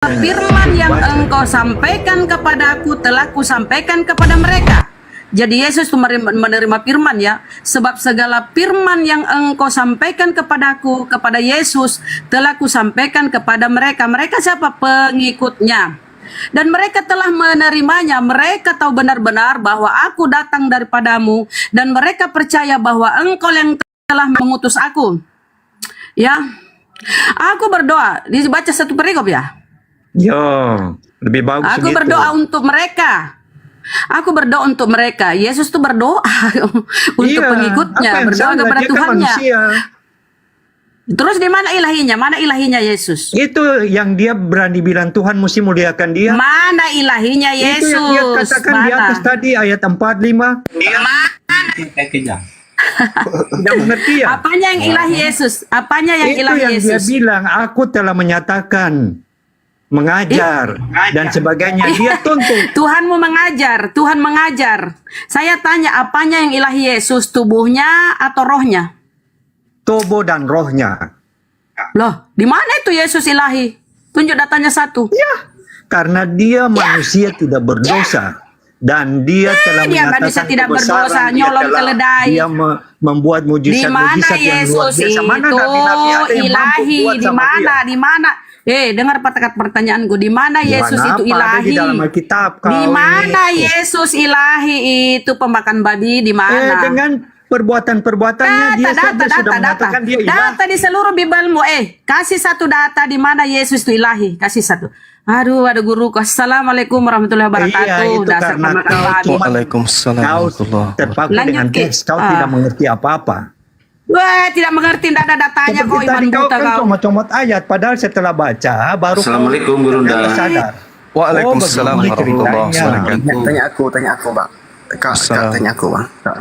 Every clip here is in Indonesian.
Firman yang engkau sampaikan kepadaku telah kusampaikan kepada mereka. Jadi Yesus menerima firman ya. Sebab segala firman yang engkau sampaikan kepadaku, kepada Yesus, telah kusampaikan kepada mereka. Mereka siapa? Pengikutnya. Dan mereka telah menerimanya. Mereka tahu benar-benar bahwa aku datang daripadamu. Dan mereka percaya bahwa engkau yang telah mengutus aku. Ya. Aku berdoa. Dibaca satu perikop ya. Ya, lebih bagus Aku gitu. berdoa untuk mereka. Aku berdoa untuk mereka. Yesus tuh berdoa untuk Iya, pengikutnya, apa yang berdoa salah? kepada Dia kan Tuhannya. manusia. Terus di mana ilahinya? Mana ilahinya Yesus? Itu yang dia berani bilang Tuhan mesti muliakan dia. Mana ilahinya Yesus? Itu yang dia katakan di atas tadi ayat 45. Tidak mengerti ya? Apanya yang ilahi Yesus? Apanya yang Itu ilahi yang dia Yesus? bilang, aku telah menyatakan, mengajar, dan sebagainya. Dia tuntut. Tuhanmu mengajar, Tuhan mengajar. Saya tanya, apanya yang ilahi Yesus? Tubuhnya atau rohnya? Tubuh dan rohnya. Loh, di mana itu Yesus ilahi? Tunjuk datanya satu. Ya, karena dia manusia tidak berdosa. Dan dia telah dia menyatakan manusia tidak kebesaran, berdosa, dia nyolong telah- keledai. Dia membuat Di mana mujizat-mujizat yang luar Yesus biasa. Mana itu nabi-nabi ada yang mampu ilahi? buat Di sama mana? dia? Di mana? Dengar pertanyaanku. Di mana Yesus Mana itu apa? Ada ilahi? di dalam Alkitab kau Di mana ini. Yesus ilahi itu pemakan babi? Di mana? Dengan perbuatan-perbuatannya dia saja sudah mengatakan dia ilah. Data di seluruh Bibelmu. Kasih satu data di mana Yesus itu ilahi. Kasih satu. Aduh, ada guruku. Assalamualaikum warahmatullahi wabarakatuh. Iya, itu Dasar karena pemakan kau babi. cuma- Waalaikumsalam Kau warahmatullahi terpaku Lanjut, dengan Ki. teks. Kau tidak mengerti apa-apa. Wah, tidak mengerti. Tidak ada datanya kok. Seperti Iman tadi kau buta kan kau. comot-comot ayat. Padahal setelah baca baru Assalamualaikum, kau Guru ternyata Nda. sadar. Waalaikumsalam Oh, begini warahmatullahi ceritanya. wabarakatuh. Tanya aku, Bang. Kak, Assalam. tanya aku, Bang. Kak.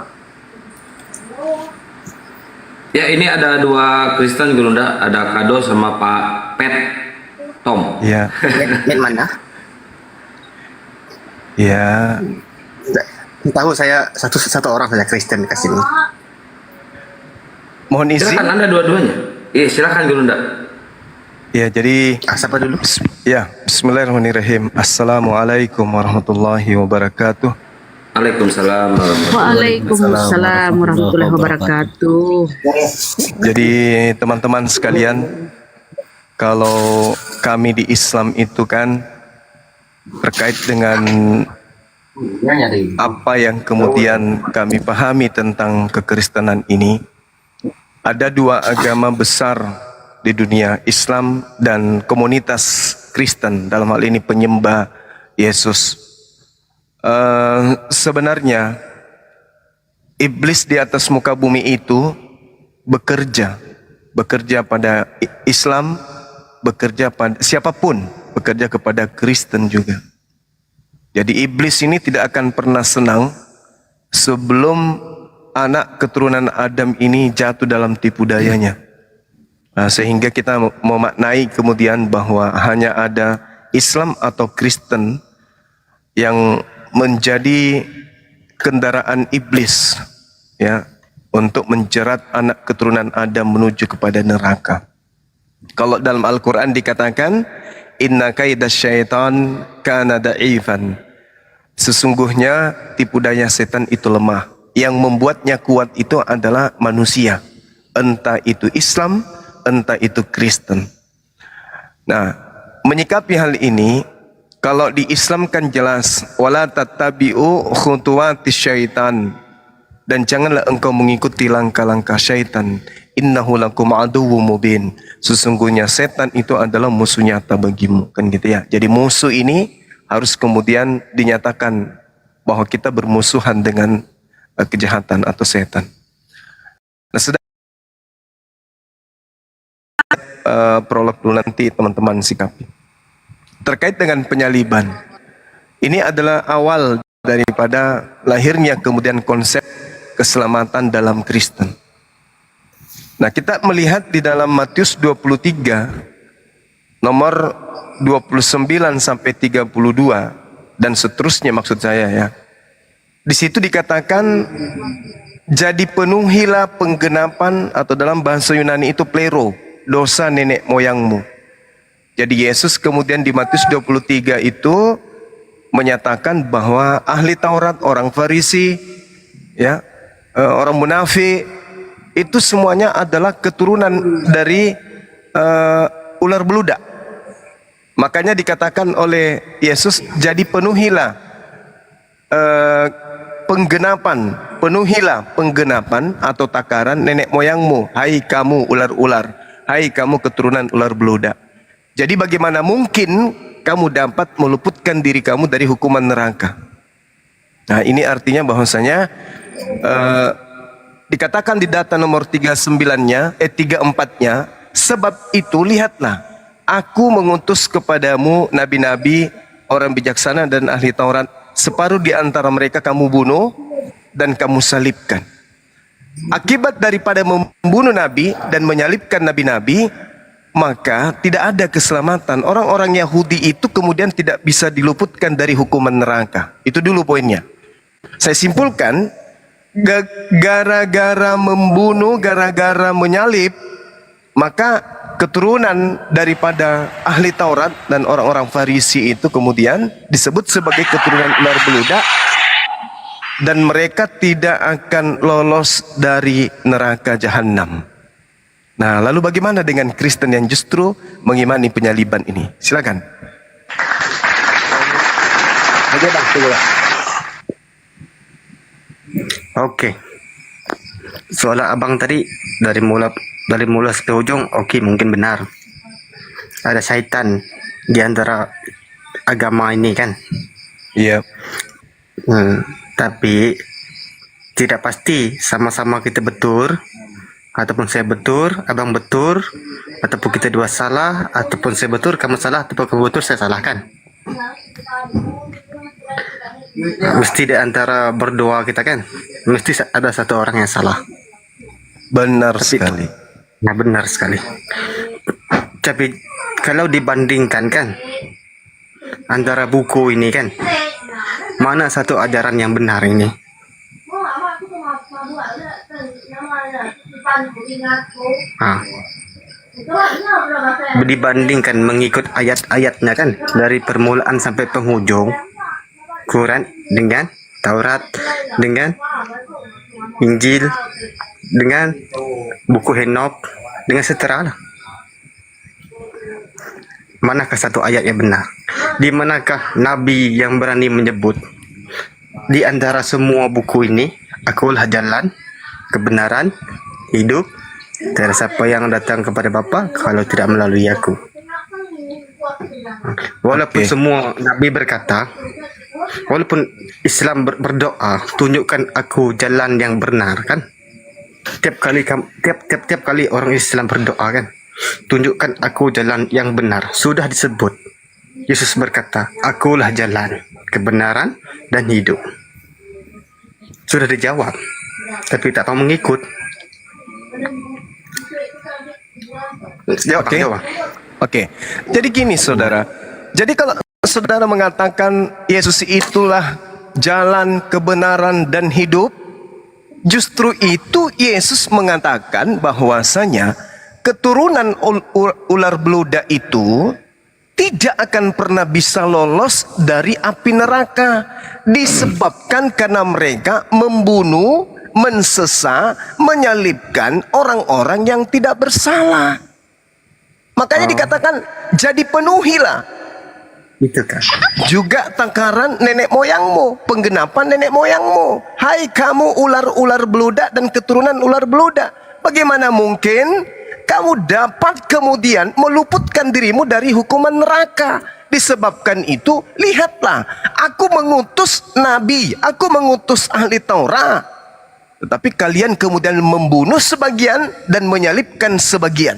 Ya, ini ada dua Kristen Gurunda, ada Kado sama Pak Pet Tom. Ya, Net mana? ya. Tahu saya satu orang saja Kristen di sini. Mohon izin. Silakan Anda dua-duanya. Iya, silakan Gurunda. Ya, jadi Siapa dulu? Bismillahirrahmanirrahim. Assalamualaikum warahmatullahi wabarakatuh. Waalaikumsalam. Waalaikumsalam warahmatullahi wabarakatuh. Jadi teman-teman sekalian, kalau kami di Islam itu kan terkait dengan apa yang kemudian kami pahami tentang kekristenan ini, ada dua agama besar di dunia, Islam dan komunitas Kristen, dalam hal ini penyembah Yesus. Sebenarnya iblis di atas muka bumi itu bekerja pada Islam, bekerja pada siapapun, bekerja kepada Kristen juga. Jadi iblis ini tidak akan pernah senang sebelum anak keturunan Adam ini jatuh dalam tipu dayanya. Sehingga kita memaknai kemudian bahwa hanya ada Islam atau Kristen yang menjadi kendaraan iblis ya untuk menjerat anak keturunan Adam menuju kepada neraka. Kalau dalam Al-Qur'an dikatakan inna kaidasyaitan kana da'ifan. Sesungguhnya tipu daya setan itu lemah. Yang membuatnya kuat itu adalah manusia. Entah itu Islam, entah itu Kristen. Nah, menyikapi hal ini, kalau di Islam kan jelas wala tattabi'u khutuwatis syaitan, dan janganlah engkau mengikuti langkah-langkah syaitan. Innahu lakum aduwwum mubin. Sesungguhnya setan itu adalah musuh nyata bagimu, kan gitu ya. Jadi musuh ini harus kemudian dinyatakan bahwa kita bermusuhan dengan kejahatan atau setan. Nah, sedang prolog dulu nanti teman-teman sikapi. Terkait dengan penyaliban, ini adalah awal daripada lahirnya kemudian konsep keselamatan dalam Kristen. Nah, kita melihat di dalam Matius 23 nomor 29 sampai 32 dan seterusnya, maksud saya ya. Di situ dikatakan jadi penuhilah penggenapan, atau dalam bahasa Yunani itu plero, dosa nenek moyangmu. Jadi Yesus kemudian di Matius 23 itu menyatakan bahwa ahli Taurat, orang Farisi, ya, orang munafik itu semuanya adalah keturunan dari ular beludak. Makanya dikatakan oleh Yesus, jadi penuhilah penggenapan atau takaran nenek moyangmu, hai kamu ular-ular, hai kamu keturunan ular beludak. Jadi bagaimana mungkin kamu dapat meluputkan diri kamu dari hukuman neraka? Nah, ini artinya bahwasanya dikatakan di data nomor 34-nya, sebab itu lihatlah, aku mengutus kepadamu nabi-nabi, orang bijaksana dan ahli Taurat, separuh di antara mereka kamu bunuh dan kamu salibkan. Akibat daripada membunuh nabi dan menyalibkan nabi-nabi, maka tidak ada keselamatan. Orang-orang Yahudi itu kemudian tidak bisa diluputkan dari hukuman neraka. Itu dulu poinnya. Saya simpulkan, gara-gara membunuh, gara-gara menyalib, maka keturunan daripada ahli Taurat dan orang-orang Farisi itu kemudian disebut sebagai keturunan ular beludak, dan mereka tidak akan lolos dari neraka jahanam. Nah, lalu bagaimana dengan Kristen yang justru mengimani penyaliban ini? Silakan. Aja bang, tunggu ya. Oke. Soal abang tadi dari mula sampai ujung, oke, mungkin benar. Ada syaitan di antara agama ini kan. Iya. Tapi tidak pasti sama-sama kita betul, ataupun saya betul, abang betul, ataupun kita dua salah, ataupun saya betul, kamu salah, ataupun kamu betul, saya salah kan. Mesti di antara berdua kita kan, mesti ada satu orang yang salah. Benar sekali. Nah, benar sekali. Tapi kalau dibandingkan kan antara buku ini kan, mana satu ajaran yang benar ini? Dibandingkan mengikut ayat-ayatnya kan, dari permulaan sampai penghujung, Quran dengan Taurat, dengan Injil, dengan buku Henok, dengan seterusnya lah. Manakah satu ayat yang benar? Di manakah Nabi yang berani menyebut di antara semua buku ini, akulah jalan, kebenaran, hidup, tiada siapa yang datang kepada Bapa kalau tidak melalui aku. Walaupun semua Nabi berkata, walaupun Islam berdoa, tunjukkan aku jalan yang benar kan. Tiap kali orang Islam berdoa kan, tunjukkan aku jalan yang benar. Sudah disebut. Yesus berkata, akulah jalan, kebenaran, dan hidup. Sudah dijawab, tapi tak mau mengikut. Oke. Jadi gini saudara. Jadi kalau saudara mengatakan Yesus itulah jalan, kebenaran, dan hidup, justru itu Yesus mengatakan bahwasanya keturunan ular beludak itu tidak akan pernah bisa lolos dari api neraka, disebabkan karena mereka membunuh, mensesa, menyalibkan orang-orang yang tidak bersalah. Makanya dikatakan, jadi penuhilah Itu kan. juga takaran nenek moyangmu, penggenapan nenek moyangmu. Hai kamu ular-ular beludak dan keturunan ular beludak, bagaimana mungkin kamu dapat kemudian meluputkan dirimu dari hukuman neraka? Disebabkan itu, lihatlah, aku mengutus nabi, aku mengutus ahli Taurat, tetapi kalian kemudian membunuh sebagian dan menyalibkan sebagian,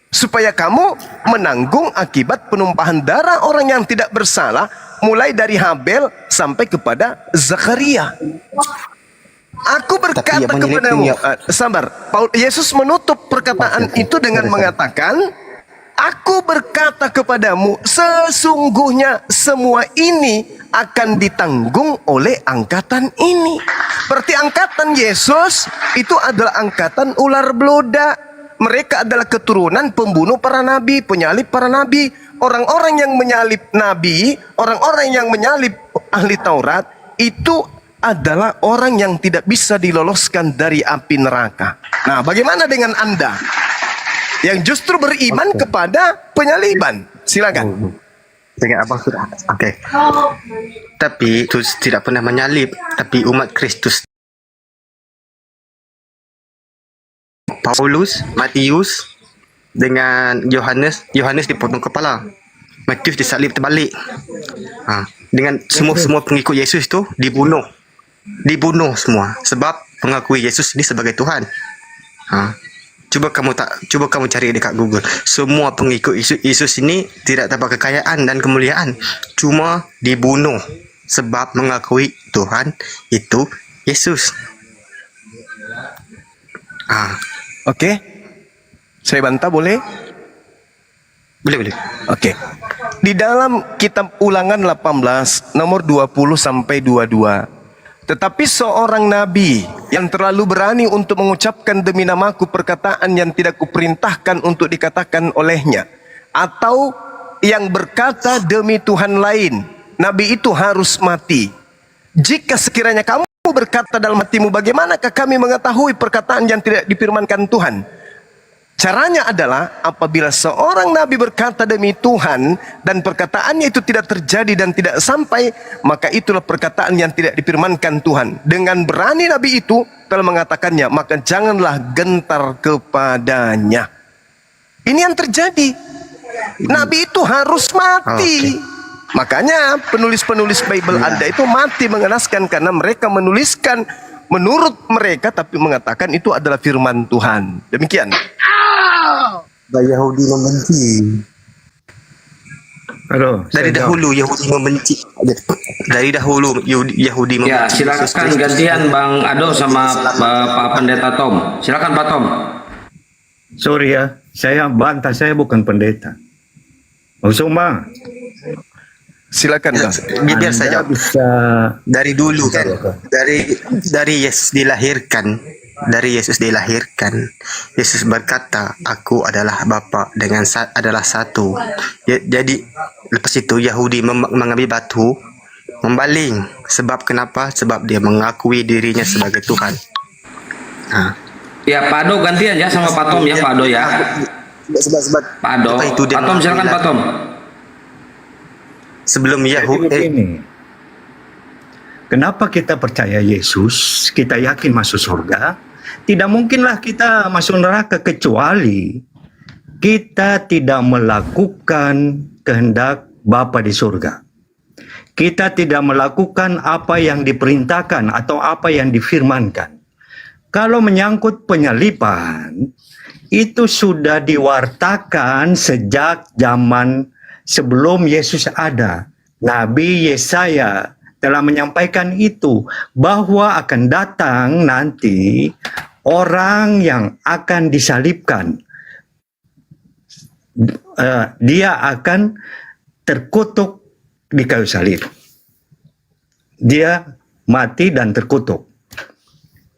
supaya kamu menanggung akibat penumpahan darah orang yang tidak bersalah, mulai dari Habel sampai kepada Zakaria. Aku berkata kepadamu, sabar. Yesus menutup perkataan itu dengan mengatakan, aku berkata kepadamu, sesungguhnya semua ini akan ditanggung oleh angkatan ini. Berarti angkatan Yesus itu adalah angkatan ular beludak. mereka adalah keturunan pembunuh para nabi, penyalib para nabi. Orang-orang yang menyalib nabi, orang-orang yang menyalib ahli Taurat, itu adalah orang yang tidak bisa diloloskan dari api neraka. Nah, bagaimana dengan Anda yang justru beriman kepada penyaliban? Silakan. Dengan abang sudah. Oke. Tapi itu tidak pernah menyalib, tapi umat Kristus. Paulus, Matius dengan Yohanes dipotong kepala. Matius disalib terbalik. Dengan semua pengikut Yesus itu dibunuh semua sebab mengakui Yesus ini sebagai Tuhan. Cuba kamu cari dekat Google. Semua pengikut Yesus ini tidak dapat kekayaan dan kemuliaan, cuma dibunuh sebab mengakui Tuhan itu Yesus. Oke. Saya bantah boleh? Boleh. Oke. Di dalam kitab Ulangan 18 nomor 20 sampai 22. Tetapi seorang nabi yang terlalu berani untuk mengucapkan demi namaku perkataan yang tidak kuperintahkan untuk dikatakan olehnya, atau yang berkata demi Tuhan lain, nabi itu harus mati. Jika sekiranya kamu berkata dalam hatimu, bagaimanakah kami mengetahui perkataan yang tidak difirmankan Tuhan? Caranya adalah apabila seorang nabi berkata demi Tuhan dan perkataannya itu tidak terjadi dan tidak sampai, maka itulah perkataan yang tidak difirmankan Tuhan. Dengan berani nabi itu telah mengatakannya, maka janganlah gentar kepadanya. Ini yang terjadi. Nabi itu harus mati. Makanya penulis-penulis Bible Anda itu mati mengenaskan, karena mereka menuliskan menurut mereka tapi mengatakan itu adalah firman Tuhan. Demikian. Yahudi membenci. Dari dahulu Yahudi membenci. Ya, silakan gantian Bang Ado sama Pak Pendeta Tom. Silakan Pak Tom. Sorry ya, saya bantah, saya bukan pendeta. Bang. Silakan Bang. Biar saya jawab. Bisa Dari dulu kan, dari Yesus dilahirkan, Yesus berkata, aku adalah Bapa dengan adalah satu. Jadi lepas itu Yahudi mengambil batu, membaling. Sebab kenapa? Sebab dia mengakui dirinya sebagai Tuhan. Ya, Pak Ado gantian ya sama Pak Tom ya, Pak Ado ya. Sebab Pak Ado. Pak Tom, silakan Pak Tom. Sebelum Yahudi ini. Kenapa kita percaya Yesus, kita yakin masuk surga? Tidak mungkinlah kita masuk neraka kecuali kita tidak melakukan kehendak Bapa di surga. Kita tidak melakukan apa yang diperintahkan atau apa yang difirmankan. Kalau menyangkut penyaliban, itu sudah diwartakan sejak zaman sebelum Yesus ada. Nabi Yesaya telah menyampaikan itu, bahwa akan datang nanti orang yang akan disalibkan. Dia akan terkutuk di kayu salib. Dia mati dan terkutuk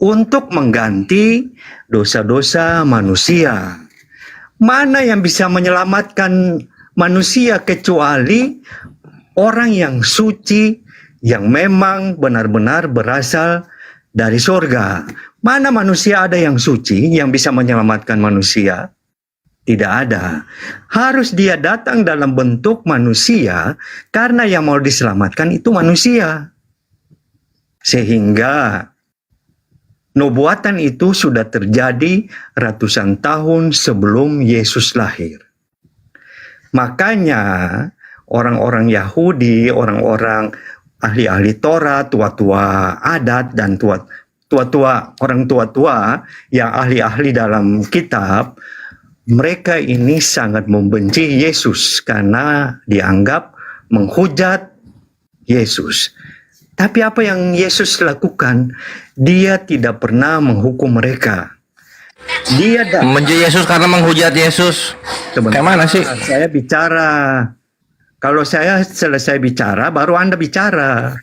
untuk mengganti dosa-dosa manusia. Mana yang bisa menyelamatkan manusia kecuali orang yang suci, yang memang benar-benar berasal dari surga. Mana manusia ada yang suci yang bisa menyelamatkan manusia? Tidak ada. Harus dia datang dalam bentuk manusia, karena yang mau diselamatkan itu manusia. Sehingga nubuatan itu sudah terjadi ratusan tahun sebelum Yesus lahir. Makanya orang-orang Yahudi, orang-orang ahli-ahli Taurat, tua-tua adat, dan orang tua-tua yang ahli-ahli dalam kitab, mereka ini sangat membenci Yesus karena dianggap menghujat Yesus. Tapi apa yang Yesus lakukan? Dia tidak pernah menghukum mereka. Dia membenci Yesus karena menghujat Yesus. Kayak mana sih? Saya bicara. Kalau saya selesai bicara, baru Anda bicara.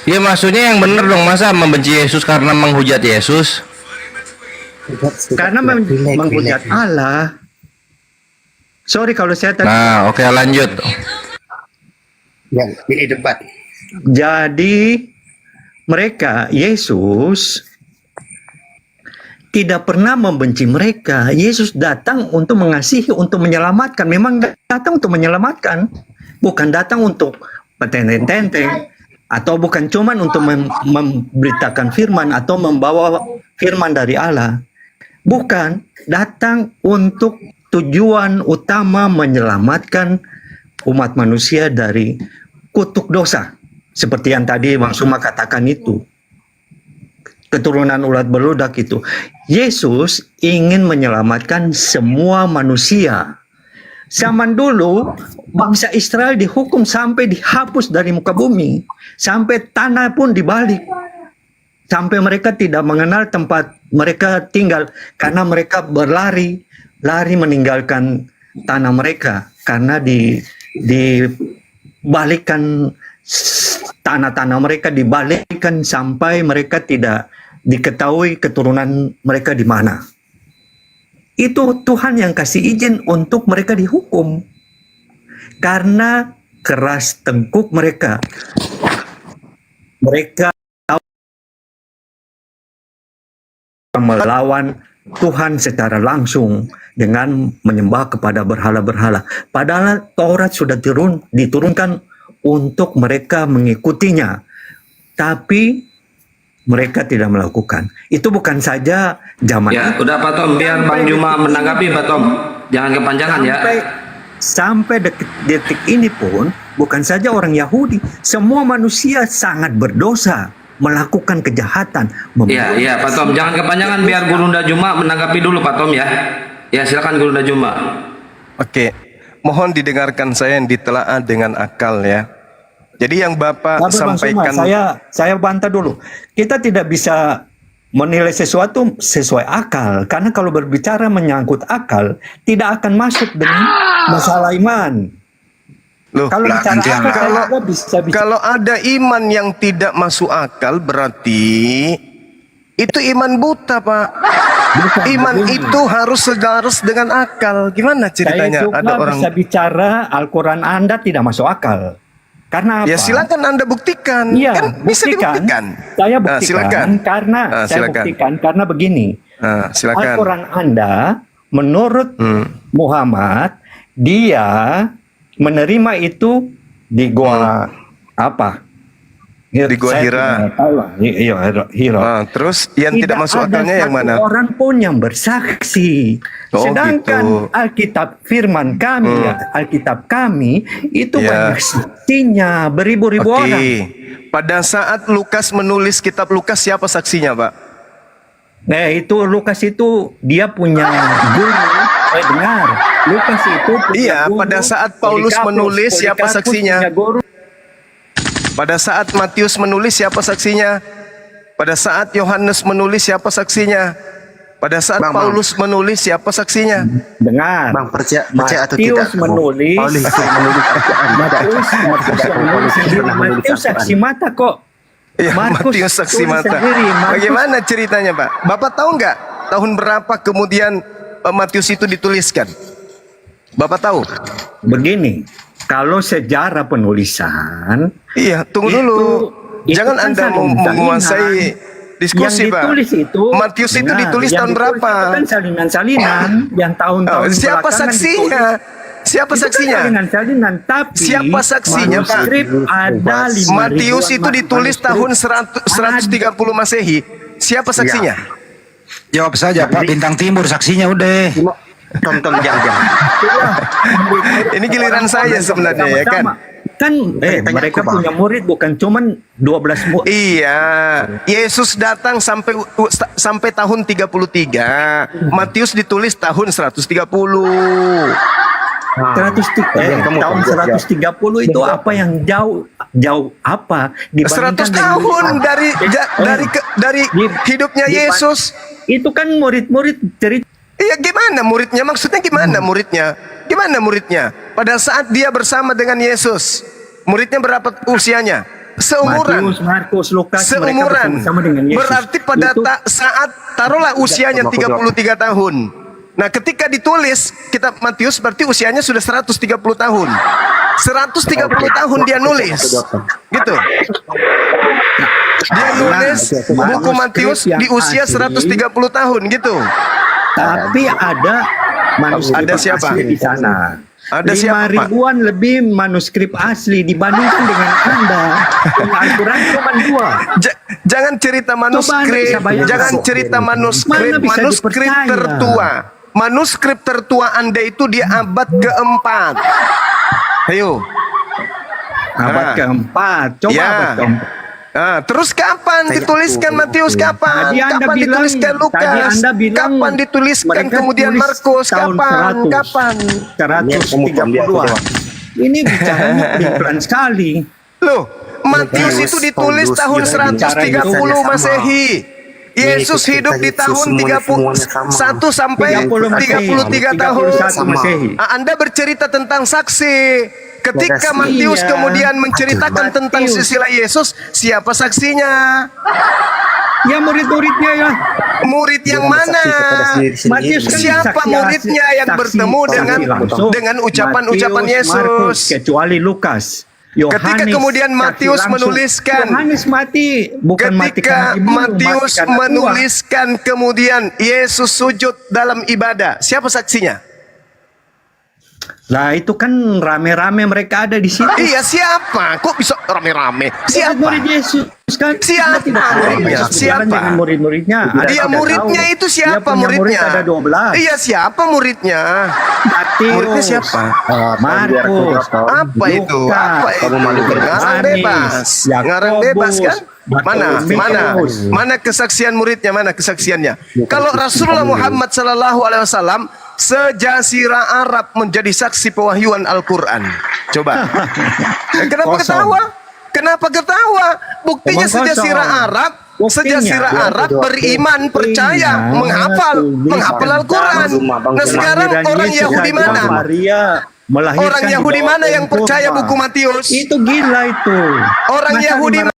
Ya maksudnya yang benar dong, masa membenci Yesus karena menghujat Yesus? Karena menghujat Allah. Sorry kalau saya tadi. Nah, oke lanjut. Ya, ini debat. Jadi mereka, Yesus tidak pernah membenci mereka. Yesus datang untuk mengasihi, untuk menyelamatkan. Memang datang untuk menyelamatkan, bukan datang untuk petenteng-tenteng, atau bukan cuman untuk memberitakan firman atau membawa firman dari Allah. Bukan, datang untuk tujuan utama menyelamatkan umat manusia dari kutuk dosa. Seperti yang tadi Bang Suma katakan itu. Keturunan ulat beludak itu. Yesus ingin menyelamatkan semua manusia. Zaman dulu, bangsa Israel dihukum sampai dihapus dari muka bumi. Sampai tanah pun dibalik. Sampai mereka tidak mengenal tempat mereka tinggal. Karena mereka lari meninggalkan tanah mereka. Karena dibalikkan tanah-tanah mereka, dibalikkan sampai mereka tidak diketahui keturunan mereka di mana. Itu Tuhan yang kasih izin untuk mereka dihukum. Karena keras tengkuk mereka. Mereka melawan Tuhan secara langsung dengan menyembah kepada berhala-berhala. Padahal Taurat sudah diturunkan untuk mereka mengikutinya. Tapi mereka tidak melakukan. Itu bukan saja zaman Ya, itu. udah Pak Tom, biar Bang Juma menanggapi Pak Tom. Jangan kepanjangan ya. Sampai detik ini pun bukan saja orang Yahudi, semua manusia sangat berdosa melakukan kejahatan. Iya, Pak Tom, jangan kepanjangan biar Gurunda Juma menanggapi dulu Pak Tom ya. Ya, silakan Gurunda Juma. Oke, mohon didengarkan saya yang ditelaah dengan akal ya. Jadi yang Bapak sampaikan, saya bantah dulu. Kita tidak bisa menilai sesuatu sesuai akal, karena kalau berbicara menyangkut akal tidak akan masuk dengan masalah iman. loh, Kalau bicara akal, kita bisa kalau ada iman yang tidak masuk akal berarti itu iman buta, Pak. Iman itu harus selaras dengan akal. Gimana ceritanya? Saya juga Ada orang bisa bicara Al-Quran Anda tidak masuk akal. Karena apa? ya silakan Anda buktikan. Iya, Kan bisa dibuktikan. Saya buktikan silakan. karena saya silakan. buktikan karena begini. Silakan. Al-Quran Anda menurut Muhammad dia menerima itu di gua apa? Di gua Saya Hira. tidak tahu lah. Iya, Hira. Terus yang tidak masuk akalnya yang mana? Tidak ada satu orang pun yang bersaksi. Oh, Sedangkan gitu. Alkitab firman kami, Alkitab kami itu Ya. banyak saksinya, beribu-ribu Oke. orang. Pada saat Lukas menulis kitab Lukas, siapa saksinya, Pak? Nah, itu Lukas itu dia punya guru. Dengar, Lukas itu punya Iya, guru. pada saat Paulus menulis, siapa Polikarpus saksinya? punya guru. Pada saat Matius menulis, siapa saksinya? Pada saat Yohanes menulis, siapa saksinya? Pada saat Bang. Paulus menulis, siapa saksinya? Dengar. Bang, percaya atau tidak? Matius menulis. Paulus menulis Matius saksi mata kok. Ya, Markus Matius saksi tulis mata. sendiri, Markus. Bagaimana ceritanya, Pak? Bapak tahu nggak tahun berapa kemudian Matius itu dituliskan? Bapak tahu? Begini, kalau sejarah penulisan Iya, tunggu Itu- dulu. itu Jangan kan Anda salinan. menguasai diskusi, yang Pak. ditulis itu Matius itu dengar, ditulis yang tahun ditulis berapa? itu kan salinan-salinan yang tahun-tahun Siapa belakangan saksinya? Siapa ditulis. Itu kan saksinya? salinan-salinan, tapi Siapa saksinya, Pak? manuskrip ada 5.000-an Matius itu ditulis manuskrip. tahun 130 Masehi. Siapa saksinya? Jawab saja Pak, Bintang Timur saksinya udah. Tonton jam-jam. Ini giliran saya sebenarnya ya kan? Kan Tanya mereka aku, Bang. punya murid bukan cuman 12 murid. Iya, Yesus datang sampai tahun 33. Matius ditulis tahun 130. Tahun 130 itu apa yang jauh apa 100 tahun dari hidupnya Yesus. Itu kan murid-murid cerita. Iya, gimana muridnya? Maksudnya gimana muridnya? Gimana muridnya? Pada saat dia bersama dengan Yesus, muridnya berapa usianya? seumuran. Matius, Markus, Lukas, mereka Seumuran. bersama dengan Yesus. Berarti pada Itu saat taruhlah usianya 33 tahun. Nah, ketika ditulis kitab Matius berarti usianya sudah 130 tahun. 130 tahun dia nulis. Gitu. Dia nulis buku Matius di usia 130 tahun gitu. tapi ada manuskrip Ada siapa? asli di sana. Ada 5 siapa, Pak? ribuan lebih manuskrip asli dibandingkan dengan Anda. Yang Al-Quran cuma 2. Jangan cerita manuskrip, bisa bayangkan. jangan cerita manuskrip, Mana bisa manuskrip dipercaya? tertua. Manuskrip tertua Anda itu di abad keempat. Ayo. Abad Ah. keempat. Coba Ya. abad keempat. Nah, terus kapan dituliskan Matius? Kapan? Tadi Anda Kapan bilang- dituliskan tadi Lukas? Anda bilang Kapan dituliskan mereka kemudian tulis Markus? tahun Kapan? 100. Kapan? 132. Ini bicaranya pelan sekali. Loh, Matius itu ditulis tahun 130 Masehi. Yesus hidup di tahun 31 sampai 33 tahun. 31 Masehi. Anda bercerita tentang saksi. Ketika Saksi, Matius iya. kemudian menceritakan tentang silsilah Yesus, siapa saksinya? Ya murid-muridnya ya. Murid yang mana? Matius kan Siapa saksi- muridnya yang saksi- bertemu saksi langsung. dengan ucapan-ucapan Matius, Markus, Yesus? kecuali Lukas. Yohanes, Ketika kemudian saksi Matius langsung. menuliskan, Yohanes mati, bukan mati Ketika karena dibunuh, Matius mati karena tua. menuliskan kemudian Yesus sujud dalam ibadah, siapa saksinya? Lah itu kan rame-rame mereka ada di situ. Iya, siapa? Kok bisa rame-rame? Siapa? Murid Yesus kan. Siapa Anda tidak tahu muridnya? Yesus Siapa? berjalan dengan murid-muridnya. Anda Dia tidak muridnya tahu. itu Dia siapa punya murid muridnya? ada 12. Iya, siapa muridnya? Matius. Muridnya siapa? Markus. Apa itu? Lukas, Apa itu? Ngarang Yohanes, bebas. Ngarang Yakobus, bebas kan? Mana? Bartolomeus. Mana kesaksian muridnya? Mana kesaksiannya? Kalau Rasulullah Muhammad sallallahu alaihi wasallam sejazirah Arab menjadi saksi pewahyuan Al-Quran. Coba. Kenapa Kosong. ketawa? Kenapa ketawa? Buktinya Emang kosong. sejazirah Arab, Buktinya. sejazirah Arab beriman, percaya, menghafal Al-Quran. Nah, sekarang Kelahiran orang Yesus Yahudi saja, mana? Maria melahirkan Orang di Yahudi bawah mana yang pohon percaya kurma. buku Matius? Itu gila itu. Orang Masa Yahudi di mana-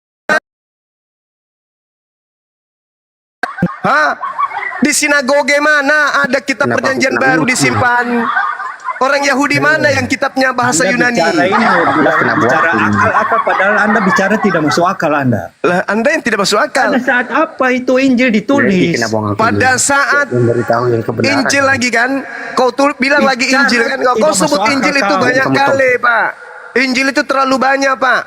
Hah? Di sinagoge mana ada kitab perjanjian baru disimpan? Orang Yahudi mana yang kitabnya bahasa Anda Yunani? bicara ini bicara akal padahal Anda bicara tidak masuk akal Anda. Lah, Anda yang tidak masuk akal. Pada saat apa itu Injil ditulis? Pada saat memberitahu yang kebenaran. Injil lagi kan? Kau bilang lagi Bicara Injil kan? Kau tidak sebut masuk Injil akal itu kau. banyak Kamu kali, Pak. Injil itu terlalu banyak, Pak.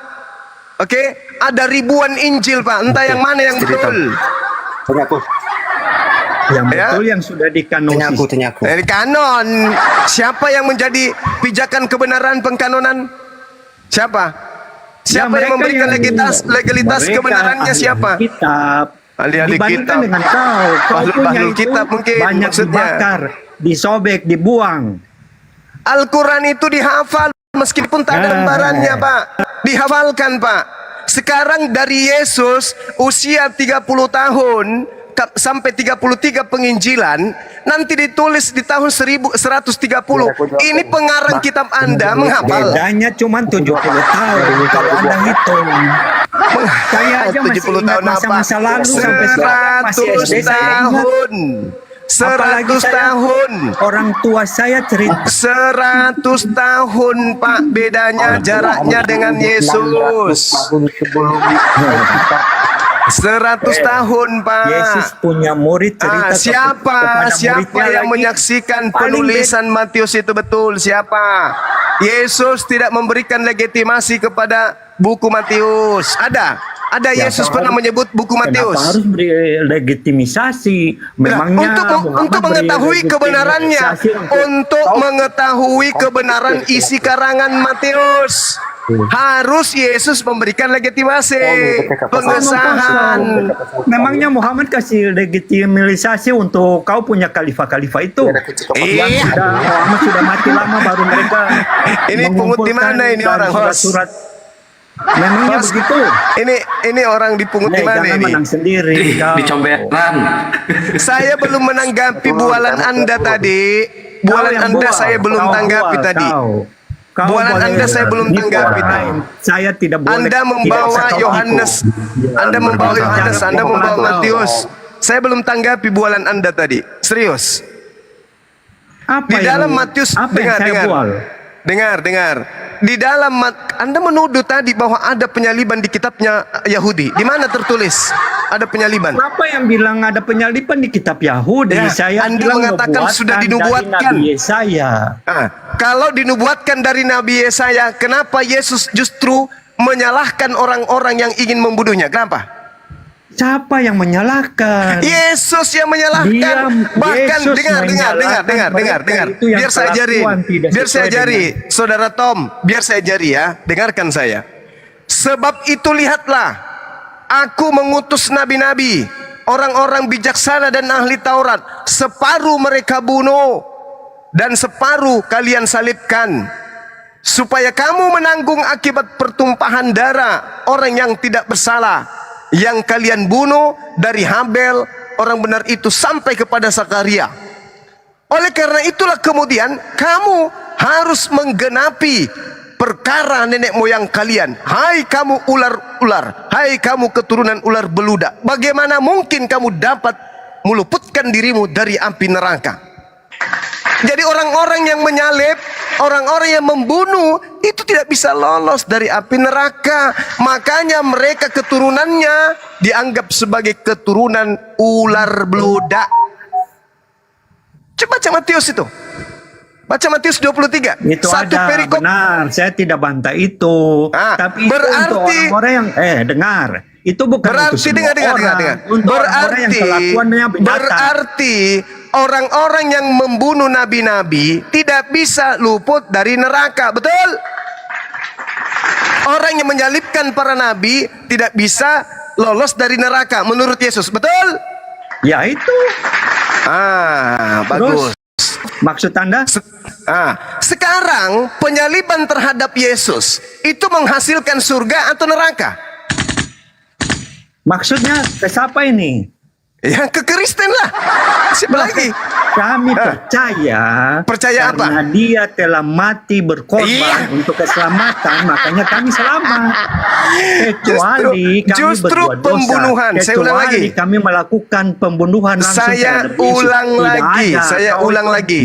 Oke? Ada ribuan Injil, Pak. Entah yang mana yang betul. Tanya aku, Yang Ya. betul yang sudah dikanonis. tanya aku. Dari kanon. Siapa yang menjadi pijakan kebenaran pengkanonan? Siapa? Siapa yang memberikan legalitas mereka kebenarannya ahli siapa? Kitab. Ahli-ahli Dibandingkan kitab. dengan kau Bahlul punya itu kitab mungkin banyak maksudnya. dibakar, disobek, dibuang. Al-Quran itu dihafal meskipun tak ada lembarannya, Pak. Dihafalkan, Pak. Sekarang dari Yesus usia 30 tahun sampai 33 penginjilan nanti ditulis di tahun 1130. Ini pengarang kitab Anda menghafal. Bedanya cuma 70 tahun kalau Anda hitung. Saya aja masih 70 ingat tahun apa? masa-masa lalu sampai sekarang masih 100 SD saya ingat. tahun. Apalagi 100 saya- tahun. Orang tua saya cerita 100 tahun, Pak, bedanya jaraknya dengan Yesus. 100 tahun, Pak. Yesus punya murid cerita Siapa kepada siapa muridnya yang lagi. menyaksikan Paling penulisan Matius itu betul? Siapa? Yesus tidak memberikan legitimasi kepada buku Matius. Ada Yesus pernah menyebut buku Matius. Kenapa harus beri legitimisasi? Nah, Memangnya untuk Muhammad beri mengetahui legitimisasi kebenarannya, untuk mengetahui kebenaran isi karangan Matius, harus Yesus memberikan legitimasi, pengesahan. Memangnya Muhammad kasih legitimisasi untuk kau punya khalifah-khalifah itu? Iya. Muhammad sudah mati lama baru mereka Ini pungut di mana ini mengumpulkan orang, host? surat-surat. Memangnya Host, begitu? Ini orang dipungut di mana Jangan ini? menang sendiri. kau. Di comberan. Saya belum menanggapi bualan Anda tadi. Kau Bualan yang Anda bual. saya belum Kau tanggapi bual, tadi. kau. Bualan boleh Anda saya belum tanggapi. Nikolai. Saya tidak boleh. Anda tidak membawa usah kau Yohanes, ikut. Anda membawa Yohanes, Anda membawa Kau. Matius. Saya belum tanggapi bualan Anda tadi. Serius. Apa Di yang- dalam Matius, apa yang saya bual? dengar. Di dalam Anda menuduh tadi bahwa ada penyaliban di kitabnya Yahudi. Di mana tertulis ada penyaliban? Siapa yang bilang ada penyaliban di kitab Yahudi? Ya, Saya Anda bilang mengatakan sudah dari dinubuatkan. Nabi Yesaya. Kalau dinubuatkan dari Nabi Yesaya, kenapa Yesus justru menyalahkan orang-orang yang ingin membunuhnya? Kenapa? Siapa yang menyalahkan? Yesus yang menyalahkan. Dia- Bahkan Yesus dengar. menyalahkan mereka itu yang Biar saya ajari. kelakuan tidak Biar saya sesuai ajari. Saudara Tom, biar saya ajari ya. Dengarkan saya. Sebab itu lihatlah, aku mengutus nabi-nabi, orang-orang bijaksana dan ahli Taurat. Separuh mereka bunuh dan separuh kalian salibkan, supaya kamu menanggung akibat pertumpahan darah orang yang tidak bersalah yang kalian bunuh dari Habel orang benar itu sampai kepada Sakaria. Oleh karena itulah kemudian kamu harus menggenapi perkara nenek moyang kalian. Hai kamu ular-ular, hai kamu keturunan ular beludak, bagaimana mungkin kamu dapat meluputkan dirimu dari api neraka? Jadi orang-orang yang menyalib, orang-orang yang membunuh itu tidak bisa lolos dari api neraka. Makanya mereka keturunannya dianggap sebagai keturunan ular beludak. Coba baca Matius itu. Baca Matius 23. Itu Satu ada, perikop. benar. Saya tidak bantah itu. Tapi itu untuk berarti- orang-orang yang dengar. Itu bukan untuk Berarti semua dengar. orang. Untuk orang-orang yang kelakuannya binatang. Berarti orang-orang yang membunuh nabi-nabi tidak bisa luput dari neraka. Betul? Orang yang menyalibkan para nabi tidak bisa lolos dari neraka menurut Yesus. Betul? Ya itu. Bagus. Maksud Anda? Sekarang penyaliban terhadap Yesus itu menghasilkan surga atau neraka? Maksudnya ke siapa ini? Ya ke Kristen lah. Siapa lagi? Kami percaya. Percaya apa? Karena dia telah mati berkorban untuk keselamatan, makanya kami selamat. Kecuali Justru kami berbuat dosa, pembunuhan. Saya ulang lagi. kecuali kami melakukan pembunuhan langsung Saya terhadap Yesus. ulang Tidak lagi. ada. Saya Kau- ulang lagi.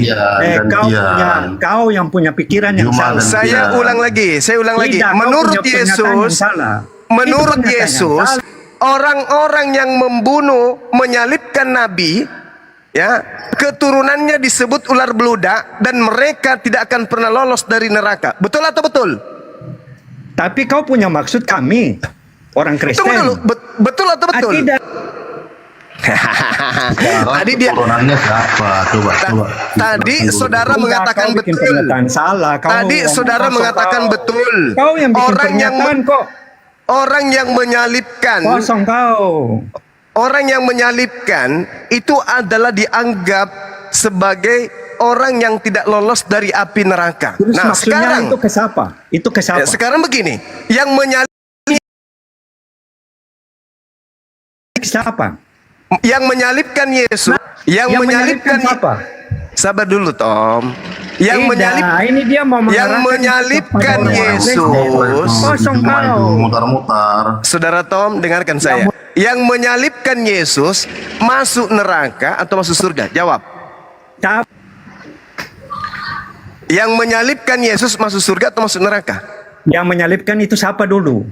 kau yang punya pikiran yang salah. Saya ulang lagi. Saya ulang lagi. Tidak, kau Menurut punya pernyataan yang Yesus, salah. menurut Itu pernyataan yang Yesus, salah. orang-orang yang membunuh, menyalibkan nabi, ya, keturunannya disebut ular beludak dan mereka tidak akan pernah lolos dari neraka. Betul atau betul? Tapi kau punya maksud kami, orang Kristen. Tunggu dulu. Betul atau betul? Tidak. Tadi dia Turunannya siapa? Coba. Tadi saudara mengatakan Kau bikin betul. pernyataan salah. Tadi saudara mengatakan betul. Kau yang bikin Orang yang pernyataan kok. Orang yang menyalibkan, Kosong kau. orang yang menyalibkan itu adalah dianggap sebagai orang yang tidak lolos dari api neraka. Terus Nah, maksudnya sekarang itu ke siapa? Itu ke siapa? sekarang begini, yang Ke siapa? menyalibkan Yesus, yang menyalibkan siapa? Sabar dulu, Tom. Yang Tidak, ini dia mau yang mengarahkan menyalibkan kepada orang Yesus. Kosong kau. Mutar-mutar. Saudara Tom, dengarkan saya. Yang menyalibkan Yesus masuk neraka atau masuk surga? Jawab. Siapa? Yang menyalibkan Yesus masuk surga atau masuk neraka? Yang menyalibkan itu siapa dulu?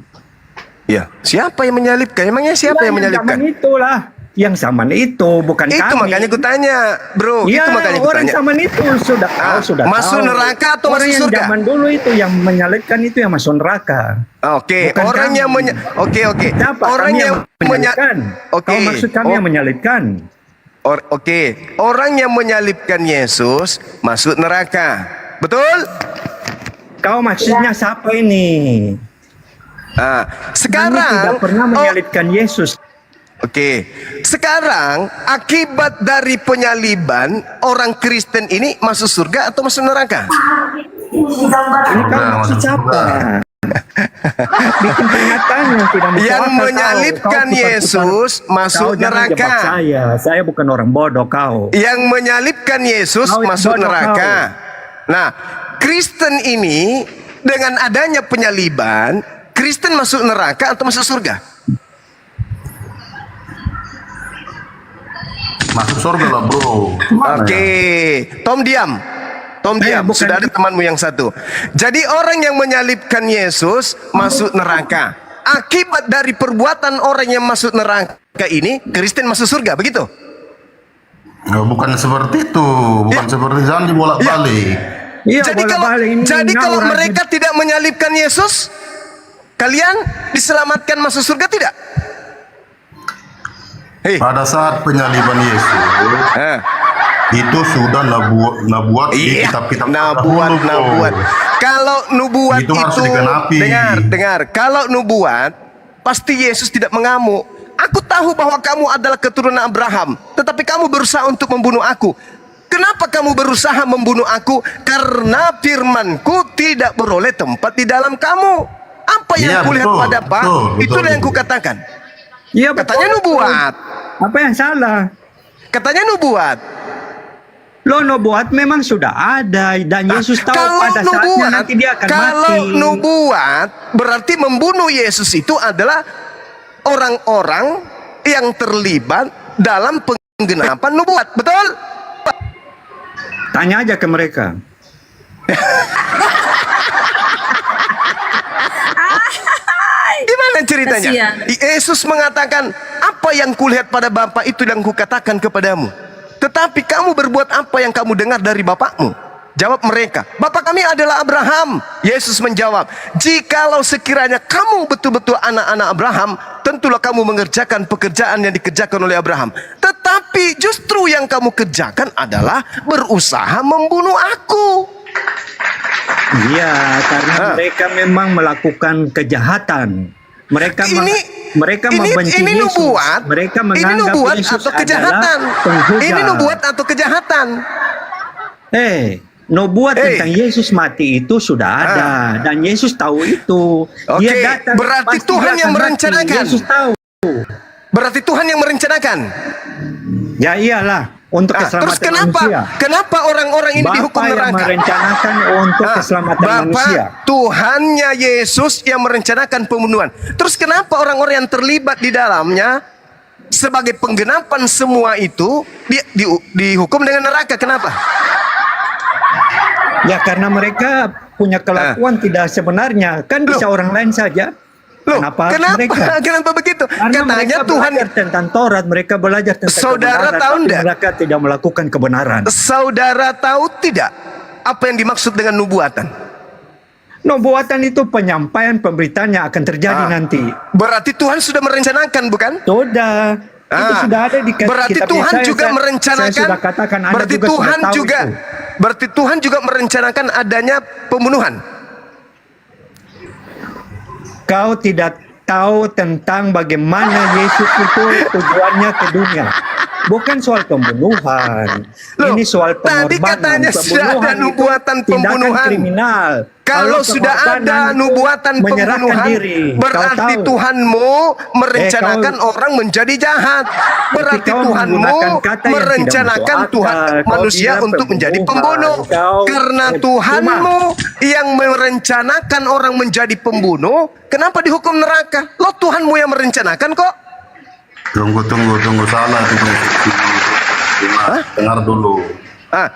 Ya, siapa yang menyalibkan? Emangnya siapa yang menyalibkan? Zaman itulah. Yang zaman itu bukan Itu kami. makanya kutanya, bro. Ya, Itu makanya orang kutanya. zaman itu sudah tahu, sudah masuk tahu. neraka atau orang masuk yang surga? zaman dulu itu yang menyalibkan itu yang masuk neraka. Oke, Bukan orang kami. yang Oke. Siapa? Orang Kami yang menyalibkan. Oke. Kau maksud kami yang menyalibkan? Oke, orang yang menyalibkan Yesus masuk neraka. Betul? Kau maksudnya siapa ini? Kami Sekarang tidak pernah menyalibkan Yesus. Oke, sekarang akibat dari penyaliban orang Kristen ini masuk surga atau masuk neraka? Ini kau maksud siapa? Bikin pernyataan yang tidak masuk Yang akal, menyalibkan kau bukan- Yesus masuk kau jangan neraka. jebak saya bukan orang bodoh kau. Yang menyalibkan Yesus Kau yang masuk bodoh, neraka. Nah, Kristen ini dengan adanya penyaliban, Kristen masuk neraka atau masuk surga? Masuk surga lah bro. Oke, Tom diam. Tom diam, bukan sudah ada temanmu yang satu. Jadi orang yang menyalibkan Yesus masuk neraka. Akibat dari perbuatan orang yang masuk neraka ini, Kristen masuk surga, begitu? Ya, bukan seperti itu, bukan seperti jangan dibolak-balik. Iya, Jadi kalau mereka tidak menyalibkan Yesus, kalian diselamatkan masuk surga tidak? Hei. Pada saat penyaliban Yesus, itu sudah nabuat di Iya, kitab-kitab nabuat. Kalau nubuat Itu harus digenapi. dengar. Kalau nubuat, pasti Yesus tidak mengamuk. Aku tahu bahwa kamu adalah keturunan Abraham, tetapi kamu berusaha untuk membunuh aku. Kenapa kamu berusaha membunuh aku? Karena firmanku tidak beroleh tempat di dalam kamu. Apa yang Iya, kulihat betul, pada Pak, betul, itulah yang betul. kukatakan. Iya, Katanya nubuat. Apa yang salah? Katanya nubuat. Lo nubuat memang sudah ada dan Yesus tahu Kalau pada saatnya nanti dia akan kalau mati. nubuat berarti membunuh Yesus itu adalah orang-orang yang terlibat dalam penggenapan nubuat, betul? Tanya aja ke mereka. Gimana ceritanya? Kasihan. Yesus mengatakan, apa yang kulihat pada Bapa itu yang kukatakan kepadamu. Tetapi kamu berbuat apa yang kamu dengar dari bapakmu? Jawab mereka, Bapa kami adalah Abraham. Yesus menjawab, jikalau sekiranya kamu betul-betul anak-anak Abraham, tentulah kamu mengerjakan pekerjaan yang dikerjakan oleh Abraham. Tetapi justru yang kamu kerjakan adalah berusaha membunuh aku. Iya, karena mereka memang melakukan kejahatan. Mereka membenci ini Yesus. nubuat, Mereka ini menganggap nubuat Yesus atau kejahatan. adalah penghujat. Ini nubuat atau kejahatan. Nubuat tentang Yesus mati itu sudah ada dan Yesus tahu itu. Oke, datang, berarti pasti Tuhan dia yang akan mati. merencanakan. Yesus tahu. Berarti Tuhan yang merencanakan. Ya iyalah, untuk keselamatan Terus kenapa? manusia. Kenapa orang-orang ini Bapa dihukum yang neraka? merencanakan untuk keselamatan Bapa, manusia. Tuhannya Yesus yang merencanakan pembunuhan. Terus kenapa orang-orang yang terlibat di dalamnya sebagai penggenapan semua itu dihukum dengan neraka? Kenapa? Ya karena mereka punya kelakuan tidak sebenarnya. Kan bisa orang lain saja. Loh, Kenapa mereka? Kenapa begitu? Karena Katanya mereka Tuhan. belajar tentang Taurat, mereka belajar tentang Saudara kebenaran, tahu tapi enggak? mereka tidak melakukan kebenaran. Saudara tahu tidak apa yang dimaksud dengan nubuatan? Nubuatan itu penyampaian pemberitaan yang akan terjadi nanti. Berarti Tuhan sudah merencanakan, bukan? Sudah. Itu sudah ada di berarti kitab Tuhan Yesaya. juga merencanakan. Saya sudah katakan Anda berarti juga Tuhan sudah tahu juga. itu. Berarti Tuhan juga merencanakan adanya pembunuhan. Kau tidak tahu tentang bagaimana Yesus itu tujuannya ke dunia. Bukan soal pembunuhan. Loh, Ini soal tadi pengorbanan. katanya sudah ada Pembunuhan itu nubuatan tindakan pembunuhan. kriminal. Kalau sudah pengorbanan ada itu nubuatan menyerahkan pembunuhan, diri. berarti Kau tahu. Tuhanmu merencanakan orang menjadi jahat. Berarti kau Tuhanmu menggunakan kata yang merencanakan tidak masuk Tuhan akal. Kau manusia bilang untuk menjadi pembunuhan. pembunuh. Karena Tuhanmu yang merencanakan orang menjadi pembunuh, kenapa dihukum neraka? Lo Tuhanmu yang merencanakan kok. Tunggu, salah itu. Dengar dulu.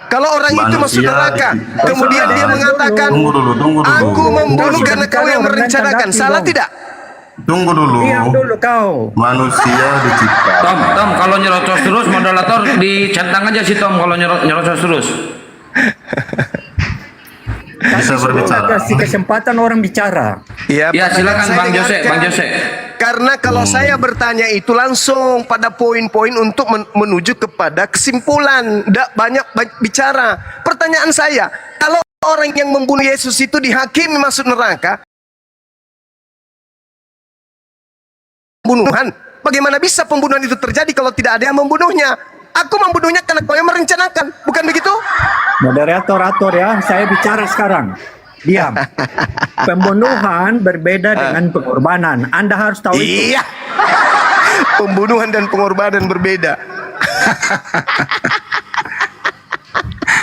Kalau orang itu masuk Manusia neraka, diciptakan. kemudian dia mengatakan, Tunggu dulu. aku membunuh karena kau yang Orang merencanakan. tanggapi Salah dong. tidak? Tunggu dulu. Diam dulu kau. Manusia diciptakan. Tom, kalau nyerocos terus moderator dicentang aja sih Tom kalau nyerocos terus. Bisa berbicara. Kasih kesempatan orang bicara. Ya, Ya silakan saya Bang Jose, dengarkan. Bang Jose. Karena kalau saya bertanya itu langsung pada poin-poin untuk menuju kepada kesimpulan. Tidak banyak bicara. Pertanyaan saya, kalau orang yang membunuh Yesus itu dihakimi masuk neraka, pembunuhan, bagaimana bisa pembunuhan itu terjadi kalau tidak ada yang membunuhnya? Aku membunuhnya karena kau yang merencanakan, bukan begitu? Moderator ya, saya bicara sekarang. Diam. Pembunuhan berbeda dengan pengorbanan. Anda harus tahu itu. Iya. Pembunuhan dan pengorbanan berbeda.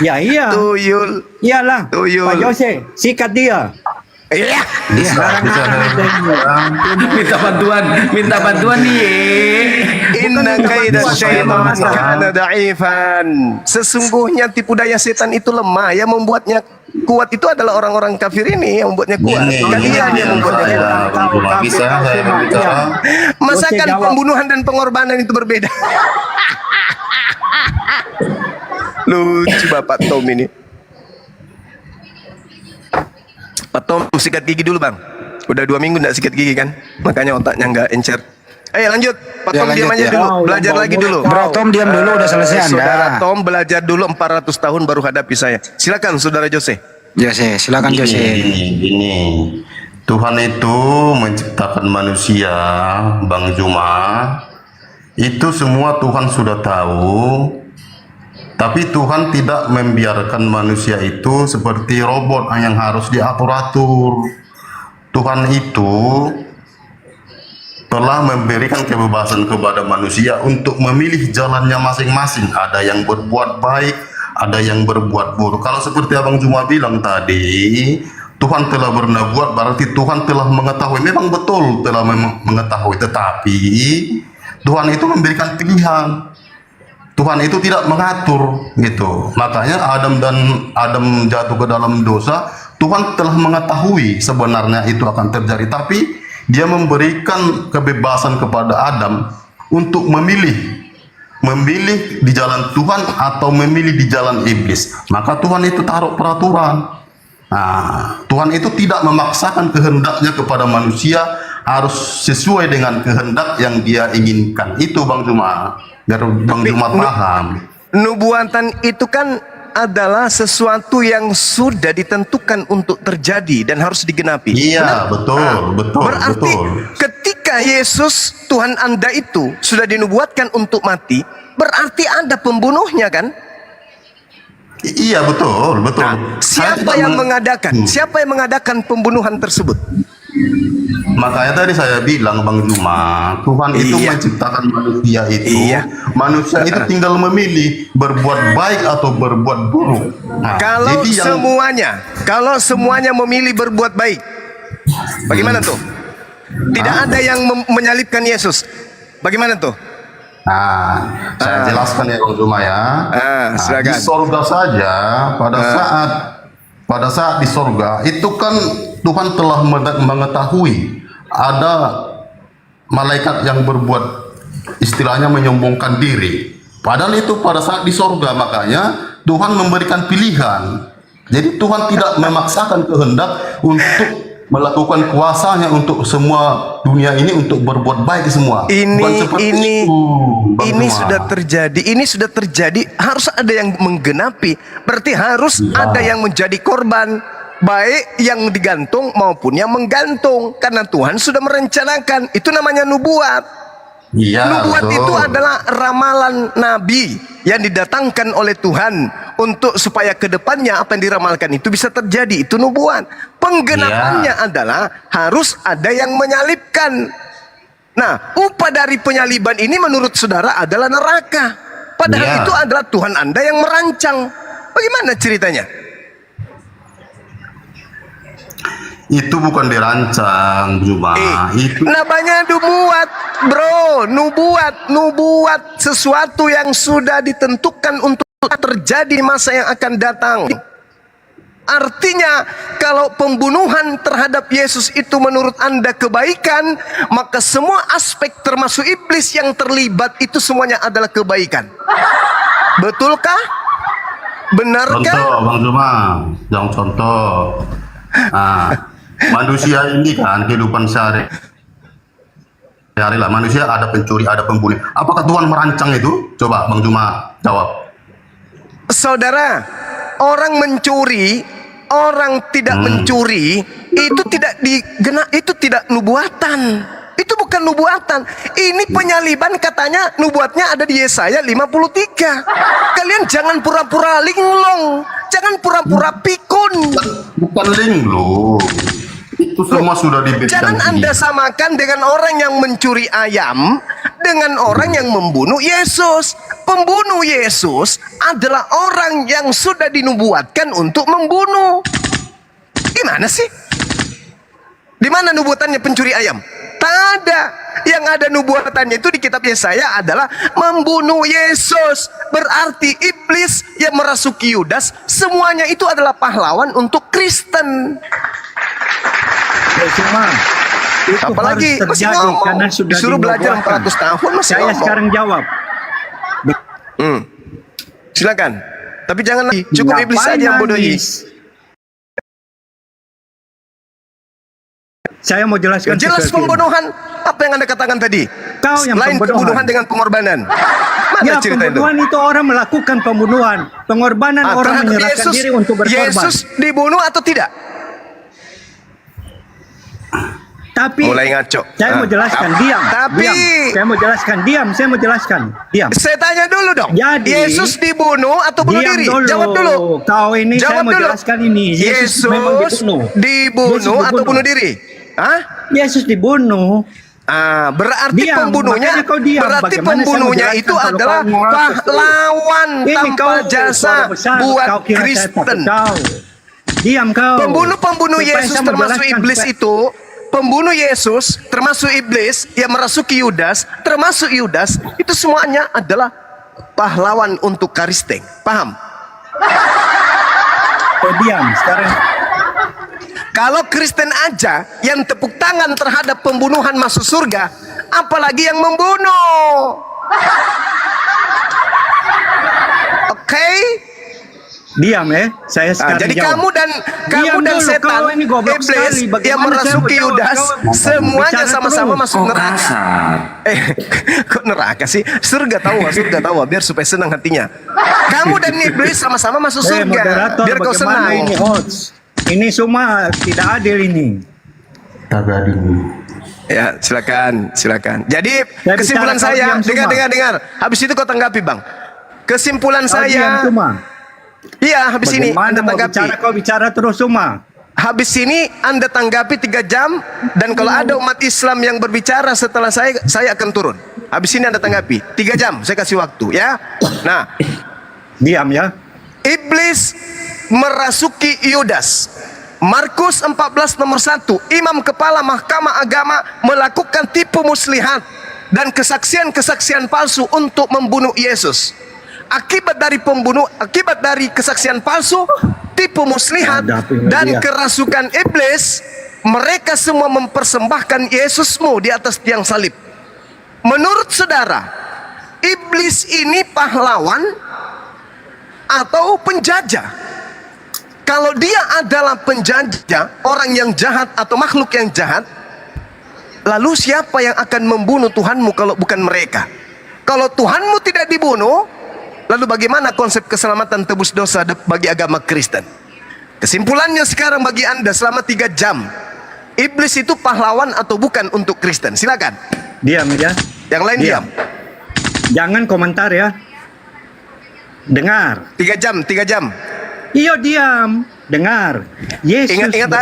Ya iya. Tuyul. Iyalah. Tuyul. Pak Jose, sikat dia. Iya. Minta bantuan nih. Inna kaida syaitan kana da'ifan. Sesungguhnya tipu daya setan itu lemah. Yang membuatnya kuat itu adalah orang-orang kafir ini yang membuatnya kuat. Kalian yang membuatnya kuat. Bisa saya berbicara? Masakan pembunuhan dan pengorbanan itu berbeda. Lucu Bapak Tom ini. Pak Tom sikat gigi dulu bang. Udah 2 minggu nggak sikat gigi kan, makanya otaknya nggak encer. Ayo lanjut, Pak Ya, Tom lanjut, diam aja ya. dulu, belajar lagi dulu. Bro Tom diam dulu, udah selesai Anda. Saudara Tom belajar dulu 400 tahun baru hadapi saya. Silakan Saudara Jose. Jose, silakan Jose. Gini, Tuhan itu menciptakan manusia, Bang Juma. Itu semua Tuhan sudah tahu. Tapi Tuhan tidak membiarkan manusia itu seperti robot yang harus diatur-atur. Tuhan itu telah memberikan kebebasan kepada manusia untuk memilih jalannya masing-masing. Ada yang berbuat baik, ada yang berbuat buruk. Kalau seperti Abang Juma bilang tadi, Tuhan telah bernubuat, berarti Tuhan telah mengetahui. Memang betul telah mengetahui, tetapi Tuhan itu memberikan pilihan. Tuhan itu tidak mengatur gitu. Makanya Adam jatuh ke dalam dosa, Tuhan telah mengetahui sebenarnya itu akan terjadi, tapi dia memberikan kebebasan kepada Adam untuk memilih di jalan Tuhan atau memilih di jalan iblis. Maka Tuhan itu taruh peraturan. Nah, Tuhan itu tidak memaksakan kehendaknya kepada manusia, harus sesuai dengan kehendak yang dia inginkan. Itu Bang Juma, biar Bang Juma paham. Nubuatan itu kan adalah sesuatu yang sudah ditentukan untuk terjadi dan harus digenapi. Iya, betul, betul, Berarti betul. ketika Yesus Tuhan Anda itu sudah dinubuatkan untuk mati, berarti ada pembunuhnya kan? Iya, betul, betul. Nah, Saya siapa tidak yang meng- mengadakan? Siapa yang mengadakan pembunuhan tersebut? Makanya tadi saya bilang Bang Juma, Tuhan itu Iya. menciptakan manusia itu. Iya. Manusia itu tinggal memilih berbuat baik atau berbuat buruk. Nah, Kalau jadi yang semuanya memilih berbuat baik, bagaimana tuh? Tidak ada yang menyalibkan Yesus. Bagaimana tuh? saya jelaskan ya Bang Juma ya. Di silakan. sorga saja pada saat di sorga itu kan Tuhan telah mengetahui ada malaikat yang berbuat istilahnya menyombongkan diri. Padahal itu pada saat di sorga, makanya Tuhan memberikan pilihan. Jadi Tuhan tidak memaksakan kehendak untuk melakukan kuasanya untuk semua dunia ini untuk berbuat baik semua. Bukan seperti itu, Bang Ini Juma. sudah terjadi. Harus ada yang menggenapi. Berarti harus ada yang menjadi korban, baik yang digantung maupun yang menggantung, karena Tuhan sudah merencanakan. Itu namanya nubuat. Iya, Nubuat betul. itu adalah ramalan nabi yang didatangkan oleh Tuhan untuk supaya kedepannya apa yang diramalkan itu bisa terjadi. Itu nubuat. Penggenapannya adalah harus ada yang menyalibkan. Nah, upah dari penyaliban ini menurut saudara adalah neraka. Padahal Iya. itu adalah Tuhan Anda yang merancang. Bagaimana ceritanya? Itu bukan dirancang, Juma. Itu Namanya nubuat, bro. Nubuat sesuatu yang sudah ditentukan untuk terjadi di masa yang akan datang. Artinya kalau pembunuhan terhadap Yesus itu menurut Anda kebaikan, maka semua aspek termasuk iblis yang terlibat itu semuanya adalah kebaikan. Betulkah? Benarkah? contoh, Bang Juma. Yang contoh. Manusia ini kan kehidupan sehari-hari lah. Manusia ada pencuri, ada pembunuh. Apakah Tuhan merancang itu? Coba Bang Juma jawab. Saudara, orang mencuri, orang tidak mencuri, itu tidak nubuatan. Itu bukan nubuatan. Ini penyaliban, katanya nubuatnya ada di Yesaya 53. Kalian jangan pura-pura linglong, jangan pura-pura pikun. Bukan linglung. Itu semua sudah diberikan. Jangan Anda samakan dengan orang yang mencuri ayam dengan orang yang membunuh Yesus. Pembunuh Yesus adalah orang yang sudah dinubuatkan untuk membunuh. Gimana sih? Di mana nubuatannya pencuri ayam? Tak ada. Yang ada nubuatannya itu di kitab Yesaya adalah membunuh Yesus. Berarti iblis yang merasuki Yudas, semuanya itu adalah pahlawan untuk Kristen. Ya, cuma itu Apalagi harus masih terjadi ngomong, karena sudah disuruh belajar dinubuatkan. 400 tahun masih Saya ngomong. sekarang jawab. Silakan. Tapi jangan cukup iblis Ngapain saja yang bodohi. nangis? Saya mau jelaskan Jelas sesuatu. pembunuhan. Apa yang Anda katakan tadi? Kau yang Selain pembunuhan. pembunuhan dengan pengorbanan. Mana Ya, cerita itu? pembunuhan itu orang melakukan pembunuhan. Pengorbanan orang Terhadap menyerahkan diri untuk berkorban. Yesus dibunuh atau tidak? Tapi Mulai ngaco. saya mau jelaskan, diam. Tapi- diam. Saya mau jelaskan, diam. Saya mau jelaskan, diam. Saya tanya dulu dong. Jadi- Yesus dibunuh atau bunuh Diam diri? dulu. Jawab dulu. Kau ini saya Jawab mau dulu. jelaskan ini. Yesus memang dibunuh. dibunuh Yesus atau bunuh diri? Hah? Yesus dibunuh. Berarti Diam, pembunuhnya, makanya kau diam. berarti Bagaimana saya pembunuhnya menjelaskan itu kalau adalah kau ngorok pahlawan Ini tanpa kau jasa suara besar, buat kau kira saya Kristen. takut kau. Diam kau. Pembunuh Supaya Yesus saya termasuk menjelaskan iblis supaya- itu, pembunuh Yesus termasuk iblis yang merasuki Yudas, termasuk Yudas, itu semuanya adalah pahlawan untuk Kristen. Paham? Diam sekarang. Kalau Kristen aja yang tepuk tangan terhadap pembunuhan masuk surga, apalagi yang membunuh. Oke? Diam ya. Saya sekarang Jadi jawab. kamu Diam dan dulu, setan, kau ini goblok iblis sekali. yang Bagaimana saya merasuki mau jawab? Yudas, Kau semuanya bicara sama-sama terus. masuk Kok neraka. kasar? Kok neraka sih? Surga tahu, biar supaya senang hatinya. Kamu dan iblis sama-sama masuk surga, moderator, biar kau bagaimana senang. ini host? Ini semua tidak adil ini. Ya, silakan. Jadi Saya kesimpulan bicara, kau saya, diam semua. dengar. Habis itu kau tanggapi, Bang. Kesimpulan Kau diam saya, semua. iya habis ini Bagaimana Anda mau tanggapi. bicara, kau bicara terus semua. Habis ini Anda tanggapi 3 jam, dan kalau ada umat Islam yang berbicara setelah saya akan turun. Habis ini Anda tanggapi 3 jam, saya kasih waktu ya. Nah, Diam ya. iblis merasuki Yudas. Markus 14 nomor 1, imam kepala mahkamah agama melakukan tipu muslihat dan kesaksian-kesaksian palsu untuk membunuh Yesus. Akibat dari kesaksian palsu, tipu muslihat, dan kerasukan iblis, mereka semua mempersembahkan Yesusmu di atas tiang salib. Menurut saudara, iblis ini pahlawan atau penjajah? Kalau dia adalah penjajah, orang yang jahat atau makhluk yang jahat, lalu siapa yang akan membunuh Tuhanmu kalau bukan mereka? Kalau Tuhanmu tidak dibunuh, lalu bagaimana konsep keselamatan tebus dosa bagi agama Kristen? Kesimpulannya sekarang bagi Anda selama 3 jam, iblis itu pahlawan atau bukan untuk Kristen? Silakan. Diam ya. Yang lain diam. Jangan komentar ya. Dengar. 3 jam. Iya diam. Dengar. Yesus Ingat berkata,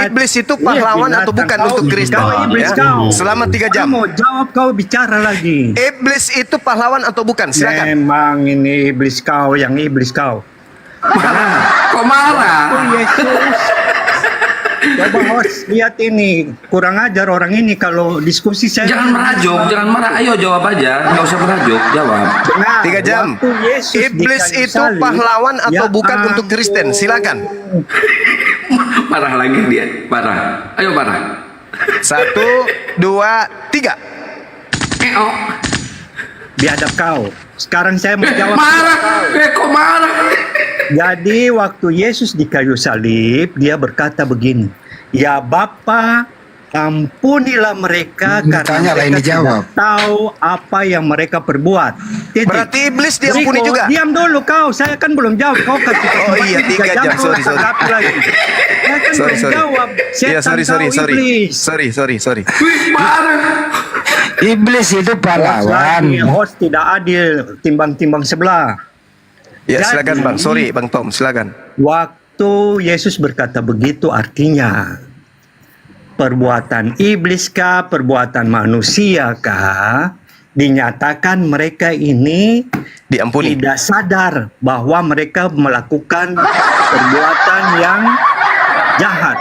iblis itu Iya, pahlawan atau binatang. bukan Kau untuk Kristen? Kau iblis Ya. kau. Selama 3 jam. Kau mau jawab, kau bicara lagi. Iblis itu pahlawan atau bukan? Silakan. Memang ini iblis kau, yang iblis kau. Kok marah? Oh Yesus. Coba host, lihat ini. Kurang ajar orang ini kalau diskusi saya. Jangan merajuk, jangan marah. Ayo jawab aja, nggak usah merajuk, jawab. Dengar, 3 jam. waktu Yesus Iblis di kayu itu salib, pahlawan atau ya bukan untuk Kristen? ampun. Silakan. Marah lagi dia, marah. Ayo marah. 1, 2, 3. Oh. Biadab kau. Sekarang saya mau jawab. Marah. Kok marah? Jadi waktu Yesus di kayu salib, dia berkata begini, ya Bapa, ampunilah mereka karena mereka tidak tahu apa yang mereka perbuat. Titik. Berarti iblis diampuni Riko, juga. Diam dulu kau, saya kan belum jawab. Kau kasih Oh iya, 3 jam. Sorry. tanggapi lagi. Saya kan belum jawab. Iya, Setan sorry. kau iblis. Sorry. Wih, marah. Iblis itu pahlawan. Host tidak adil, timbang-timbang sebelah. Ya, Jadi- silakan Bang. Sorry, Bang Tom, silakan. Waktu Yesus berkata begitu artinya perbuatan iblis kah, perbuatan manusia kah, dinyatakan mereka ini Diampuni. tidak sadar bahwa mereka melakukan perbuatan yang jahat.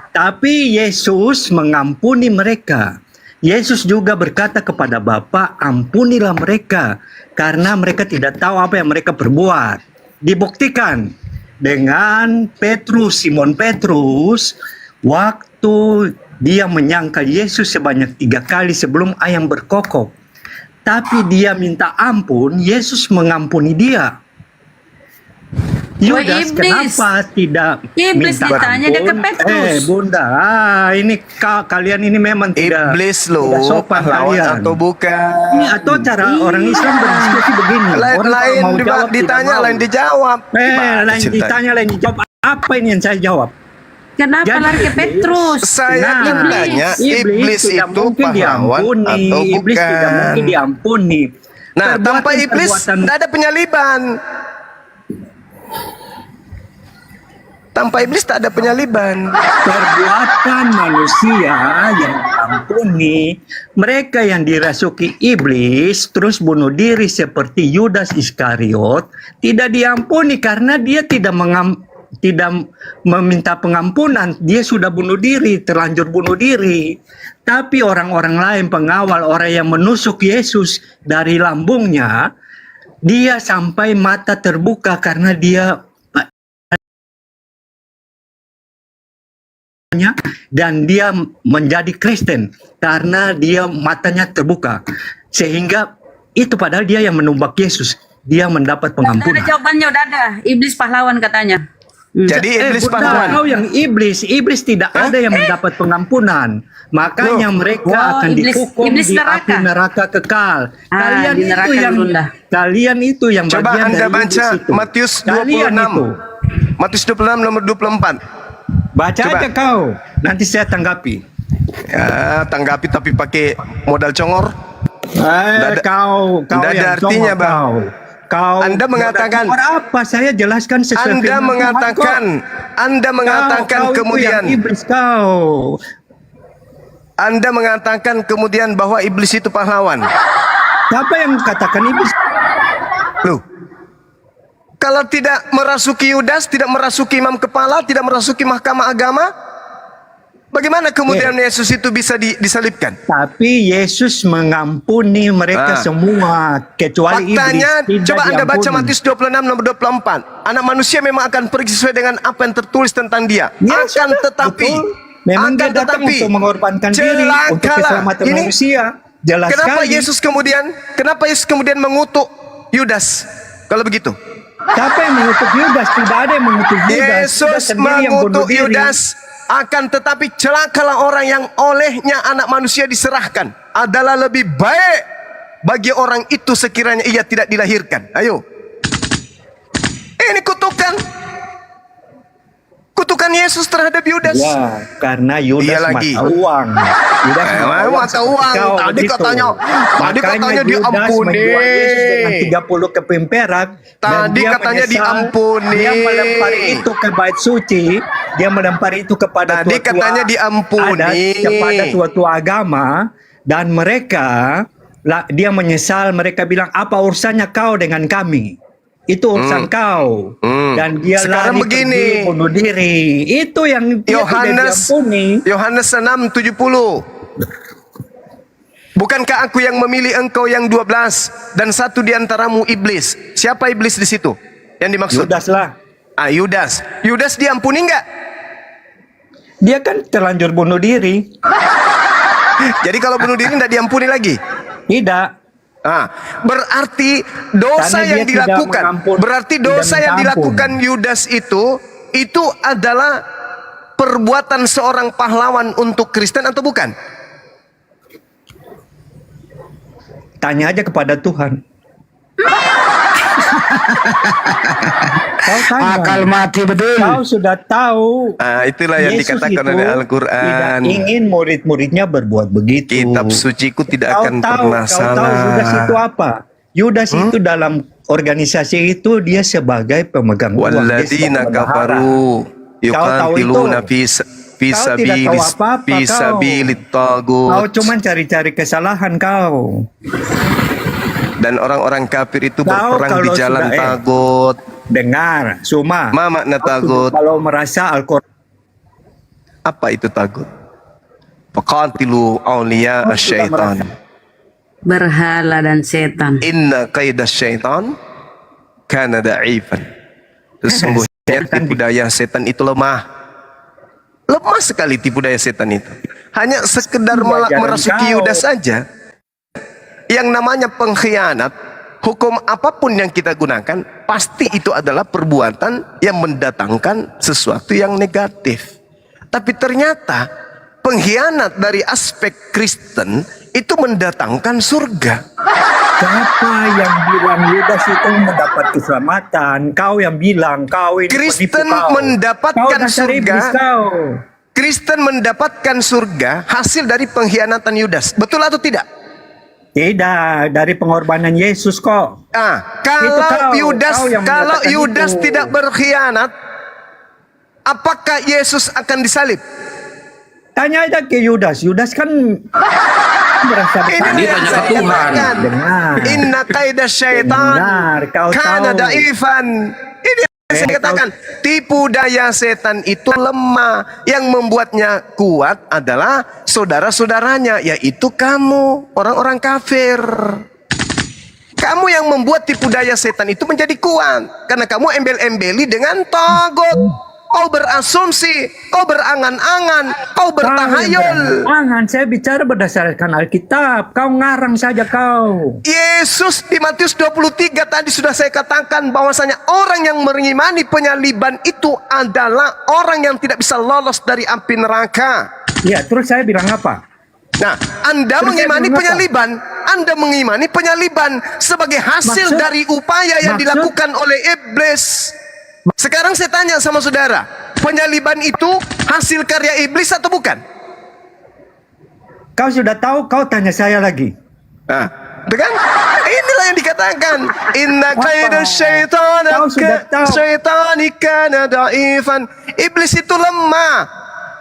Tapi Yesus mengampuni mereka. Yesus juga berkata kepada Bapa, ampunilah mereka karena mereka tidak tahu apa yang mereka perbuat. Dibuktikan dengan Simon Petrus, waktu dia menyangkal Yesus sebanyak 3 kali sebelum ayam berkokok. Tapi dia minta ampun, Yesus mengampuni dia. Yudas Iblis. kenapa tidak Iblis minta ditanya dia ke ampun? Petrus. Bunda, ini kalian ini memang tidak Iblis lo, tidak sopan pahlawan kalian. atau bukan? Ini atau cara orang Islam berdiskusi begini. Orang kalau Lain mau jawab tidak ditanya, mau. lain dijawab. Gimana Lain ceritanya? ditanya, lain dijawab. Apa ini yang saya jawab? Kenapa Jadi, lari ke Petrus? Saya Nah, bertanya, iblis tidak itu mungkin pahlawan diampuni. atau Iblis tidak bukan? mungkin diampuni. Nah, tanpa iblis Perbuatan-perbuatan- tidak ada penyaliban. Tanpa iblis tak ada penyaliban. Perbuatan manusia yang diampuni, mereka yang dirasuki iblis terus bunuh diri seperti Yudas Iskariot tidak diampuni karena dia tidak meminta pengampunan. Dia sudah bunuh diri, terlanjur bunuh diri. Tapi orang-orang lain, pengawal, orang yang menusuk Yesus dari lambungnya, dia sampai mata terbuka karena dia dan dia menjadi Kristen karena dia matanya terbuka, sehingga itu padahal dia yang menumbak Yesus, dia mendapat Udah ada pengampunan. jawabannya, udah ada. Iblis pahlawan katanya. Jadi iblis Bunda, pahlawan. kau yang iblis tidak ada yang mendapat pengampunan, makanya mereka Oh, akan iblis- dihukum iblis di neraka. api neraka kekal. Di neraka Bunda. Kalian itu yang Coba bagian Anda dari baca iblis itu. Matius Kalian 26. itu. Matius 26 nomor 24. Baca Coba. aja kau, nanti saya tanggapi. Ya, tanggapi tapi pakai modal congor. Nggak ada- Kau nggak ada yang artinya, congok, Bang. Kau Anda mengatakan- apa? Saya jelaskan sesuai Anda firman Tuhan mengatakan, kok. Anda mengatakan Kau itu kemudian, yang iblis kau. Anda mengatakan kemudian bahwa iblis itu pahlawan. Siapa yang katakan iblis? Loh, kalau tidak merasuki Yudas, tidak merasuki imam kepala, tidak merasuki mahkamah agama, bagaimana kemudian Yesus itu bisa disalibkan? Tapi Yesus mengampuni mereka semua kecuali Faktanya, iblis. Tidak coba Anda baca diampuni. Matius 26 nomor 24. Anak manusia memang akan pergi sesuai dengan apa yang tertulis tentang dia. Ya, Akan sudah, tetapi, betul. Memang dia datang untuk mengorbankan diri untuk celakalah. keselamatan Ini manusia. Jelas Kenapa sekali. Yesus kemudian mengutuk Yudas? Kalau begitu, Siapa yang mengutuk Yudas? Tidak ada yang mengutuk Yudas. Dia Yesus sendiri yang bunuh mengutuk diri. Yudas. Akan tetapi celakalah orang yang olehnya anak manusia diserahkan. Adalah lebih baik bagi orang itu sekiranya ia tidak dilahirkan. Ayo. Ini kutukan. Kutukan Yesus terhadap Yudas. Ya, karena Yudas Iya lagi. mata uang. Yudas Mata uang. Kau Tadi begitu. katanya Makanya diampuni. Yudas menjual Yesus dengan 30 keping perak. Dan Tadi dia katanya menyesal. diampuni. Dia melempari itu ke bait suci. Dia melempari itu kepada Tadi tua-tua katanya diampuni. adat, kepada tua-tua agama. Dan mereka, dia menyesal. Mereka bilang, apa urusannya kau dengan kami? Itu urusan kau. Dan dia Sekarang lari begini. pergi bunuh diri. Itu yang dia tidak diampuni. Yohanes 6:70. Bukankah aku yang memilih engkau yang 12 dan satu di antaramu iblis? Siapa iblis di situ? Yang dimaksud? Yudas lah. Yudas. Yudas diampuni enggak? Dia kan terlanjur bunuh diri. Jadi kalau bunuh diri enggak diampuni lagi? Tidak. Berarti dosa Karena yang dia tidak dilakukan, mengampun, berarti tidak dosa yang minta ampun. dilakukan Yudas itu adalah perbuatan seorang pahlawan untuk Kristen atau bukan? Tanya aja kepada Tuhan. Kau tanya. Akal mati betul. Kau sudah tahu. Itulah yang Yesus dikatakan itu oleh tidak Al-Quran. ingin murid-muridnya berbuat begitu. Kitab suciku tidak Kau akan tahu, pernah kau tahu salah. Yudas itu apa? Yudas itu dalam organisasi itu dia sebagai pemegang uang. Dia Walladzina sebagai bendahara. kafaru Kau tahu itu? yuqatiluna fi Kau tidak tahu apa-apa, Fisabilit Kau tagut. cuman cari-cari kesalahan kau. Dan orang-orang kafir itu Kau berperang di kalau jalan sudah, tagut. Dengar, Suma. Ma makna tagut? Kalau merasa Al-Quran Apa itu tagut? Faqatilu awliya syaitan. Berhala dan setan. Inna kaidah syaitan kana da'ifan. Sesungguhnya tipu daya setan itu lemah. Lemah sekali tipu daya setan itu. Hanya sekedar Ajaran merasuki kau. Yudas saja. Yang namanya pengkhianat, hukum apapun yang kita gunakan, pasti itu adalah perbuatan yang mendatangkan sesuatu yang negatif. Tapi ternyata pengkhianat dari aspek Kristen itu mendatangkan surga. Siapa yang bilang Yudas itu mendapat keselamatan? Kau yang bilang kau ini Kristen penipu kau. mendapatkan Kau dasar surga. iblis kau. Kristen mendapatkan surga hasil dari pengkhianatan Yudas. Betul atau tidak? Tidak, dari pengorbanan Yesus kok. Kalau kau yang kalau mengatakan Yudas itu. tidak berkhianat, apakah Yesus akan disalib? Tanya aja ke Yudas. Yudas kan merasa Ini bersalah. yang tanya saya ke Tuhan. katakan. Dengar. Inna kaidah syaitan Benar, kau kana tahu. da'ifan. Ini yang saya katakan, tipu daya setan itu lemah. Yang membuatnya kuat adalah saudara-saudaranya, yaitu kamu, orang-orang kafir. Kamu yang membuat tipu daya setan itu menjadi kuat. Karena kamu embel-embeli dengan tagut. Kau berasumsi, kau berangan-angan, kau bertahayul. Jangan, saya bicara berdasarkan Alkitab. Kau ngarang saja kau. Yesus di Matius 23 tadi sudah saya katakan bahwasanya orang yang mengimani penyaliban itu adalah orang yang tidak bisa lolos dari api neraka. Ya, terus saya bilang apa? Nah, Anda Terus mengimani saya bilang apa? penyaliban, Anda mengimani penyaliban sebagai hasil Maksud- dari upaya yang maksud- dilakukan oleh iblis. Sekarang saya tanya sama saudara, penyaliban itu hasil karya iblis atau bukan? Kau sudah tahu, kau tanya saya lagi. Nah, dengan inilah yang dikatakan inna Apa? kaida syaitan Kau sudah tahu. syaitani kana da'ifan. Iblis itu lemah.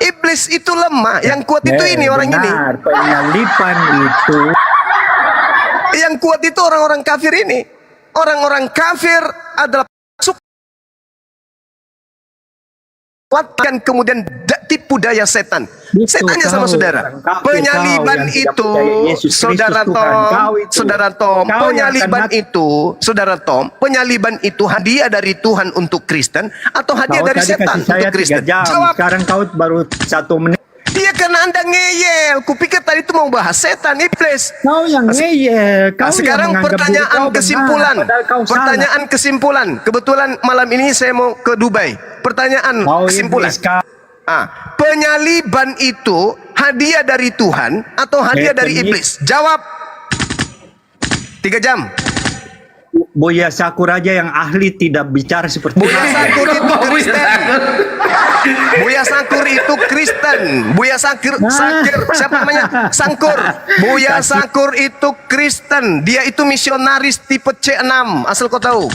Iblis itu lemah. Yang kuat itu ini orang ini. Benar, penyalipan itu. Yang kuat itu orang-orang kafir ini. Orang-orang kafir adalah kuatkan kemudian tipu daya setan. Itu Saya tanya sama kau, saudara, orang kafir penyaliban kau yang tidak itu, percaya Yesus saudara Kristus Tuhan, Tom, kau itu. saudara Tom, Kau yang penyaliban akan itu, saudara Tom, penyaliban itu hadiah dari Tuhan untuk Kristen atau hadiah Kau dari tadi setan kasih saya untuk Kristen? 3 jam. Jawab. Sekarang kau baru 1 menit. Dia karena Anda ngeyel. Kupikir tadi itu mau bahas setan, iblis. Kau yang ngeyel. Kau Nah, sekarang yang menganggap diri pertanyaan kau benar, kesimpulan. padahal kau Pertanyaan kesimpulan. Kebetulan malam ini saya mau ke Dubai. Pertanyaan salah. Kau kesimpulan. iblis kau. Penyaliban itu hadiah dari Tuhan atau hadiah dari iblis? Jawab. 3 jam. Buya Sakur aja yang ahli tidak bicara seperti Buya itu. Sakur itu Kristen. Buya Sakur itu Kristen. Buya Sakur, siapa namanya? Sangkur. Buya Sakur itu Kristen. Dia itu misionaris tipe C6. Asal kau tahu.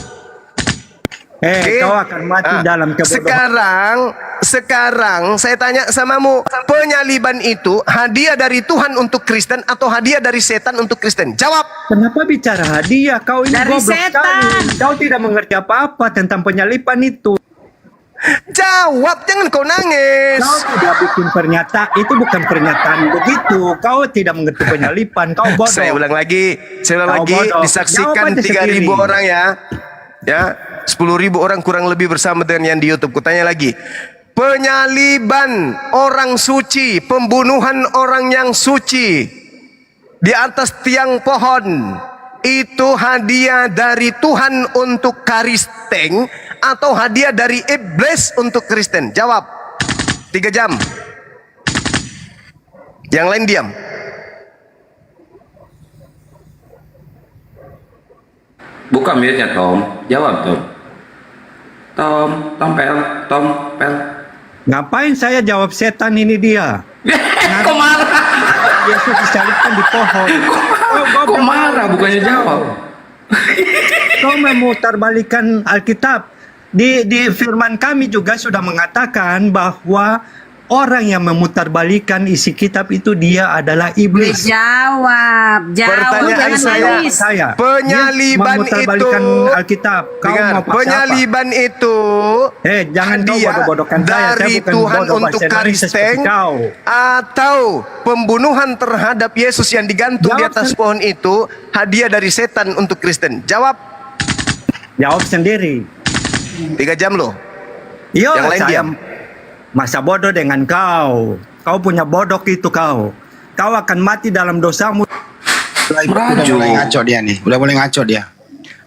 Oke. Kau akan mati dalam kebodohan. Sekarang saya tanya samamu, penyaliban itu hadiah dari Tuhan untuk Kristen atau hadiah dari setan untuk Kristen? Jawab. Kenapa bicara hadiah? Kau ini Dari goblok setan. sekali. Kau tidak mengerti apa-apa tentang penyalipan itu. Jawab, jangan kau nangis. Kau tidak bikin pernyataan, itu bukan pernyataan begitu. Kau tidak mengerti penyalipan. Kau bodoh. Saya ulang lagi, Kau bodoh. disaksikan Jawab aja 3.000 sendiri. orang ya. Ya, 10.000 orang kurang lebih bersama dengan yang di YouTube. Kutanya lagi. Penyaliban orang suci, pembunuhan orang yang suci di atas tiang pohon itu hadiah dari Tuhan untuk Kristen atau hadiah dari iblis untuk Kristen? Jawab. 3 jam. Yang lain diam. Buka mute-nya Tom. Jawab Tom. Tom pel. Ngapain saya jawab setan ini dia? Kok marah? Yesus disalibkan di pohon. Kok marah bukannya jawab? Kau memutarbalikan Alkitab. Di firman kami juga sudah mengatakan bahwa orang yang memutarbalikan isi kitab itu dia adalah iblis. Jawab, Pertanyaan jangan saya, nangis. penyaliban Dia memutarbalikan itu- Alkitab. Kau Dengar, mau paksa apa? penyaliban itu Jangan kau hadiah bodoh-bodohkan saya. Saya dari bukan Tuhan bodoh untuk bahasa Indonesia seperti Kristen kau. atau pembunuhan terhadap Yesus yang digantung di Jawab atas pohon itu hadiah dari setan untuk Kristen. Jawab. Jawab sendiri. 3 jam loh. Yo, Yang lain saya diam. masa bodoh dengan kau. Kau punya bodoh itu kau. Kau akan mati dalam dosamu. Udah mulai ngaco dia nih. Udah mulai ngaco dia.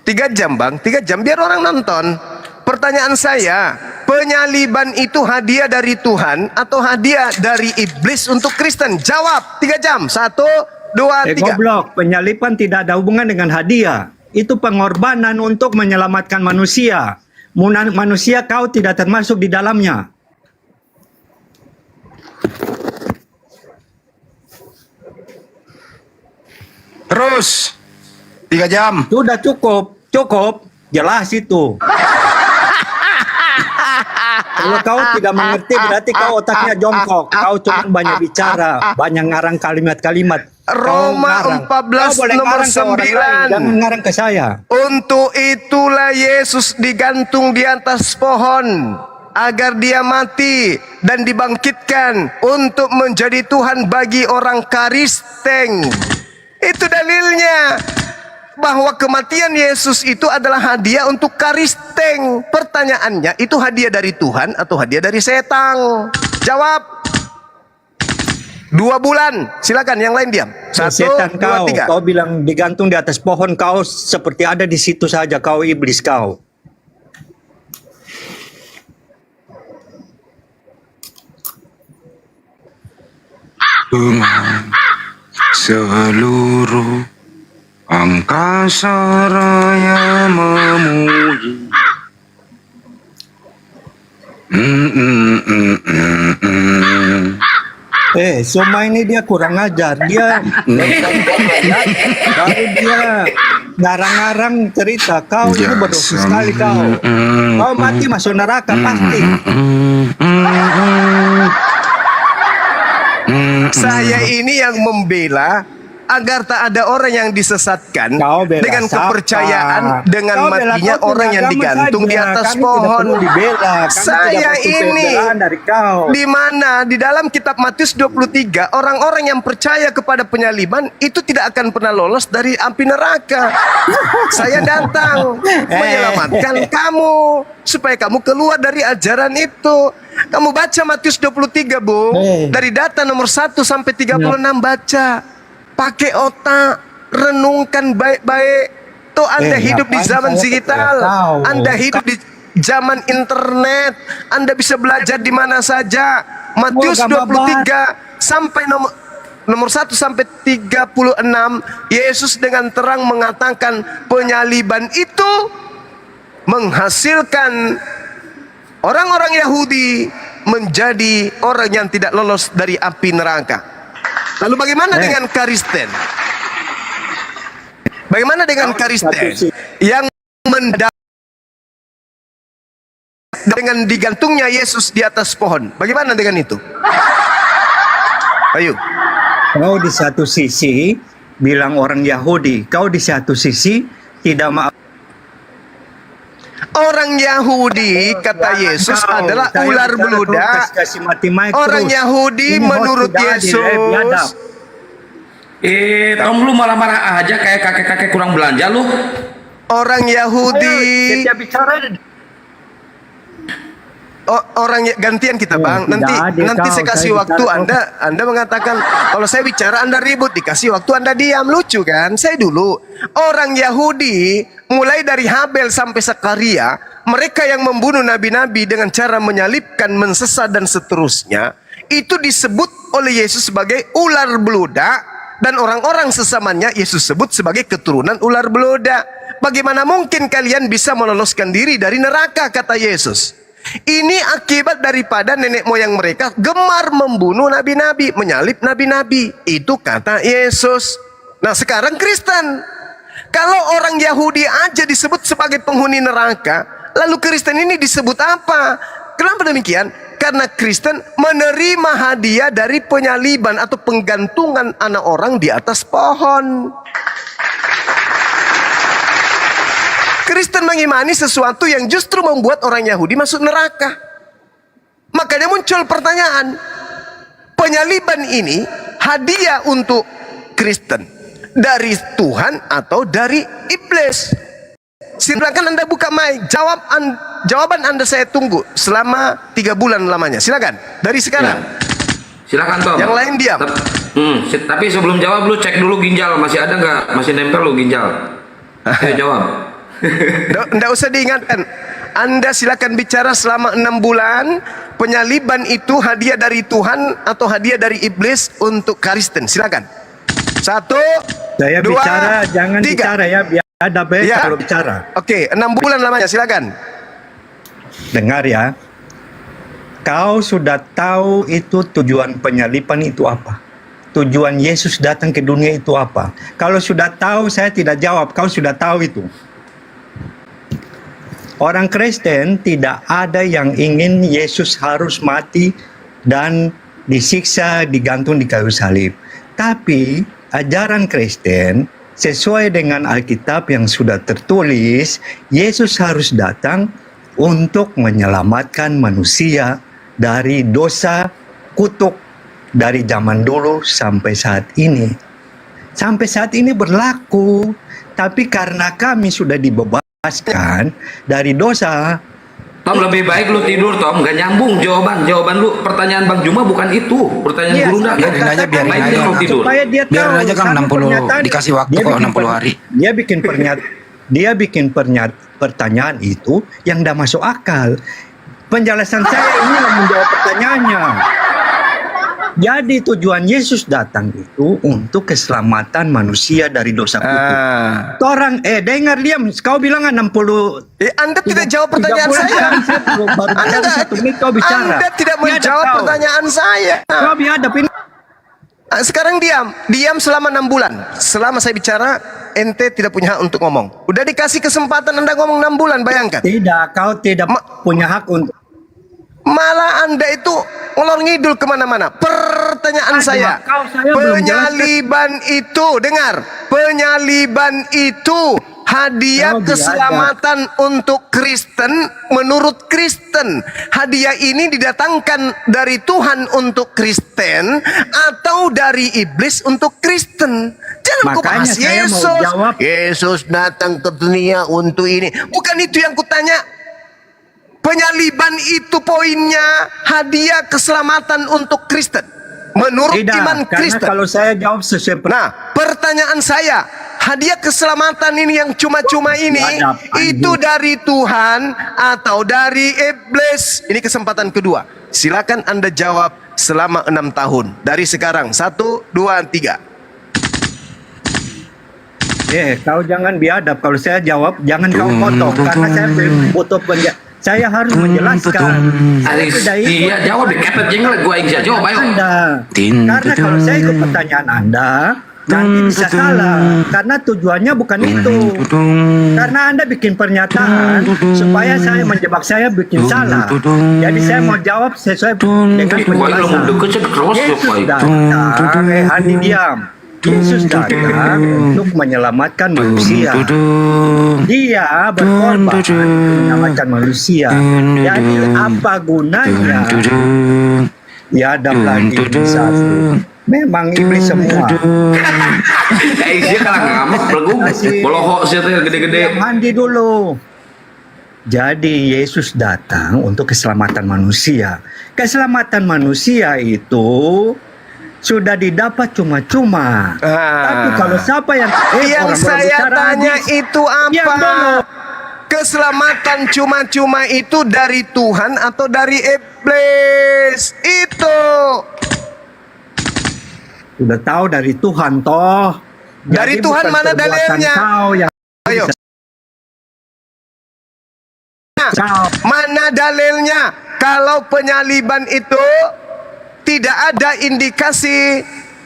3 jam bang, 3 jam biar orang nonton. Pertanyaan saya, penyaliban itu hadiah dari Tuhan atau hadiah dari iblis untuk Kristen? Jawab. 3 jam. 1, 2, 3. Goblok, penyaliban tidak ada hubungan dengan hadiah. Itu pengorbanan untuk menyelamatkan manusia. Manusia kau tidak termasuk di dalamnya. Terus 3 jam. Sudah cukup. Jelas itu. Kalau kau tidak mengerti berarti kau otaknya jongkok. Kau cuma banyak bicara, banyak ngarang kalimat-kalimat. Kau Roma ngarang. 14 Kau boleh nomor ngarang ke orang lain, 9. jangan ngarang ke saya. Untuk itulah Yesus digantung di atas pohon agar dia mati dan dibangkitkan untuk menjadi Tuhan bagi orang Kristen. Itu dalilnya bahwa kematian Yesus itu adalah hadiah untuk Kristen. Pertanyaannya, itu hadiah dari Tuhan atau hadiah dari setan? Jawab. 2 bulan. Silakan yang lain diam. 1, Setan 2, 3. kau bilang digantung di atas pohon, kau seperti ada di situ saja, kau iblis kau. Dengan seluruh angkasa raya memuji. Soma ini dia kurang ajar. Dia kalau dia ngarang-ngarang cerita, kau ini berdosa sekali kau. Kau mati masuk neraka pasti. Saya ini yang membela agar tak ada orang yang disesatkan Kau bela dengan siapa? kepercayaan dengan Kau bela matinya kau orang punya yang agama digantung di saja. atas Kami tidak pohon. perlu dibela. Kami Saya tidak butuh ini pembelaan dari kau. di mana di dalam kitab Matius 23 orang-orang yang percaya kepada penyaliban itu tidak akan pernah lolos dari api neraka. Saya datang menyelamatkan kamu supaya kamu keluar dari ajaran itu. Kamu baca Matius 23, Bung. Dari data nomor 1 sampai 36 baca. Pakai otak, renungkan baik-baik. Tuh Anda hidup di ngapain zaman saya digital. tahu? Anda hidup di zaman internet. Anda bisa belajar di mana saja. Matius Agama 23 sampai nomor 1 sampai 36, Yesus dengan terang mengatakan penyaliban itu menghasilkan orang-orang Yahudi menjadi orang yang tidak lolos dari api neraka. Lalu bagaimana dengan Kristen? Bagaimana dengan Kristen yang mendapat dengan digantungnya Yesus di atas pohon? Bagaimana dengan itu? Ayo. Kau di satu sisi bilang orang Yahudi, kau di satu sisi tidak mau. Orang Yahudi kata Yesus Kau, adalah saya ular bicara beludak. terus, kasih mati mic Orang terus. Yahudi Ini host menurut tidak adil, biadab. Yesus. Tom lu malah marah aja kayak kakek-kakek kurang belanja lu. Orang Yahudi. Setiap bicara Orang gantian kita bang. Nanti tidak ada, saya kau. kasih Saya waktu bicara, Anda mengatakan kalau saya bicara Anda ribut, dikasih waktu Anda diam, lucu kan? Saya dulu orang Yahudi mulai dari Habel sampai Sakaria, mereka yang membunuh nabi-nabi dengan cara menyalibkan, mensesat dan seterusnya, itu disebut oleh Yesus sebagai ular beludak dan orang-orang sesamanya Yesus sebut sebagai keturunan ular beludak. Bagaimana mungkin kalian bisa meloloskan diri dari neraka, kata Yesus. Ini akibat daripada nenek moyang mereka gemar membunuh nabi-nabi, menyalib nabi-nabi. Itu kata Yesus. Nah sekarang Kristen, kalau orang Yahudi aja disebut sebagai penghuni neraka, lalu Kristen ini disebut apa? Kenapa demikian? karena Kristen menerima hadiah dari penyaliban atau penggantungan anak orang di atas pohon. Kristen mengimani sesuatu yang justru membuat orang Yahudi masuk neraka. Makanya muncul pertanyaan, penyaliban ini hadiah untuk Kristen dari Tuhan atau dari iblis? Silakan Anda buka mic, jawaban Anda saya tunggu selama 3 bulan lamanya. Silakan, dari sekarang. Silakan Tom. Yang lain diam. Tapi sebelum jawab lu cek dulu ginjal masih ada nggak, masih nempel lu ginjal. Ayo jawab. Nggak usah diingatkan. Anda silakan bicara selama 6 bulan. Penyaliban itu hadiah dari Tuhan atau hadiah dari iblis untuk Kristen. Silakan. 1, Saya 2, bicara, jangan 3. bicara ya, biar ada baik Ya. kalau bicara. Oke, 6 bulan lamanya. Silakan. Dengar ya, kau sudah tahu itu tujuan penyaliban itu apa? Tujuan Yesus datang ke dunia itu apa? Kalau sudah tahu, saya tidak jawab. Kau sudah tahu itu. Orang Kristen tidak ada yang ingin Yesus harus mati dan disiksa, digantung di kayu salib. Tapi ajaran Kristen sesuai dengan Alkitab yang sudah tertulis, Yesus harus datang untuk menyelamatkan manusia dari dosa kutuk dari zaman dulu sampai saat ini. Sampai saat ini berlaku, tapi karena kami sudah dibebaskan dari dosa. Tom, lebih baik lu tidur Tom, nggak nyambung jawaban lu. Pertanyaan Bang Juma bukan itu, pertanyaan Iya, guru ndak. biarin aja, biarin Baiknya aja. lu tidur. Supaya dia Biarin tahu, aja kan sama 60 pernyataan- dikasih waktu dia kok, bikin 60 hari. Dia bikin pertanyaan itu yang tidak masuk akal. Penjelasan saya ini menjawab pertanyaannya. Jadi tujuan Yesus datang itu untuk keselamatan manusia dari dosa kutuk. Orang dengar diam, kau bilang 60. Anda tidak jawab pertanyaan 3 bulan saya. sekarang saya baru Anda bicara 1 menit kau bicara. Anda tidak Biadab menjawab kau. pertanyaan saya. Kau biadab ini. Sekarang diam selama 6 bulan. Selama saya bicara, ente tidak punya hak untuk ngomong. Udah dikasih kesempatan Anda ngomong 6 bulan, bayangkan. Tidak, kau tidak punya hak untuk. Malah Anda itu ngelor ngidul kemana-mana. Pertanyaan saya, belum penyaliban itu, dengar, penyaliban itu hadiah Kau keselamatan untuk Kristen menurut Kristen. Hadiah ini didatangkan dari Tuhan untuk Kristen atau dari iblis untuk Kristen. Jangan kau Makanya bahas saya mau Yesus. jawab. Yesus datang ke dunia untuk ini. Bukan itu yang kutanya. Penyaliban itu poinnya hadiah keselamatan untuk Kristen menurut Tidak, iman karena Kristen. kalau saya jawab sesuai Nah, pertanyaan saya, hadiah keselamatan ini yang cuma-cuma ini Biadab, itu dari Tuhan atau dari iblis? Ini kesempatan kedua. Silakan Anda jawab selama 6 tahun dari sekarang. 1, 2, 3. kau jangan biadab. Kalau saya jawab, jangan kau potong karena saya butuh saya harus menjelaskan. Aris, dia jawab deh, kepet jenggot gua yang bisa jawab, ayo. Anda. Karena kalau saya ikut pertanyaan Anda, nanti bisa salah. Karena tujuannya bukan itu. Karena Anda bikin pernyataan supaya saya menjebak saya bikin salah. Jadi saya mau jawab sesuai dengan penjelasan. Yesus datang, Andi diam. Yesus datang untuk menyelamatkan manusia. Dia berkorban untuk menyelamatkan manusia. Jadi apa gunanya? Ya ada lagi satu. Memang iblis semua. Dia kalah ngamuk, belagu, bolohok sih tuh gede-gede. Mandi dulu. Jadi Yesus datang untuk keselamatan manusia. Keselamatan manusia itu sudah didapat cuma-cuma. Tapi kalau siapa yang Yang orang saya berbicara tanya hadis, itu diam apa? dulu. Keselamatan cuma-cuma itu dari Tuhan atau dari iblis? Itu. Sudah tahu dari Tuhan toh. Dari Jadi Tuhan bukan mana perbuatan dalilnya? Kau yang Ayo. kau. Mana dalilnya kalau penyaliban itu tidak ada indikasi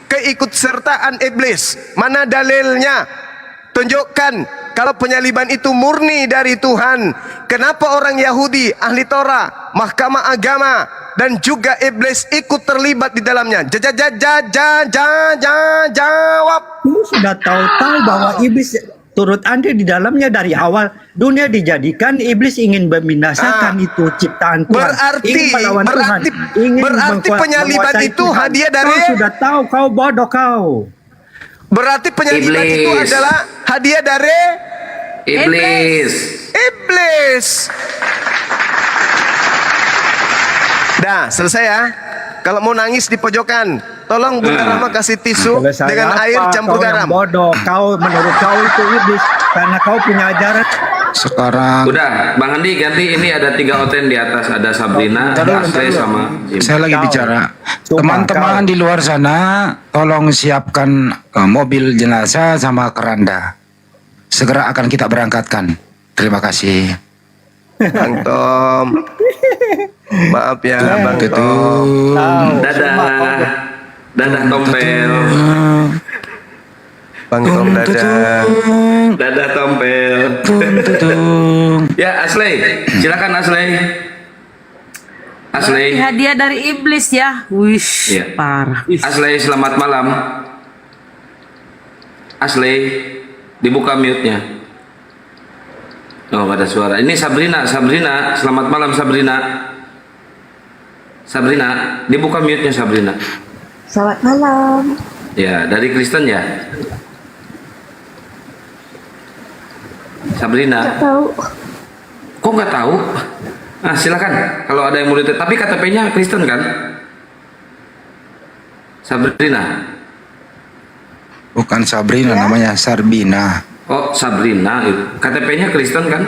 keikutsertaan iblis? Mana dalilnya? Tunjukkan Kalau penyaliban itu murni dari Tuhan, kenapa orang Yahudi, ahli Torah, mahkamah agama, dan juga iblis ikut terlibat di dalamnya? Jawab. Kamu sudah tahu-tahu bahwa iblis turut andil di dalamnya dari awal dunia dijadikan. Iblis ingin membinasakan itu ciptaan Tuhan. Ingin melawan Tuhan. Ingin berarti penyaliban menguasai itu Tuhan. hadiah dari... Kau sudah tahu, kau bodoh kau. Berarti penyaliban Iblis. itu adalah hadiah dari Iblis. iblis. Dah, selesai ya. Kalau mau nangis di pojokan, tolong Bunda Rahma kasih tisu Selesai dengan apa? air campur Kau yang garam. bodoh. Kau, menurut kau itu iblis karena kau punya ajaran. Sekarang Udah, Bang Andi ganti, ini ada 3 oten di atas, ada Sabrina, Asle sama Jim. saya lagi Kau. bicara. Coba Teman-teman kau. di luar sana, tolong siapkan mobil jenazah sama keranda. Segera akan kita berangkatkan. Terima kasih. Bang Tom. Maaf ya, Bang Tom. Tahu. Dadah. Dadah Tompel. Bang Tom dadah. Dadah Tompel. Ya, Asle, silakan Asle. Asle. Hadiah dari iblis ya. Wish, Iya. parah. Asle, selamat malam. Asle, dibuka mute-nya. Oh, nggak ada suara. Ini Sabrina, selamat malam Sabrina. Sabrina, dibuka mute-nya Sabrina. Selamat malam. Ya, dari Kristen ya. Sabrina, Tahu? kok nggak tahu? Nah, silakan. Kalau ada yang mau ditanya, tapi KTP-nya Kristen kan? Sabrina. Bukan Sabrina, namanya Sarbina. Oh, Sabrina. KTP-nya Kristen kan?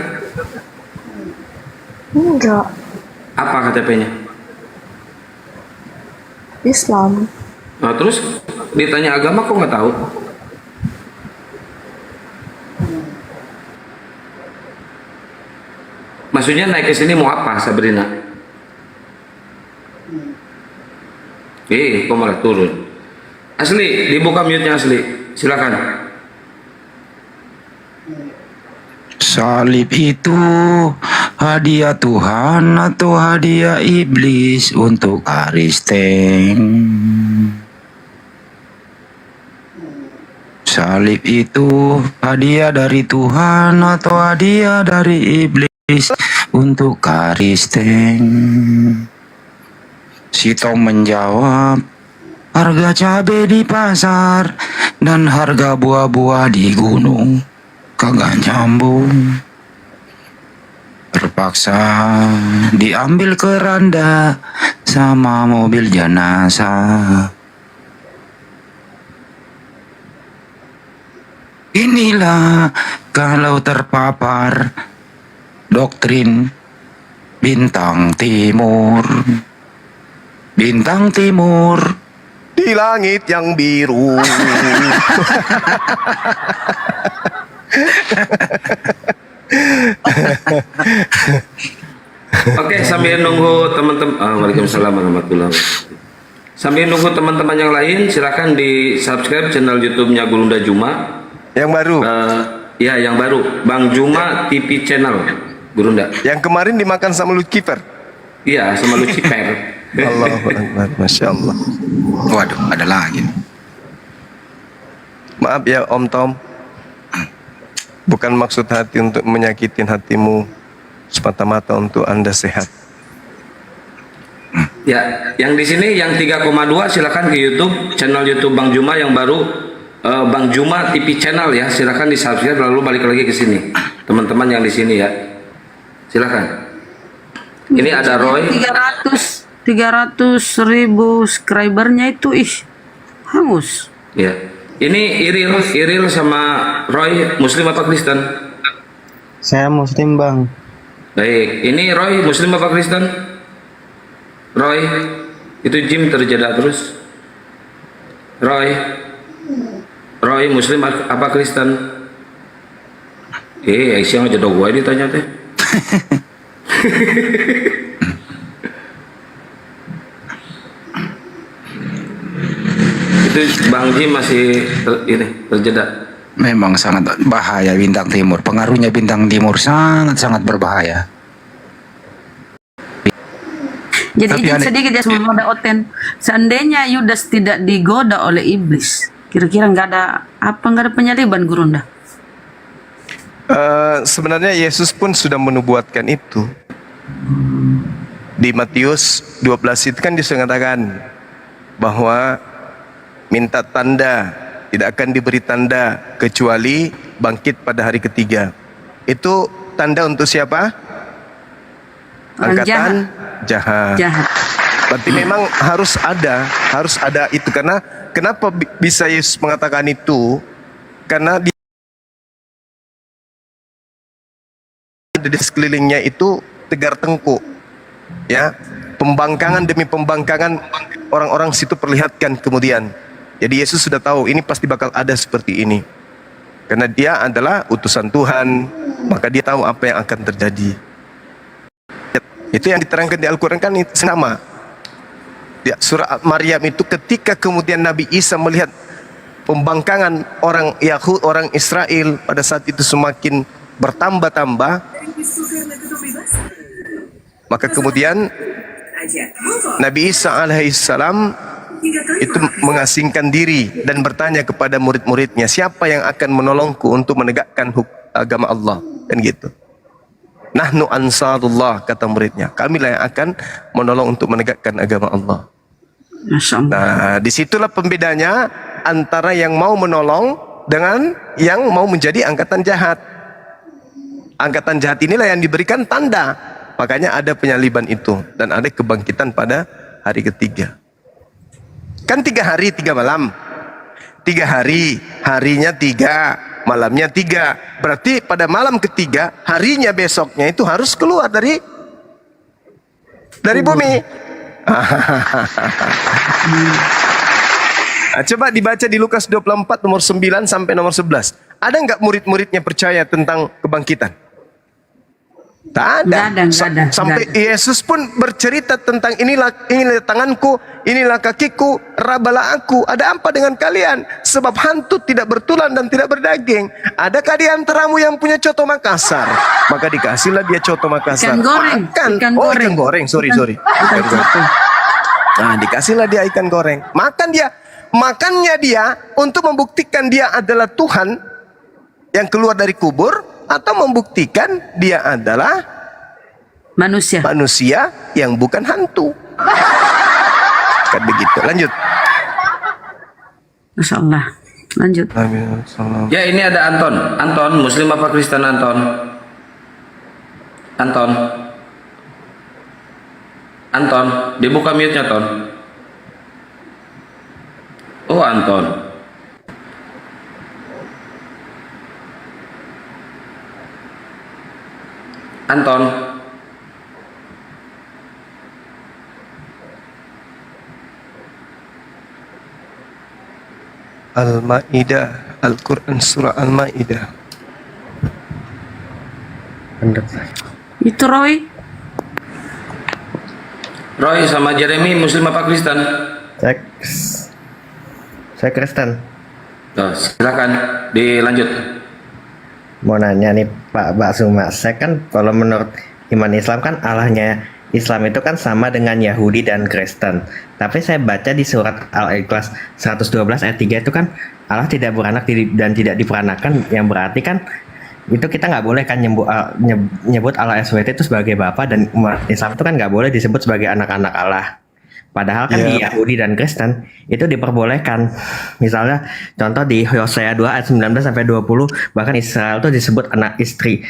Enggak. Apa KTP-nya? Islam. Nah, terus ditanya agama kok nggak tahu? Maksudnya naik ke sini mau apa, Sabrina? Kok malah turun. Asli, dibuka mute-nya Asli. Silakan. Salib itu hadiah Tuhan atau hadiah iblis untuk Aristeng? Salib itu hadiah dari Tuhan atau hadiah dari iblis untuk Aristeng? Si Tom menjawab, harga cabai di pasar dan harga buah-buah di gunung kagak nyambung. Terpaksa diambil keranda sama mobil jenazah. Inilah kalau terpapar doktrin bintang timur. Bintang timur Di langit yang biru. Oke, sambil nunggu teman-teman. Waalaikumsalam warahmatullahi wabarakatuh. Sambil nunggu teman-teman yang lain, silakan di subscribe channel YouTube-nya Gulunda Juma. Yang baru. Ya, yang baru, Bang Juma TV channel Gulunda. Yang kemarin dimakan sama Lucifer. Iya, sama Lucifer. Allahu Akbar, Masya Allah. Waduh, ada lagi nih. Maaf ya Om Tom. Bukan maksud hati untuk menyakitin hatimu, semata-mata untuk Anda sehat. Ya, yang di sini yang 3,2 silakan ke YouTube channel YouTube Bang Juma yang baru, Bang Juma TV channel ya, silakan di subscribe lalu balik lagi ke sini. Teman-teman yang di sini ya, silakan. Ini ada Roy. 300.000 subscribernya itu hangus. Ya, ini Iril sama Roy Muslim apa Kristen? Saya Muslim, Bang. Baik, ini Roy Muslim apa Kristen? Roy, itu Jim terjeda terus. Roy Muslim apa Kristen? Aisyah aja dong gue ditanya teh. Itu Bang Jim masih terjeda. Memang sangat bahaya bintang timur. Pengaruhnya bintang timur sangat-sangat berbahaya. Jadi Tapi izin aneh- sedikit ya semua ada Oten. Seandainya Yudas tidak digoda oleh iblis, kira-kira nggak ada penyaliban Gurunda? Sebenarnya Yesus pun sudah menubuatkan itu. Di Matius 12 itu kan disengatakan bahwa minta tanda, tidak akan diberi tanda kecuali bangkit pada hari ketiga. Itu tanda untuk siapa? Orang Angkatan jahat. Jahat. Berarti memang harus ada itu, karena kenapa bisa Yesus mengatakan itu? Karena di sekelilingnya itu tegar tengkuk, ya, pembangkangan demi pembangkangan orang-orang situ perlihatkan kemudian. Jadi Yesus sudah tahu ini pasti bakal ada seperti ini, karena dia adalah utusan Tuhan, maka dia tahu apa yang akan terjadi. Itu yang diterangkan di Al-Quran kan itu sama. Ya, surah Maryam itu ketika kemudian Nabi Isa melihat pembangkangan orang Yahud, orang Israel pada saat itu semakin bertambah-tambah, maka kemudian Nabi Isa alaihissalam itu mengasingkan diri dan bertanya kepada murid-muridnya, siapa yang akan menolongku untuk menegakkan agama Allah, kan gitu. Nahnu ansarullah, kata muridnya, kamilah yang akan menolong untuk menegakkan agama Allah. Masya Allah. Nah, disitulah pembedanya antara yang mau menolong dengan yang mau menjadi angkatan jahat. Angkatan jahat inilah yang diberikan tanda. Makanya ada penyaliban itu dan ada kebangkitan pada hari ketiga. Kan 3 hari 3 malam. 3 hari, harinya 3, malamnya 3. Berarti pada malam ketiga, harinya besoknya itu harus keluar dari bumi. Nah, coba dibaca di Lukas 24 nomor 9 sampai nomor 11. Ada nggak murid-muridnya percaya tentang kebangkitan? Tak ada. Nggak ada. Sampai Yesus pun bercerita tentang inilah tanganku, inilah kakiku, rabalah aku. Ada apa dengan kalian? Sebab hantu tidak bertulang dan tidak berdaging. Adakah di antaramu yang punya coto Makassar? Maka dikasihlah dia coto Makassar. Ikan goreng. Makan. Ikan Oh, goreng. ikan goreng. Sorry. Bukan Ikan goreng. coto. Nah, dikasihlah dia ikan goreng. Makan dia. Makannya dia untuk membuktikan dia adalah Tuhan yang keluar dari kubur, atau membuktikan dia adalah Manusia. manusia yang bukan hantu. Kan begitu. Lanjut. Masya Allah. Lanjut. Ya, ini ada Anton. Anton, Muslim apa Kristen Anton? Anton, dibuka mute-nya, Ton. Oh, Anton. Anton. Al-Maidah, Al-Quran surah Al-Maidah. Itu Roy. Roy sama Jeremy, Muslim apa Kristen? Saya Kristen. Tuh, silakan dilanjut. Mau nanya nih Pak Suma, saya kan kalau menurut iman Islam kan Allahnya Islam itu kan sama dengan Yahudi dan Kristen. Tapi saya baca di surat Al-Ikhlas 112 ayat 3 itu kan Allah tidak beranak dan tidak diperanakan, yang berarti kan itu kita nggak boleh kan nyebut Allah SWT itu sebagai Bapa, dan umat Islam itu kan nggak boleh disebut sebagai anak-anak Allah. Padahal kan di Yahudi dan Kristen itu diperbolehkan. Misalnya contoh di Hosea 2 ayat 19 sampai 20, bahkan Israel itu disebut anak istri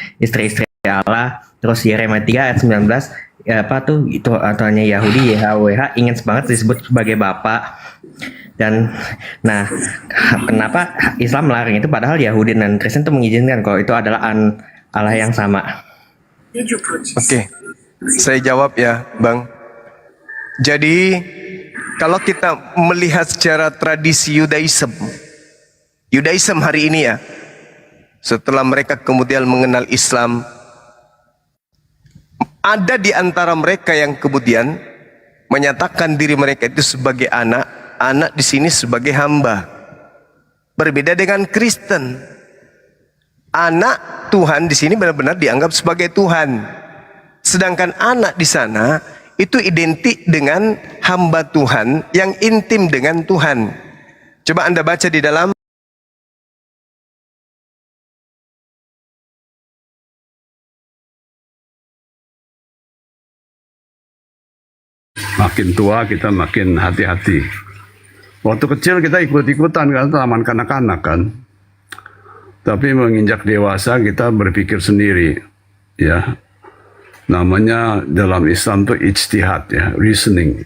Allah. Terus Yeremia 3 ayat 19 ya apa tuh itu aturannya Yahudi YHWH ingin banget disebut sebagai bapak. Dan nah, kenapa Islam melarang itu padahal Yahudi dan Kristen itu mengizinkan kalau itu adalah Allah yang sama. Oke, saya jawab ya, Bang. Jadi kalau kita melihat secara tradisi Yudaism hari ini ya, setelah mereka kemudian mengenal Islam, ada di antara mereka yang kemudian menyatakan diri mereka itu sebagai anak di sini sebagai hamba. Berbeda dengan Kristen. Anak Tuhan di sini benar-benar dianggap sebagai Tuhan. Sedangkan anak di sana itu identik dengan hamba Tuhan yang intim dengan Tuhan. Coba Anda baca di dalam makin tua kita makin hati-hati. Waktu kecil kita ikut-ikutan kan, taman kanak-kanak kan. Tapi menginjak dewasa kita berpikir sendiri, ya. Namanya dalam Islam itu ijtihad ya, reasoning,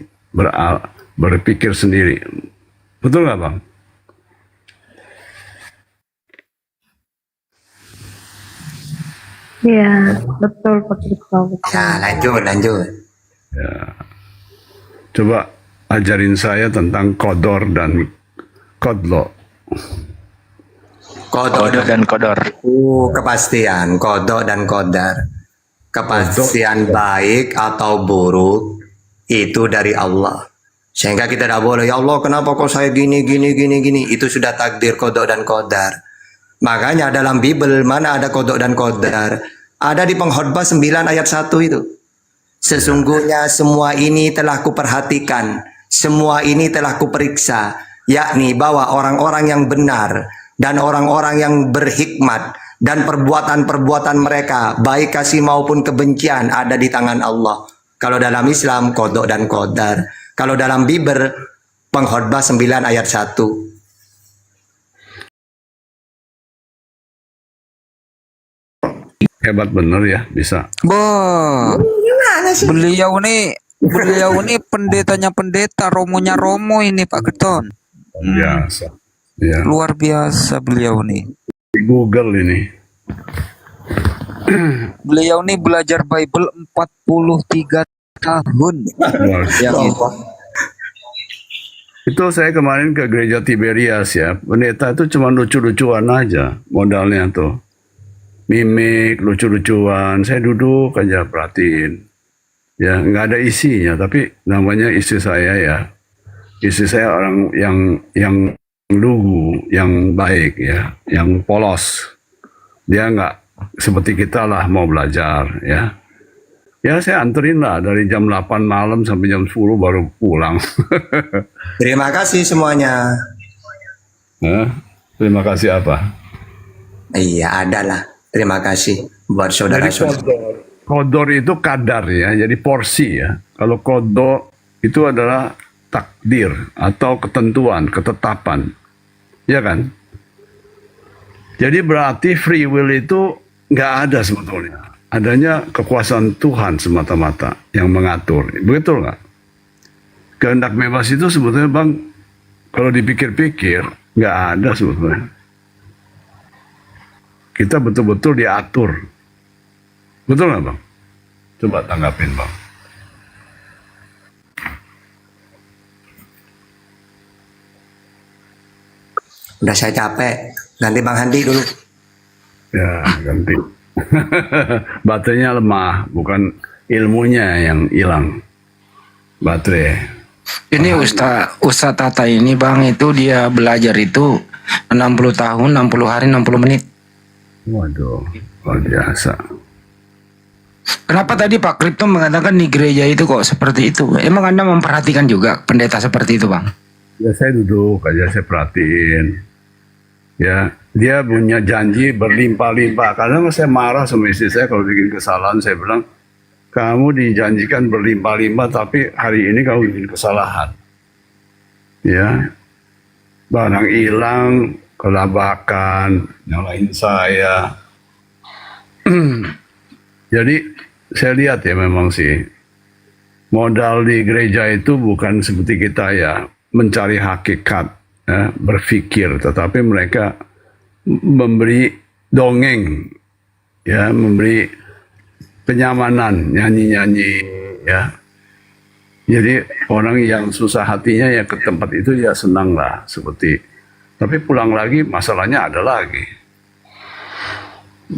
berpikir sendiri. Betul nggak Bang? Iya, betul Pak Rizal. Ya, lanjut. Ya. Coba ajarin saya tentang kodor dan kodlo. Kodok dan kodor. kepastian, kodok dan kodar. Kepastian baik atau buruk itu dari Allah. Sehingga kita tidak boleh, ya Allah kenapa kok saya gini. Itu sudah takdir kodok dan kodar. Makanya dalam Bible mana ada kodok dan kodar? Ada di Pengkhotbah 9 ayat 1 itu. Sesungguhnya semua ini telah kuperhatikan, semua ini telah kuperiksa, yakni bahwa orang-orang yang benar dan orang-orang yang berhikmat dan perbuatan-perbuatan mereka, baik kasih maupun kebencian ada di tangan Allah. Kalau dalam Islam, kodok dan kodar. Kalau dalam Bible, Pengkhotbah 9 ayat 1. Hebat bener ya, bisa. Beliau ini pendetanya pendeta, romonya romo ini Pak Keton. Biasa. Ya. Luar biasa beliau nih. Di Google ini. Beliau nih belajar Bible 43 tahun. Yang itu. Itu saya kemarin ke gereja Tiberias ya. Pendeta itu cuma lucu-lucuan aja modalnya tuh. Mimik, lucu-lucuan. Saya duduk aja perhatiin. Ya, nggak ada isinya, tapi namanya istri saya ya. Istri saya orang yang lugu, yang baik ya, yang polos. Dia nggak seperti kita lah mau belajar ya. Ya saya anterin lah dari jam 8 malam sampai jam 10 baru pulang. Terima kasih semuanya. Nah, terima kasih apa? Iya, adalah. Terima kasih buat saudara-saudara. Kodor itu kadar ya, jadi porsi ya. Kalau kodor itu adalah takdir atau ketentuan, ketetapan. Ya kan? Jadi berarti free will itu nggak ada sebetulnya. Adanya kekuasaan Tuhan semata-mata yang mengatur. Betul nggak? Kehendak bebas itu sebetulnya Bang, kalau dipikir-pikir nggak ada sebetulnya. Kita betul-betul diatur. Betul nggak Bang? Coba tanggapin Bang. Udah saya capek. Ganti Bang Handi dulu. Ya, ganti. Baterainya lemah, bukan ilmunya yang hilang. Baterai. Ini Ustaz Tata ini Bang, itu dia belajar itu 60 tahun, 60 hari, 60 menit. Waduh, luar biasa. Kenapa tadi Pak Kripto mengatakan di gereja itu kok seperti itu? Emang Anda memperhatikan juga pendeta seperti itu Bang? Ya saya duduk aja, saya perhatiin. Ya, dia punya janji berlimpah-limpah. Kadang saya marah sama istri saya kalau bikin kesalahan. Saya bilang, kamu dijanjikan berlimpah-limpah, tapi hari ini kamu bikin kesalahan. Ya, barang hilang, kelabakan, nyalahin saya. Jadi saya lihat ya memang sih modal di gereja itu bukan seperti kita ya mencari hakikat, ya, berpikir, tetapi mereka memberi dongeng, ya, memberi kenyamanan, nyanyi-nyanyi, ya. Jadi orang yang susah hatinya ya ke tempat itu ya senang lah seperti. Tapi pulang lagi masalahnya ada lagi.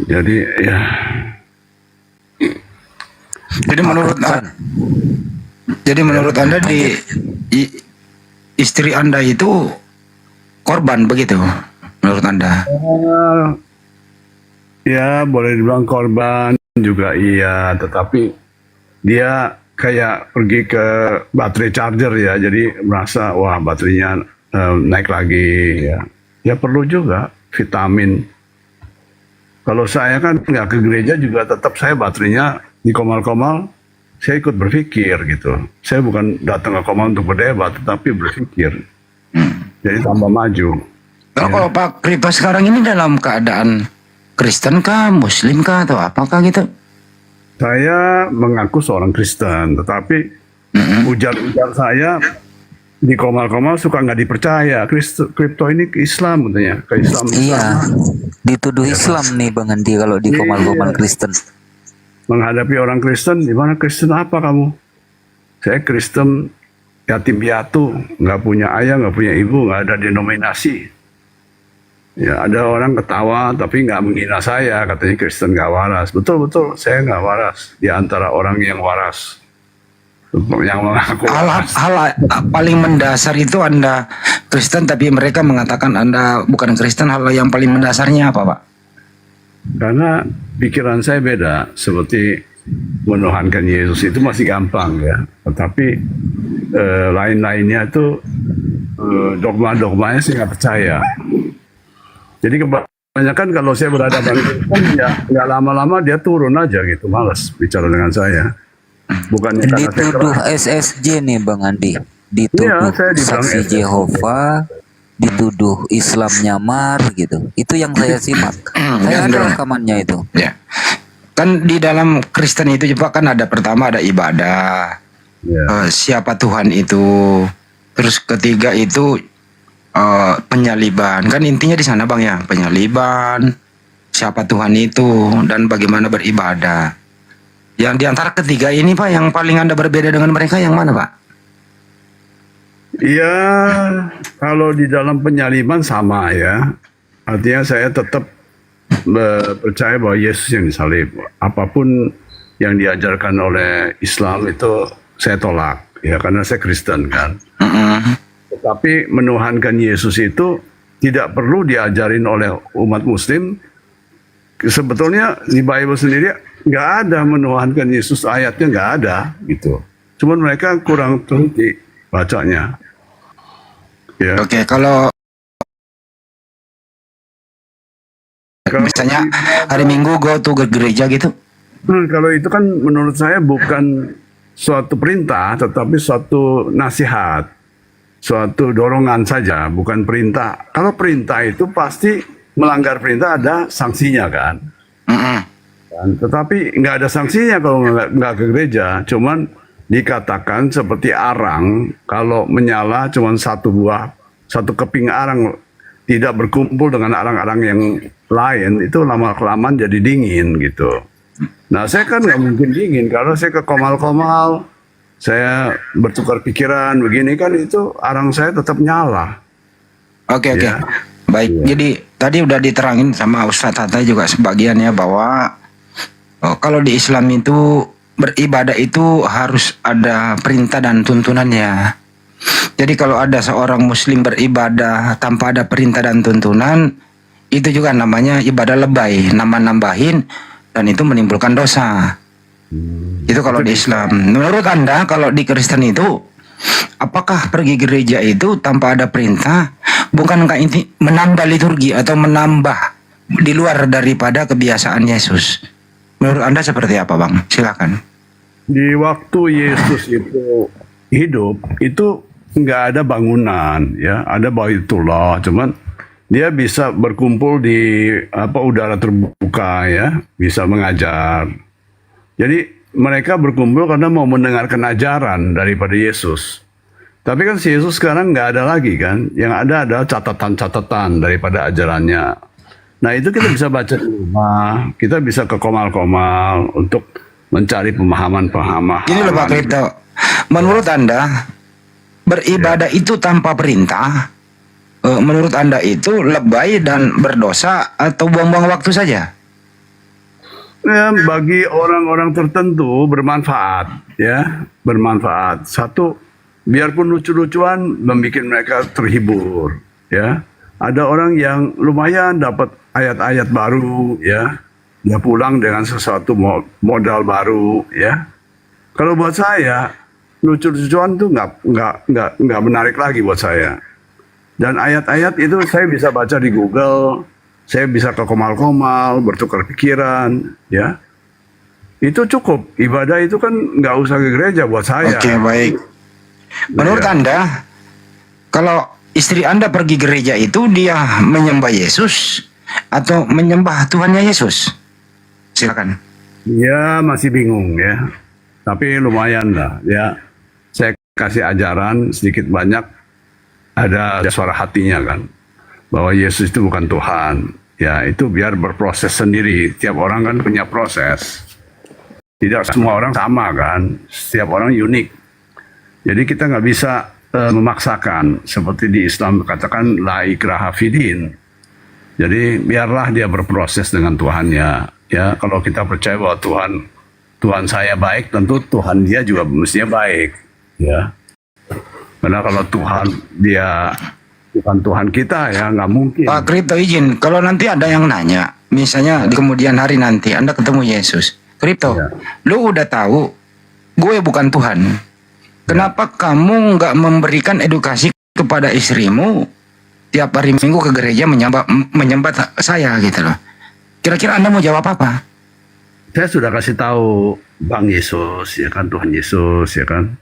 Jadi ya. Jadi menurut Anda istri Anda itu korban begitu menurut Anda? Ya, boleh dibilang korban juga iya, tetapi dia kayak pergi ke baterai charger ya, jadi merasa wah baterainya naik lagi ya. Ya perlu juga vitamin. Kalau saya kan nggak ke gereja juga tetap saya baterainya di komal-komal, saya ikut berpikir gitu. Saya bukan datang ke komal untuk berdebat, tetapi berpikir. Jadi tambah maju. Kalau Pak Kripa sekarang ini dalam keadaan Kristen kah, Muslim kah, atau apakah gitu? Saya mengaku seorang Kristen, tetapi ujar-ujar saya di komal-komal suka nggak dipercaya. Kripto ini ke Islam katanya, ke Islam. Iya, dituduh Islam nih Bang Andi kalau di komal-komal Kristen. Menghadapi orang Kristen, di mana Kristen apa kamu? Saya Kristen yatim piatu, nggak punya ayah, nggak punya ibu, nggak ada denominasi. Ya ada orang ketawa tapi nggak menghina saya, katanya Kristen nggak waras. Betul, saya nggak waras di antara orang yang waras. Yang mengaku waras. Hal paling mendasar itu Anda Kristen tapi mereka mengatakan Anda bukan Kristen, hal yang paling mendasarnya apa Pak? Karena pikiran saya beda, seperti menuhankan Yesus itu masih gampang ya. Tetapi lain-lainnya itu dogma-dogmanya saya nggak percaya. Jadi kebanyakan kalau saya berada di Kristen ya nggak lama-lama dia turun aja gitu, malas bicara dengan saya. Bukannya karena saya Dituduh keras. SSJ nih Bang Andi, dituduh Iya, saya dibilang saksi SSJ. Jehovah, dituduh Islam nyamar gitu. Itu yang saya simak. Saya ada rekamannya itu. Ya. Kan di dalam Kristen itu juga kan ada pertama ada ibadah. Ya. Siapa Tuhan itu. Terus ketiga itu penyaliban. Kan intinya di sana Bang ya, penyaliban. Siapa Tuhan itu dan bagaimana beribadah. Yang di antara ketiga ini Pak yang paling Anda berbeda dengan mereka yang mana Pak? Ya, kalau di dalam penyaliban sama ya. Artinya saya tetap percaya bahwa Yesus yang disalib. Apapun yang diajarkan oleh Islam itu saya tolak. Ya, karena saya Kristen kan. Tetapi menuhankan Yesus itu tidak perlu diajarin oleh umat Muslim. Sebetulnya di Bible sendiri nggak ada menuhankan Yesus, ayatnya nggak ada gitu. Cuman mereka kurang teliti bacanya. Ya. Oke, kalau misalnya hari Minggu go to ke gereja gitu. Kalau itu kan menurut saya bukan suatu perintah, tetapi suatu nasihat, suatu dorongan saja, bukan perintah. Kalau perintah itu pasti melanggar perintah ada sanksinya kan. Tetapi nggak ada sanksinya kalau nggak ke gereja. Cuman dikatakan seperti arang, kalau menyala cuman satu keping arang tidak berkumpul dengan arang-arang yang lain, itu lama-kelamaan jadi dingin gitu. Nah saya kan nggak mungkin dingin kalau saya ke komal-komal, saya bertukar pikiran begini kan, itu arang saya tetap nyala. Oke. Ya. Baik, jadi tadi udah diterangin sama Ustadz Hatta juga sebagiannya bahwa kalau di Islam itu beribadah itu harus ada perintah dan tuntunannya. Jadi kalau ada seorang muslim beribadah tanpa ada perintah dan tuntunan, itu juga namanya ibadah lebay, nambah-nambahin, dan itu menimbulkan dosa. Itu kalau di Islam. Menurut Anda kalau di Kristen itu, apakah pergi gereja itu tanpa ada perintah, bukankah ini menambah liturgi atau menambah di luar daripada kebiasaan Yesus? Menurut Anda seperti apa Bang? Silakan. Di waktu Yesus itu hidup, itu nggak ada bangunan, ya, ada Baitullah, cuman dia bisa berkumpul di udara terbuka, ya, bisa mengajar. Jadi mereka berkumpul karena mau mendengarkan ajaran daripada Yesus. Tapi kan si Yesus sekarang nggak ada lagi kan, yang ada adalah catatan-catatan daripada ajarannya. Nah itu kita bisa baca di rumah, kita bisa ke komal-komal untuk mencari pemahaman-pemahaman. Ini loh Pak Kripto, menurut Anda beribadah itu tanpa perintah, menurut Anda itu lebay dan berdosa atau buang-buang waktu saja? Ya, bagi orang-orang tertentu bermanfaat, ya, bermanfaat. Satu, biarpun lucu-lucuan membuat mereka terhibur, ya. Ada orang yang lumayan dapat ayat-ayat baru, ya. dia pulang dengan sesuatu modal baru, ya. Kalau buat saya, lucu-lucuan tuh nggak menarik lagi buat saya. Dan ayat-ayat itu saya bisa baca di Google, saya bisa ke Komal-Komal, bertukar pikiran, ya. Itu cukup. Ibadah itu kan nggak usah ke gereja buat saya. Oke, baik. Menurut Ya. Anda, kalau istri Anda pergi gereja itu dia menyembah Yesus atau menyembah Tuhannya Yesus? Silakan. Ya masih bingung ya. Tapi lumayan lah ya. Saya kasih ajaran sedikit banyak, ada suara hatinya kan. Bahwa Yesus itu bukan Tuhan. Ya itu biar berproses sendiri. Tiap orang kan punya proses. Tidak semua orang sama kan. Setiap orang unik. Jadi kita nggak bisa memaksakan. Seperti di Islam katakan la ikraha fidin. Jadi biarlah dia berproses dengan Tuhannya. Ya, kalau kita percaya bahwa Tuhan saya baik, tentu Tuhan dia juga mestinya baik. Ya, karena kalau Tuhan dia bukan Tuhan kita, ya nggak mungkin. Pak Kripto izin, kalau nanti ada yang nanya, misalnya di kemudian hari nanti Anda ketemu Yesus, Kripto, Ya. lu udah tahu gue bukan Tuhan. Kenapa kamu nggak memberikan edukasi kepada istrimu tiap hari Minggu ke gereja menyembah saya gitu loh? Kira-kira Anda mau jawab apa? Saya sudah kasih tahu Bang Yesus, ya kan, Tuhan Yesus, ya kan,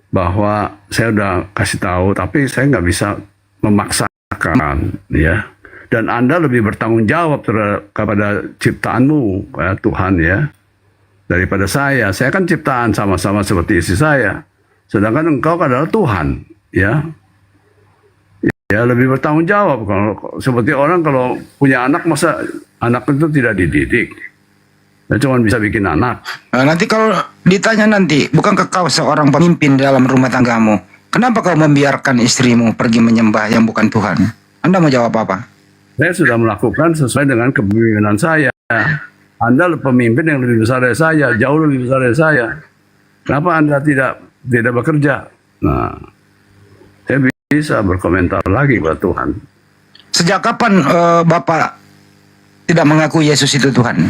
bahwa saya udah kasih tahu, tapi saya nggak bisa memaksakan, ya. Dan Anda lebih bertanggung jawab kepada ciptaanmu, ya, Tuhan, ya, daripada saya. Saya kan ciptaan sama-sama seperti istri saya. Sedangkan engkau adalah Tuhan, ya. Ya lebih bertanggung jawab. Kalau seperti orang kalau punya anak, masa anak itu tidak dididik. Ya cuma bisa bikin anak. Nah, nanti kalau ditanya nanti, bukankah kau seorang pemimpin dalam rumah tanggamu? Kenapa kau membiarkan istrimu pergi menyembah yang bukan Tuhan? Anda mau jawab apa? Saya sudah melakukan sesuai dengan kepemimpinan saya. Anda pemimpin yang lebih besar dari saya, jauh lebih besar dari saya. Kenapa Anda tidak bekerja? Nah, saya bisa berkomentar lagi buat Tuhan. Sejak kapan Bapak tidak mengaku Yesus itu Tuhan?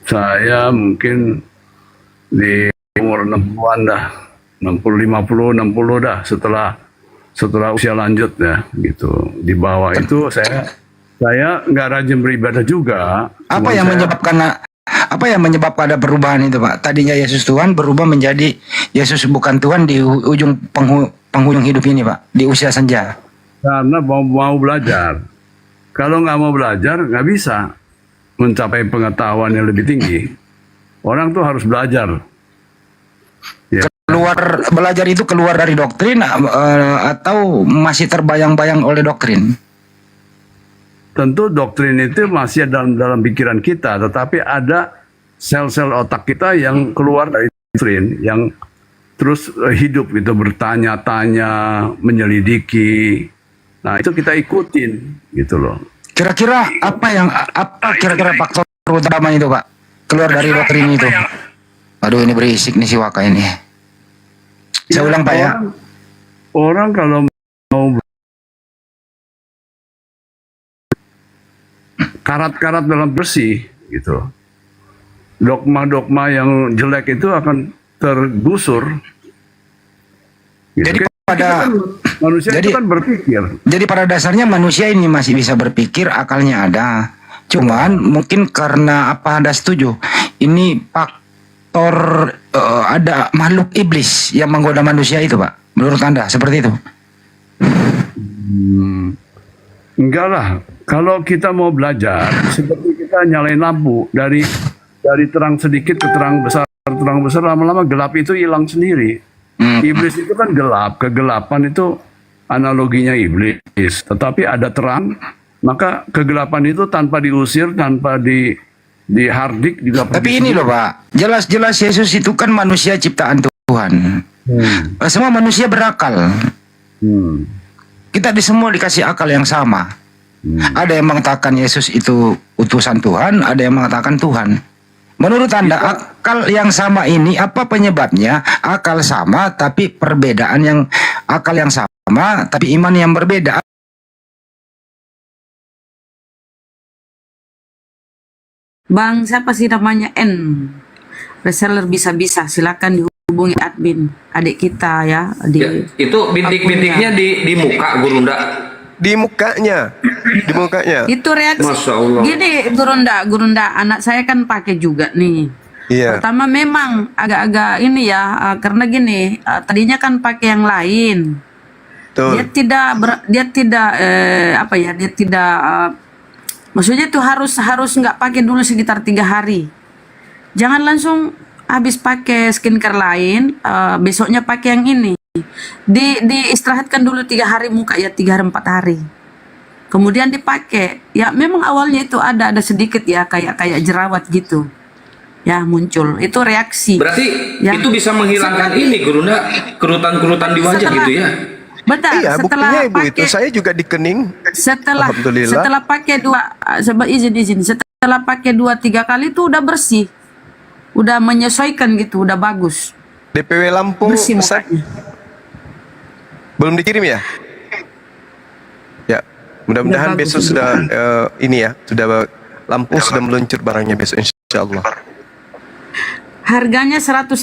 Saya mungkin di umur 60-an dah. 60, 50, 60 dah setelah usia lanjut ya gitu. Di bawah itu saya nggak rajin beribadah juga. Apa yang menyebabkan ada perubahan itu, Pak? Tadinya Yesus Tuhan berubah menjadi Yesus bukan Tuhan di ujung penghujung hidup ini, Pak, di usia senja. Karena mau belajar. Kalau nggak mau belajar, nggak bisa mencapai pengetahuan yang lebih tinggi. Orang tuh harus belajar. Ya. Belajar itu keluar dari doktrin atau masih terbayang-bayang oleh doktrin? Tentu doktrin itu masih dalam pikiran kita, tetapi ada sel-sel otak kita yang keluar dari doktrin, yang terus hidup itu bertanya-tanya, menyelidiki. Nah itu kita ikutin, gitu loh. Kira-kira apa kira-kira faktor utama itu, Pak? Keluar dari doktrin itu. Aduh, ini berisik nih si Waka ini. Saya ulang, Pak, ya. Orang kalau mau karat-karat dalam bersih, gitu. Dogma-dogma yang jelek itu akan tergusur. Gitu. Jadi Manusia itu kan berpikir. Jadi pada dasarnya manusia ini masih bisa berpikir, akalnya ada. Cuman mungkin karena apa Anda setuju? Ini faktor ada makhluk iblis yang menggoda manusia itu, Pak. Menurut Anda seperti itu? Enggak lah. Kalau kita mau belajar, seperti kita nyalain lampu dari terang sedikit ke terang besar, lama-lama gelap itu hilang sendiri. Iblis itu kan gelap, kegelapan itu analoginya iblis. Tetapi ada terang, maka kegelapan itu tanpa diusir, tanpa dihardik juga. Tapi ini loh, Pak, jelas-jelas Yesus itu kan manusia ciptaan Tuhan. Semua manusia berakal. Kita semua dikasih akal yang sama. Ada yang mengatakan Yesus itu utusan Tuhan, ada yang mengatakan Tuhan. Menurut Anda, akal yang sama ini apa penyebabnya? Akal sama tapi perbedaan yang akal yang sama tapi iman yang berbeda. Bang, siapa sih namanya N? Reseller bisa-bisa, silakan dihubungi admin adik kita ya. Ya, itu bintik-bintiknya di muka Gurunda. Di mukanya, di mukanya. Itu reaksi. Masya Allah. Gini, Gurunda, anak saya kan pakai juga nih. Iya. Pertama memang agak-agak ini ya, karena gini, tadinya kan pakai yang lain. Betul. Dia tidak apa ya? Dia tidak maksudnya tuh harus nggak pakai dulu sekitar 3 hari. Jangan langsung habis pakai skincare lain, besoknya pakai yang ini. Diistirahatkan dulu 3 hari muka ya, 3 hari 4 hari. Kemudian dipakai. Ya memang awalnya itu ada sedikit ya kayak jerawat gitu. Ya muncul. Itu reaksi. Berarti ya. itu bisa menghilangkan ini Gurunda, kerutan-kerutan di wajah gitu ya. Betul. Iya, buktinya Ibu itu saya juga di kening. Alhamdulillah. Setelah pakai izin. Setelah pakai 2-3 kali itu udah bersih. Udah menyesuaikan gitu, udah bagus. DPW Lampung Bersih mukanya. belum dikirim ya? Ya, mudah-mudahan Udah bagus, besok sudah ini ya, sudah Lampung sudah meluncur barangnya besok insya Allah. Harganya 130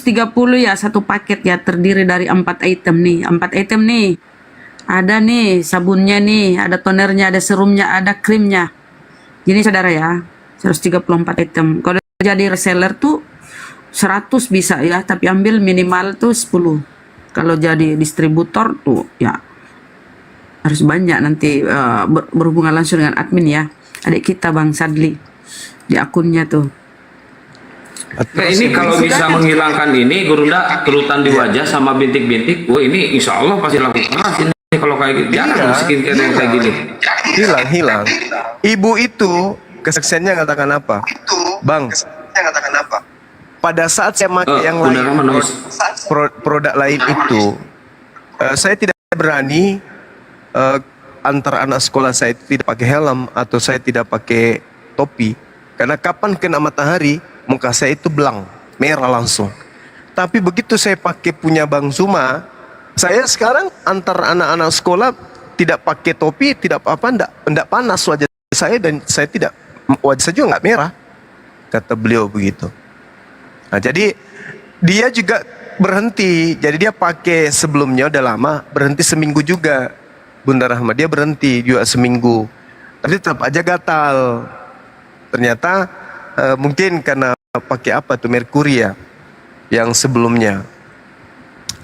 ya satu paket ya, terdiri dari 4 item nih. 4 item nih. Ada nih sabunnya nih, ada tonernya, ada serumnya, ada krimnya. Gini saudara ya, 134 item. Kalau jadi reseller tuh 100 bisa ya, tapi ambil minimal tuh 10. Kalau jadi distributor tuh ya harus banyak nanti berhubungan langsung dengan admin ya. Adik kita Bang Sadli di akunnya tuh. Nah, ini kalau bisa menghilangkan ini Gurunda, kerutan di wajah sama bintik-bintik, wah ini insya Allah pasti laku keras ini kalau kayak gitu. Jarang skincare yang kayak gini. Hilang. Ibu itu kesaksiannya katakan apa? Bang, pada saat saya pakai yang lain, produk lain itu, saya tidak berani antara anak sekolah saya itu tidak pakai helm atau saya tidak pakai topi, karena kapan kena matahari muka saya itu belang, merah langsung. Tapi begitu saya pakai punya Bang Zuma, saya sekarang antar anak-anak sekolah tidak pakai topi, tidak apa-apa, enggak panas wajah saya dan saya tidak, wajah saya juga nggak merah, kata beliau begitu. Nah, jadi dia juga berhenti, jadi dia pakai sebelumnya udah lama, berhenti seminggu juga. Bunda Rahma dia berhenti juga seminggu, tapi tetap aja gatal. Ternyata mungkin karena pakai apa tuh merkuri ya, yang sebelumnya.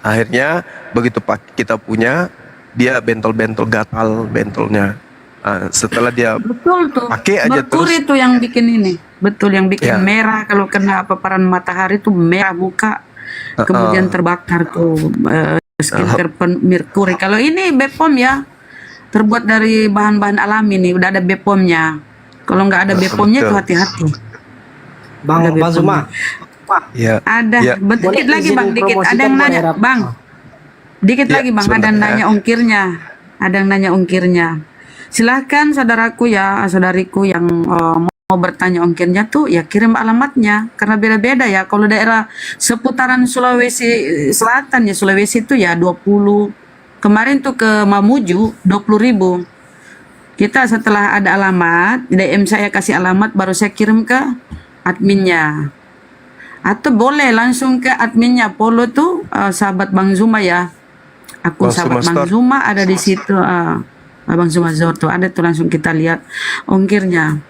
Akhirnya begitu kita punya, dia bentol-bentol gatal bentolnya. Setelah dia Betul tuh. pakai aja Merkuri terus. tuh yang bikin ini. Betul yang bikin Ya. merah kalau kena paparan matahari tuh merah muka. Kemudian terbakar tuh skincare merkuri. Kalau ini Bepom ya, terbuat dari bahan-bahan alami nih, udah ada Bepomnya. Kalau nggak ada Bepomnya tuh hati-hati. Bang Zuma. Ya. Ada, Ya. dikit lagi Bang, dikit. Ada yang nanya, Bang. Dikit Ya, lagi Bang, ada sebentar yang ya. nanya ongkirnya. Ada yang nanya ongkirnya. Silahkan saudaraku ya, saudariku yang mau bertanya ongkirnya tuh ya kirim alamatnya. Karena beda-beda ya. Kalau daerah seputaran Sulawesi Selatan ya, Sulawesi itu ya 20. Kemarin tuh ke Mamuju 20.000. Kita setelah ada alamat, DM saya kasih alamat, baru saya kirim ke adminnya. Atau boleh langsung ke adminnya, follow tuh sahabat Bang Zuma ya. Akun Bang sahabat Zuma Bang Store. Zuma ada di situ. Bang Zuma Zor tuh ada tuh, langsung kita lihat ongkirnya.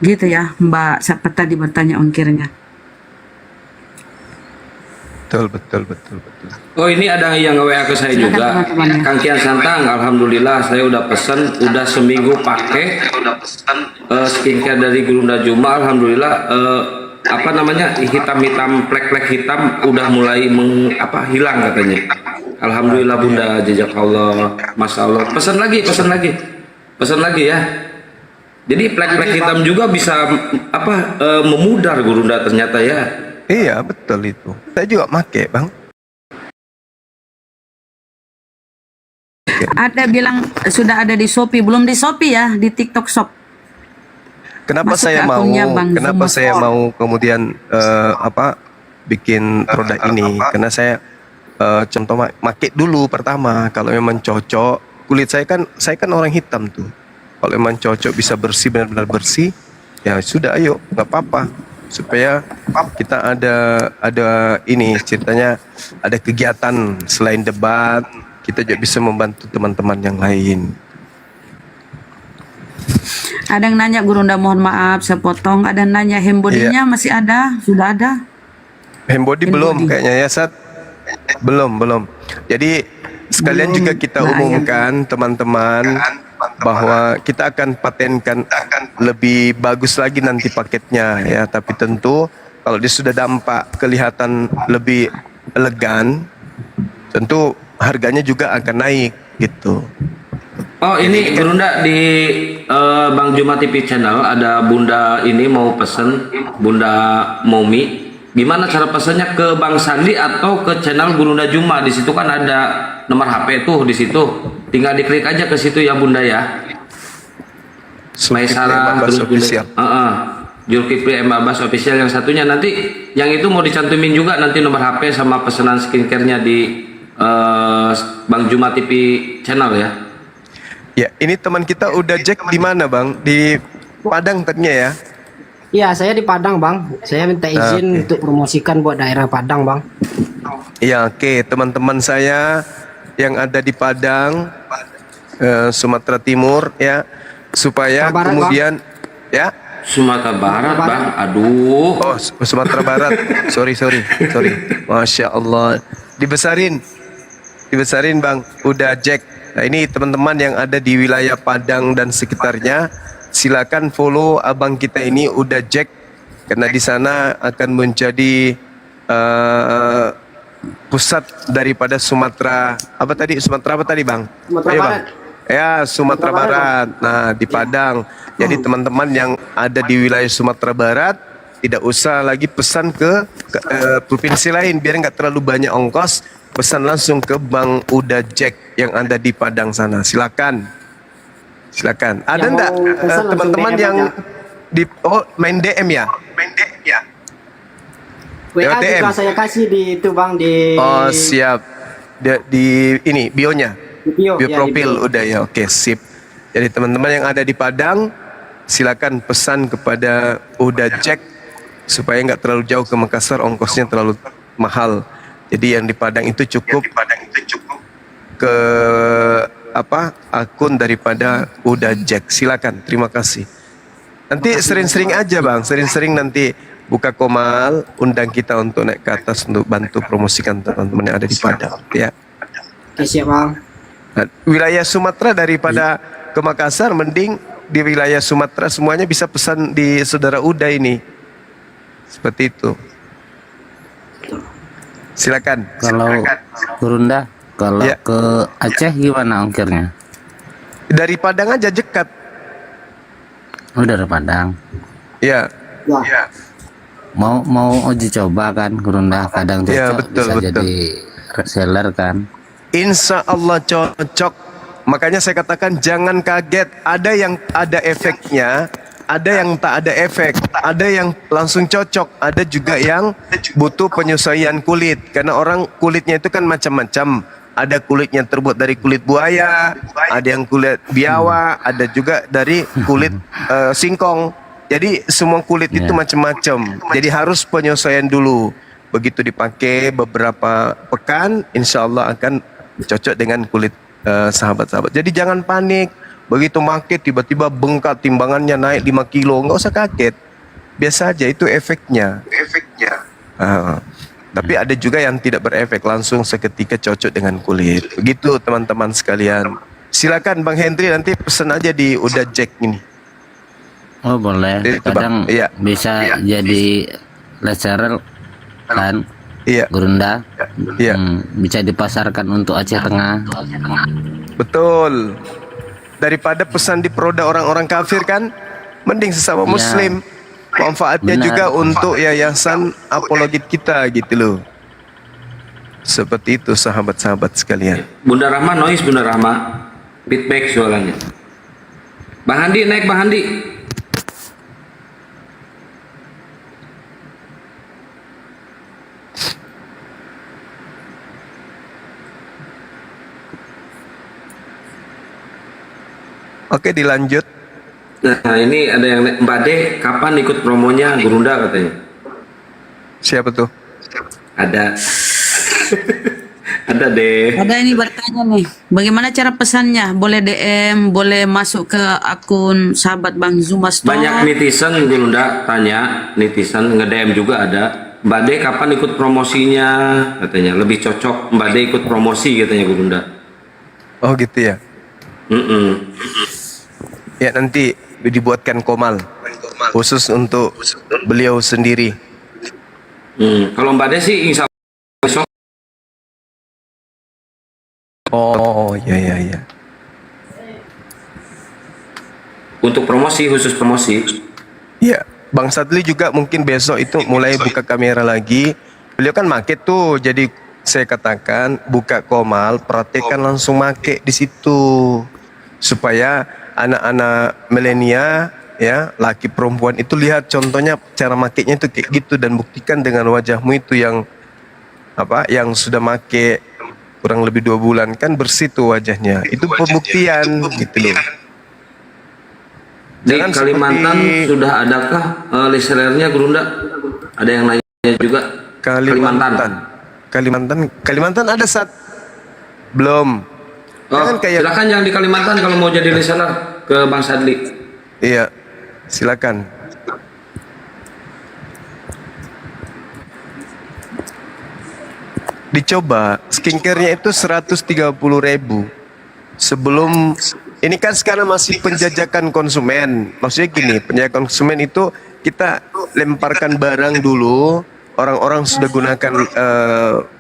Gitu ya, Mbak siapa tadi bertanya ongkirnya. Betul. Oh ini ada yang nge-WA ke saya Silakan juga, teman-teman ya. Kang Kian Santang, alhamdulillah saya udah pesen, udah seminggu pakai skincare dari Gurunda Juma, alhamdulillah apa namanya hitam-hitam, plek-plek hitam udah mulai hilang katanya. Alhamdulillah Bunda, jazakallah, masya Allah. Pesan lagi ya. Jadi plek-plek hitam juga bisa memudar Gurunda ternyata ya. Iya, betul itu. Saya juga pakai, Bang. Ada bilang sudah ada di Shopee, belum di Shopee ya, di TikTok Shop. Kenapa Masuk saya ke mau akunnya Bang kenapa Zuma saya Store. mau kemudian bikin produk ini? Karena saya contoh make dulu pertama, kalau memang cocok, kulit saya kan orang hitam tuh. Kalau memang cocok bisa bersih, benar-benar bersih, Ya sudah, ayo, nggak apa-apa, supaya kita ada ini ceritanya, ada kegiatan selain debat, kita juga bisa membantu teman-teman yang lain. Ada yang nanya Gurunda, mohon maaf saya potong. Ada yang nanya hembodinya masih ada? Sudah ada? Hembody belum kayaknya ya, Sat. Belum. Jadi sekalian juga kita umumkan teman-teman bahwa kita akan patenkan lebih bagus lagi nanti paketnya ya, tapi tentu kalau dia sudah dampak kelihatan lebih elegan, tentu harganya juga akan naik gitu. Oh ini Gurunda di Bang Juma TV channel ada Bunda ini mau pesen, Bunda Momi. Gimana cara pesannya, ke Bang Sandi atau ke channel Gurunda Juma? Di situ kan ada nomor HP tuh di situ. Tinggal diklik aja ke situ ya Bunda ya. Maisara terus Bunda. Zulkifli M Abbas official yang satunya, nanti yang itu mau dicantumin juga nanti nomor HP sama pesanan skincare-nya di Bang Juma TV channel ya. Ya, ini teman kita udah Jack di mana Bang? Di Padang tadinya ya? Iya, saya di Padang, Bang. Saya minta izin untuk promosikan buat daerah Padang, Bang. Ya, oke. Teman-teman saya yang ada di Padang, Sumatera Timur ya, supaya Barat, kemudian ya. Sumatera Barat, Bang. Aduh. Oh, Sumatera Barat. Sorry. Masya Allah. Dibesarin Bang. Udah Jack. Nah, ini teman-teman yang ada di wilayah Padang dan sekitarnya, silakan follow abang kita ini udah Jack, karena di sana akan menjadi pusat daripada Sumatera apa tadi Bang? Sumatera Ayo, Barat. Bang. Ya, Sumatera Barat. Nah, di Padang. Jadi teman-teman yang ada di wilayah Sumatera Barat tidak usah lagi pesan ke provinsi lain biar nggak terlalu banyak ongkos. Pesan langsung ke Bang Uda Jack yang ada di Padang sana. Silakan. Ada Yang enggak mau pesan teman-teman langsung yang DM main DM ya? WA DM. juga saya kasih di itu, Bang, di Oh, siap. Di ini bionya. bio ya, di Profil bio. udah ya. Oke, sip. Jadi teman-teman yang ada di Padang, silakan pesan kepada Uda Jack supaya nggak terlalu jauh ke Makassar, ongkosnya terlalu mahal. Jadi yang di Padang itu cukup ke akun daripada Uda Jack. Silakan, terima kasih. Nanti sering-sering aja Bang, sering-sering nanti buka Komal, undang kita untuk naik ke atas untuk bantu promosikan teman-teman yang ada di Padang. Ya. Oke, siap, Bang. Nah, wilayah Sumatera daripada ke Makassar, mending di wilayah Sumatera semuanya bisa pesan di saudara Uda ini. Seperti itu. Silakan. Kalau Gurunda, kalau Ya. ke Aceh gimana ongkirnya? Dari Padang aja dekat. Oh, dari Padang. Ya. Ya. Mau uji coba kan Gurunda, kadang cocok Ya, betul, bisa betul. jadi reseller kan. Insya Allah cocok. Makanya saya katakan jangan kaget. Ada yang ada efeknya, ada yang tak ada efek, ada yang langsung cocok, ada juga yang butuh penyesuaian kulit. Karena orang kulitnya itu kan macam-macam. Ada kulitnya terbuat dari kulit buaya, ada yang kulit biawak, ada juga dari kulit singkong. Jadi semua kulit itu macam-macam. Jadi harus penyesuaian dulu. Begitu dipakai beberapa pekan, insya Allah akan cocok dengan kulit sahabat-sahabat. Jadi jangan panik. Begitu pakai tiba-tiba bengkak, timbangannya naik 5 kilo, nggak usah kaget. Biasa aja, itu efeknya. Tapi ada juga yang tidak berefek, langsung seketika cocok dengan kulit. Begitu teman-teman sekalian. Silakan Bang Hendri, nanti pesan aja di Uda Jack ini. Oh boleh, Itu, kadang Bang. Iya. bisa jadi reseller kan. Iya. Gurunda. Iya. Bisa dipasarkan untuk Aceh Tengah. Betul. Daripada pesan di produk orang-orang kafir kan, mending sesama Ya. Muslim. Manfaatnya Benar. juga untuk yayasan apologit kita gitu loh. Seperti itu sahabat-sahabat sekalian. Bunda Rahma noise, Bunda Rahma. Feedback suaranya. Bang Handi naik, Bang Handi. Oke, dilanjut. Nah ini ada yang Mbak De, kapan ikut promonya Gurunda katanya? Siapa tuh? Ada. Ada deh. Ada ini bertanya nih, bagaimana cara pesannya? Boleh DM, boleh masuk ke akun sahabat Bang Zuma Store. Banyak netizen Gurunda tanya, netizen nge-DM juga ada. Mbak De kapan ikut promosinya? Katanya lebih cocok Mbak De ikut promosi katanya Gurunda. Oh gitu ya. Ya nanti dibuatkan komal khusus untuk beliau sendiri. Kalau Mbak De sih insya Allah besok. Oh iya. Untuk promosi, khusus promosi. Iya, Bang Sadli juga mungkin besok itu mulai buka kamera lagi. Beliau kan make tuh, jadi saya katakan buka komal, praktekkan langsung make di situ supaya anak-anak milenial ya, laki perempuan itu lihat contohnya cara makainya itu kayak gitu, dan buktikan dengan wajahmu itu yang apa, yang sudah make kurang lebih 2 bulan kan bersih tuh wajahnya. Itu pembuktian gitu loh. Di Jangan Kalimantan seperti- sudah adakah listernya Gurunda? Ada yang nanya juga. Kalimantan ada saat belum. Oh, silakan yang di Kalimantan kalau mau jadi reseller ke Bang Sadli. Iya, silakan. Dicoba, skincare-nya itu 130.000. Sebelum ini kan sekarang masih penjajakan konsumen. Maksudnya gini, penjajakan konsumen itu kita lemparkan barang dulu, orang-orang sudah gunakan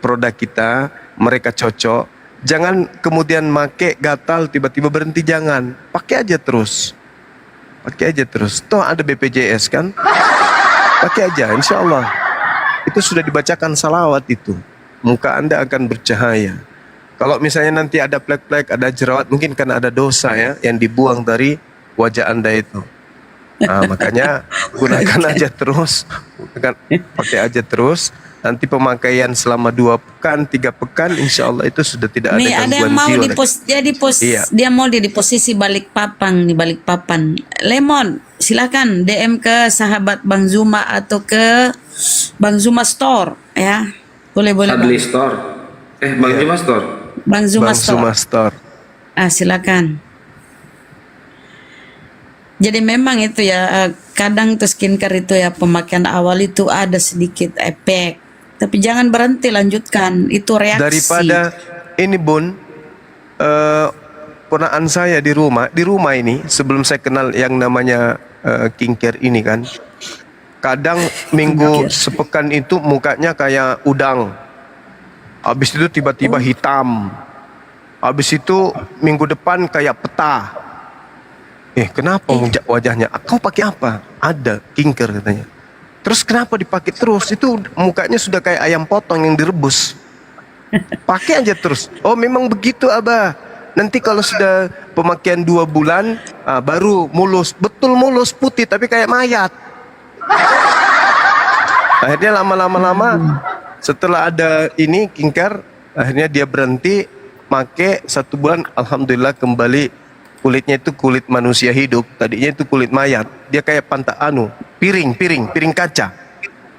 produk kita, mereka cocok. Jangan kemudian make gatal tiba-tiba berhenti, jangan. Pakai aja terus. Pakai aja terus. Toh ada BPJS kan? Pakai aja, insya Allah. Itu sudah dibacakan salawat itu. Muka Anda akan bercahaya. Kalau misalnya nanti ada plek-plek, ada jerawat, mungkin karena ada dosa ya yang dibuang dari wajah Anda itu. Nah, makanya gunakan aja terus, pakai aja terus. Nanti pemakaian selama 2 pekan, 3 pekan, insya Allah itu sudah tidak ada Nih ada yang gangguan mau jiwa. Iya. dia mau di posisi balik papan, di balik papan. Lemon, silakan DM ke sahabat Bang Zuma atau ke Bang Zuma Store ya. Boleh Sadli Bang. Store. Bang Zuma Store. Bang Zuma Bang Zuma Store. Silakan. Jadi memang itu ya, kadang tuh skincare itu ya pemakaian awal itu ada sedikit efek, tapi jangan berhenti, lanjutkan, itu reaksi. Daripada ini Bun, ponaan saya di rumah ini sebelum saya kenal yang namanya skincare ini kan, kadang minggu sepekan itu mukanya kayak udang, habis itu tiba-tiba hitam, habis itu minggu depan kayak peta. Kenapa wajahnya? Kau pakai apa? Ada skincare katanya. Terus kenapa dipakai terus? Itu mukanya sudah kayak ayam potong yang direbus. Pakai aja terus. Oh memang begitu Abah. Nanti kalau sudah pemakaian 2 bulan, baru mulus. Betul mulus, putih tapi kayak mayat. Akhirnya lama-lama setelah ada ini skincare, akhirnya dia berhenti pakai 1 bulan. Alhamdulillah kembali kulitnya itu kulit manusia hidup. Tadinya itu kulit mayat. Dia kayak piring kaca.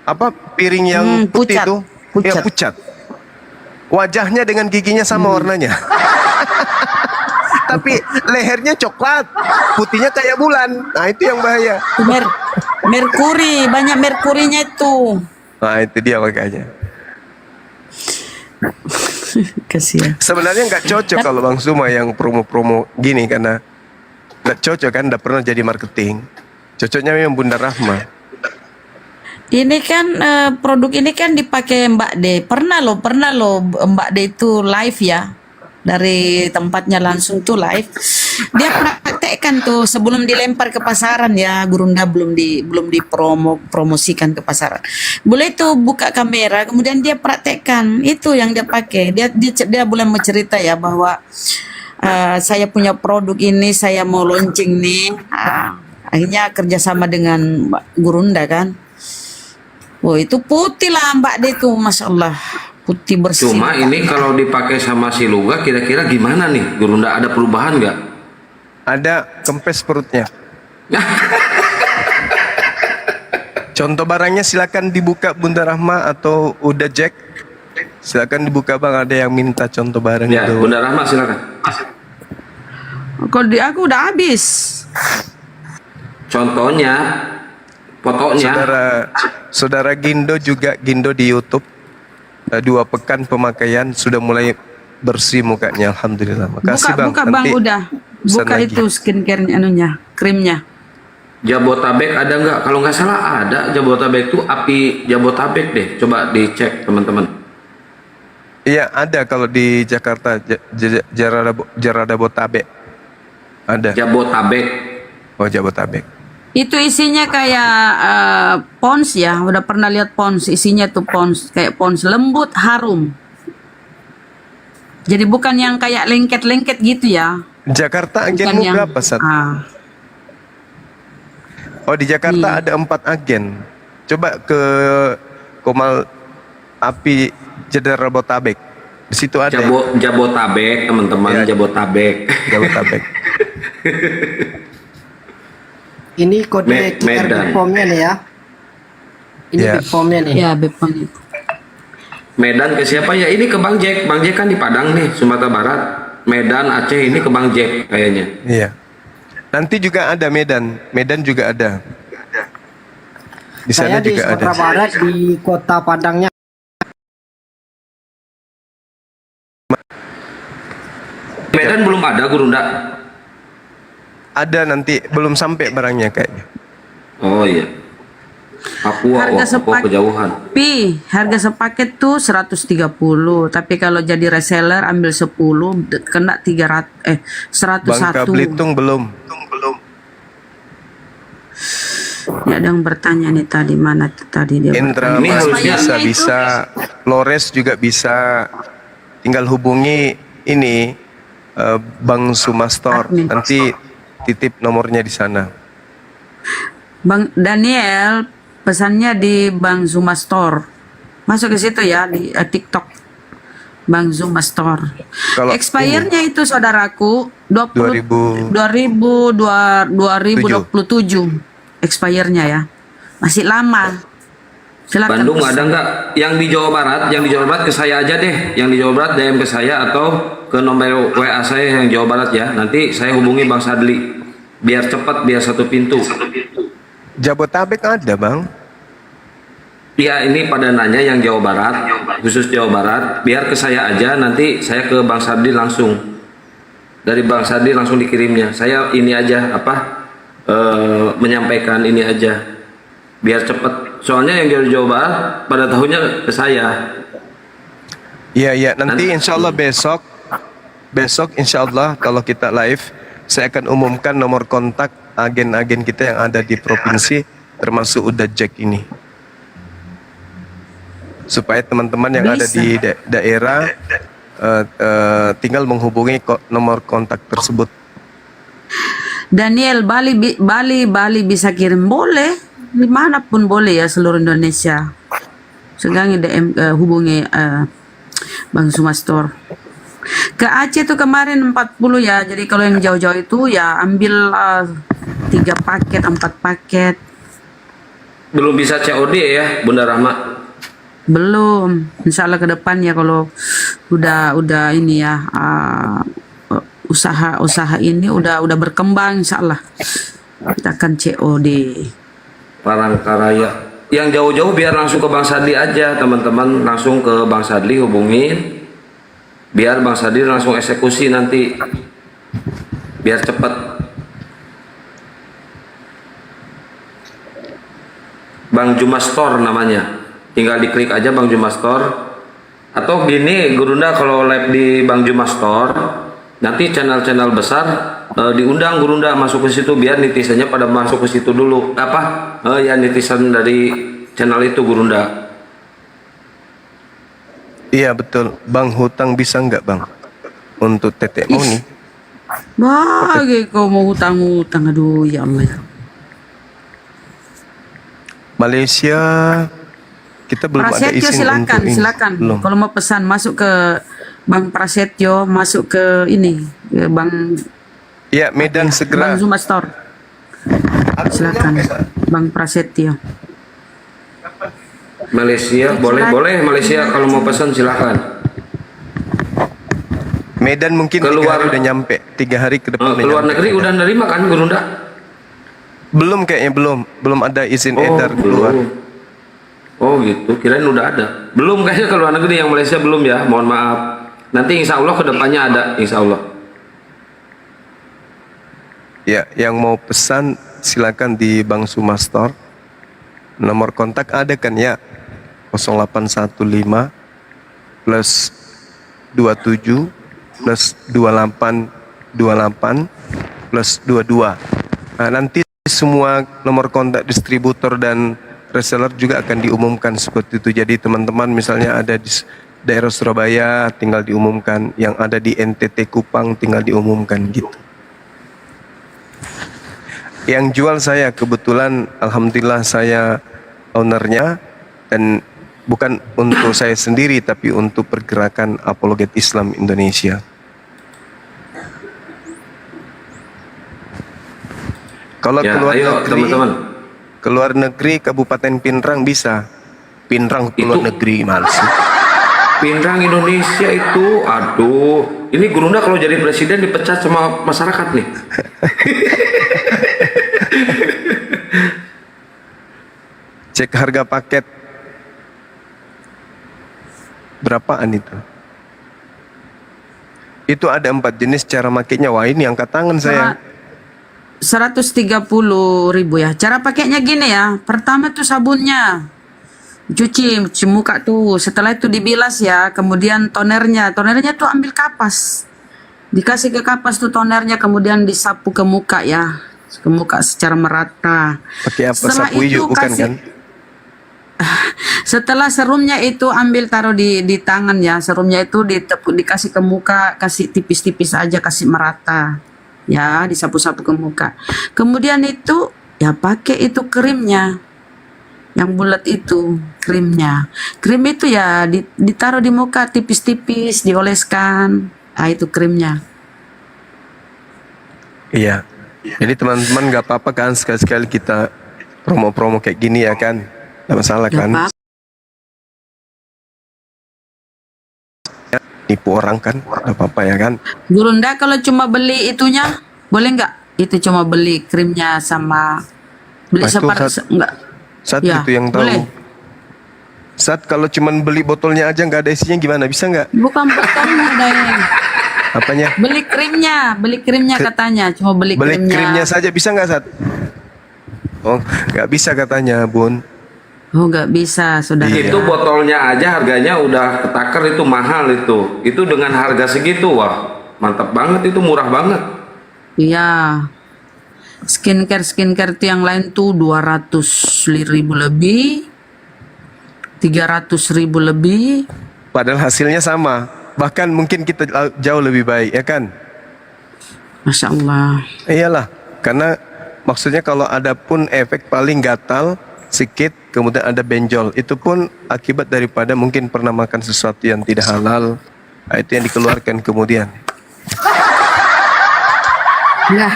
Apa piring yang putih itu? Ya pucat. Wajahnya dengan giginya sama warnanya. Tapi lehernya coklat, putihnya kayak bulan. Nah itu yang bahaya. Merkuri, banyak merkurinya itu. Nah itu dia makanya. Kasihan. Sebenarnya nggak cocok kalau Bang Zuma yang promo-promo gini, karena nggak cocok kan, nggak pernah jadi marketing. Cocoknya memang Bunda Rahma. Ini kan produk ini kan dipakai Mbak De. Pernah loh Mbak De itu live ya. Dari tempatnya langsung tuh live. Dia praktekkan tuh sebelum dilempar ke pasaran ya, Gurunda belum dipromosikan ke pasaran. Boleh tuh buka kamera, kemudian dia praktekkan itu yang dia pakai. Dia boleh mencerita ya bahwa saya punya produk ini, saya mau launching nih. Akhirnya kerjasama dengan Mbak Gurunda kan. Oh itu putih lah Mbak De itu, masya Allah, putih bersih. Cuma ini kalau dipakai sama si Luga kira-kira gimana nih Gurunda, ada perubahan nggak? Ada kempes perutnya. Contoh barangnya silakan dibuka Bunda Rahma atau udah Jack. Silakan dibuka Bang, ada yang minta contoh barang Ya, itu. Bunda Rahma silakan. Kalau di aku udah habis. Contohnya, fotonya. Saudara Gindo juga, Gindo di YouTube. 2 pekan pemakaian sudah mulai bersih mukanya, alhamdulillah. Makasih Bang. Buka Bang, Nanti udah. pesan Buka lagi. itu skincare-nya, krimnya. Jabotabek ada nggak? Kalau nggak salah ada Jabotabek itu api Jabotabek deh. Coba dicek teman-teman. Iya ada kalau di Jakarta Jabotabek ada. Jabotabek. Oh Jabotabek. Itu isinya kayak Pons ya. Udah pernah lihat Pons? Isinya tuh Pons. Kayak Pons lembut, harum. Jadi bukan yang kayak lengket-lengket gitu ya. Jakarta Bukan agenmu yang- berapa Sat? Oh di Jakarta ada 4 agen. Coba ke Komal Api Jabotabek. Di situ ada. Jabotabek teman-teman, Jabotabek. Jabotabek. Ini kode QR Medan. BPOM-nya nih ya. Ini Ya. BPOM-nya nih. Ya, Bepom itu. Medan ke siapa ya? Ini ke Bang Jack. Bang Jack kan di Padang nih, Sumatera Barat. Medan, Aceh, ini ke Bang Jack kayaknya. Iya. Nanti juga ada Medan. Medan juga ada. Di sana Saya di juga ada. Sumatera Barat di kota Padangnya. Medan belum ada Gurunda. Ada nanti belum sampai barangnya kayaknya. Oh iya. Papua, Harga Papua kejauhan. Harga sepaket tuh 130, tapi kalau jadi reseller ambil 10 kena 101. Bangka Belitung belum. Ya, ada yang bertanya nih tadi mana tuh tadi dia. Indra Ini harusnya- bisa, Flores juga bisa. Tinggal hubungi ini Bang Sumastor. Admin. Nanti titip nomornya di sana. Bang Daniel pesannya di Bang Zuma Store. Masuk ke situ ya di TikTok. Bang Zuma Store. Kalau Expire-nya itu saudaraku 2000 2027 expire-nya ya. Masih lama. Silakan. Bandung pesan. ada nggak? Yang di Jawa Barat, ke saya aja deh. Yang di Jawa Barat DM ke saya atau ke nomor WA saya yang Jawa Barat ya. Nanti saya hubungi Bang Sadli. Biar cepat, biar satu pintu. Jabotabek ada Bang. Ya ini pada nanya yang Jawa Barat, khusus Jawa Barat. Biar ke saya aja, nanti saya ke Bang Sadli langsung. Dari Bang Sadli langsung dikirimnya. Saya ini aja menyampaikan ini aja. Biar cepat. Soalnya yang dari Jawa Barat pada tahunnya ke saya. Iya, nanti insya Allah besok insya Allah kalau kita live, saya akan umumkan nomor kontak agen-agen kita yang ada di provinsi, termasuk udah Jack ini. Supaya teman-teman yang ada di daerah tinggal menghubungi nomor kontak tersebut. Daniel, Bali bisa kirim boleh, dimanapun boleh ya, seluruh Indonesia. Segangi DM hubungi Bang Sumastor. Ke Aceh tuh kemarin 40 ya, jadi kalau yang jauh-jauh itu ya ambil 3 paket, 4 paket. Belum bisa COD ya, Bunda Rahma. Belum, insya Allah ke depan ya kalau udah ini ya usaha ini udah berkembang, insya Allah kita akan COD. Palangkaraya. Yang jauh-jauh biar langsung ke Bang Sadli aja teman-teman, langsung ke Bang Sadli hubungin. Biar Bang Sadli langsung eksekusi nanti. Biar cepat. Bang Juma Store namanya. Tinggal diklik aja Bang Juma Store. Atau gini Gurunda, kalau live di Bang Juma Store, nanti channel-channel besar diundang Gurunda masuk ke situ biar netizennya pada masuk ke situ dulu. Ya netizen dari channel itu Gurunda. Iya betul. Bang hutang bisa nggak Bang? Untuk Tetek mau nih. Bagi kau mau hutang-hutang, aduh ya Allah ya. Malaysia kita belum ada Prasetyo izin silakan, untuk ini. silakan. Belum. Kalau mau pesan masuk ke Bang Prasetyo, masuk ke ini ke Bang Ya Medan segera. Bang Zuma Store. Silakan Bang Prasetyo. Malaysia boleh Malaysia kalau mau pesan silakan. Medan mungkin Keluar- 3 hari udah nyampe, 3 hari ke depan udah Keluar nyampe. negeri udah nerima kan Gurunda? Belum kayaknya, belum ada izin edar keluar. belum. Oh gitu, kirain udah ada. Belum kayaknya ke luar negeri, yang Malaysia belum ya, mohon maaf. Nanti insya Allah kedepannya ada, insya Allah. Ya, yang mau pesan silakan di Bang Suma Store. Nomor kontak ada kan ya? 0815 plus 27 plus 28 plus 22. Nah, nanti semua nomor kontak distributor dan reseller juga akan diumumkan seperti itu. Jadi teman-teman misalnya ada di daerah Surabaya tinggal diumumkan, yang ada di NTT Kupang tinggal diumumkan gitu. Yang jual saya kebetulan alhamdulillah saya ownernya, dan bukan untuk saya sendiri tapi untuk pergerakan apologet Islam Indonesia. Kalau Ya, keluar ayo negeri, teman-teman. keluar negeri Kabupaten Pinrang bisa. Pinrang keluar Itu- negeri males. Pinrang Indonesia itu, aduh, ini Gurunda kalau jadi presiden dipecat sama masyarakat nih. Cek harga paket berapaan itu? Itu ada 4 jenis cara makainya. Wah, ini angkat tangan saya. 130.000 ya. Cara pakainya gini ya. Pertama tuh sabunnya. Cuci muka tuh. Setelah itu dibilas ya. Kemudian tonernya. Tonernya tuh ambil kapas. Dikasih ke kapas tuh tonernya. Kemudian disapu ke muka ya. Ke muka secara merata. Pakai apa? Setelah Sapu itu hijau bukan kasih- kan? Setelah serumnya itu ambil taruh di tangan ya. Serumnya itu dikasih ke muka. Kasih tipis-tipis aja. Kasih merata. Ya, disapu-sapu ke muka. Kemudian itu ya pakai itu krimnya. Yang bulat itu krimnya. Krim itu ya ditaruh di muka tipis-tipis, dioleskan. Ah, itu krimnya. Iya. Jadi teman-teman nggak apa-apa kan sekali-sekali kita promo-promo kayak gini ya kan? Nggak masalah Nggak kan? apa-apa. Nipu orang kan? Nggak apa-apa ya kan? Gurunda kalau cuma beli itunya, boleh nggak? Itu cuma beli krimnya sama beli Nah, itu enggak. Saat Ya, itu yang tahu. boleh. Saat kalau cuman beli botolnya aja nggak ada isinya gimana? Bisa nggak? Bukan botolnya, Deng. Apanya? Beli krimnya katanya, cuma beli Krimnya saja bisa nggak Sat? Oh, nggak bisa katanya Bun. Oh, nggak bisa, saudara. Iya. Itu botolnya aja harganya udah ketakar, itu mahal itu. Itu dengan harga segitu, wah mantap banget, itu murah banget. Iya. Skincare itu yang lain tuh 200.000 lebih, 300.000 lebih. Padahal hasilnya sama. Bahkan mungkin kita jauh lebih baik ya kan? Masya Allah. Iyalah, karena maksudnya kalau ada pun efek paling gatal sedikit, kemudian ada benjol, itu pun akibat daripada mungkin pernah makan sesuatu yang tidak halal. Nah, itu yang dikeluarkan kemudian. Nah,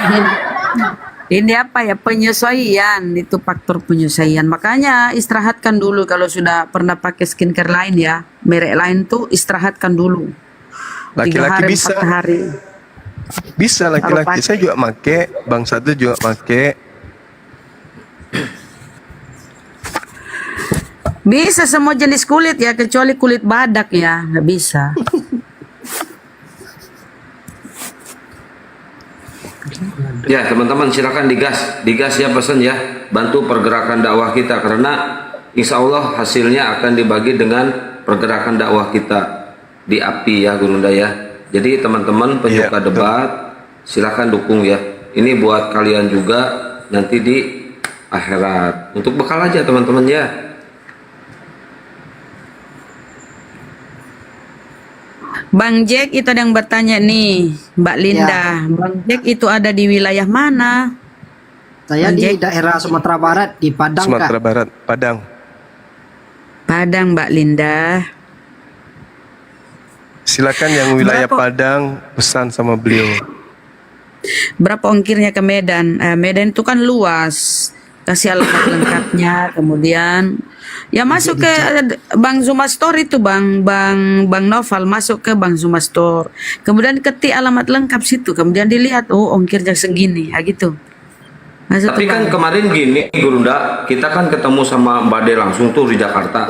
ini apa ya, penyesuaian, itu faktor penyesuaian. Makanya istirahatkan dulu kalau sudah pernah pakai skincare lain ya, merek lain tuh istirahatkan dulu. 3 Laki-laki hari, bisa. 4 hari. Bisa laki-laki. pakai. Saya juga make, Bang Satu juga make. Bisa semua jenis kulit ya, kecuali kulit badak ya, nggak bisa. Ya teman-teman silakan digas ya, pesan ya, bantu pergerakan dakwah kita, karena insya Allah hasilnya akan dibagi dengan pergerakan dakwah kita di API ya Gurunda ya. Jadi teman-teman penyuka debat silakan dukung ya. Ini buat kalian juga nanti di akhirat, untuk bekal aja teman-teman ya. Bang Jack itu ada yang bertanya nih, Mbak Linda. Bang Jack itu ada di wilayah mana? Saya Bang di Jack? daerah Sumatera Barat, di Padang, Sumatera Kak. Barat, Padang. Padang, Mbak Linda. Silakan yang wilayah Berapa? Padang pesan sama beliau. berapa ongkirnya ke Medan. Medan itu kan luas. Kasih alamat lengkapnya, kemudian ya masuk ke Bang Zuma Store itu Bang Noval, masuk ke Bang Zuma Store. Kemudian ketik alamat lengkap situ, kemudian dilihat oh ongkirnya segini, ya gitu. Masuk Tapi kan kemarin gini Gurunda, kita kan ketemu sama Mbak De langsung tuh di Jakarta.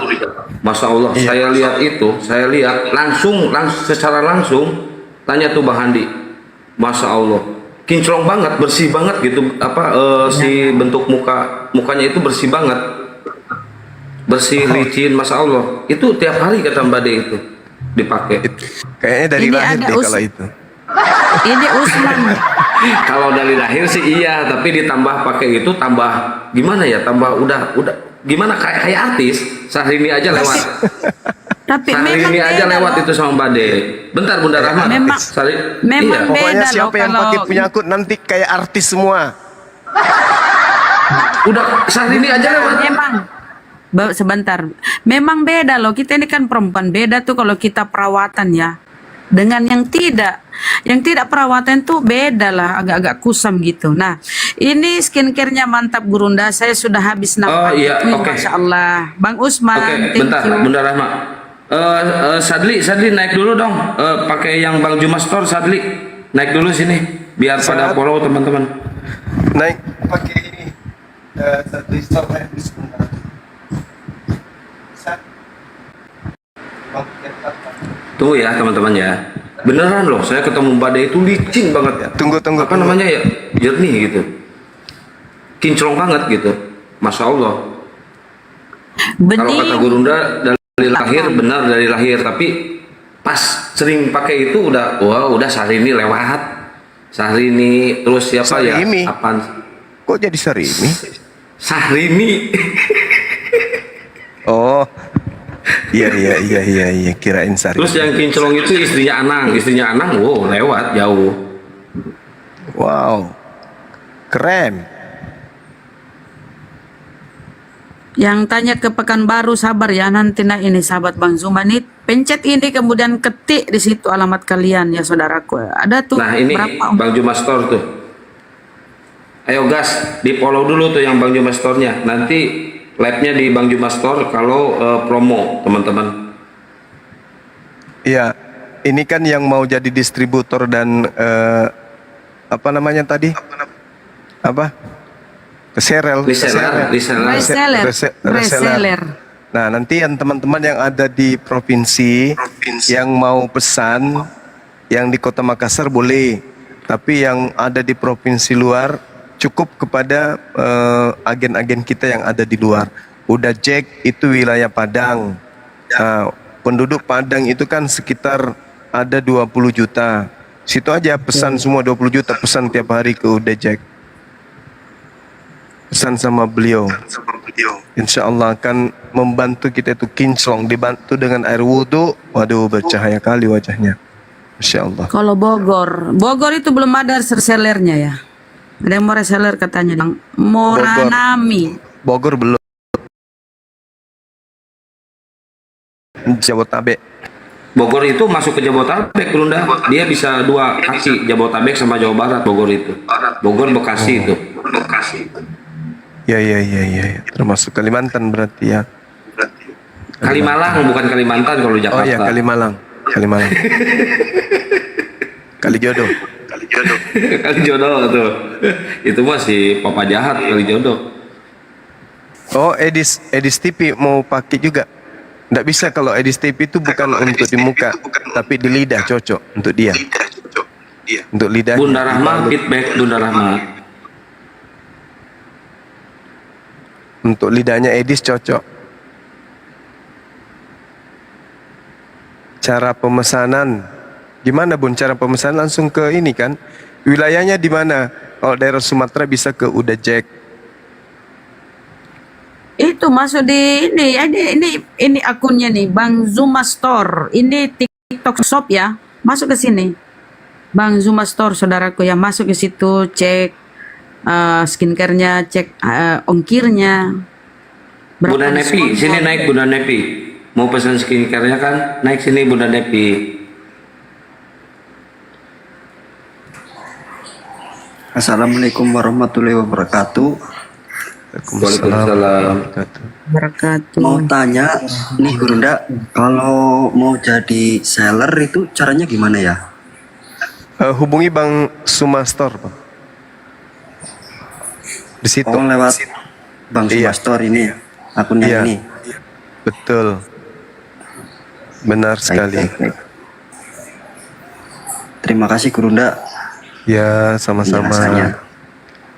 Masya Allah, saya lihat itu, saya lihat langsung secara langsung tanya tuh Bang Handi. Masya Allah, kinclong banget, bersih banget gitu, si bentuk mukanya itu bersih banget, bersih licin, Masya Allah. Itu tiap hari kata Mbak De itu dipakai. Kayaknya dari Ini lahir ada deh kalau itu. Ini Usman. Kalau dari lahir sih iya, tapi ditambah pakai itu tambah gimana ya? Tambah udah gimana kayak artis. Syahrini aja lewat. Tapi Syahrini aja lewat itu sama Mbak De. Bentar Bunda Rahmat. Memang Iya. Pokoknya beda siapa loh yang kalau pakai penyakut nanti kayak artis semua. Udah Syahrini aja lewat. sebentar. Memang beda loh. Kita ini kan perempuan, beda tuh kalau kita perawatan ya. Dengan yang tidak perawatan tuh beda lah, agak-agak kusam gitu. Nah, ini skincare-nya mantap Gurunda. Saya sudah habis Oh nampak iya, itu, oke. Masya Allah. Bang Usman, Oke, thank bentar, you. Bunda Rahma. Sadli naik dulu dong. Pakai yang Bang Juma Store, Sadli. Naik dulu sini, biar pada follow teman-teman. Naik pakai ini. Satu store sebentar. Tunggu ya teman-teman ya. Beneran loh, saya ketemu Mbak De itu licin banget ya. Tunggu. Apa namanya ya? Jernih gitu. Kinclong banget gitu. Masya Allah. Kalau kata Gurunda dari lahir, benar dari lahir, tapi pas sering pakai itu udah Syahrini lewat. Syahrini terus siapa Syahrini. ya? Apaan? Kok jadi Syahrini? Syahrini. Oh. Iya, kirain Syahrini. Terus yang kinclong itu istrinya Anang, wow lewat jauh. Wow. Keren. Yang tanya ke Pekanbaru sabar ya, nanti ini sahabat Bang Zuma nih, pencet ini kemudian ketik di situ alamat kalian ya saudaraku. Ada tuh Nah ini berapa? Bang Juma Store tuh. Ayo gas, di follow dulu tuh yang Bang Juma Store-nya. Nanti live-nya di Bang Juma Store kalau promo teman-teman. Iya, ini kan yang mau jadi distributor dan apa namanya tadi? Apa? Reseller. Nah, nanti yang teman-teman yang ada di provinsi yang mau pesan yang di Kota Makassar boleh, tapi yang ada di provinsi luar cukup kepada agen-agen kita yang ada di luar. Udah cek itu wilayah Padang. Nah, penduduk Padang itu kan sekitar ada 20 juta. Situ aja pesan semua 20 juta pesan tiap hari ke Udajek. Pesan sama beliau. Insya Allah akan membantu kita itu kinclong, dibantu dengan air wudhu. Waduh, bercahaya kali wajahnya. Masya Allah. Kalau Bogor itu belum ada resellernya ya. Ada yang mau reseller katanya Bang Moranami. Bogor belum. Jabotabek. Bogor itu masuk ke Jabotabek, Bunda. Dia bisa 2 kaki, Jabotabek sama Jawa Barat. Bogor itu. Bogor Bekasi itu. Ya. Termasuk Kalimantan berarti ya. Kalimalang bukan Kalimantan kalau Jakarta. Oh iya, Kalimalang. Kalijodo. Kalijodo tuh. Itu masih papa jahat Kalijodo. Oh, Edis TV mau pakai juga. Nggak bisa kalau Edis TV itu bukan untuk di muka, tapi di lidah cocok untuk dia. Untuk lidah. Bunda Rahma feedback Bunda Rahma. Untuk lidahnya Edis cocok. Cara pemesanan. Gimana Bun cara pemesanan? Langsung ke ini kan? Wilayahnya di mana? Kalau daerah Sumatera bisa ke Udajek. Itu masuk di ini akunnya nih Bang Zuma Store. Ini TikTok Shop ya. Masuk ke sini. Bang Zuma Store saudaraku ya, masuk ke situ cek skincare-nya, cek ongkirnya. Bunda Nepi, sini naik Bunda Nepi. Mau pesan skincare-nya kan? Naik sini Bunda Nepi. Assalamualaikum warahmatullahi wabarakatuh. Waalaikumsalam. Barakatuh. Mau tanya nih Gurunda, kalau mau jadi seller itu caranya gimana ya? Hubungi Bang Suma Store, Pak. Di situ. Oh, lewat Bang Suma Iya. Store ini ya, akunnya Iya. ini. Betul. Benar sekali. Baik. Terima kasih Gurunda. Ya, sama-sama. penjelasannya.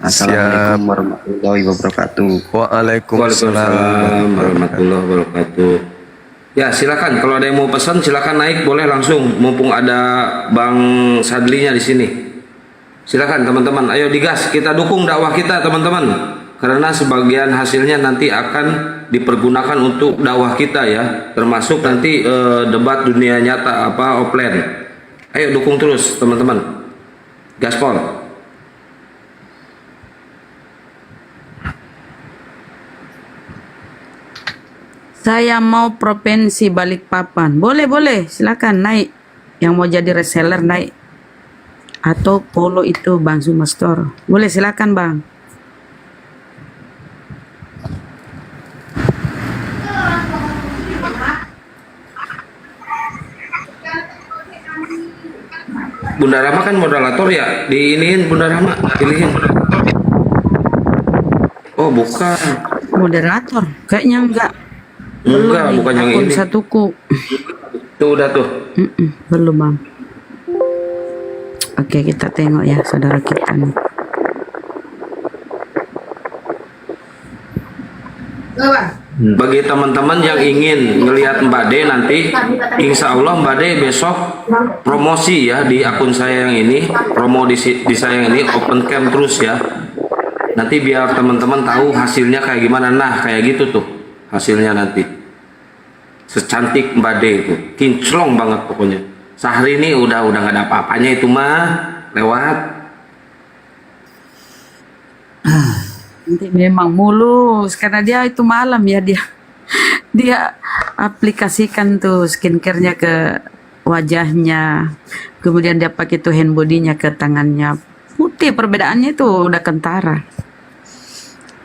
Assalamualaikum warahmatullahi wabarakatuh. Waalaikumsalam warahmatullahi wabarakatuh. Ya, silakan kalau ada yang mau pesan silakan naik, boleh langsung mumpung ada Bang Sadlinya di sini. Silakan teman-teman, ayo digas, kita dukung dakwah kita teman-teman. Karena sebagian hasilnya nanti akan dipergunakan untuk dakwah kita ya, termasuk nanti debat dunia nyata offline. Ayo dukung terus teman-teman. Gaspol. Saya mau provinsi Balikpapan. Boleh, silakan naik. Yang mau jadi reseller naik. Atau Polo itu Bang Suma Store. Boleh, silakan Bang. Bunda Rama kan moderator ya, diiniin Bunda Rama, pilihin. Oh bukan. Moderator, kayaknya enggak. Enggak, nih, bukan yang akun ini. satuku. Tuh udah tuh. Belum Bang. Oke, kita tengok ya saudara kita nih. Bagi teman-teman yang ingin ngelihat Mbak De nanti, insya Allah Mbak De besok promosi ya di akun saya yang ini, promo di saya yang ini, open cam terus ya. Nanti biar teman-teman tahu hasilnya kayak gimana. Nah kayak gitu tuh hasilnya nanti. Secantik Mbak De itu, kinclong banget pokoknya. Sehari ini udah nggak ada apa-apanya itu mah lewat. Nanti memang mulus karena dia itu malam ya dia aplikasikan tuh skincare-nya ke wajahnya, kemudian dia pakai tuh hand body-nya ke tangannya, putih, perbedaannya itu udah kentara.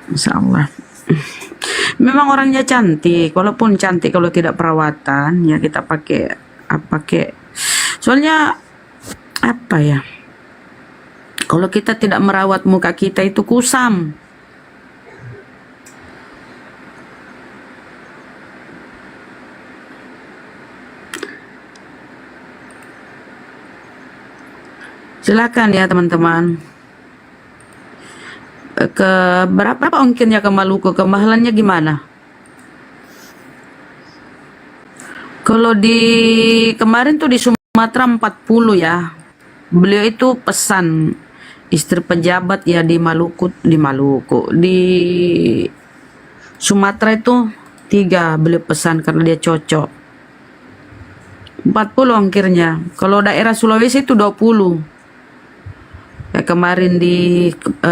Masya Allah. Memang orangnya cantik, walaupun cantik kalau tidak perawatan ya kita pakai soalnya apa ya, kalau kita tidak merawat muka kita itu kusam. Silakan ya teman-teman. Ke berapa ongkirnya ke Maluku? Kemahalannya gimana? Kalau di kemarin tuh di Sumatera 40 ya. Beliau itu pesan istri pejabat ya di Maluku. Di Sumatera itu 3 beliau pesan karena dia cocok. 40 ongkirnya. Kalau daerah Sulawesi itu 20. Kayak kemarin di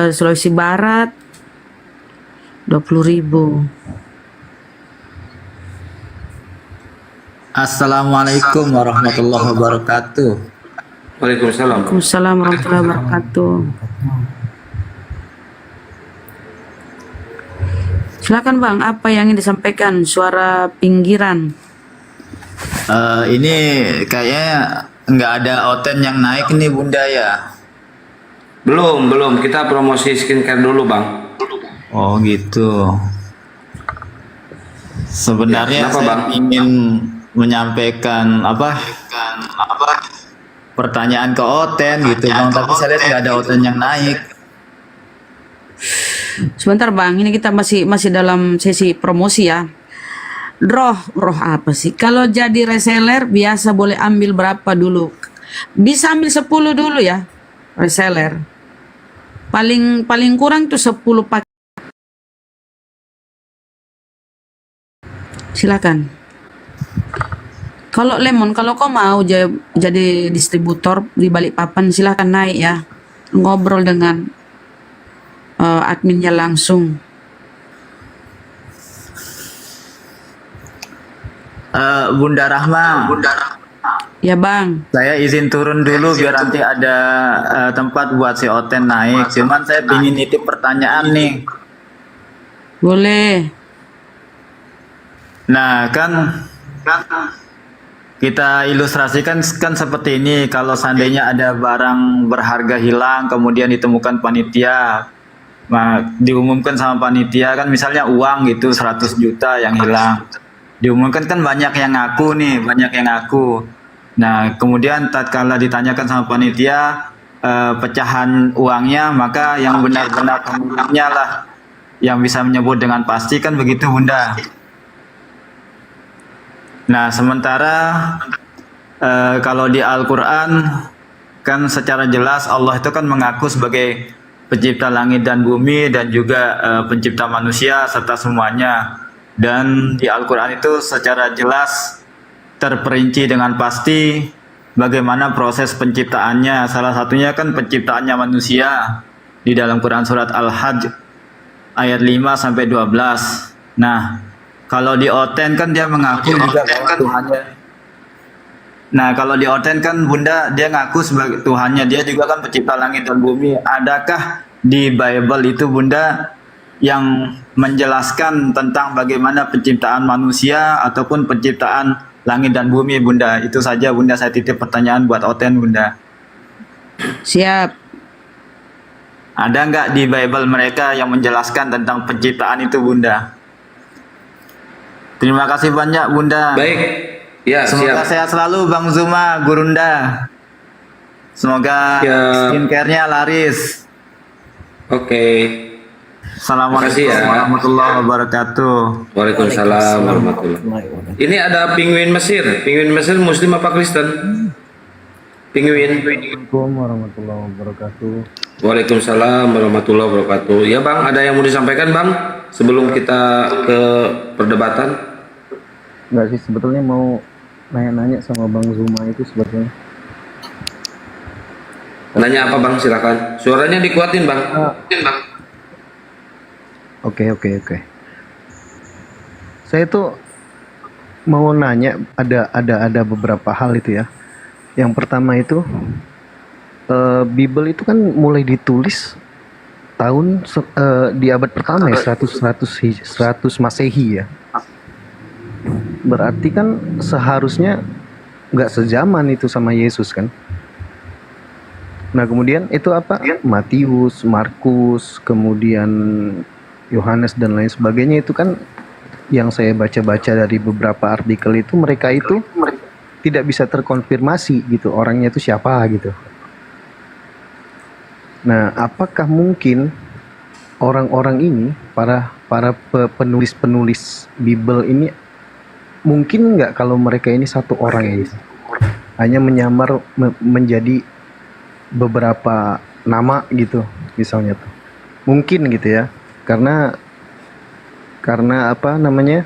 Sulawesi Barat 20.000. Assalamualaikum warahmatullahi wabarakatuh. Waalaikumsalam. Waalaikumsalam warahmatullahi wabarakatuh. Silakan Bang, apa yang ingin disampaikan? Suara pinggiran. Ini kayaknya nggak ada oten yang naik nih Bunda ya. Belum. Kita promosi skincare dulu, Bang. Oh gitu. Sebenarnya Kenapa, saya Bang? ingin menyampaikan pertanyaan ke Oten gitu Bang, tapi saya lihat nggak ada Oten yang naik. Sebentar Bang, ini kita masih dalam sesi promosi ya. Roh apa sih? Kalau jadi reseller biasa boleh ambil berapa dulu? Bisa ambil 10 dulu ya, reseller. Paling kurang tuh 10 paket. Silakan. Kalau Lemon, kalau kau mau jadi distributor di Balikpapan, silakan naik ya. Ngobrol dengan adminnya langsung. Bunda Rahma, Ya Bang. Saya izin turun dulu biar nanti ada tempat buat si Oten naik. Cuman saya ingin nitip pertanyaan nih. Boleh. Nah, kan kita ilustrasikan kan seperti ini. Kalau seandainya ada barang berharga hilang, kemudian ditemukan panitia, nah, diumumkan sama panitia kan misalnya uang gitu 100 juta yang hilang. Diumumkan kan banyak yang ngaku nih, banyak yang ngaku. Nah, kemudian tatkala ditanyakan sama panitia pecahan uangnya, maka yang benar-benar pemiliknya lah yang bisa menyebut dengan pasti, kan begitu Bunda. Nah, sementara kalau di Al-Quran kan secara jelas Allah itu kan mengaku sebagai pencipta langit dan bumi dan juga pencipta manusia serta semuanya. Dan di Al-Quran itu secara jelas terperinci dengan pasti bagaimana proses penciptaannya. Salah satunya kan penciptaannya manusia di dalam Quran surat Al-Hajj ayat 5 sampai 12. Nah, kalau di Oten kan dia mengaku juga bahwa Tuhannya. Nah, kalau di Oten kan Bunda dia ngaku sebagai Tuhannya, dia juga kan pencipta langit dan bumi. Adakah di Bible itu Bunda yang menjelaskan tentang bagaimana penciptaan manusia ataupun penciptaan langit dan bumi Bunda? Itu saja Bunda, saya titip pertanyaan buat Oten Bunda. Siap. Ada nggak di Bible mereka yang menjelaskan tentang penciptaan itu Bunda? Terima kasih banyak Bunda. Baik. Ya, semoga siap. sehat selalu Bang Zuma, Gurunda. Semoga skincare-nya laris. Oke. Assalamualaikum Makasih ya. warahmatullahi wabarakatuh. Waalaikumsalam warahmatullahi wabarakatuh. Ini ada penguin Mesir. Penguin Mesir Muslim apa Kristen? Penguin. Assalamualaikum warahmatullahi wabarakatuh. Waalaikumsalam warahmatullahi wabarakatuh. Ya Bang, ada yang mau disampaikan Bang sebelum kita ke perdebatan? Enggak sih, sebetulnya mau nanya-nanya sama Bang Zuma itu sebetulnya. Nanya apa Bang? Silakan. Suaranya dikuatin Bang. Oke. Saya tuh mau nanya, ada beberapa hal itu ya. Yang pertama itu Bible itu kan mulai ditulis tahun di abad pertama ya, 100 Masehi ya. Berarti kan seharusnya nggak sezaman itu sama Yesus kan. Nah kemudian itu apa? Matius, Markus, kemudian Yohanes dan lain sebagainya itu kan yang saya baca-baca dari beberapa artikel itu mereka itu tidak bisa terkonfirmasi gitu orangnya itu siapa gitu. Nah apakah mungkin orang-orang ini para penulis Bible ini mungkin nggak kalau mereka ini satu orang ini hanya menyamar menjadi beberapa nama gitu misalnya tuh mungkin gitu ya karena apa namanya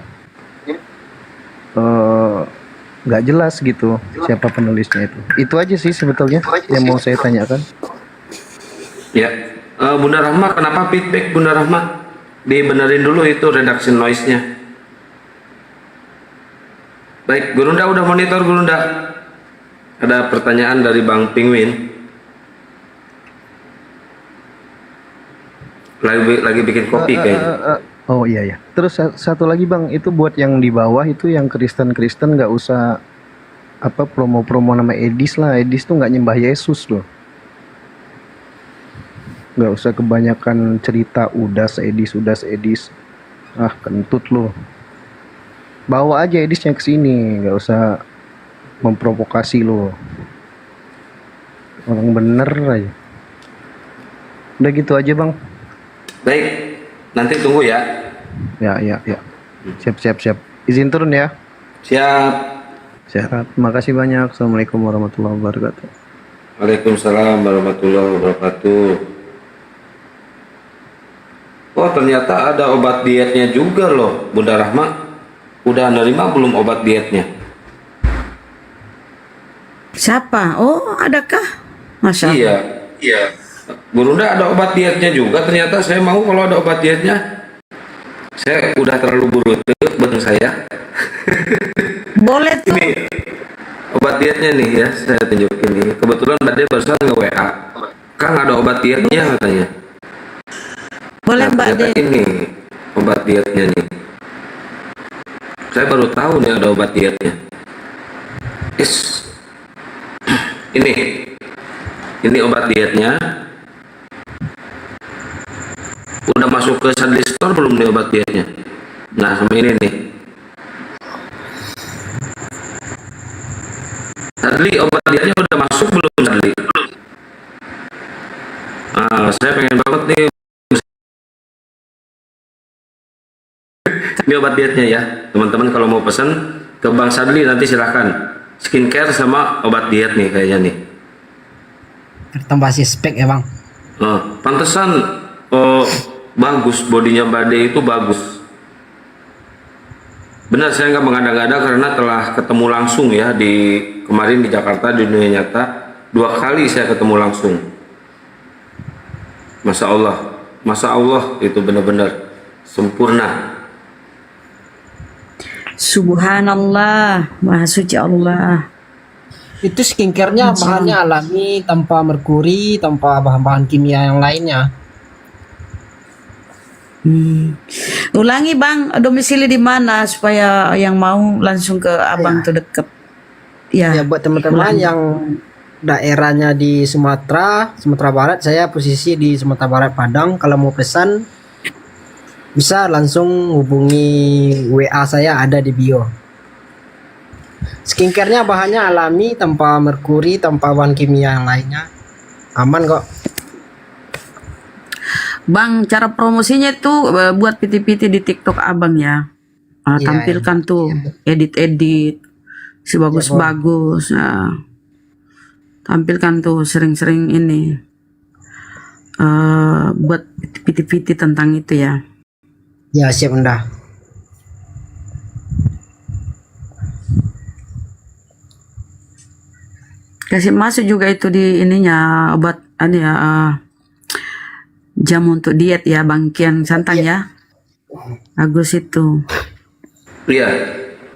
nggak jelas gitu siapa penulisnya itu aja sih sebetulnya yang mau saya tanyakan. Ya, Bunda Rahma, kenapa feedback Bunda Rahma? Dibenerin dulu itu reduction noise-nya. Baik, Gurunda udah monitor Gurunda. Ada pertanyaan dari Bang Penguin. Lagi bikin kopi kayaknya. Oh iya. Terus satu lagi Bang, itu buat yang di bawah itu yang Kristen nggak usah apa promo-promo nama Edis lah. Edis tuh nggak nyembah Yesus loh. Nggak usah kebanyakan cerita udas Edis. Ah kentut loh. Bawa aja Edisnya ke sini, nggak usah memprovokasi loh. Orang bener aja. Udah gitu aja Bang. Baik, nanti tunggu ya. Ya. Siap. Izin turun ya. Siap. Sehat. Makasih banyak. Assalamualaikum warahmatullahi wabarakatuh. Waalaikumsalam warahmatullahi wabarakatuh. Oh ternyata ada obat dietnya juga loh, Bunda Rahma. Udah nerima belum obat dietnya? Siapa? Oh, adakah? Masya Allah. Iya. Gurunda ada obat dietnya juga. Ternyata saya mau kalau ada obat dietnya. Saya udah terlalu buru buat saya. Boleh tuh. obat dietnya nih ya, saya tunjukin nih. Kebetulan Mbak De barusan nge-WA. Kang ada obat dietnya katanya. Boleh Mbak De. Ini obat dietnya nih. Saya baru tahu nih ada obat dietnya. Ini obat dietnya. Udah masuk ke Sadli Store belum nih obat dietnya? Nah, sama ini nih. Sadli, obat dietnya udah masuk belum Sadli? Nah, saya pengen banget nih. Ini obat dietnya ya, teman-teman kalau mau pesan ke Bang Sadli nanti silahkan. Skincare sama obat diet nih kayaknya nih. Tambah spek ya bang. Pantesan bagus bodinya Mbak De itu bagus. Benar, saya nggak mengada-ngada karena telah ketemu langsung ya kemarin di Jakarta di Dunia Nyata 2 kali saya ketemu langsung. Masya Allah itu benar-benar sempurna. Subhanallah, Maha Suci Allah. Itu skincare-nya bahannya alami, tanpa merkuri, tanpa bahan-bahan kimia yang lainnya. Ulangi Bang, domisili di mana supaya yang mau langsung ke Abang tuh deket. Ya buat teman-teman yang daerahnya di Sumatera Barat, saya posisi di Sumatera Barat Padang. Kalau mau pesan bisa langsung hubungi WA saya, ada di bio. Skincare-nya bahannya alami, tanpa merkuri, tanpa bahan kimia yang lainnya. Aman kok. Bang, cara promosinya itu buat PT-PT di TikTok Abang ya. Tampilkan tuh edit-edit sebagus-bagus. Tampilkan tuh sering-sering ini buat PT-PT tentang itu ya. Ya siap Unda. Kasih masuk juga itu di ininya obat jam untuk diet ya Bang Kian Santang ya. Bagus itu. Iya.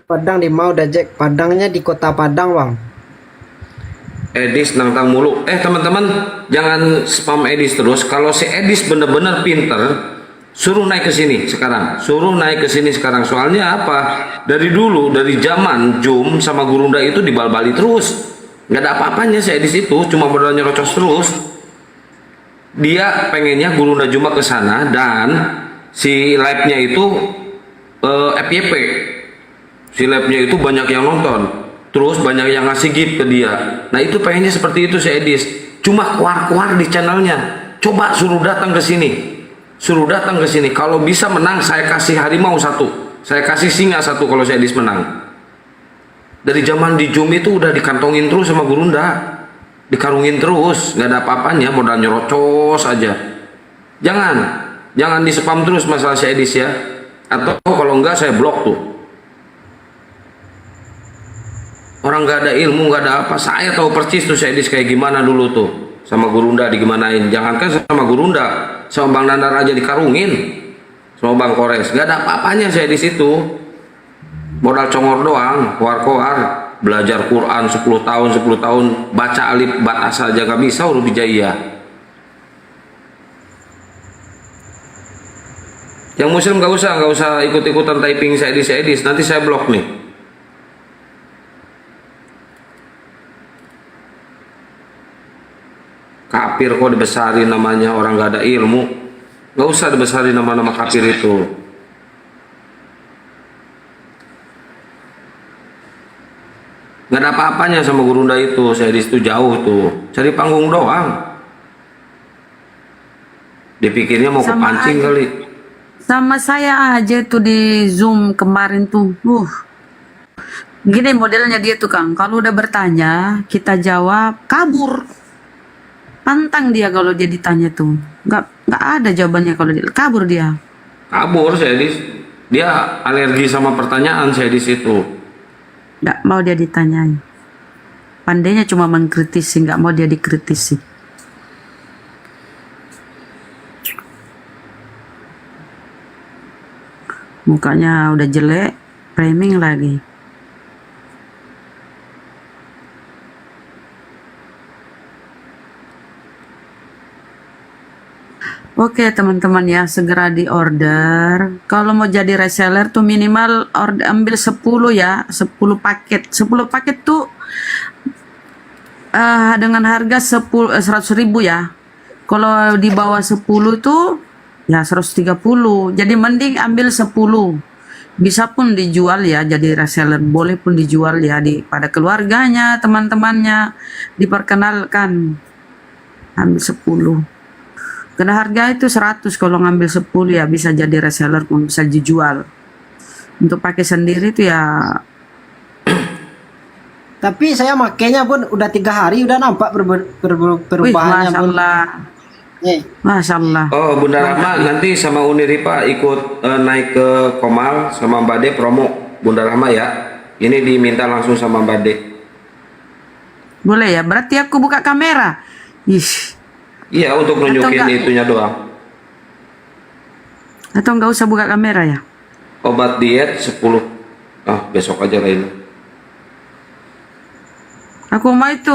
Padang di mau Dajek, Padangnya di kota Padang bang. Edis nantang mulu. Teman-teman jangan spam Edis terus. Kalau si Edis bener-bener pinter, suruh naik ke sini sekarang. Soalnya apa? Dari dulu, dari zaman Jum sama Gurunda itu dibal-bali terus. Nggak ada apa-apanya si Edis itu, cuma modal nyerocos terus. Dia pengennya Gurunda Juma ke sana dan si live-nya itu FYP. Si live-nya itu banyak yang nonton, terus banyak yang ngasih gift ke dia. Nah itu pengennya seperti itu si Edis. Cuma keluar-keluar di channelnya. Coba suruh datang ke sini. Kalau bisa menang saya kasih harimau 1. Saya kasih singa 1 kalau si Edis menang. Dari zaman di Jum itu udah dikantongin terus sama Gurunda. Dikarungin terus, nggak ada apa-apanya, modal nyerocos aja. Jangan di spam terus masalah si Edis ya. Atau kalau enggak saya blok tuh. Orang nggak ada ilmu, nggak ada apa. Saya tahu persis tuh si Edis kayak gimana dulu tuh. Sama Gurunda digimanain. Jangankan sama Gurunda, sama Bang Nandar aja dikarungin. Sama Bang Kores, nggak ada apa-apanya si Edis itu. Modal congor doang, keluar-keluar. Belajar Quran 10 tahun, baca alif batas aja gak bisa huruf hijaiyah. Yang muslim gak usah ikut-ikutan typing si Edis, nanti saya blok nih. Kafir kok dibesarin namanya, orang gak ada ilmu. Gak usah dibesarin nama-nama kafir itu. Nggak ada apa-apanya sama Gurunda itu. Saya di situ jauh tuh, cari panggung doang. Dipikirnya mau kepancing kali. Sama saya aja tuh di Zoom kemarin tuh. Gini modelnya dia tuh Kang. Kalau udah bertanya, kita jawab, kabur. Pantang dia kalau dia ditanya tuh. Nggak ada jawabannya kalau dia kabur dia. Kabur saya dia alergi sama pertanyaan saya di situ. Nggak mau dia ditanyai. Pandainya cuma mengkritisi, nggak mau dia dikritisi. Mukanya udah jelek, framing lagi. Oke teman-teman ya, segera di order. Kalau mau jadi reseller tuh minimal ambil 10 ya, 10 paket. 10 paket tuh dengan harga 100.000 ya. Kalau di bawah 10 tuh ya 130. Jadi mending ambil 10. Bisa pun dijual ya, jadi reseller boleh pun dijual ya pada keluarganya, teman-temannya, diperkenalkan. Ambil 10. Karena harga itu 100, kalau ngambil 10 ya bisa jadi reseller pun bisa dijual. Untuk pakai sendiri itu ya. Tapi saya makainya pun udah 3 hari udah nampak perubahannya. Masya Allah. Masya Allah. Oh Bunda Rahma nanti sama Uni Ripa ikut naik ke Komal sama Mbak De promo Bunda Rahma ya. Ini diminta langsung sama Mbak De. Boleh ya, berarti aku buka kamera. Ih. Iya, untuk nunjukin itunya doang. Atau nggak usah buka kamera ya? Obat diet 10. Besok aja lah ini. Aku mau itu.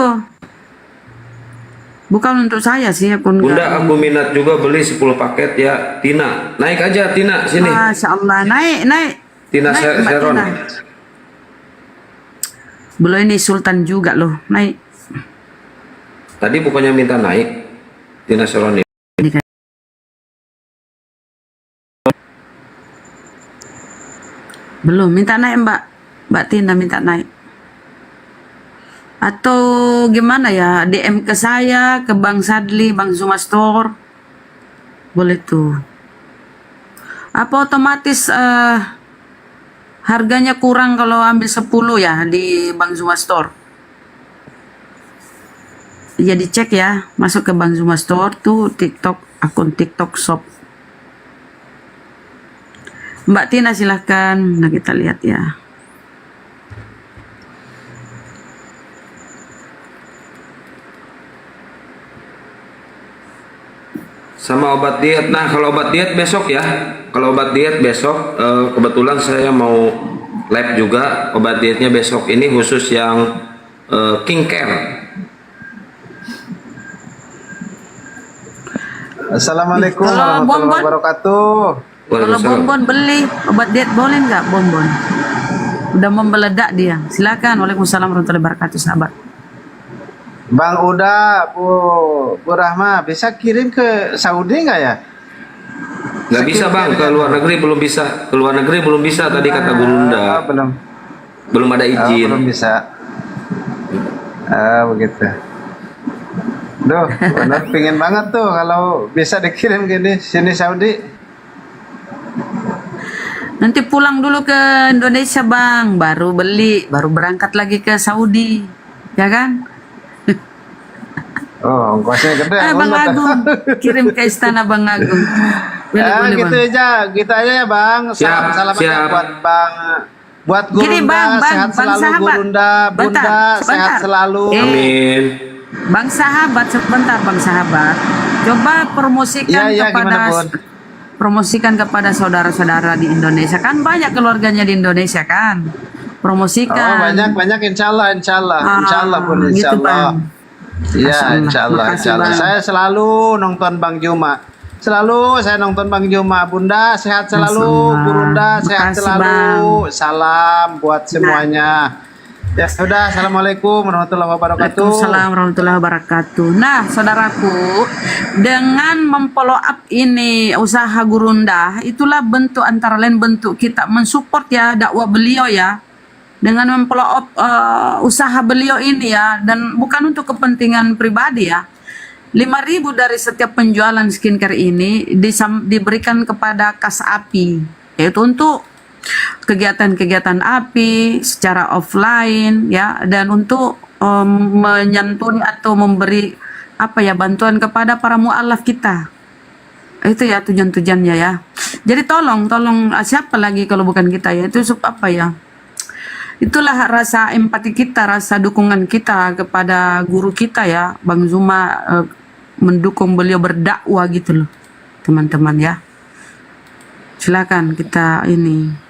Bukan untuk saya sih, aku enggak. Bunda, aku minat juga beli 10 paket ya. Tina, naik aja Tina sini. Masya Allah, naik. Tina naik, Seron. Belum ini Sultan juga loh, naik. Tadi bukannya minta naik. Tina Seron. Belum, minta naik Mbak Tina minta naik. Atau gimana ya, DM ke saya, ke Bang Sadli, Bang Zuma Store. Boleh tuh. Apa otomatis harganya kurang kalau ambil 10 ya di Bang Zuma Store? Ya dicek ya, masuk ke Bang Zuma Store tuh akun TikTok Shop. Mbak Tina silahkan, nah kita lihat ya. Sama obat diet. Nah kalau obat diet besok ya. Kalau obat diet besok kebetulan saya mau lab juga. Obat dietnya besok ini khusus yang King Care. Assalamualaikum Kalau warahmatullahi wabarakatuh. Kalau bonbon beli obat diet boleh nggak bonbon? Udah membeledak dia. Silakan. Waalaikumsalam warahmatullahi wabarakatuh sahabat. Bang Uda, Bu Rahma, bisa kirim ke Saudi nggak ya? Nggak bisa Bang, ke luar negeri belum bisa. Ke luar negeri belum bisa tadi kata Gurunda. Belum ada izin. Belum bisa. Begitu. Duh, benar pingin banget tuh kalau bisa dikirim gini sini Saudi. Nanti pulang dulu ke Indonesia Bang, baru beli, baru berangkat lagi ke Saudi, ya kan? Oh, ongkosnya gede. Bang Agung, kirim ke istana Bang Agung. Boleh, gitu Bang. aja, gitu aja ya Bang. Salam buat Bang, buat Gini, Gurunda, Bang, sehat Bang selalu sahabat. Gurunda, Bunda, sehat Sebentar. selalu. Amin. Bang sahabat, sebentar Bang sahabat. Coba promosikan promosikan kepada saudara-saudara di Indonesia, kan banyak keluarganya di Indonesia kan. Promosikan. Banyak insya Allah pun insya gitu, Allah. Bang. Iya, insya Allah. Bang. Saya selalu nonton Bang Juma. Selalu saya nonton Bang Juma. Bunda sehat selalu, Gurunda sehat selalu. Salam buat semuanya. Ya sudah, assalamualaikum warahmatullahi wabarakatuh. Waalaikumsalam warahmatullahi wabarakatuh. Nah, saudaraku, dengan memfollow up ini usaha Gurunda, itulah bentuk antara lain bentuk kita mensupport ya dakwah beliau ya. Dengan memfollow up usaha beliau ini ya, dan bukan untuk kepentingan pribadi ya. 5.000 dari setiap penjualan skincare ini diberikan kepada kas api, yaitu untuk kegiatan-kegiatan API secara offline ya, dan untuk menyantuni atau memberi bantuan kepada para mualaf kita. Itu ya tujuan-tujuannya ya. Jadi tolong siapa lagi kalau bukan kita ya, itu itulah rasa empati kita, rasa dukungan kita kepada guru kita ya, Bang Zuma, mendukung beliau berdakwah gitu loh teman-teman ya. Silakan kita ini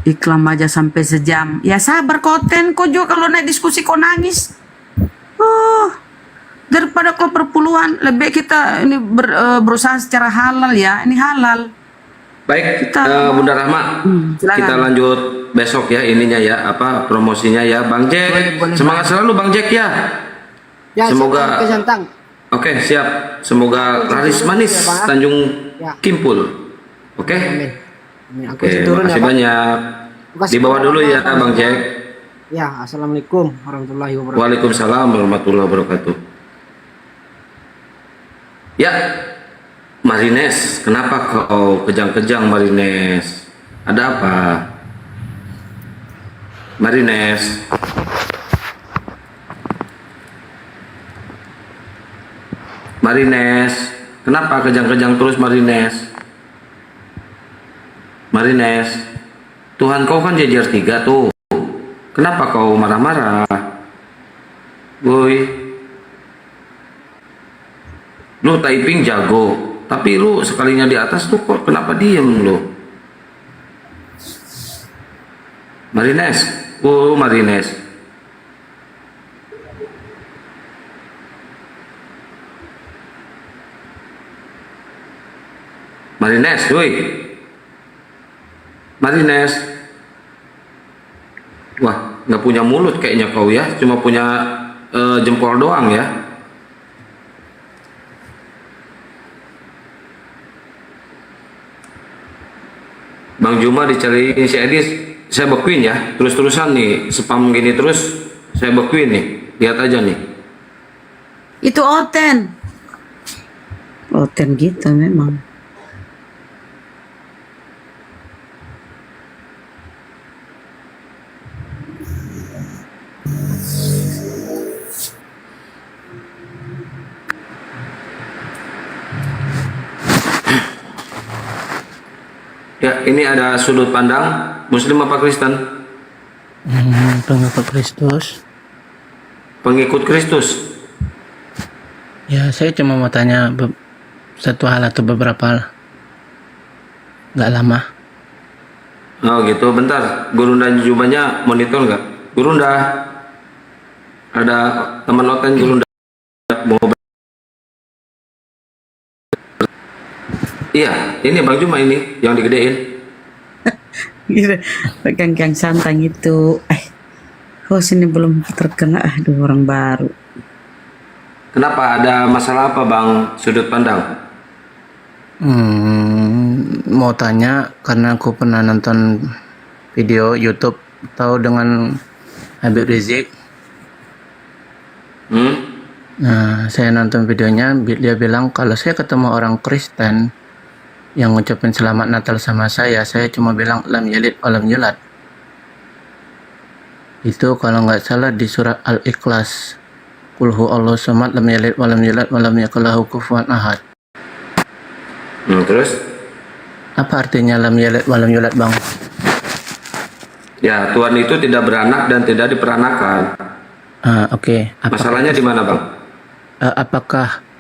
iklan aja sampai sejam. Ya sabar konten kok juga, kalau naik diskusi kok nangis. Daripada kalau perpuluhan, lebih baik kita ini berusaha secara halal ya. Ini halal. Baik, Kita- Bunda Rahma, silakan. kita lanjut besok ya ininya ya, apa promosinya ya, Bang Jack. Boleh, Semangat selalu Bang Jack ya. Ya, Semoga- Oke, Santang. Oke, siap. Semoga laris manis Ya, Pak. Tanjung Ya. Kimpul. Oke. Amin. Amin. Aku Oke, turun ya, makasih Pak. banyak. Makasih Di bawah banyak, dulu Pak. ya, Bang Jack. Ya, assalamualaikum warahmatullahi wabarakatuh. Waalaikumsalam warahmatullahi wabarakatuh. Ya, Marines, kenapa kau kejang-kejang Marines? Ada apa? Marines. Marines, kenapa kejang-kejang terus Marines? Marines, Tuhan kau kan jajar 3 tuh. Kenapa kau marah-marah? Boy, lu typing jago, tapi lu sekalinya di atas tuh kok kenapa diem lu? Marines, Marines. Marines, woi. Marines. Wah, nggak punya mulut kayaknya kau ya, cuma punya jempol doang ya. Bang Juma dicari si Edis, saya bekuin ya, terus-terusan nih, spam gini terus, saya bekuin nih, lihat aja nih. Itu Oten. Oten gitu memang. Ya, ini ada sudut pandang Muslim apa Kristen? Pengikut Kristus. Pengikut Kristus. Ya, saya cuma mau tanya satu hal atau beberapa hal. Nggak lama. Oh gitu, bentar. Gurunda jubahnya monitor nggak? Gurunda, ada teman Oten Gurunda mau. Iya, ini Bang Juma ini yang digedein. Gitu. Pegang yang santang itu. Host ini belum terkena. Aduh, orang baru. Kenapa? Ada masalah apa Bang? Sudut pandang? Mau tanya karena aku pernah nonton video YouTube tahu dengan Habib Rizik. Nah, saya nonton videonya, dia bilang kalau saya ketemu orang Kristen yang ngucapin selamat Natal sama saya cuma bilang lam yalid walam yulad. Itu kalau nggak salah di surat Al-Ikhlas. Qul huwallahu samad lam yalid walam yulad walam yakul lahu kufuwan ahad. Terus? Apa artinya lam yalid walam yulad, Bang? Ya, Tuhan itu tidak beranak dan tidak diperanakan. Oke. Masalahnya di mana, Bang? Apakah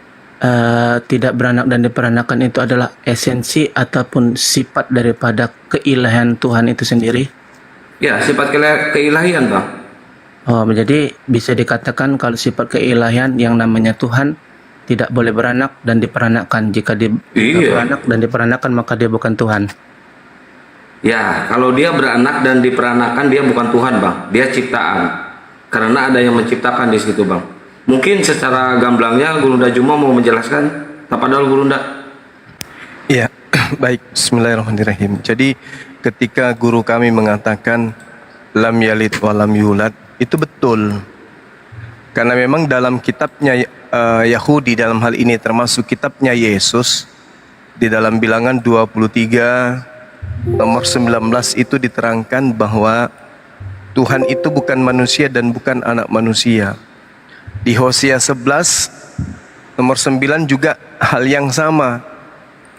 tidak beranak dan diperanakan itu adalah esensi ataupun sifat daripada keilahian Tuhan itu sendiri? Ya, sifat keilahian, Bang. Oh, jadi bisa dikatakan kalau sifat keilahian yang namanya Tuhan tidak boleh beranak dan diperanakan. Jika dia beranak dan diperanakan maka dia bukan Tuhan. Ya, kalau dia beranak dan diperanakan dia bukan Tuhan, Bang. Dia ciptaan. Karena ada yang menciptakan di situ, Bang. Mungkin secara gamblangnya Gurunda Juma mau menjelaskan. Tapadol Gurunda. Ya, baik. Bismillahirrahmanirrahim. Jadi ketika guru kami mengatakan lam yalid wa lam yulad, itu betul. Karena memang dalam kitabnya Yahudi dalam hal ini termasuk kitabnya Yesus di dalam bilangan 23 nomor 19 itu diterangkan bahwa Tuhan itu bukan manusia dan bukan anak manusia. Di Hosea 11 nomor 9 juga hal yang sama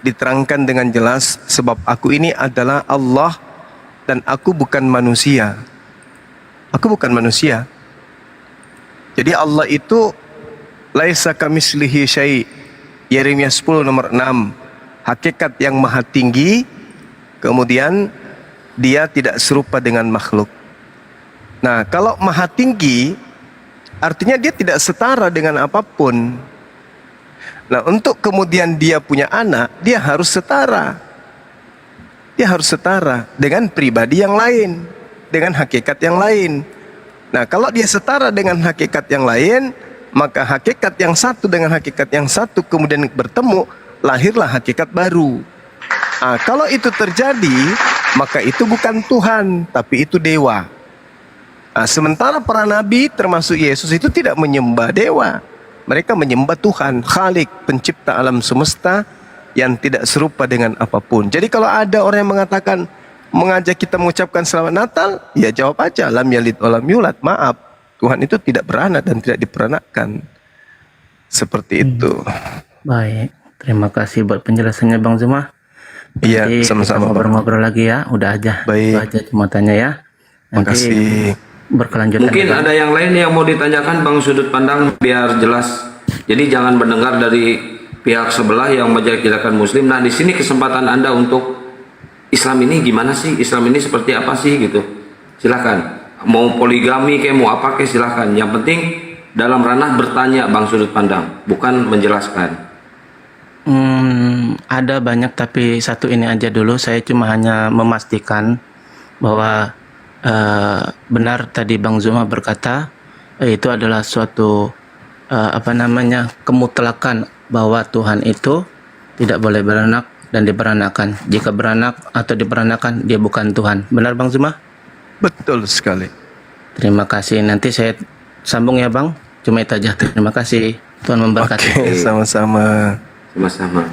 diterangkan dengan jelas, sebab aku ini adalah Allah dan aku bukan manusia. Aku bukan manusia. Jadi Allah itu laisa kamislihi syai'. Yeremia 10 nomor 6. Hakikat yang maha tinggi, kemudian dia tidak serupa dengan makhluk. Nah, kalau maha tinggi artinya dia tidak setara dengan apapun. Nah, untuk kemudian dia punya anak, dia harus setara. Dia harus setara dengan pribadi yang lain, dengan hakikat yang lain. Nah, kalau dia setara dengan hakikat yang lain, maka hakikat yang satu dengan hakikat yang satu kemudian bertemu, lahirlah hakikat baru. Nah, kalau itu terjadi, maka itu bukan Tuhan, tapi itu dewa. Nah, sementara para nabi termasuk Yesus itu tidak menyembah dewa. Mereka menyembah Tuhan, Khalik, pencipta alam semesta yang tidak serupa dengan apapun. Jadi kalau ada orang yang mengatakan, mengajak kita mengucapkan selamat Natal, ya jawab aja, lam yalid walam yulad. Maaf, Tuhan itu tidak beranak dan tidak diperanakkan. Seperti itu. Baik, terima kasih buat penjelasannya Bang Zuma. Iya, Nanti sama-sama, kita Bang. ngobrol lagi ya. Udah aja. Baik. Itu aja cuma tanya ya. Nanti Makasih. berkelanjutan. Mungkin ya, Bang. ada yang lain yang mau ditanyakan Bang, sudut pandang biar jelas. Jadi jangan mendengar dari pihak sebelah yang menjelek-jelekan Muslim. Nah, di sini kesempatan Anda untuk Islam ini gimana sih? Islam ini seperti apa sih gitu? Silakan. Mau poligami kayak mau apa kayak silakan. Yang penting dalam ranah bertanya Bang, sudut pandang, bukan menjelaskan. Ada banyak tapi satu ini aja dulu. Saya cuma hanya memastikan bahwa benar tadi Bang Zuma berkata itu adalah suatu kemutlakan bahwa Tuhan itu tidak boleh beranak dan diperanakan. Jika beranak atau diperanakan, dia bukan Tuhan. Benar Bang Zuma? Betul sekali. Terima kasih. Nanti saya sambung ya Bang. Cuma itu aja. Terima kasih. Tuhan memberkati. Oke, sama-sama. Sama-sama.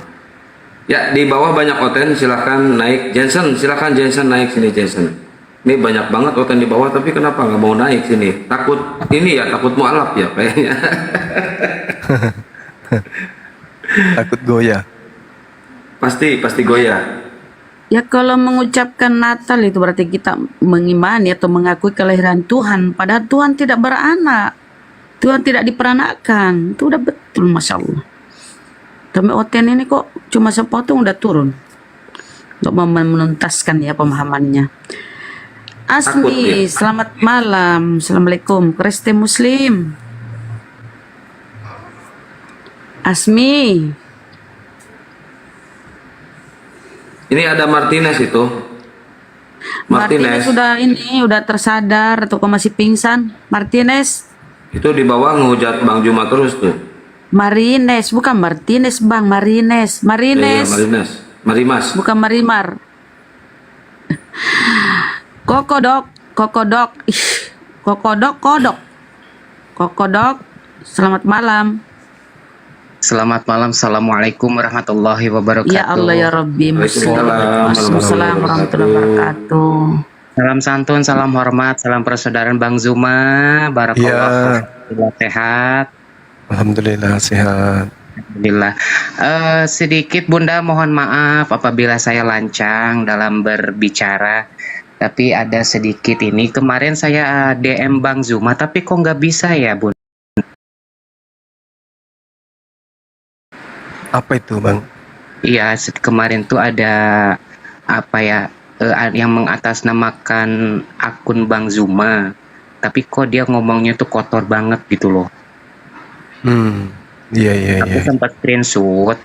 Ya, di bawah banyak oten, silakan naik. Jensen, silakan Jensen naik sini Jensen. Ini banyak banget oten di bawah, tapi kenapa nggak mau naik sini? Takut ini ya, takut mualaf ya kayaknya. Takut goyah. Pasti goyah. Ya kalau mengucapkan Natal itu berarti kita mengimani atau mengakui kelahiran Tuhan. Padahal Tuhan tidak beranak. Tuhan tidak diperanakkan. Itu udah betul, Masya Allah. Tapi oten ini kok cuma sepotong udah turun. Untuk menuntaskan ya pemahamannya. Asmi, selamat malam. Assalamualaikum. Kristen Muslim. Asmi. Ini ada Martinez itu. Martinez udah tersadar atau kok masih pingsan? Martinez. Itu di bawah ngehujat Bang Juma terus tuh. Marines, bukan Martinez Bang, Marines. Iya, Marines. Marimas. Bukan Marimar. Kokodok. Ih, kodok. Selamat malam. Selamat malam. Assalamualaikum warahmatullahi wabarakatuh. Ya Allah ya Rabbi. Waalaikumsalam warahmatullahi wabarakatuh. Salam santun, salam hormat, salam persaudaraan Bang Zuma. Barakallah. Sehat. Alhamdulillah sehat. Alhamdulillah. Sedikit Bunda mohon maaf apabila saya lancang dalam berbicara. Tapi ada sedikit ini. Kemarin saya DM Bang Zuma, tapi kok nggak bisa ya Bunda? Apa itu Bang? Iya, kemarin tuh ada yang mengatasnamakan akun Bang Zuma. Tapi kok dia ngomongnya tuh kotor banget gitu loh. Iya. Aku sempat screenshot,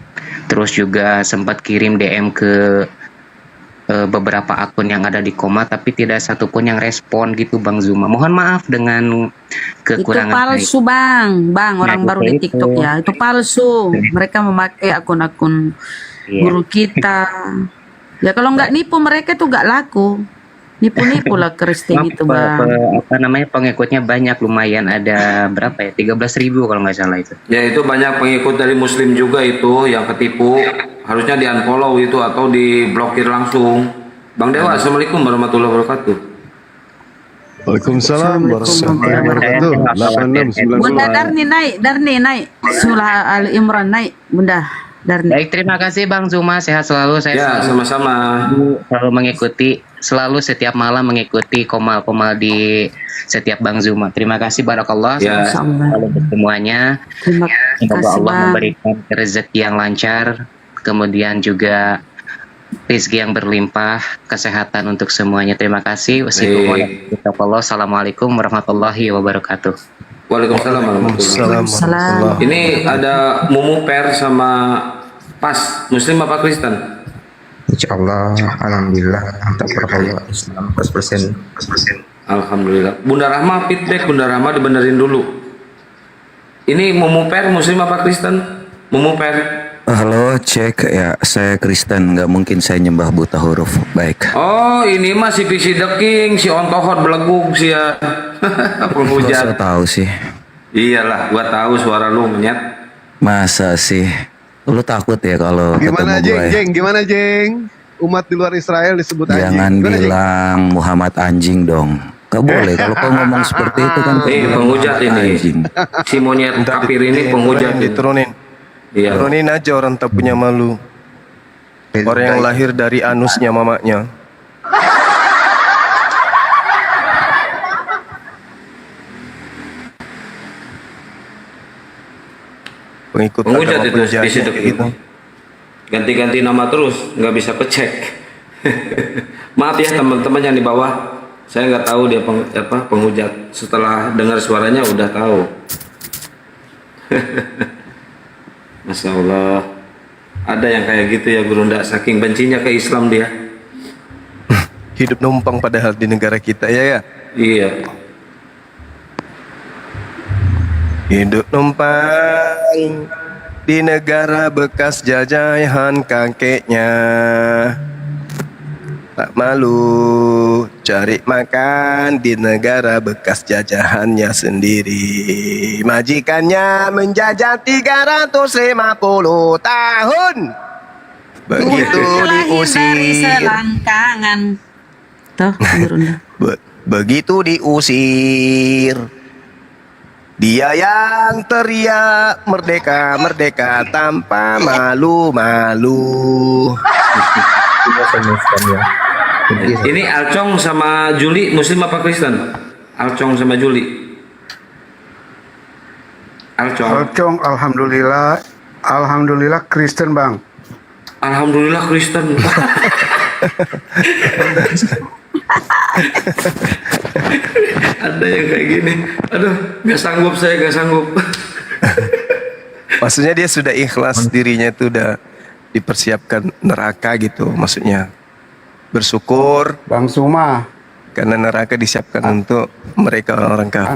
terus juga sempat kirim DM ke beberapa akun yang ada di koma, tapi tidak satupun yang respon gitu Bang Zuma. Mohon maaf dengan kekurangan. Itu palsu Bang, orang Nah, baru di itu. TikTok ya, itu palsu. Mereka memakai akun-akun guru kita. Ya kalau nggak nipu mereka tuh nggak laku. Nipu-nipu lah Kristen itu Bang. Pengikutnya banyak, lumayan, ada berapa ya, 13.000 kalau nggak salah itu. Ya itu banyak pengikut dari Muslim juga itu yang ketipu. Harusnya di unfollow itu atau diblokir langsung. Bang Dewa, Assalamualaikum warahmatullahi wabarakatuh. Waalaikumsalam warahmatullahi wabarakatuh. 8690. Bunda Darni naik. Surah Al Imran naik, Bunda Darni. Baik, terima kasih Bang Zuma, sehat selalu. Saya Ya, sama-sama. Selalu mengikuti, selalu setiap malam mengikuti komal-komal di setiap Bang Zuma. Terima kasih barakallah. Ya. Selalu semuanya. Terima Semoga kasih Allah Bang. memberikan rezeki yang lancar, kemudian juga rezeki yang berlimpah, kesehatan untuk semuanya. Terima kasih. Wassalamualaikum warahmatullahi wabarakatuh. Waalaikumsalam warahmatullahi wabarakatuh. Ini ada Mumu Per sama Pas, Muslim apa Kristen? Insya Allah, alhamdulillah, mantap percaya Islam 100%. Alhamdulillah. Bunda Rahma feedback, Bunda Rahma dibenerin dulu. Ini Mumu Per, Muslim apa Kristen? Mumu Per. Halo, cek ya, saya Kristen, nggak mungkin saya nyembah buta huruf. Baik. Oh, ini mah si Pixie the King, si Ontohot belegug sih ya. Penghujat. Masa tahu sih? Iyalah, gua tahu suara lu menyat. Masa sih? Lu takut ya kalau Gimana ketemu Jeng? gue? Jeng, gimana Jeng? Umat di luar Israel disebut anjing. Jangan Gimana, Jeng? bilang Muhammad anjing dong. Gak boleh kalau kau ngomong seperti itu kan. Penghujat ini. Anjing. Si monyet kafir ini penghujat. Diturunin. Iya. Turunin aja orang tak punya malu. Orang yang lahir dari anusnya mamanya. Pengikut Penghujat agama itu penjajah di situ gitu. Ganti-ganti nama terus, nggak bisa kecek. Maaf ya teman-teman yang di bawah, saya nggak tahu dia penghujat. Setelah dengar suaranya udah tahu. Masya Allah, ada yang kayak gitu ya Guru Nda, saking bencinya ke Islam dia. Hidup numpang padahal di negara kita ya. Iya. Hidup numpang di negara bekas jajahan kakeknya. Tak malu cari makan di negara bekas jajahannya sendiri. Majikannya menjajah 350 tahun. Begitu diusir. Selangkangan. Tuh, Begitu diusir. Dia yang teriak merdeka, merdeka tanpa malu-malu. Ini Alcong sama Juli, Muslim apa Kristen? Alcong sama Juli. Alcong, alhamdulillah Kristen bang. Alhamdulillah Kristen. Ada yang kayak gini. Aduh, nggak sanggup saya, nggak sanggup. Maksudnya dia sudah ikhlas dirinya itu udah dipersiapkan neraka gitu. Maksudnya bersyukur. Bang Suma. Karena neraka disiapkan untuk mereka orang-orang kafir.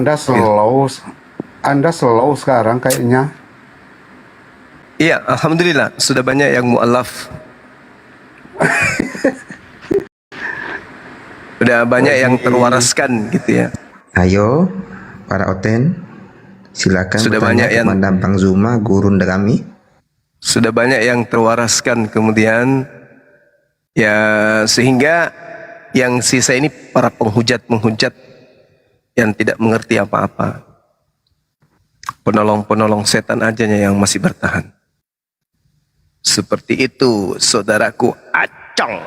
Anda slow sekarang kayaknya. Iya, alhamdulillah sudah banyak yang mu'alaf. Udah banyak yang terwaraskan gitu ya. Ayo, para Oten, silakan Sudah bertanya banyak yang- kepada Bang Zuma, guru kami. Sudah banyak yang terwaraskan, kemudian ya sehingga yang sisa ini para penghujat-penghujat yang tidak mengerti apa-apa. Penolong-penolong setan ajanya yang masih bertahan. Seperti itu, saudaraku Acong.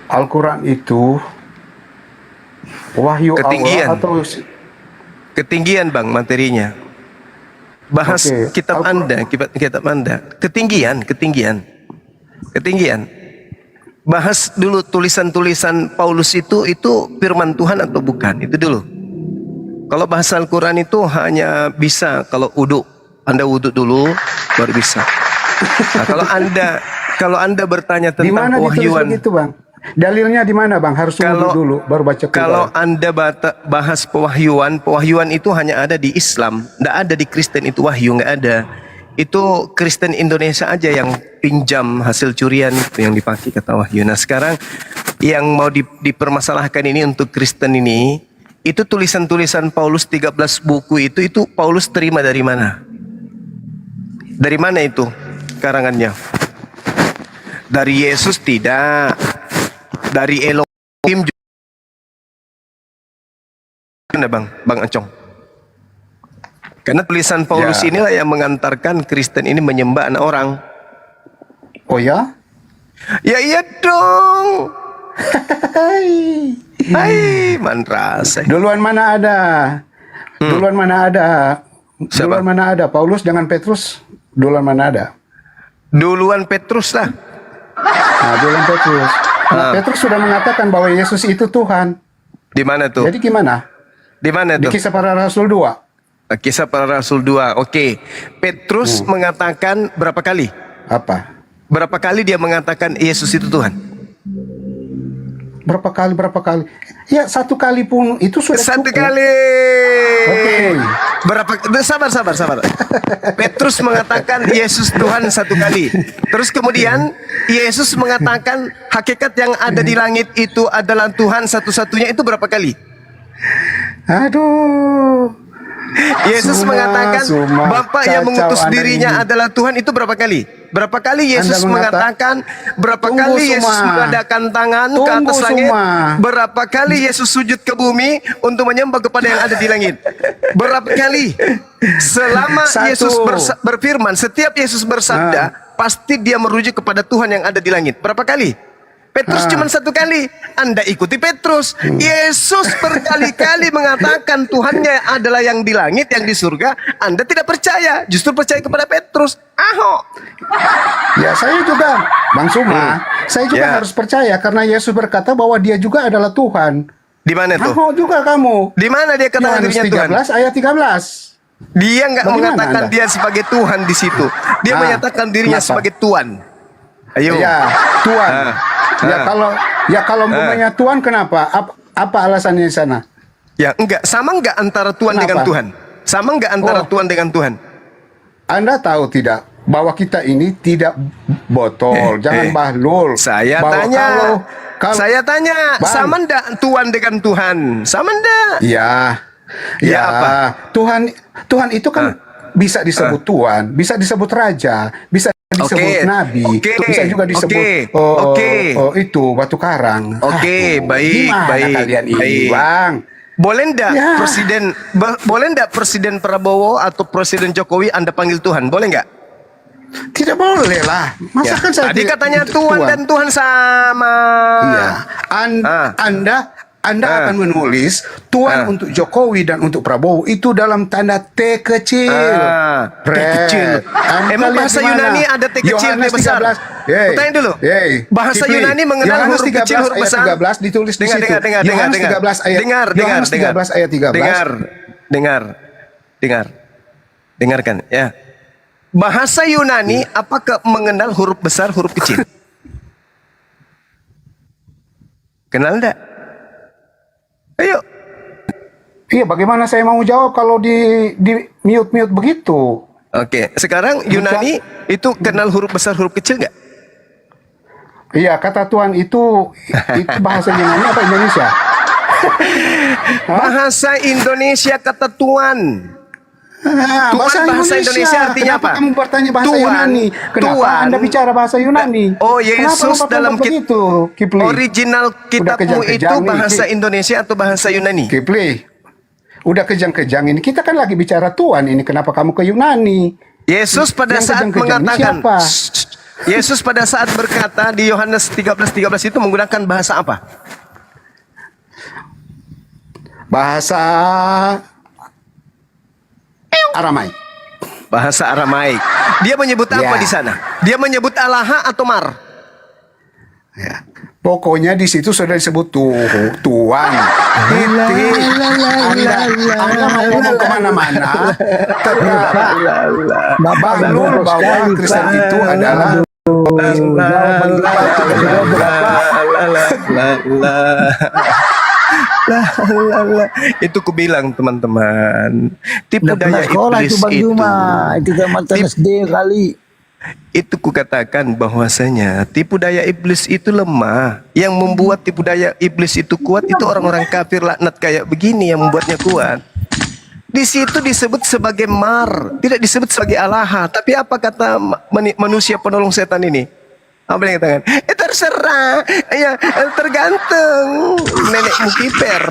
Al-Quran itu wahyu Ketinggian. Allah atau Ketinggian bang materinya. Bahas Oke, kitab Anda, kitab Anda. Ketinggian. Bahas dulu tulisan-tulisan Paulus itu firman Tuhan atau bukan, itu dulu. Kalau bahasa Al-Quran itu hanya bisa kalau uduk. Anda uduk dulu, baru bisa. Nah, kalau anda bertanya di mana tentang ditulis wahyuan, begitu bang? Dalilnya di mana bang? Harus tunggu dulu baru baca Quran. kalau anda bahas pewahyuan itu hanya ada di Islam, tidak ada di Kristen itu wahyu, nggak ada. Itu Kristen Indonesia aja yang pinjam hasil curian itu yang dipakai kata wahyu. Nah sekarang yang mau dipermasalahkan ini untuk Kristen ini, itu tulisan-tulisan Paulus 13 buku itu Paulus terima dari mana? Dari mana itu karangannya? Dari Yesus tidak, dari Elohim juga. Mana Bang Acong? Karena tulisan Paulus inilah yang mengantarkan Kristen ini menyembah anak orang. Oh ya? Ya iya dong. Hai, mantras. Duluan mana ada? Duluan mana ada? Duluan mana ada? Paulus dengan Petrus? Duluan mana ada? Duluan Petrus lah. Nah, duluan Petrus. Petrus sudah mengatakan bahwa Yesus itu Tuhan. Di mana tuh? Jadi gimana? Di mana Di tuh? Kisah Para Rasul 2. Kisah Para Rasul 2. Oke. Petrus mengatakan berapa kali? Apa? Berapa kali dia mengatakan Yesus itu Tuhan? Berapa kali? Ya, satu kali pun itu sudah Satu cukup. kali. Oke. Berapa? Sabar. Petrus mengatakan Yesus Tuhan satu kali. Terus kemudian Yesus mengatakan hakikat yang ada di langit itu adalah Tuhan satu-satunya, itu berapa kali? Aduh. Yesus mengatakan Bapa yang mengutus Anda dirinya ini. adalah Tuhan, itu berapa kali? Berapa kali Yesus Anda mengatakan, berapa Tunggu, kali Yesus Suma. mengadakan tangan ke Tunggu, atas langit? Suma. Berapa kali Yesus sujud ke bumi untuk menyembah kepada yang ada di langit? Berapa kali? Selama Satu. Yesus berfirman, setiap Yesus bersabda, pasti dia merujuk kepada Tuhan yang ada di langit. Berapa kali? Petrus cuma satu kali. Anda ikuti Petrus. Yesus berkali-kali mengatakan Tuhannya adalah yang di langit, yang di surga. Anda tidak percaya, justru percaya kepada Petrus. Ahok. Ya, saya juga, Bang Suma, saya juga harus percaya karena Yesus berkata bahwa dia juga adalah Tuhan. Di mana tuh? Ahok juga kamu. Di mana dia katakan Yohanes dirinya Tuhan? 13 ayat 13. Dia nggak Bagaimana mengatakan Anda? dia sebagai Tuhan di situ. Dia menyatakan dirinya kenapa? sebagai Tuhan. Ayo. Ya, Tuhan. Ya kalau umpamanya Tuhan, kenapa? Apa alasannya di sana? Ya enggak, sama enggak antara Tuhan dengan Kenapa? Tuhan? Sama enggak antara Tuhan dengan Tuhan? Anda tahu tidak bahwa kita ini tidak botol, jangan bahlul. Saya Bahwa tanya, saya tanya, Bang. sama enggak Tuhan dengan Tuhan? Sama enggak? Ya, Ya, apa? Tuhan itu kan bisa disebut Tuhan, bisa disebut Raja, bisa disebut Nabi, bisa juga disebut itu batu karang. Oke, baik, gimana baik, kalian ini, baik. Bang? Boleh enggak Ya. boleh enggak Presiden Prabowo atau Presiden Jokowi Anda panggil Tuhan? Boleh enggak? Tidak boleh lah. Masa kan saya Tadi katanya Tuhan dan Tuhan sama. Iya. Anda akan menulis Tuhan untuk Jokowi dan untuk Prabowo itu dalam tanda T kecil. T kecil. Emang bahasa Yunani ada T kecil, T besar? Tanya dulu. Bahasa Yunani mengenal huruf kecil, huruf besar. 13 ditulis di situ. Dengar. Yohanes 13 ayat. Yohanes 13 ayat 13. Dengarkan ya. Bahasa Yunani apakah mengenal huruf besar, huruf kecil? Kenal enggak? Ayo. Iya, bagaimana saya mau jawab kalau di mute begitu? Oke, sekarang Yunani itu kenal huruf besar, huruf kecil nggak? Iya, kata Tuhan itu bahasa Yunani apa Indonesia? Bahasa Indonesia kata Tuhan. Bahasa Indonesia artinya Kenapa apa? kamu bertanya bahasa Yunani? Kenapa Anda bicara bahasa Yunani? Oh, Yesus dalam begitu, Kipli? Original kitabmu itu bahasa Indonesia atau bahasa Yunani? Kipli, udah kejang-kejang ini. Kita kan lagi bicara Tuhan ini. Kenapa kamu ke Yunani? Yesus pada Yang saat kejang-kejang ini mengatakan, siapa? Yesus pada saat berkata di Yohanes 13:13 itu menggunakan bahasa apa? Bahasa Aramaik. Bahasa Aramaik. Dia menyebut apa di sana? Dia menyebut Allah atau Mar? Ya. Pokoknya di situ sudah disebut Tuhan. Anda mau ngomong kemana-mana, bangun bahwa Kristen itu adalah itu kubilang teman-teman, tipu daya iblis itu zaman SD kali. Itu kukatakan bahwasanya tipu daya iblis itu lemah. Yang membuat tipu daya iblis itu kuat itu orang-orang kafir laknat kayak begini yang membuatnya kuat. Di situ disebut sebagai Mar, tidak disebut sebagai Allah. Tapi apa kata manusia penolong setan ini? Apa yang katakan? Terserah, ya tergantung nenekmu kiper.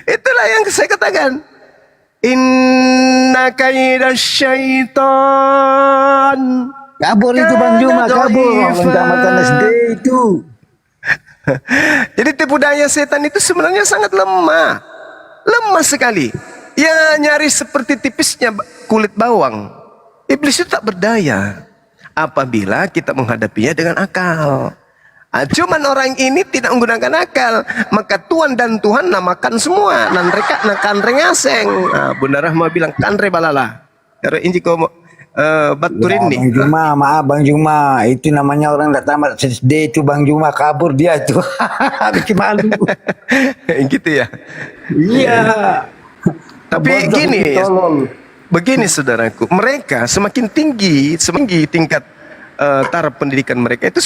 Itulah yang saya katakan. Inna kaidah syaitan. Kabur itu Bang Juma, kabur. Zaman SD itu. Jadi tipu daya setan itu sebenarnya sangat lemah. Lemah sekali. Ya nyaris seperti tipisnya kulit bawang. Iblis itu tak berdaya apabila kita menghadapinya dengan akal. Cuman orang ini tidak menggunakan akal, maka Tuhan dan Tuhan namakan semua. Dan mereka kanre ngaseng. Bunda Rahma bilang kanre balala. Kalau inji komo baturin nih. Bang Juma, maaf Bang Juma, itu namanya orang nggak tamat SD itu Bang Juma kabur dia itu. Bikin malu. Gitu ya. Iya. Tapi gini, begini saudaraku, mereka semakin tinggi tingkat taraf pendidikan mereka itu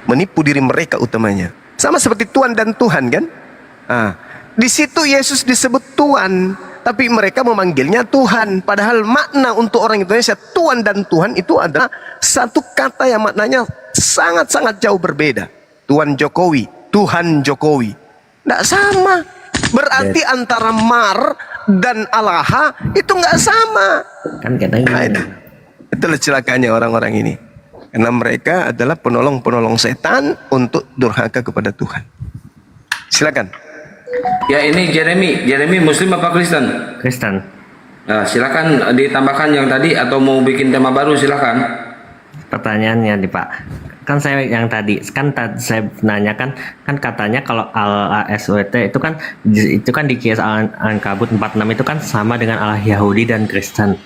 menipu diri mereka utamanya. Sama seperti Tuhan dan Tuhan kan? Di situ Yesus disebut Tuhan, tapi mereka memanggilnya Tuhan. Padahal makna untuk orang Indonesia Tuhan dan Tuhan itu adalah satu kata yang maknanya sangat-sangat jauh berbeda. Tuhan Jokowi, Tuhan Jokowi, tidak sama. Berarti antara Mar dan Allah itu nggak sama. Kan katanya. Itulah celakanya orang-orang ini. Karena mereka adalah penolong-penolong setan untuk durhaka kepada Tuhan. Silakan. Ya, ini Jeremy Muslim apa Kristen? Kristen. Nah, silakan ditambahkan yang tadi atau mau bikin tema baru silakan. Pertanyaannya nih Pak, kan saya yang tadi saya nanyakan kan katanya kalau al-SWT itu kan di Kias Al-Ankabut 46 itu kan sama dengan Allah Yahudi dan Kristen.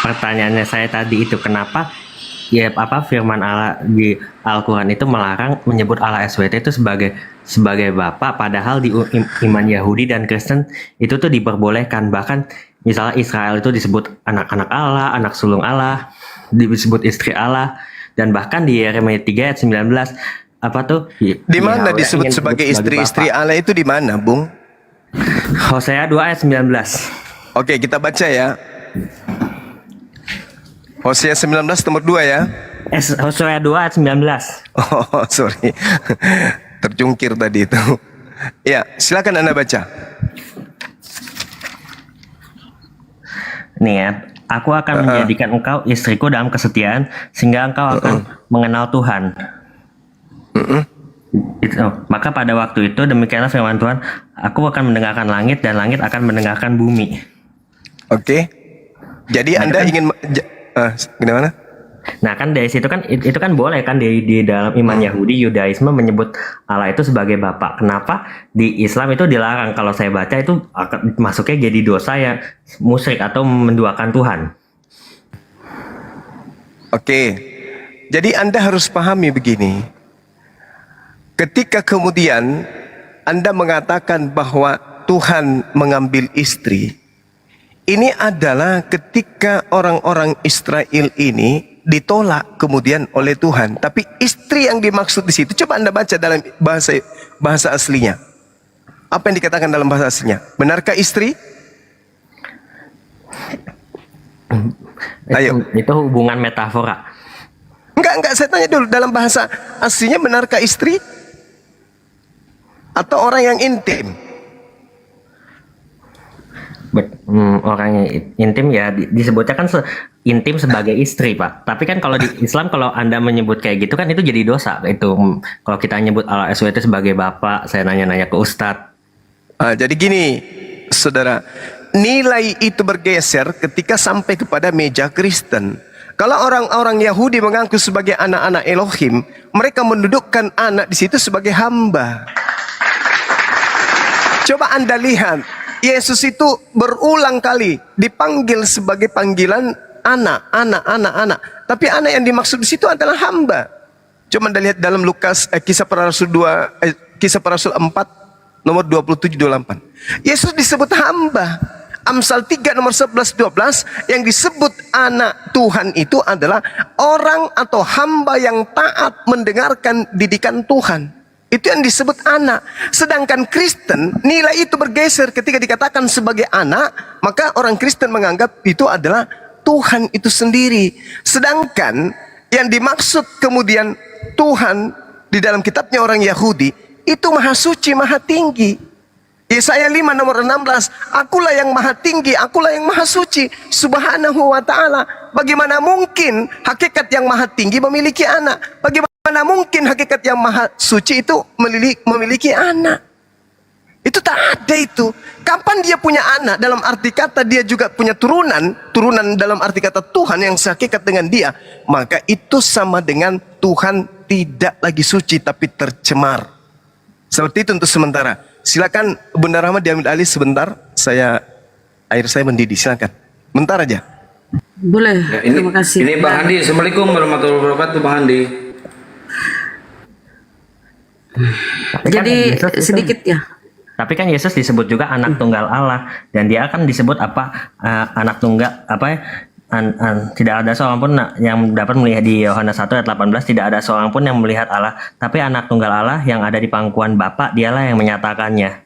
Pertanyaannya saya tadi itu kenapa firman Allah di Al-Quran itu melarang menyebut Allah SWT itu sebagai Bapa, padahal di iman Yahudi dan Kristen itu tuh diperbolehkan. Bahkan misalnya Israel itu disebut anak-anak Allah, anak sulung Allah, disebut istri Allah, dan bahkan di Yeremia 3 ayat 19 apa tuh? Di mana disebut sebagai istri-istri Allah itu di mana, Bung? Hosea 2 ayat 19. Oke, kita baca ya. Hosea 19 nomor 2 ya. Hosea 2 ayat 19. Oh, sorry. Terjungkir tadi itu. Ya, silakan Anda baca. Nih ya, aku akan menjadikan engkau istriku dalam kesetiaan sehingga engkau akan mengenal Tuhan. Maka pada waktu itu demikianlah firman Tuhan, aku akan mendengarkan langit dan langit akan mendengarkan bumi. Oke. Jadi Anda ingin gimana? Nah kan dari situ kan itu kan boleh kan di dalam iman Yahudi Yudaisme menyebut Allah itu sebagai Bapa. Kenapa di Islam itu dilarang? Kalau saya baca itu masuknya jadi dosa yang musyrik atau menduakan Tuhan. Oke. Jadi Anda harus pahami begini. Ketika kemudian Anda mengatakan bahwa Tuhan mengambil istri, ini adalah ketika orang-orang Israel ini ditolak kemudian oleh Tuhan. Tapi istri yang dimaksud di situ, coba Anda baca dalam bahasa aslinya. Apa yang dikatakan dalam bahasa aslinya? Benarkah istri? Ayo. Itu hubungan metafora. Enggak, saya tanya dulu. Dalam bahasa aslinya benarkah istri? Atau orang yang intim? Orang yang intim ya disebutnya kan intim sebagai istri Pak. Tapi kan kalau di Islam kalau Anda menyebut kayak gitu kan itu jadi dosa. Itu kalau kita nyebut Allah SWT sebagai Bapak, saya nanya-nanya ke Ustadz. Jadi gini saudara, nilai itu bergeser ketika sampai kepada meja Kristen. Kalau orang-orang Yahudi mengaku sebagai anak-anak Elohim, mereka mendudukkan anak di situ sebagai hamba. Coba Anda lihat, Yesus itu berulang kali dipanggil sebagai panggilan anak. Tapi anak yang dimaksud di situ adalah hamba. Coba Anda lihat dalam Lukas Kisah Para Rasul 4 nomor 27-28. Yesus disebut hamba. Amsal 3 nomor 11-12 yang disebut anak Tuhan itu adalah orang atau hamba yang taat mendengarkan didikan Tuhan. Itu yang disebut anak. Sedangkan Kristen, nilai itu bergeser ketika dikatakan sebagai anak, maka orang Kristen menganggap itu adalah Tuhan itu sendiri. Sedangkan yang dimaksud kemudian Tuhan di dalam kitabnya orang Yahudi, itu maha suci, maha tinggi. Yesaya 5 nomor 16, akulah yang maha tinggi, akulah yang maha suci, subhanahu wa ta'ala. Bagaimana mungkin hakikat yang maha tinggi memiliki anak? Bagaimana mungkin hakikat yang maha suci itu memiliki anak? Itu tak ada itu. Kapan dia punya anak? Dalam arti kata dia juga punya turunan. Turunan dalam arti kata Tuhan yang sehakikat dengan dia. Maka itu sama dengan Tuhan tidak lagi suci tapi tercemar. Seperti itu untuk sementara. Silakan Bunda Rahma diambil alih sebentar. Air saya mendidih. Silakan. Bentar aja. Boleh. Ya, ini, terima kasih. Ini Bang Handi. Assalamualaikum warahmatullahi wabarakatuh, Bang Handi. Jadi sedikit ya. Tapi kan Yesus disebut juga anak tunggal Allah, dan dia akan disebut apa, anak tunggal apa ya, tidak ada seorang pun yang dapat melihat, di Yohanes 1 ayat 18, tidak ada seorang pun yang melihat Allah, tapi anak tunggal Allah yang ada di pangkuan Bapa, dialah yang menyatakannya.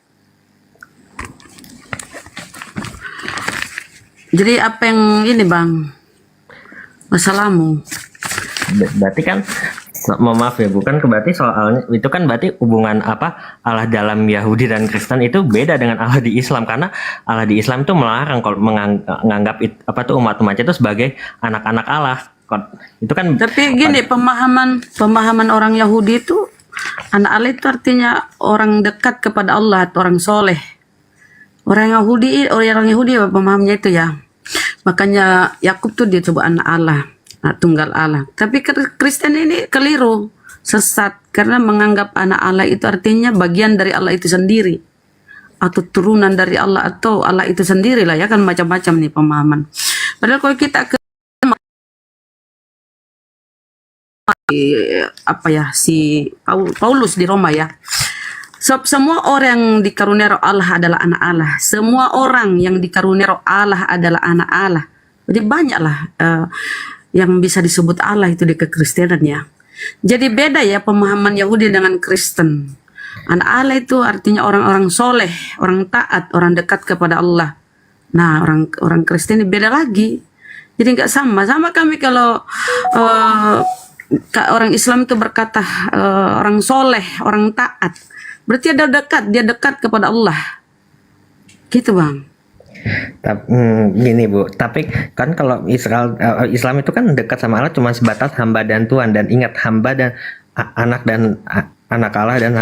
Jadi apa yang ini Bang, masalahmu? Berarti kan, maaf ya, bukan berarti soalnya itu kan berarti hubungan apa Allah dalam Yahudi dan Kristen itu beda dengan Allah di Islam, karena Allah di Islam itu melarang kalau menganggap apa tuh umat-umatnya itu sebagai anak-anak Allah. Itu kan. Tapi gini, pemahaman orang Yahudi itu anak Allah itu artinya orang dekat kepada Allah atau orang soleh. Orang Yahudi pemahamnya itu ya. Makanya Yakub tuh disebut anak Allah, anak tunggal Allah. Tapi Kristen ini keliru, sesat, karena menganggap anak Allah itu artinya bagian dari Allah itu sendiri, atau turunan dari Allah, atau Allah itu sendiri lah ya, kan macam-macam nih pemahaman. Padahal kalau kita ke apa ya, si Paulus di Roma ya, semua orang yang dikaruniai roh Allah adalah anak Allah. Semua orang yang dikaruniai roh Allah adalah anak Allah. Jadi banyaklah yang bisa disebut Allah itu di kekristenan ya. Jadi beda ya pemahaman Yahudi dengan Kristen. Anak Allah itu artinya orang-orang soleh, orang taat, orang dekat kepada Allah. Nah, orang Kristen ini beda lagi. Jadi nggak sama. Sama kami kalau orang Islam itu berkata orang soleh, orang taat, berarti dia dekat kepada Allah. Gitu Bang. Gini Bu, tapi kan kalau Islam itu kan dekat sama Allah cuma sebatas hamba dan Tuhan, dan ingat hamba dan anak Allah dan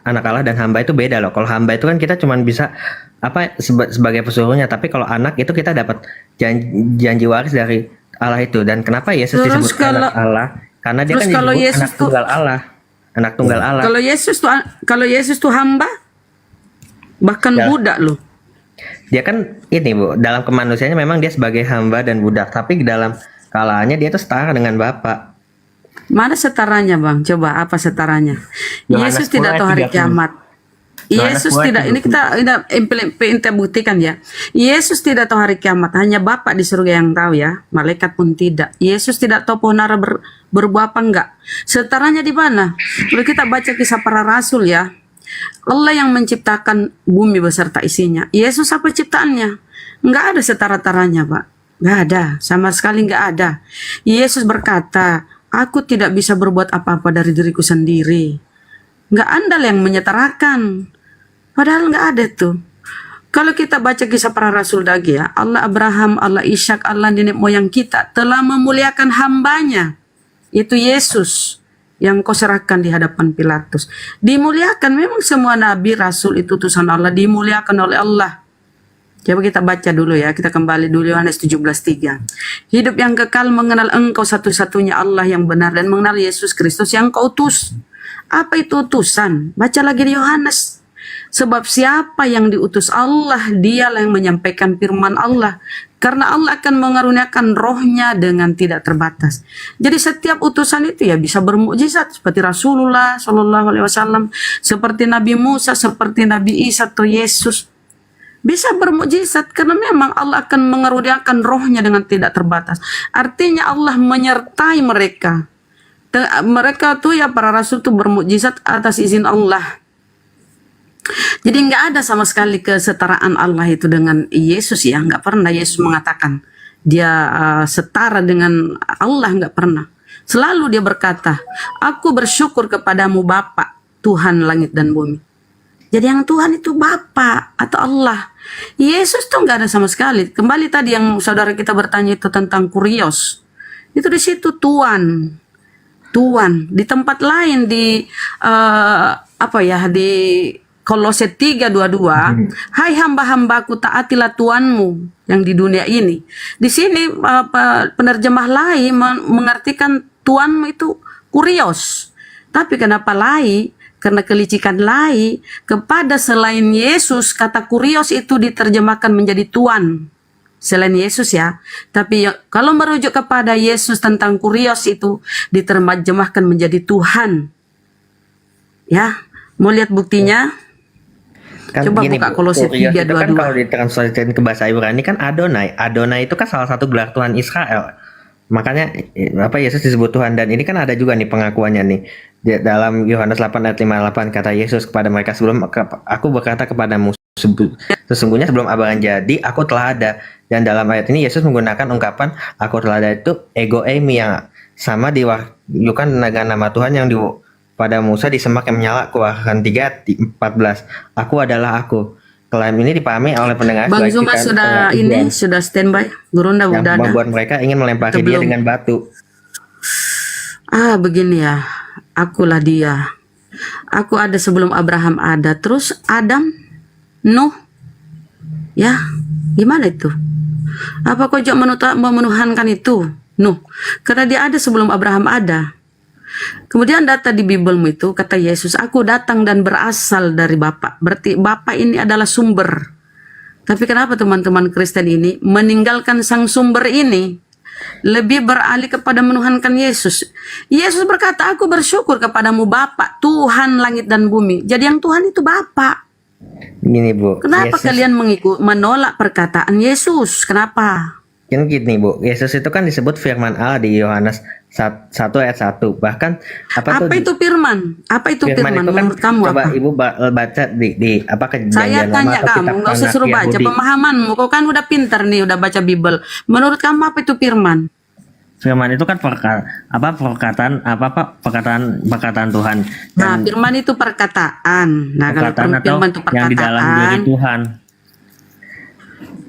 anak Allah dan hamba itu beda loh. Kalau hamba itu kan kita cuma bisa apa sebagai pesuruhnya, tapi kalau anak itu kita dapat janji waris dari Allah itu. Dan kenapa Yesus disebut anak Allah? Karena dia kan disebut anak tunggal Allah. Anak tunggal Allah. Kalau Yesus tuh hamba, bahkan budak loh. Dia kan ini Bu, dalam kemanusiaannya memang dia sebagai hamba dan budak, tapi dalam kalahannya dia tuh setara dengan Bapa. Mana setaranya Bang? Coba apa setaranya? Yesus tidak tahu hari kiamat. Yesus tidak, ini kita buktikan ya. Yesus tidak tahu hari kiamat, hanya Bapa di surga yang tahu ya. Malaikat pun tidak. Yesus tidak tahu pohon ara berbuah apa enggak. Setaranya di mana? Kalau kita baca kisah para rasul ya, Allah yang menciptakan bumi beserta isinya. Yesus apa ciptaannya? Enggak ada setara-taranya Pak. Enggak ada, sama sekali enggak ada. Yesus berkata, aku tidak bisa berbuat apa-apa dari diriku sendiri. Enggak andal yang menyetarakan. Padahal enggak ada tuh. Kalau kita baca kisah para rasul lagi ya, Allah Abraham, Allah Ishak, Allah nenek moyang kita telah memuliakan hambanya, yaitu Yesus, yang kau serahkan di hadapan Pilatus. Dimuliakan, memang semua nabi, rasul itu utusan Allah, dimuliakan oleh Allah. Coba kita baca dulu ya, kita kembali dulu Yohanes 17:3. Hidup yang kekal mengenal engkau satu-satunya Allah yang benar, dan mengenal Yesus Kristus yang kau utus. Apa itu utusan? Baca lagi di Yohanes. Sebab siapa yang diutus Allah, dialah yang menyampaikan firman Allah. Karena Allah akan mengaruniakan rohnya dengan tidak terbatas. Jadi setiap utusan itu ya bisa bermukjizat, seperti Rasulullah SAW, seperti Nabi Musa, seperti Nabi Isa atau Yesus. Bisa bermukjizat karena memang Allah akan mengaruniakan rohnya dengan tidak terbatas. Artinya Allah menyertai mereka. Mereka tuh ya, para rasul tuh bermukjizat atas izin Allah. Jadi nggak ada sama sekali kesetaraan Allah itu dengan Yesus ya, nggak pernah Yesus mengatakan dia setara dengan Allah, nggak pernah. Selalu dia berkata, aku bersyukur kepadamu Bapa, Tuhan langit dan bumi. Jadi yang Tuhan itu Bapa atau Allah. Yesus tuh nggak ada sama sekali. Kembali tadi yang saudara kita bertanya itu tentang kurios, itu di situ Tuhan. Di tempat lain di Kolose 3:22, hai hamba-hambaku taatilah Tuhanmu yang di dunia ini. Di sini penerjemah lain mengartikan Tuhanmu itu kurios. Tapi kenapa lai? Karena kelicikan lai kepada selain Yesus, kata kurios itu diterjemahkan menjadi Tuhan. Selain Yesus ya. Tapi kalau merujuk kepada Yesus tentang kurios itu diterjemahkan menjadi Tuhan. Ya, mau lihat buktinya? Kan Coba gini, buka Bu, Kolose Kurios itu kan 3:22. kalau ditranslasikan ke bahasa Ibrani kan Adonai. Adonai itu kan salah satu gelar Tuhan Israel. Makanya Yesus disebut Tuhan, dan ini kan ada juga nih pengakuannya nih. Dalam Yohanes 8 ayat 58 kata Yesus kepada mereka, sebelum aku berkata kepadamu sesungguhnya sebelum Abraham jadi aku telah ada. Dan dalam ayat ini Yesus menggunakan ungkapan aku telah ada itu ego eimi yang sama diwahyukan dengan nama Tuhan yang pada Musa di semak yang menyala. Keluaran 3:14 aku adalah aku. Klaim ini dipahami oleh pendengar Bang Zuma sudah tujuan sudah standby. Gurunda yang udah ada. membuat mereka ingin melempari Atau dia belum? dengan batu. Begini ya. Akulah dia. Aku ada sebelum Abraham ada. Terus Adam, Nuh. Ya, gimana itu? Apa kau juga memenuhankan itu? Nuh. Karena dia ada sebelum Abraham ada. Kemudian data di Bibelmu itu kata Yesus, aku datang dan berasal dari Bapa. Berarti Bapa ini adalah sumber. Tapi kenapa teman-teman Kristen ini meninggalkan sang sumber ini? Lebih beralih kepada menuhankan Yesus. Yesus berkata, aku bersyukur kepadamu Bapa, Tuhan langit dan bumi. Jadi yang Tuhan itu Bapa. Gini Bu, Kenapa Yesus, kalian menolak perkataan Yesus? Kenapa? kan gini Bu, Yesus itu kan disebut firman Allah di Yohanes 1 ayat 1. Bahkan Apa itu firman? Apa itu firman firman itu kan, menurut kamu coba apa? Ibu baca di apa Saya kejadian lama tanya atau kamu, kitab nggak usah Tanakh suruh baca Yahudi. pemahamanmu. Kau kan udah pintar nih, udah baca Bible. Menurut kamu apa itu firman? Firman itu kan perkataan Tuhan. Nah, firman itu perkataan. Nah, kalau Perkataan atau firman itu yang di dalam diri perkataan, Tuhan.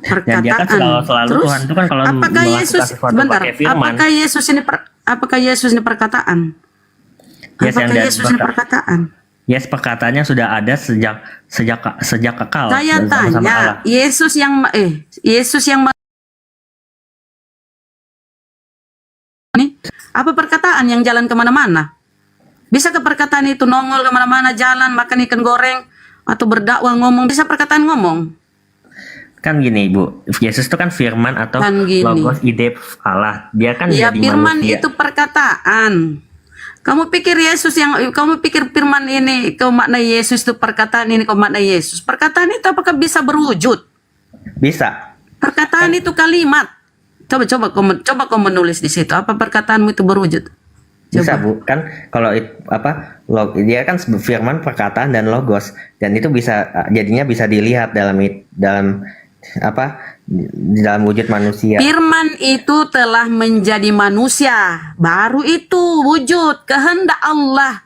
Dan dia kan selalu Terus, Tuhan itu kan kalau apakah melakukan Yesus sesuatu bentar? pakai firman. Apakah Yesus ini perkataan? Yes, yang Apakah Yesus ini perkataan? Yes, perkataannya sudah ada sejak kekal. Saya bersama-sama Allah. tanya, Yesus yang ini apa perkataan yang jalan kemana-mana? Bisa ke perkataan itu nongol kemana-mana, jalan makan ikan goreng atau berdakwah ngomong, bisa perkataan ngomong? Kan gini Bu, Yesus itu kan firman atau Kan gini. logos ide Allah. Dia kan Ya, jadi firman manusia. itu perkataan. Kamu pikir firman ini kau makna Yesus itu perkataan ini kau makna Yesus. Perkataan itu apakah bisa berwujud? Bisa. Perkataan itu kalimat. Coba kau menulis di situ apa perkataanmu itu berwujud. Bisa Bu, kan kalau dia kan firman, perkataan dan logos, dan itu bisa jadinya bisa dilihat dalam di dalam wujud manusia. Firman itu telah menjadi manusia, baru itu wujud kehendak Allah,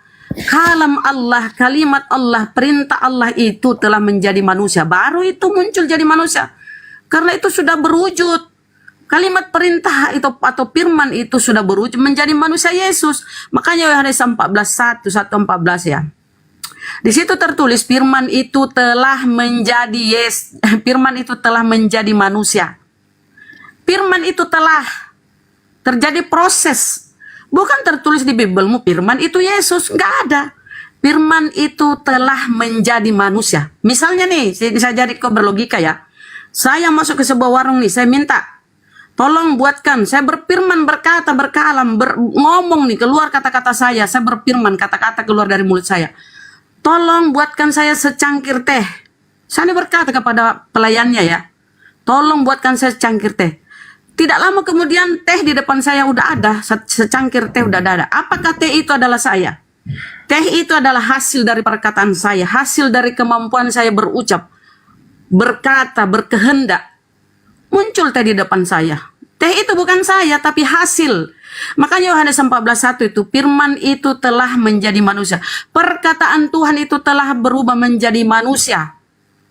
kalam Allah, kalimat Allah, perintah Allah itu telah menjadi manusia, baru itu muncul jadi manusia. Karena itu sudah berwujud. Kalimat perintah itu atau firman itu sudah berwujud menjadi manusia Yesus. Makanya Yohanes 14:1-14 ya. Di situ tertulis firman itu telah menjadi firman itu telah menjadi manusia. Firman itu telah terjadi proses. Bukan tertulis di Bibelmu firman itu Yesus, enggak ada. Firman itu telah menjadi manusia. Misalnya nih, saya jadi kau berlogika ya. Saya masuk ke sebuah warung nih, saya minta tolong buatkan, saya berfirman, berkata, berkalam, ngomong nih, keluar kata-kata saya berfirman, kata-kata keluar dari mulut saya. Tolong buatkan saya secangkir teh. Saya berkata kepada pelayannya ya, tolong buatkan saya secangkir teh. Tidak lama kemudian teh di depan saya udah ada, secangkir teh udah ada. Apakah teh itu adalah saya? Teh itu adalah hasil dari perkataan saya, hasil dari kemampuan saya berucap, berkata, berkehendak. Muncul teh di depan saya. Teh itu bukan saya, tapi hasil. Makanya Yohanes 14:1 itu, firman itu telah menjadi manusia. Perkataan Tuhan itu telah berubah menjadi manusia.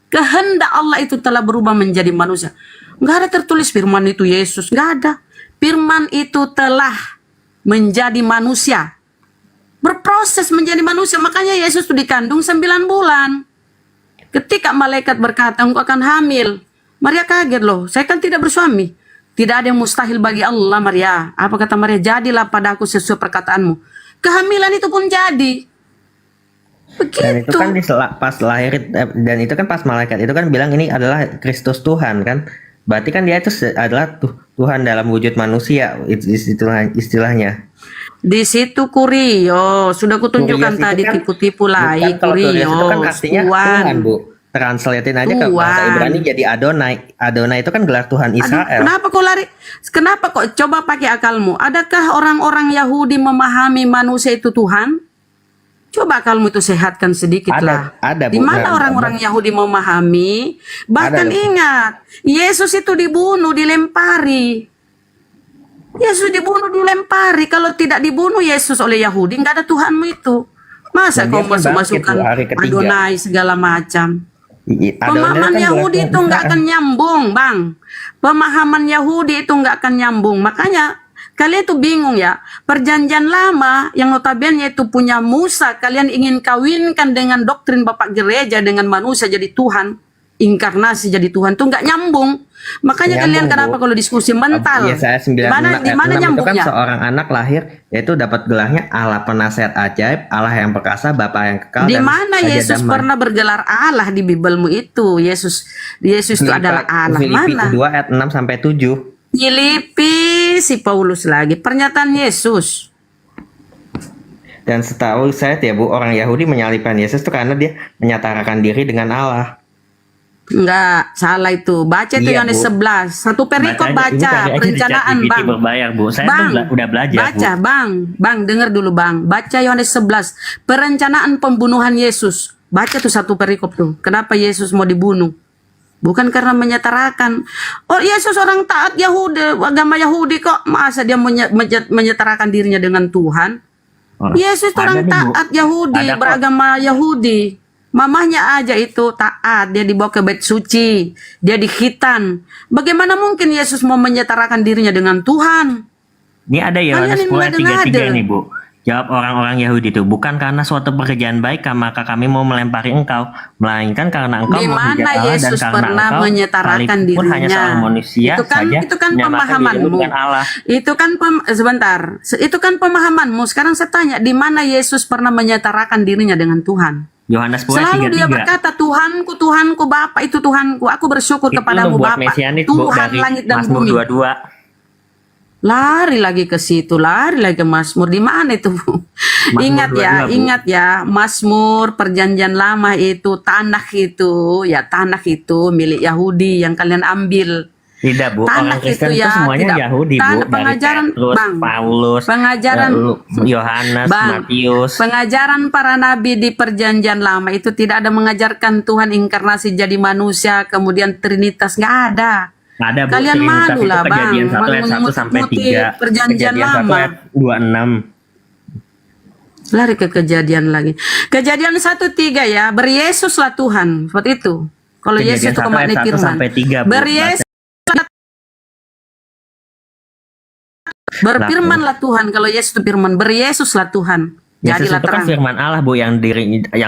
Kehendak Allah itu telah berubah menjadi manusia. Nggak ada tertulis firman itu Yesus. Nggak ada. Firman itu telah menjadi manusia. Berproses menjadi manusia. Makanya Yesus itu dikandung 9 bulan. Ketika malaikat berkata, engkau akan hamil. Maria kaget loh, saya kan tidak bersuami. Tidak ada yang mustahil bagi Allah, Maria. Apa kata Maria? Jadilah padaku sesuai perkataanmu. Kehamilan itu pun jadi. Begitu. Dan itu kan pas lahir, dan itu kan pas malaikat itu kan bilang ini adalah Kristus Tuhan kan. Berarti kan dia itu adalah Tuhan dalam wujud manusia, istilahnya. Di situ kurio, sudah kutunjukkan tadi kan, tipu-tipu lagi kalau kurio. itu kan artinya Tuhan, Bu. Translatein aja ke bahasa Ibrani jadi Adonai. Adonai itu kan gelar Tuhan Israel. Kenapa kok lari? Kenapa kok coba pakai akalmu? Adakah orang-orang Yahudi memahami manusia itu Tuhan? Coba akalmu itu sehatkan sedikit lah. Ada, di mana orang-orang Yahudi memahami? Bahkan Ada. ingat, Yesus itu dibunuh, dilempari. Yesus dibunuh, dilempari. Kalau tidak dibunuh Yesus oleh Yahudi, nggak ada Tuhanmu itu. Masa Dan kau dia kan masuk-masukkan bangkit tuh hari ketiga. Adonai segala macam? Adonai Pemahaman kan Yahudi gelar itu Tuhan nggak akan nyambung, Bang. Pemahaman Yahudi itu nggak akan nyambung. Makanya kalian itu bingung ya. Perjanjian lama yang notabene itu punya Musa, kalian ingin kawinkan dengan doktrin Bapak Gereja dengan manusia jadi Tuhan, inkarnasi jadi Tuhan tuh nggak nyambung. Makanya kalian kenapa kalau diskusi mental? Yesaya 9 Di mana itu kan nyambungnya? seorang anak lahir yaitu dapat gelarnya Allah penasehat ajaib, Allah yang perkasa, Bapa yang kekal. Di dan mana Raja Yesus damai. pernah bergelar Allah di Bibelmu itu? Yesus itu adalah Allah. Filipi Mana? 2 ayat 6 sampai 7. Filipi si Paulus lagi pernyataan Yesus. Dan setahu saya ya Bu, orang Yahudi menyalibkan Yesus itu karena dia menyatakan diri dengan Allah. Enggak, salah itu. Baca itu Iya, Yohanes Bu. 11. Satu perikop Baca aja, baca ini cari aja di perencanaan, ChatGPT Bang. berbayar, Bu. Saya tuh udah belajar, baca, Bu. Bang, dengar dulu, Bang. Baca Yohanes 11. Perencanaan pembunuhan Yesus. Baca tuh satu perikop tuh. Kenapa Yesus mau dibunuh? Bukan karena menyetarakan. Oh, Yesus orang taat Yahudi, agama Yahudi kok. Masa dia menyetarakan dirinya dengan Tuhan? Yesus itu ada orang nih, Bu. taat Yahudi, Ada kok. beragama Yahudi. Mamahnya aja itu taat, dia dibawa ke bait suci, dia dikhitan. Bagaimana mungkin Yesus mau menyetarakan dirinya dengan Tuhan? Ini ada Yohanes Kalian 10 ayat 33 mengada-ngada. nih Bu. Jawab orang-orang Yahudi itu, bukan karena suatu pekerjaan baik maka kami mau melempari engkau, melainkan karena engkau Di menghujat mana Allah dan Yesus karena pernah engkau menyetarakan sekalipun hanya dirinya? seorang manusia Itu kan saja menyamakan dirimu pemahamanmu. dengan Allah. Itu kan sebentar. Itu kan pemahamanmu. Sekarang saya tanya, di mana Yesus pernah menyetarakan dirinya dengan Tuhan? Yohanes 10 ayat Selalu dia 33. berkata, Tuhanku, Tuhanku, Bapa itu Tuhanku. Aku bersyukur Itu kepadamu nubuat Bapa, mesianis Bu Tuhan dari langit dan Mazmur bumi. 22. Lari lagi ke situ, lari lagi ke Mazmur. Di mana itu? Ingat ya, 22, Bu. ingat ya. Mazmur perjanjian lama itu, tanah itu milik Yahudi yang kalian ambil. Tidak Bu, Tanah orang Kristen itu itu ya, semuanya tidak. Yahudi Bu, Tanah dari pengajaran, Petrus, Bang. Paulus, Pengajaran, Yohanes, Bang, Matius. pengajaran para nabi di perjanjian lama itu tidak ada mengajarkan Tuhan inkarnasi jadi manusia, kemudian Trinitas, nggak ada. Nggak ada Bu, Kalian Trinitas malu itu lah, Bang, Kejadian 1 ayat 1 sampai mengikuti 3. perjanjian Kejadian 1 lama. ayat 26. Lari ke kejadian lagi. Kejadian 1:3 ya, beryesuslah Tuhan, seperti itu. Kalau Kejadian Yesus itu 1 kemaknai ayat 1 firman. sampai 3 Bu. Beryesus berfirmanlah Tuhan, kalau Yesus itu firman, beryesuslah Tuhan. Yesus Jadilah itu kan terang. firman Allah Bu, yang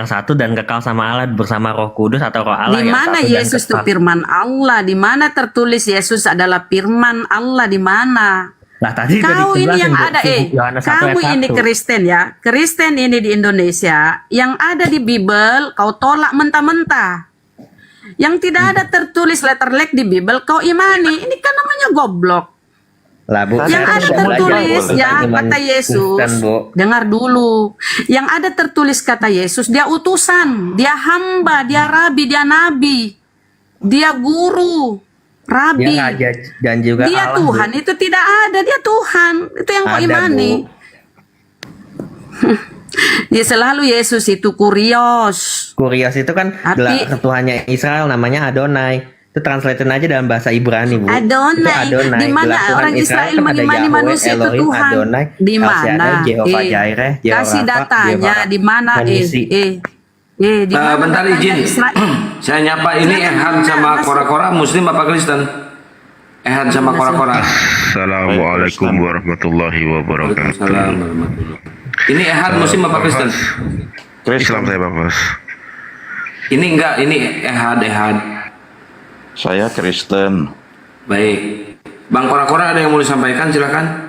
satu dan kekal sama Allah bersama Roh Kudus atau Roh Allah Di yang mana satu dan Yesus itu kekal. firman Allah? Di mana tertulis Yesus adalah firman Allah? Di mana? Lah tadi udah Kau ini dijelasin, yang Bu, ada, Yohanes 1 kamu ayat ini 1. Kristen ya, Kristen ini di Indonesia, yang ada di Bible kau tolak mentah-mentah. Yang tidak ada tertulis letter like di Bible kau imani. Ini kan namanya goblok. Lah Bu, Yang saya ada sudah belajar, tertulis Bu, ya tentang iman kata Yesus. Kristen, Bu. Dengar dulu. Yang ada tertulis kata Yesus, dia utusan, dia hamba, dia rabi, dia nabi, dia guru, rabi. Dia raja dan juga Dia Allah, Tuhan Bu. itu tidak ada, dia Tuhan. Itu yang kau Ada, imani. Bu. Dia selalu Yesus itu kurios. Kurios itu kan gelar Tuhannya Israel, namanya Adonai. Itu translatein aja dalam bahasa Ibrani Bu. Adonai. Itu Adonai. Di mana Gelar Tuhan orang Israel kan ada mengimani Yahweh, manusia itu Elohim, Tuhan? Adonai, Di El mana? Shaddai, Jehovah Jireh, Jehovah Kasih Rafa, datanya Jehovah di mana? Mengisi. Di mana Bentar datanya izin. Israel? Saya nyapa ini Ehan sama Kora-Kora Muslim apa Kristen? Ehan sama Kora-Kora. Assalamualaikum warahmatullahi wabarakatuh. Ini Ehan Muslim apa Kristen? Islam saya Bapak. Ini enggak, ini Ehad. Saya Kristen. Baik. Bang Kora-Kora ada yang mau disampaikan, silakan.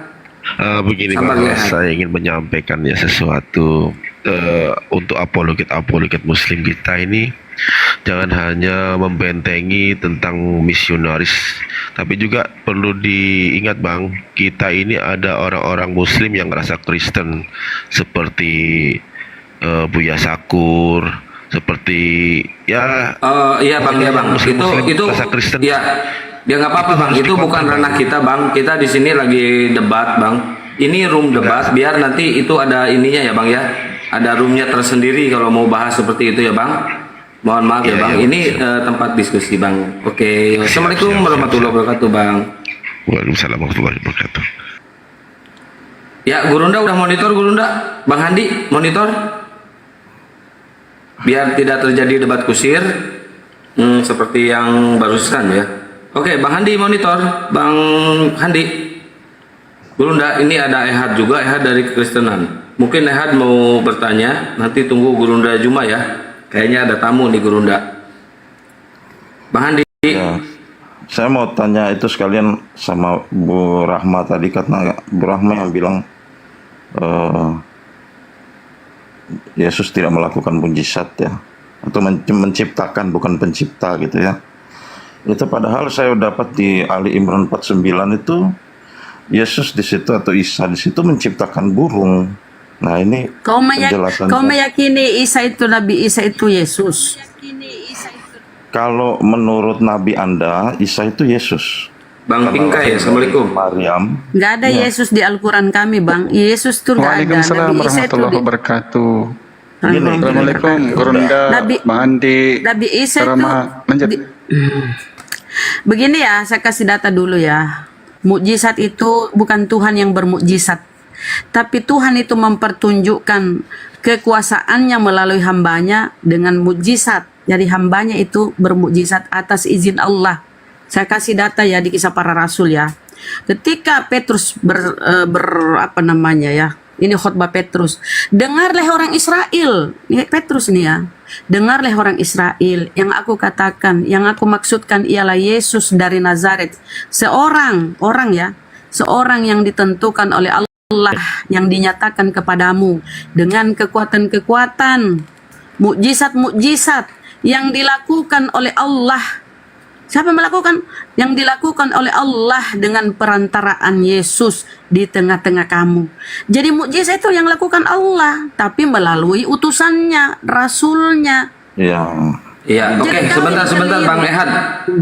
Begini Sabar, Bang, ya. saya ingin menyampaikan ya sesuatu untuk apologet Muslim kita ini, jangan hanya membentengi tentang misionaris, tapi juga perlu diingat Bang, kita ini ada orang-orang Muslim yang merasa Kristen seperti Buya Sakur, seperti ya. Iya Bang, itu rasa Kristen. Ya nggak apa-apa Bang, itu bukan ranah kita Bang. Kita di sini lagi debat Bang. Ini room debat, biar nanti itu ada ininya ya Bang ya. Ada roomnya tersendiri kalau mau bahas seperti itu ya Bang. Mohon maaf ya Bang. Ini tempat diskusi Bang. Oke. Assalamualaikum warahmatullahi wabarakatuh Bang. Waalaikumsalam warahmatullahi wabarakatuh. Ya Gurunda udah monitor Gurunda. Bang Handi monitor. Biar tidak terjadi debat kusir seperti yang barusan ya. Oke, Bang Handi monitor. Bang Handi. Gurunda, ini ada Ehad juga, Ehad dari Kekristenan. Mungkin Ehad mau bertanya, nanti tunggu Gurunda Juma ya. Kayaknya ada tamu nih Gurunda. Bang Handi. Ya, saya mau tanya itu sekalian sama Bu Rahma tadi, karena Bu Rahma yang bilang Yesus tidak melakukan mujizat ya, atau menciptakan bukan pencipta gitu ya. Itu padahal saya dapat di Ali Imran 49 itu Yesus di situ atau Isa di situ menciptakan burung. Nah ini Kau penjelasannya. meyakini Nabi Isa itu Yesus? Kalau menurut Nabi Anda, Isa itu Yesus. Bang Pingkai, Assalamualaikum. Mariam. Nggak ada Ya. Yesus di Al-Quran kami Bang. Yesus itu nggak ada. Waalaikumsalam Nabi Isa itu warahmatullahi wabarakatuh. Gini, Assalamualaikum Gurunda, Bang Andi, Nabi Isa itu Rama, lanjut. Begini ya, saya kasih data dulu ya. Mukjizat itu bukan Tuhan yang bermukjizat, tapi Tuhan itu mempertunjukkan kekuasaannya melalui hambanya dengan mukjizat. Jadi hambanya itu bermukjizat atas izin Allah. Saya kasih data ya di Kisah Para Rasul ya. Ketika Petrus apa namanya ya, ini khotbah Petrus. Dengarlah orang Israel, ini Petrus nih ya. Dengarlah orang Israel, yang aku katakan, yang aku maksudkan ialah Yesus dari Nazaret. Seorang yang ditentukan oleh Allah, yang dinyatakan kepadamu dengan kekuatan-kekuatan, mukjizat-mukjizat yang dilakukan oleh Allah. Siapa yang melakukan? Yang dilakukan oleh Allah dengan perantaraan Yesus di tengah-tengah kamu. Jadi mukjizat itu yang lakukan Allah, tapi melalui utusannya, rasulnya. Iya. Iya, oke, sebentar Bang Ehad.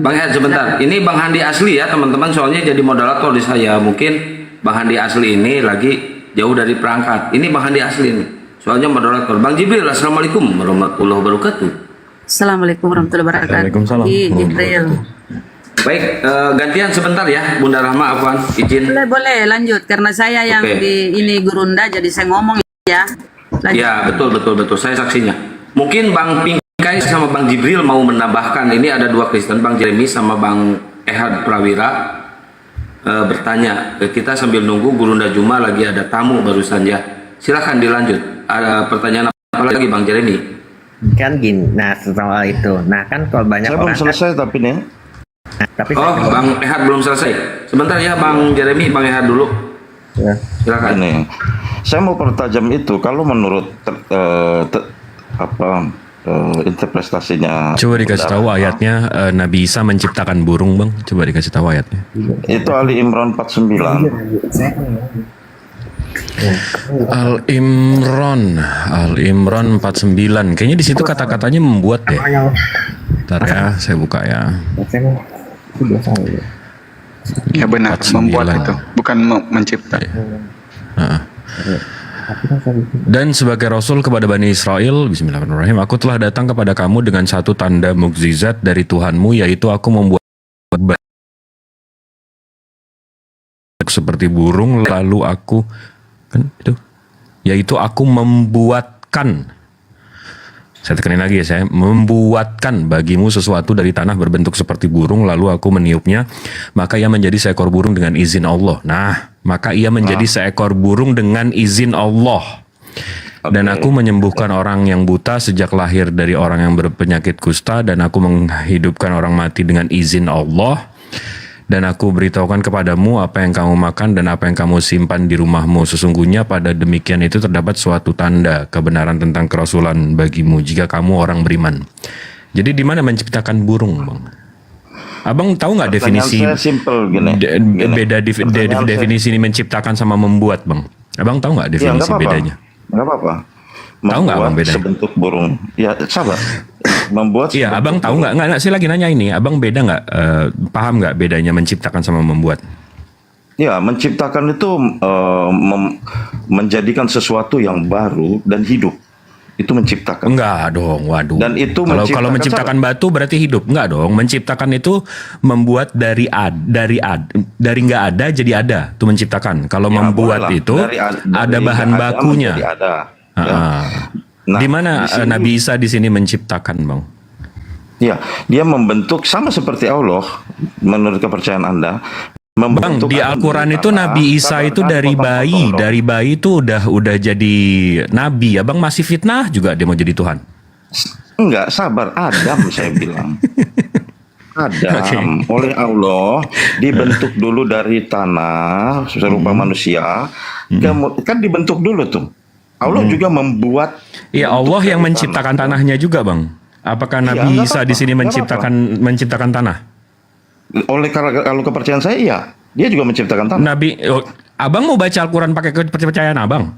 Bang Ehad sebentar. Ini Bang Handi asli ya, teman-teman, soalnya jadi moderator di saya. Mungkin Bang Handi asli ini lagi jauh dari perangkat. Ini Bang Handi asli nih. Soalnya moderator. Bang Jibril, Assalamualaikum warahmatullahi wabarakatuh. Assalamualaikum warahmatullahi wabarakatuh. Waalaikumsalam. Jibril. Baik, gantian sebentar ya, Bunda Rahma, afwan, izin. Boleh lanjut karena saya yang Oke. di ini Gurunda jadi saya ngomong ya. Lanjut. Ya, betul, saya saksinya. Mungkin Bang Pingkai sama Bang Jibril mau menambahkan, ini ada dua Kristen, Bang Jeremy sama Bang Ehad Prawira bertanya. Kita sambil nunggu Gurunda Juma lagi ada tamu barusan ya. Silahkan dilanjut. Ada pertanyaan apa lagi Bang Jeremy? Kan gini, nah soal itu, nah kan kalau banyak Saya orang belum selesai tapi nih. tapi Bang Ehad belum selesai. Sebentar ya Bang Jeremy, Bang Ehad dulu. Ya. Silakan. Ini, saya mau pertajam itu. Kalau menurut interpretasinya. Coba dikasih tahu ayatnya, Nabi Isa menciptakan burung Bang. Coba dikasih tahu ayatnya. Itu Ali Imran 49. Al-Imran 49. Kayaknya di situ kata-katanya membuat deh. Bentar ya, saya buka ya. Ya benar, membuat itu, bukan mencipta. Dan sebagai Rasul kepada Bani Israel, Bismillahirrahmanirrahim, aku telah datang kepada kamu dengan satu tanda mukjizat dari Tuhanmu, yaitu aku membuat seperti burung, lalu aku yaitu aku membuatkan, saya tekenin lagi ya, saya membuatkan bagimu sesuatu dari tanah berbentuk seperti burung, lalu aku meniupnya, maka ia menjadi seekor burung dengan izin Allah. Nah, maka ia menjadi seekor burung dengan izin Allah. Dan aku menyembuhkan orang yang buta sejak lahir dari orang yang berpenyakit kusta, dan aku menghidupkan orang mati dengan izin Allah. Dan aku beritahukan kepadamu apa yang kamu makan dan apa yang kamu simpan di rumahmu. Sesungguhnya pada demikian itu terdapat suatu tanda kebenaran tentang kerasulan bagimu jika kamu orang beriman. Jadi di mana menciptakan burung, Bang? Abang tahu nggak definisi Pertanyaan saya simple gini. beda definisi ini menciptakan sama membuat, Bang? Abang tahu nggak Ya, definisi bedanya? Nggak apa-apa. Tahu nggak Abang bedanya? Sebentuk burung. Ya, sabar. Membuat. Iya, Abang tahu nggak? Nggak, saya lagi nanya ini. Abang beda nggak? Paham nggak bedanya menciptakan sama membuat? Ya, menciptakan itu menjadikan sesuatu yang baru dan hidup. Itu menciptakan. Enggak dong, waduh. Dan itu kalau menciptakan batu berarti hidup. Enggak dong. Menciptakan itu membuat dari nggak ada jadi ada. Itu menciptakan. Kalau Ya, membuat bolehlah. itu Dari ada bahan nggak ada bakunya. menjadi ada. Nah, di mana di sini- Nabi Isa di sini menciptakan, Bang? Ya, dia membentuk sama seperti Allah menurut kepercayaan Anda. Bang, di Al-Quran itu Nabi Isa itu dari bayi itu udah jadi nabi. Abang masih fitnah juga dia mau jadi Tuhan. Enggak, sabar. Adam saya bilang. Adam oleh Allah dibentuk dulu dari tanah serupa manusia. Kan dibentuk dulu tuh. Allah juga membuat. Iya, Allah yang menciptakan tanahnya juga, Bang. Apakah Nabi nggak Isa apa-apa, di sini nggak menciptakan tanah? Oleh kalau kepercayaan saya, iya, dia juga menciptakan tanah. Abang mau baca Al-Quran pakai kepercayaan Abang?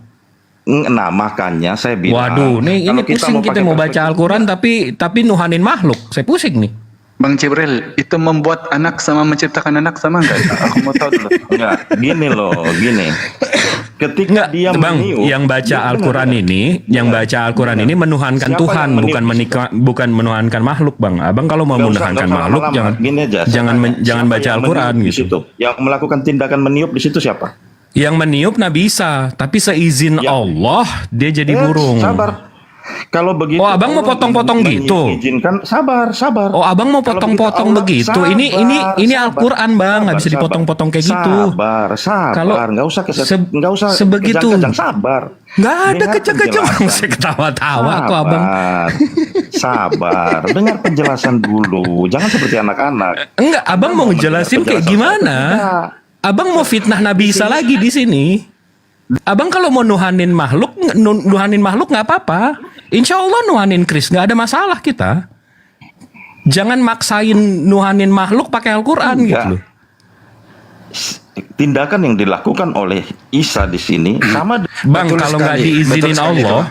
Nah, makanya saya bilang. Waduh, ini kalau pusing kita pakai mau baca Al-Quran tapi nuhanin makhluk. Saya pusing nih. Bang Jibril, itu membuat anak sama menciptakan anak sama enggak? Aku mau tahu dulu. Enggak, gini. Ketika dia Bang, meniup, yang baca Al-Quran ini, menuhankan Siapa Tuhan, yang meniup? bukan menuhankan makhluk, Bang. Abang kalau mau Nggak usah menuhankan makhluk, lama-lama. Gini aja, jangan siapa baca yang Al-Quran meniup di gitu. situ? Yang melakukan tindakan meniup di situ siapa? Yang meniup Nabi Isa, tapi seizin Allah dia jadi burung. Sabar. Kalau begitu. Oh, Abang mau potong-potong gitu? Izinkan, sabar. Oh, Abang mau Kalau potong-potong begitu, begitu? sabar, Ini Al-Quran, Bang, nggak bisa dipotong-potong kayak gitu. Sabar. Kalau nggak usah sebegitu. kejang-kejang, sabar. Nggak ada Dengar kejang-kejang. penjelasan. Saya ketawa-tawa kok, Abang. Sabar. Dengar penjelasan dulu. Jangan seperti anak-anak. Enggak, Abang mau ngejelasin kayak gimana? Abang mau fitnah Nabi Isa lagi di sini. Abang kalau mau nuhanin makhluk nggak apa-apa. Insya Allah nuhanin Kris nggak ada masalah kita. Jangan maksain nuhanin makhluk pakai Al-Quran gitu loh. Tindakan yang dilakukan oleh Isa di sini sama. Bang, kalau nggak diizinin Allah,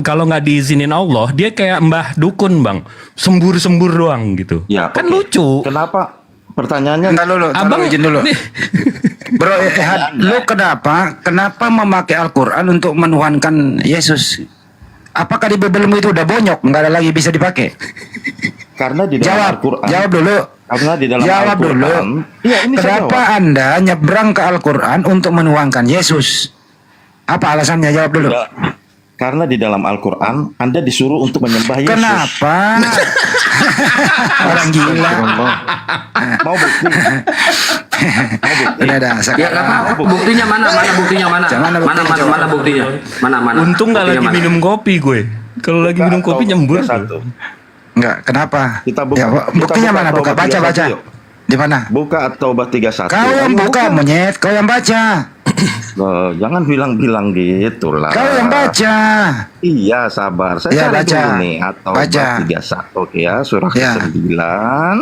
kalau nggak diizinin Allah, dia kayak Mbah Dukun, Bang, sembur-sembur doang gitu. Ya, kan lucu. Kenapa? Pertanyaannya. Enggak dulu, Abang izin dulu. Bro, lu kenapa memakai Al-Quran untuk menuhankan Yesus? Apakah di Biblemu itu udah bonyok, nggak ada lagi bisa dipakai? Karena di dalam Al-Quran. Jawab dulu. Karena di dalam Jawab Al-Quran. dulu. Iya, ini saya Kenapa jawab. Anda nyebrang ke Al-Quran untuk menuhankan Yesus? Apa alasannya? Jawab dulu. Ya, karena di dalam Al-Quran Anda disuruh untuk menyembah Yesus. Kenapa? Orang gila. Mau bukti? Udah dah. Ya nggak apa-apa. Buktinya mana? Mana buktinya? Mana? Untung nggak lagi Buktinya mana? minum kopi gue. Kalau lagi minum kopi nyembur. Enggak, kenapa? Kita buka, Ya, buktinya mana? Buka, baca. Di mana? Buka At-Taubah 31. Kau yang buka, monyet. Kau yang baca. Loh, jangan bilang-bilang gitu lah. Kau yang baca. Iya, sabar. Saya Ya, cari baca. dulu nih At-Taubah Baca. 31. Oke ya, surah Ya. ke-9.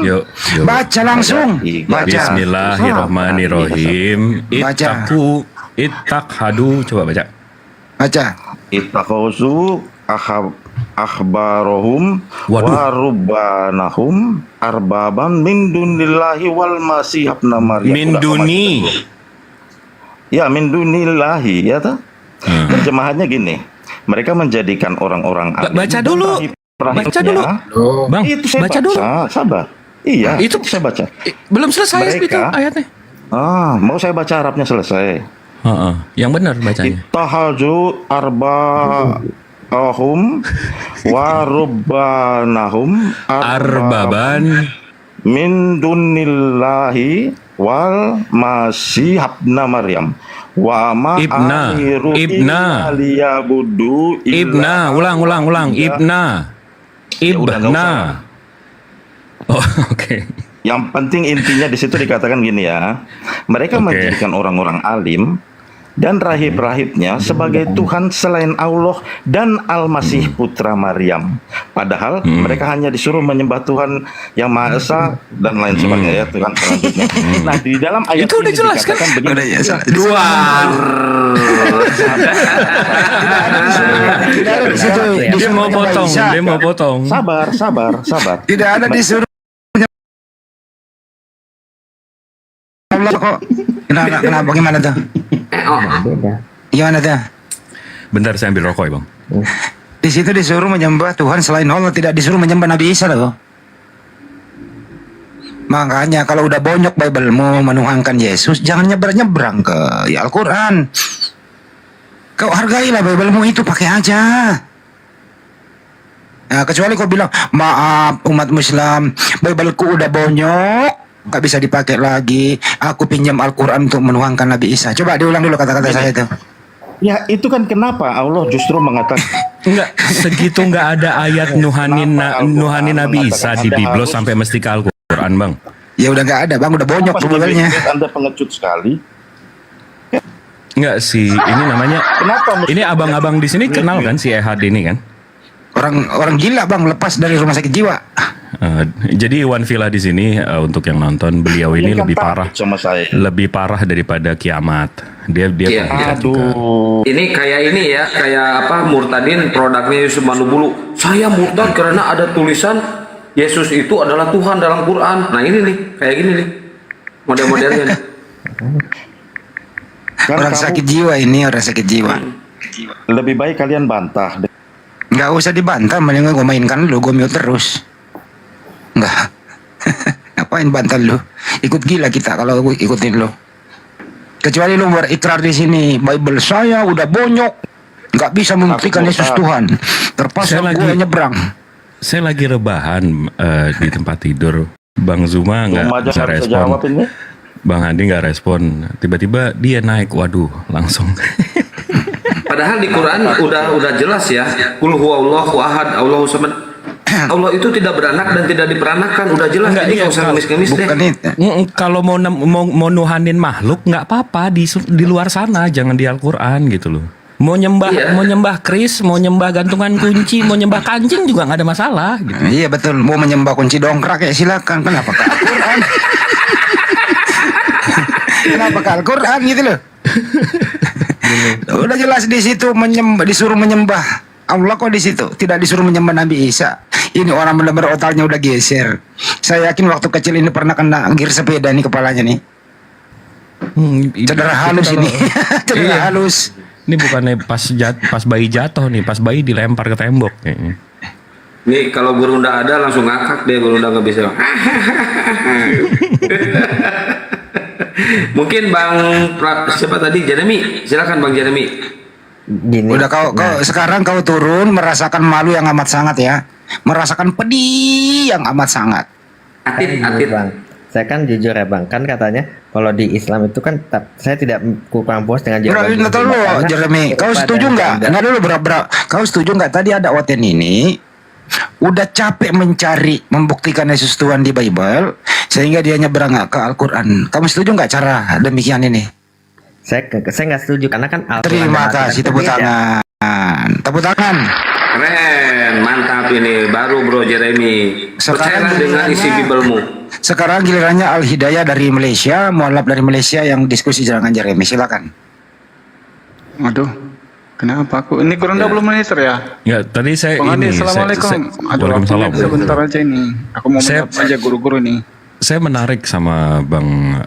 Yuk. Baca langsung. Baca. Bismillahirrahmanirrahim. Baca. Ittakhadu. Coba baca. Baca. Ittakhuzu akhbarahum wa rubbanahum arbaban min dunillahi wal masih ibn Maryam. Min duni. Ya, min dunillahi ya toh. Terjemahannya gini. Mereka menjadikan orang-orang alim Baca dan dulu. rahib-rahibnya. Baca dulu. Bang, Itu saya baca dulu. Sabar. Iya, Itu saya baca. Belum selesai itu Mereka- ayatnya. Mau saya baca Arabnya selesai. Yang benar bacanya. Tahaju arba'ahum wa rubbanahum Arbaban min dunillahi wal masih ibn Maryam Wa ma Ibna. amiru Ibna. illa liyabudu Ibna, ulang. Ibna. udah, nggak Ibna. Oh, oke. Yang penting intinya di situ dikatakan gini ya. Mereka menjadikan orang-orang alim dan rahib-rahibnya sebagai Tuhan selain Allah dan Al-Masih putra Maryam. Padahal mereka hanya disuruh menyembah Tuhan yang Maha Esa dan lain sebagainya ya, Tuhan selanjutnya. Nah, di dalam ayat Itu udah ini jelas kan? dikatakan begini. Udah ya, Dia mau potong. Sabar. Tidak ada disuruh Allah kok. Kenapa gimana tuh? Gimana tuh? Bentar saya ambil rokok ya bang. Di situ disuruh menyembah Tuhan selain Allah, tidak disuruh menyembah Nabi Isa loh. Makanya kalau udah bonyok Bible-mu menuhankan Yesus, jangan nyebrang-nyebrang ke Al-Quran. Kau hargailah Bible-mu itu, pakai aja. Nah, kecuali kau bilang, maaf umat Muslim, Bible-ku udah bonyok, gak bisa dipakai lagi. Aku pinjam Al-Quran untuk menuhankan Nabi Isa. Coba diulang dulu kata-kata saya itu. Ya itu kan kenapa Allah justru mengatakan Enggak, segitu enggak ada ayat nuhanin Nabi Isa di Biblos sampai mesti ke Al-Quran bang. Ya udah nggak ada bang, udah bonyok Bible-nya. Anda pengecut sekali. Enggak sih, ini namanya. Ini abang-abang di sini kenal kan si Ehad ini kan? Orang gila bang, lepas dari rumah sakit jiwa. Jadi Iwan Villa di sini untuk yang nonton, beliau ini Dia kan lebih takut parah, sama saya. lebih parah daripada kiamat. Dia Iya. pengkhianat juga. Ini kayak ini ya, kayak apa murtadin produknya Yusuf Manubulu. Saya murtad karena ada tulisan Yesus itu adalah Tuhan dalam Quran. Nah ini nih, kayak gini nih model-modelnya. nih. Orang sakit jiwa ini, orang sakit jiwa. Lebih baik kalian bantah. Nggak usah dibantah, mendingan gue mainkan lu, gue mute terus. Nggak. Ngapain bantah lu? Ikut gila kita kalau gue ikutin lu. Kecuali lu berikrar di sini, Bible saya udah bonyok, nggak bisa membuktikan Yesus Tuhan. Terpaksa gue nyebrang. Saya lagi rebahan di tempat tidur. Bang Zuma nggak bisa respon. Bang Handi nggak respon. Tiba-tiba dia naik, waduh, langsung. Padahal di Quran udah jelas ya. Qul huwallahu ahad, Allahu samad. Allah itu tidak beranak dan tidak diperanakan, udah jelas. Jadi nggak usah ngemis-ngemis deh. Kalau mau nuhanin makhluk nggak apa-apa di luar sana, jangan di Al-Quran gitu loh. Mau nyembah keris, mau nyembah gantungan kunci, mau nyembah kancing juga nggak ada masalah. Gitu. Iya betul, mau menyembah kunci dongkrak ya silakan. Kenapa ke Al-Quran? Kenapa ke Al-Quran gitu loh? Udah jelas di situ disuruh menyembah Allah, kok di situ tidak disuruh menyembah Nabi Isa. Ini orang benar-benar otaknya udah geser. Saya yakin waktu kecil ini pernah kena gear sepeda nih kepalanya nih. Cedera halus ini. Cedera halus. Ini bukannya pas bayi jatuh nih, pas bayi dilempar ke tembok kayaknya. Nih kalau guru ndak ada langsung ngakak deh, guru ndak nggak bisa. Mungkin siapa tadi, Jeremy, silakan Bang Jeremy. Gini. Udah kau sekarang kau turun merasakan malu yang amat sangat ya, merasakan pedih yang amat sangat. Atit. Bang, saya kan jujur ya bang, kan katanya kalau di Islam itu kan saya tidak kurang puas dengan jawaban. Nggak tahu lo, Jeremy, kau setuju nggak? Nggak dulu kau setuju nggak? Tadi ada Oten ini udah capek mencari membuktikan Yesus Tuhan di Bible sehingga dia nyebrang ke Al-Quran. Kamu setuju nggak cara demikian ini? Saya nggak setuju karena kan Al-Quran. Terima kasih, tepuk tangan. Tepuk tangan. Keren, mantap ini baru Bro Jeremy. Percayalah dengan isi Biblemu. Sekarang gilirannya Al-Hidayah dari Malaysia, mualaf dari Malaysia yang diskusi dengan Jeremy. Silakan. Waduh, kenapa aku? Ini kurang 20 menit ya? Ya, tadi saya Bang Adi, ini. Assalamualaikum. Aduh, Waalaikumsalam. waktunya sebentar aja ini. Aku mau aja guru-guru nih. Saya menarik sama Bang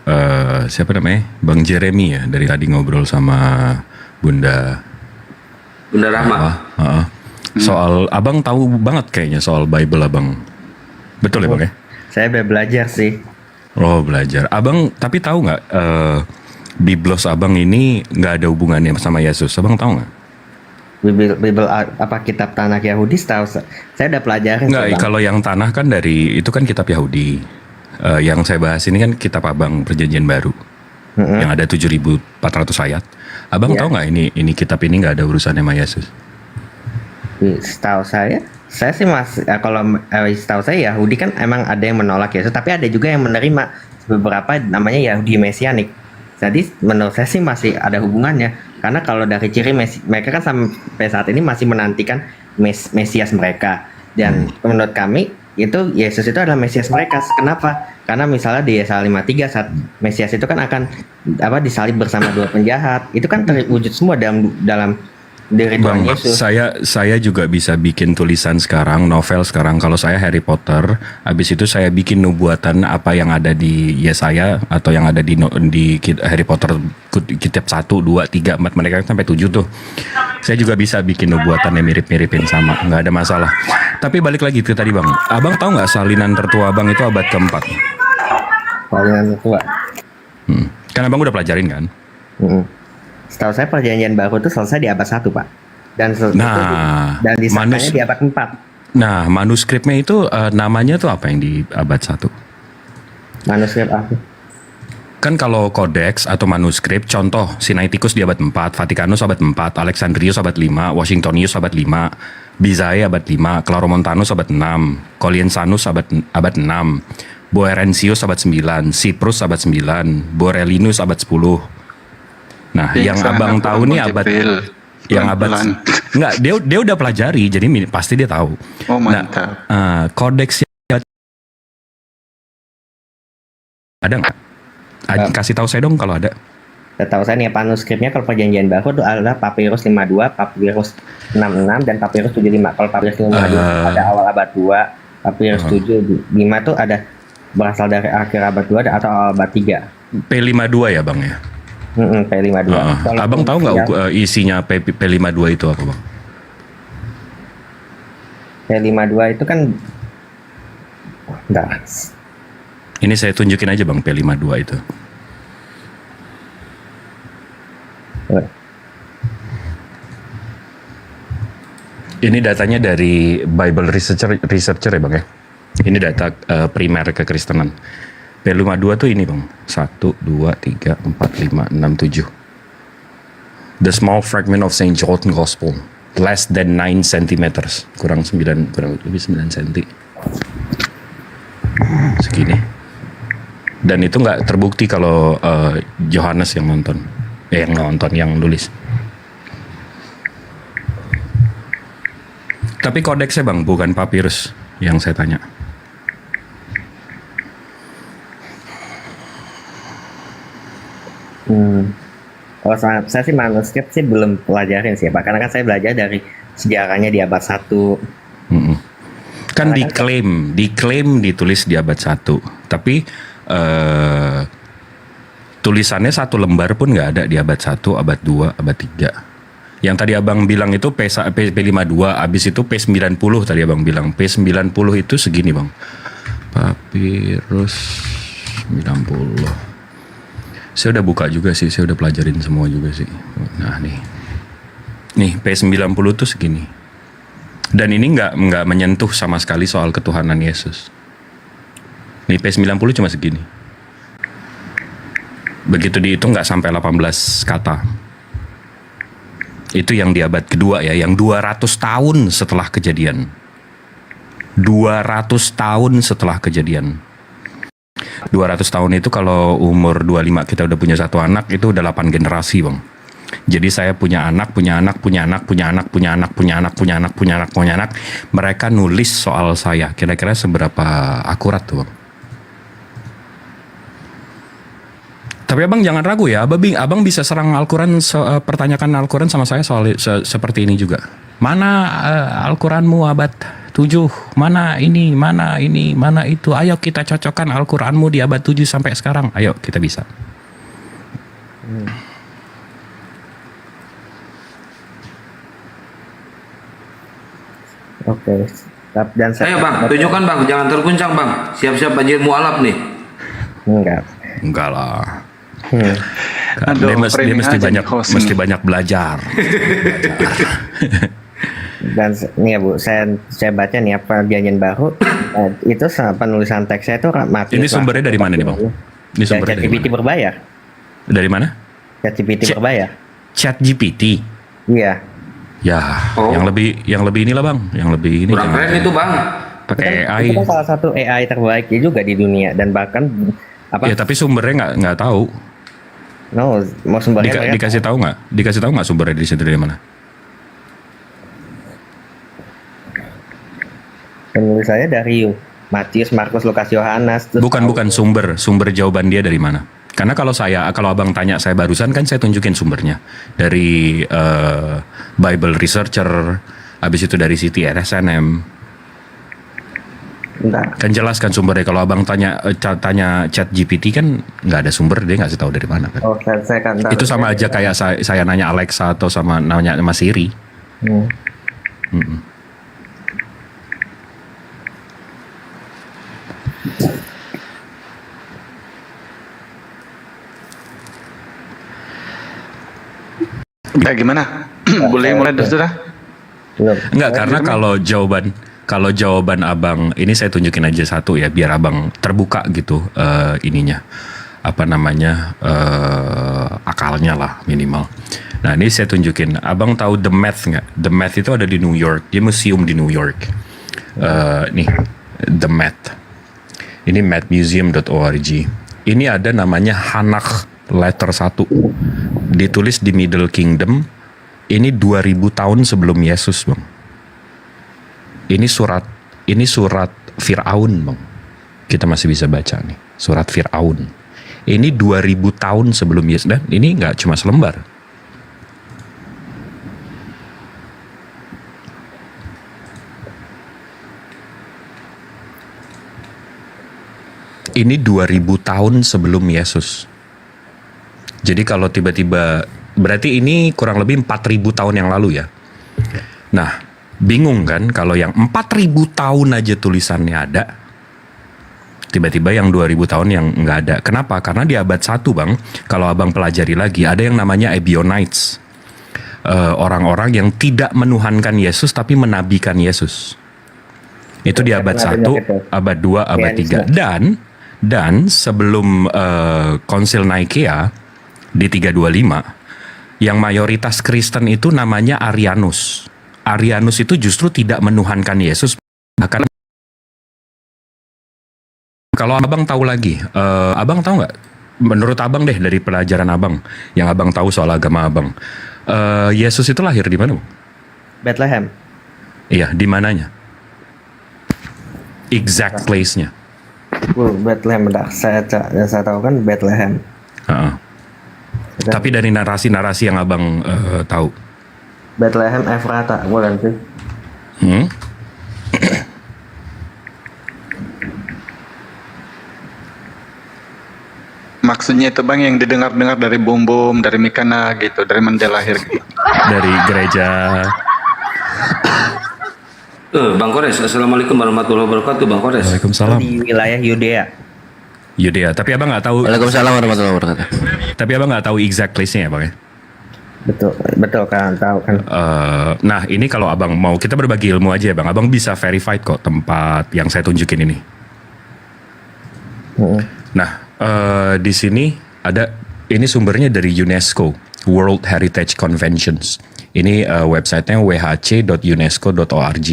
siapa namanya? Bang Jeremy ya, dari tadi ngobrol sama Bunda Rahma. Soal abang tahu banget kayaknya soal Bible abang. Betul ya bang ya? Saya belajar sih. Oh belajar. Abang tapi tahu nggak Biblos abang ini nggak ada hubungannya sama Yesus? Abang tahu nggak? Bible apa kitab tanah Yahudi? Tahu saya udah pelajarin. Nggak, kalau yang tanah kan dari itu kan kitab Yahudi. Yang saya bahas ini kan kitab abang Perjanjian Baru. yang ada 7.400 ayat. Abang tahu nggak ini kitab ini nggak ada urusannya sama Yesus? Setahu saya sih masih setahu saya Yahudi kan emang ada yang menolak Yesus, tapi ada juga yang menerima beberapa namanya Yahudi Mesianik. Jadi menurut saya sih masih ada hubungannya, karena kalau dari ciri mereka kan sampai saat ini masih menantikan Mesias mereka, dan menurut kami itu Yesus itu adalah Mesias mereka. Kenapa? Karena misalnya di Yesaya 53 saat Mesias itu kan akan disalib bersama dua penjahat, itu kan terwujud semua dalam diri Tuhan Yesus. Saya juga bisa bikin tulisan sekarang, novel sekarang. Kalau saya Harry Potter, habis itu saya bikin nubuatan apa yang ada di Yesaya atau yang ada di Harry Potter kitab 1, 2, 3, 4, mereka sampai 7 tuh. Saya juga bisa bikin nubuatan yang mirip-miripin sama, nggak ada masalah. Tapi balik lagi ke tadi Bang, Abang tahu nggak salinan tertua Abang itu abad keempat? Salinan tertua. Kan Abang udah pelajarin kan? Setahu saya perjanjian baru itu selesai di abad 1, Pak. Dan disahkannya di abad 4. Nah, manuskripnya itu namanya tuh apa yang di abad 1? Manuskrip apa? Kan kalau kodeks atau manuskrip, contoh Sinaiticus di abad 4, Vatikanus abad 4, Alexandrius abad 5, Washingtonius abad 5, Bizai abad 5, Claromontanus abad 6, Colliensanus abad 6, Boerensius abad 9, Cyprus abad 9, Borellinus abad 10. Nah, yang Abang tahu nih abad enggak, dia udah pelajari, jadi pasti dia tahu. Oh, mantap. Nah, kodeks ada nggak? Kasih tahu saya dong kalau ada. Setahu saya nih manuskripnya kalau perjanjian baru itu adalah Papyrus 52, Papyrus 66 dan Papyrus 75. Kalau Papyrus 52 ada awal abad 2, Papyrus 75 tuh ada berasal dari akhir abad 2 atau awal abad 3. P52 ya, Bang ya? P52. Abang tahu nggak isinya P52 itu apa, Bang? P52 itu kan enggak. Ini saya tunjukin aja Bang P52 itu. Ini datanya dari Bible Researcher ya Bang ya. Ini data primer kekristenan. P52 tuh ini Bang. 1, 2, 3, 4, 5, 6, 7. The small fragment of Saint John Gospel. Less than 9 cm. Kurang lebih 9 cm. Segini. Dan itu nggak terbukti kalau Yohanes yang yang nulis. Tapi kodeksnya Bang, bukan papirus yang saya tanya. Kalau saya sih manuskrip sih belum pelajarin sih Pak, karena kan saya belajar dari sejarahnya di abad 1. Kan diklaim ditulis di abad 1, tapi tulisannya satu lembar pun nggak ada di abad 1, abad 2, abad 3. Yang tadi Abang bilang itu P52, abis itu P90 tadi Abang bilang. P90 itu segini Bang. Papirus 90. Saya udah buka juga sih, saya udah pelajarin semua juga sih. Nah nih P90 tuh segini. Dan ini nggak menyentuh sama sekali soal ketuhanan Yesus. Nih P90 cuma segini. Begitu dihitung nggak sampai 18 kata. Itu yang di abad kedua ya, yang 200 tahun setelah kejadian. 200 tahun setelah kejadian. 200 tahun itu kalau umur 25 kita udah punya satu anak, itu udah 8 generasi Bang. Jadi saya punya anak. Mereka nulis soal saya. Kira-kira seberapa akurat tuh Bang? Tapi Abang jangan ragu ya, Abang bisa serang Al-Quran, pertanyakan Al-Quran sama saya soal seperti ini juga. Mana Al-Quranmu abad 7, mana ini, mana itu. Ayo kita cocokkan Al-Quranmu di abad 7 sampai sekarang. Ayo kita bisa. Oke. Dan Ayo Bang, tunjukkan Bang, jangan terguncang Bang. Siap-siap banjir mualaf nih. Enggak lah. Aduh, Dia mesti banyak belajar. Dan nih ya Bu, saya baca nih perjanjian baru itu penulisan teksnya itu Matius. Ini sumbernya dari mana nih Bang? Ini sumbernya dari mana? berbayar. Dari mana? ChatGPT berbayar. ChatGPT. Iya. Ya, yang lebih inilah bang, yang lebih ini. Kurang keren itu bang. Pakai AI. Itu kan salah satu AI terbaik juga di dunia dan bahkan Ya tapi sumbernya nggak tahu. No, mau sumbernya mereka Dikasih tahu nggak? Dikasih tahu nggak sumbernya di situ dari mana? Menurut saya dari Matius, Markus, Lukas, Yohanes. Bukan sumber jawaban dia dari mana? Karena kalau abang tanya saya barusan kan saya tunjukin sumbernya dari Bible Researcher, habis itu dari CTRSNM. Kan jelas kan sumbernya. Kalau abang tanya ChatGPT kan nggak ada sumber, dia nggak tahu dari mana kan. Oh, saya kan tahu. Itu sama aja kayak saya nanya Alexa atau sama nanya Mas Siri. Ya gimana? Boleh mulai sudah? Enggak, karena kalau jawaban abang ini saya tunjukin aja satu ya biar abang terbuka gitu ininya apa namanya akalnya lah minimal. Nah ini saya tunjukin, abang tahu The Met nggak? The Met itu ada di New York, dia museum di New York. Nih The Met, ini metmuseum.org. Ini ada namanya Hanach letter 1, ditulis di Middle Kingdom. Ini 2000 tahun sebelum Yesus bang. Ini surat Fir'aun bang. Kita masih bisa baca nih surat Fir'aun. Ini 2000 tahun sebelum Yesus, dan ini nggak cuma selembar. Ini 2000 tahun sebelum Yesus. Jadi kalau tiba-tiba, berarti ini kurang lebih 4000 tahun yang lalu ya. Nah, bingung kan kalau yang 4000 tahun aja tulisannya ada, tiba-tiba yang 2000 tahun yang nggak ada. Kenapa? Karena di abad 1 bang, kalau abang pelajari lagi, ada yang namanya Ebionites. Orang-orang yang tidak menuhankan Yesus tapi menabikan Yesus. Itu di abad 1, abad 2, abad 3. Dan sebelum konsil Nikea di 325, yang mayoritas Kristen itu namanya Arianus. Arianus itu justru tidak menuhankan Yesus. Bahkan kalau abang tahu lagi, abang tahu nggak? Menurut abang deh dari pelajaran abang, yang abang tahu soal agama abang, Yesus itu lahir di mana? Bethlehem. Iya, di mananya? Exact place-nya. Bethlehem, saya tahu kan Bethlehem. Tapi dari narasi-narasi yang abang tahu. Bethlehem Efrata, bukan sih? Maksudnya itu bang yang didengar-dengar dari bom-bom, dari Mikana gitu, dari mana dia lahir gitu. Dari gereja. Bang Kores, assalamualaikum warahmatullahi wabarakatuh, Bang Kores. Waalaikumsalam. Di wilayah Yudea, tapi abang nggak tahu. Waalaikumsalam warahmatullahi wabarakatuh. Tapi abang nggak tahu exact place-nya ya bang ya? Betul kan, tahu kan. Nah ini kalau abang mau kita berbagi ilmu aja ya bang, abang bisa verified kok tempat yang saya tunjukin ini. Nah di sini ada, ini sumbernya dari UNESCO, World Heritage Conventions. Ini websitenya whc.unesco.org.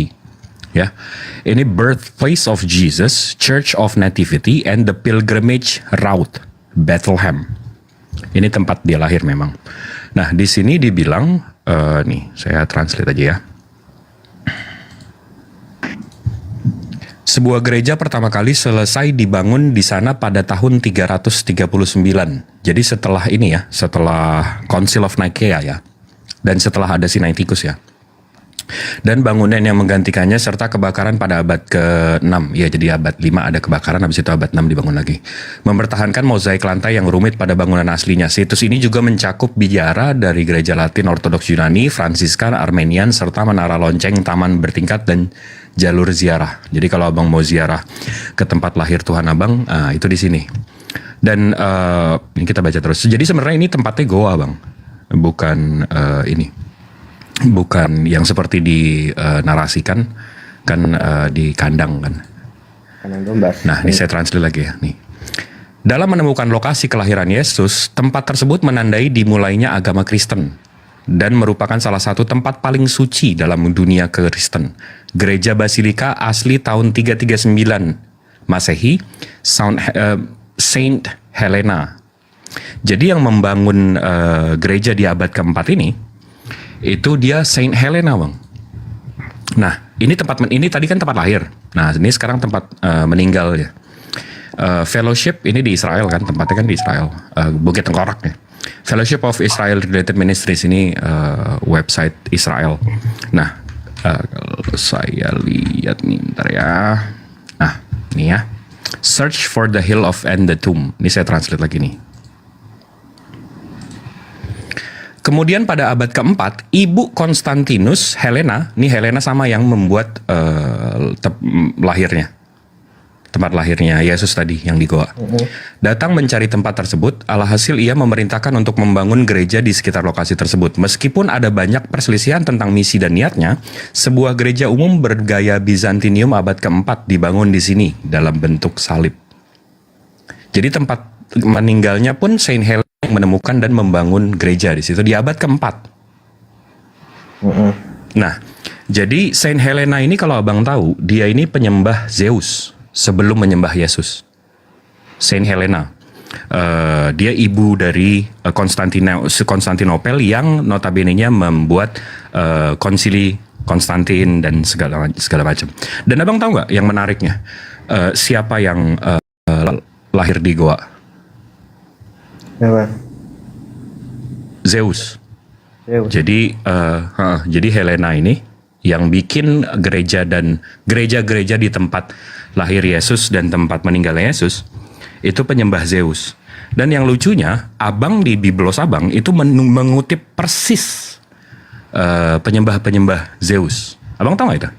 Ya, ini Birthplace of Jesus, Church of Nativity, and the Pilgrimage Route, Bethlehem. Ini tempat dia lahir memang. Nah, di sini dibilang, nih saya translate aja ya. Sebuah gereja pertama kali selesai dibangun di sana pada tahun 339. Jadi setelah ini ya, setelah Council of Nicaea ya, dan setelah ada Sinaiticus ya. Dan bangunan yang menggantikannya serta kebakaran pada abad ke-6. Ya, jadi abad 5 ada kebakaran, habis itu abad 6 dibangun lagi. Mempertahankan mozaik lantai yang rumit pada bangunan aslinya. Situs ini juga mencakup biara dari gereja Latin Ortodoks Yunani, Fransiskan, Armenian, serta menara lonceng, taman bertingkat, dan jalur ziarah. Jadi kalau abang mau ziarah ke tempat lahir Tuhan abang, itu di sini. Dan ini kita baca terus. Jadi sebenarnya ini tempatnya goa bang, bukan ini. Bukan yang seperti dinarasikan kan di kandang kan. Kandang domba. Nah, ini saya translate lagi ya nih. Dalam menemukan lokasi kelahiran Yesus, tempat tersebut menandai dimulainya agama Kristen dan merupakan salah satu tempat paling suci dalam dunia Kristen. Gereja Basilika asli tahun 339 Masehi, Saint Helena. Jadi yang membangun gereja di abad keempat ini, itu dia Saint Helena, Bang. Nah, ini tadi kan tempat lahir. Nah, ini sekarang tempat meninggal ya. Fellowship ini di Israel kan, tempatnya kan di Israel, Bukit Tengkorak ya. Fellowship of Israel Related Ministries ini website Israel. Nah, kalau saya lihat nih, bentar ya. Nah, ini ya. Search for the Hill of and the Tomb. Ini saya translate lagi nih. Kemudian pada abad keempat, Ibu Konstantinus, Helena, ini Helena sama yang membuat tempat lahirnya Yesus tadi yang di goa. Datang mencari tempat tersebut, alhasil ia memerintahkan untuk membangun gereja di sekitar lokasi tersebut. Meskipun ada banyak perselisihan tentang misi dan niatnya, sebuah gereja umum bergaya Bizantinium abad keempat dibangun di sini dalam bentuk salib. Jadi tempat meninggalnya pun Saint Helena yang menemukan dan membangun gereja di situ di abad keempat. Nah, jadi Saint Helena ini kalau abang tahu, dia ini penyembah Zeus sebelum menyembah Yesus. Saint Helena, dia ibu dari Konstantinopel yang notabene-nya membuat konsili Konstantin dan segala macam. Dan abang tahu nggak yang menariknya, siapa yang lahir di goa? Zeus. Jadi Helena ini yang bikin gereja-gereja di tempat lahir Yesus dan tempat meninggalnya Yesus itu penyembah Zeus. Dan yang lucunya, abang di Biblos abang itu mengutip persis penyembah Zeus. Abang tahu nggak itu?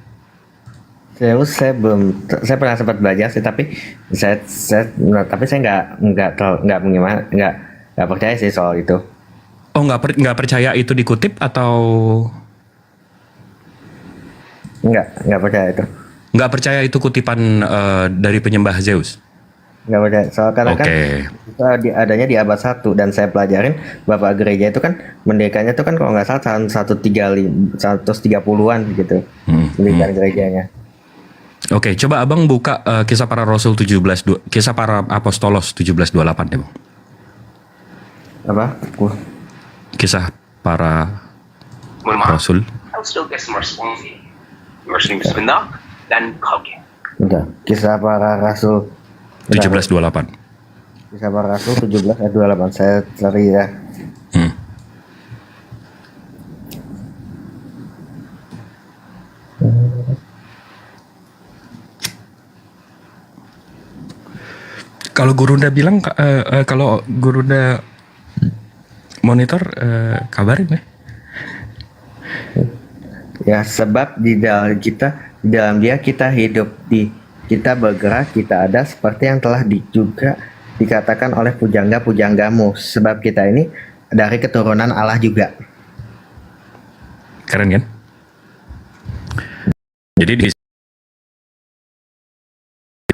Zeus saya pernah sempat belajar sih, tapi saya nggak percaya sih soal itu. Oh, nggak percaya itu dikutip atau nggak percaya itu? Nggak percaya itu kutipan dari penyembah Zeus? Nggak percaya, soal karena kan itu adanya di abad 1 dan saya pelajarin bapak gereja itu kan mendirikannya itu kan kalau nggak salah tahun 130-an gitu, mendirikan gerejanya. Oke, coba abang buka Kisah Para Rasul 17, Kisah Para Apostolos 17:28 deh, Bang. Apa? Kisah Para Rasul. Udah, Kisah Para Rasul 17:28. Kisah Para Rasul 17:28. Saya cari ya. Kalau Gurunda bilang, kalau Gurunda monitor, kabarin ya. Ya, sebab di dalam dia kita hidup, kita bergerak, kita ada, seperti yang telah juga dikatakan oleh pujangga-pujanggamu. Sebab kita ini dari keturunan Allah juga. Keren kan? Jadi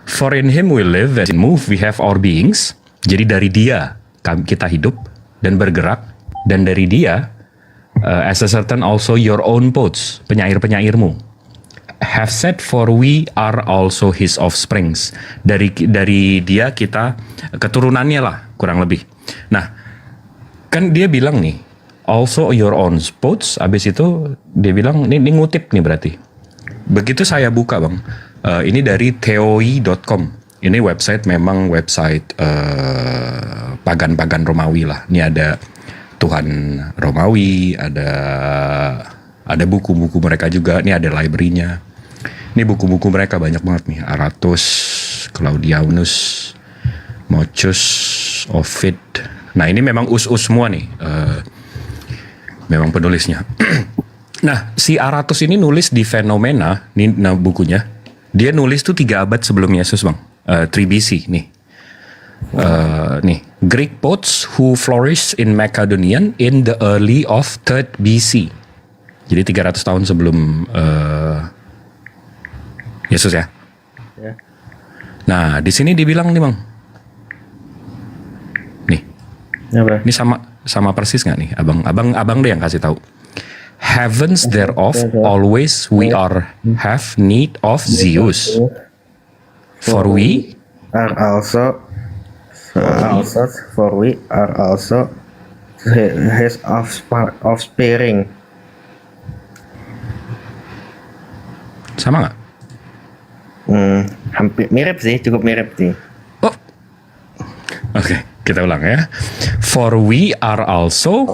for in him we live and move, we have our beings. Jadi dari dia kita hidup dan bergerak, dan dari dia as a certain also your own poets, penyair-penyairmu have said, for we are also his offsprings. Dari dia kita keturunannya lah, kurang lebih. Nah, kan dia bilang nih also your own poets, abis itu dia bilang ini ngutip nih berarti. Begitu saya buka, Bang, ini dari theoi.com. Ini website memang website pagan-pagan Romawi lah. Ini ada Tuhan Romawi, ada buku-buku mereka juga. Ini ada library-nya. Ini buku-buku mereka banyak banget nih. Aratus, Claudianus, Mochus, Ovid. Nah, ini memang us-us semua nih. Memang penulisnya. Nah, si Aratus ini nulis di Fenomena, ini bukunya. Dia nulis tuh 3 abad sebelum Yesus, Bang. 3 BC nih. Nih, Greek poets who flourished in Macedonian in the early of 3rd BC. Jadi 300 tahun sebelum Yesus ya. Nah, di sini dibilang nih, Bang. Apa? Ini sama persis nggak nih, abang deh yang kasih tahu. Heavens thereof always we are have need of Zeus, for we are also his offspring. sama nggak? Hampir mirip sih, cukup mirip sih. Oke, kita ulang ya. For we are also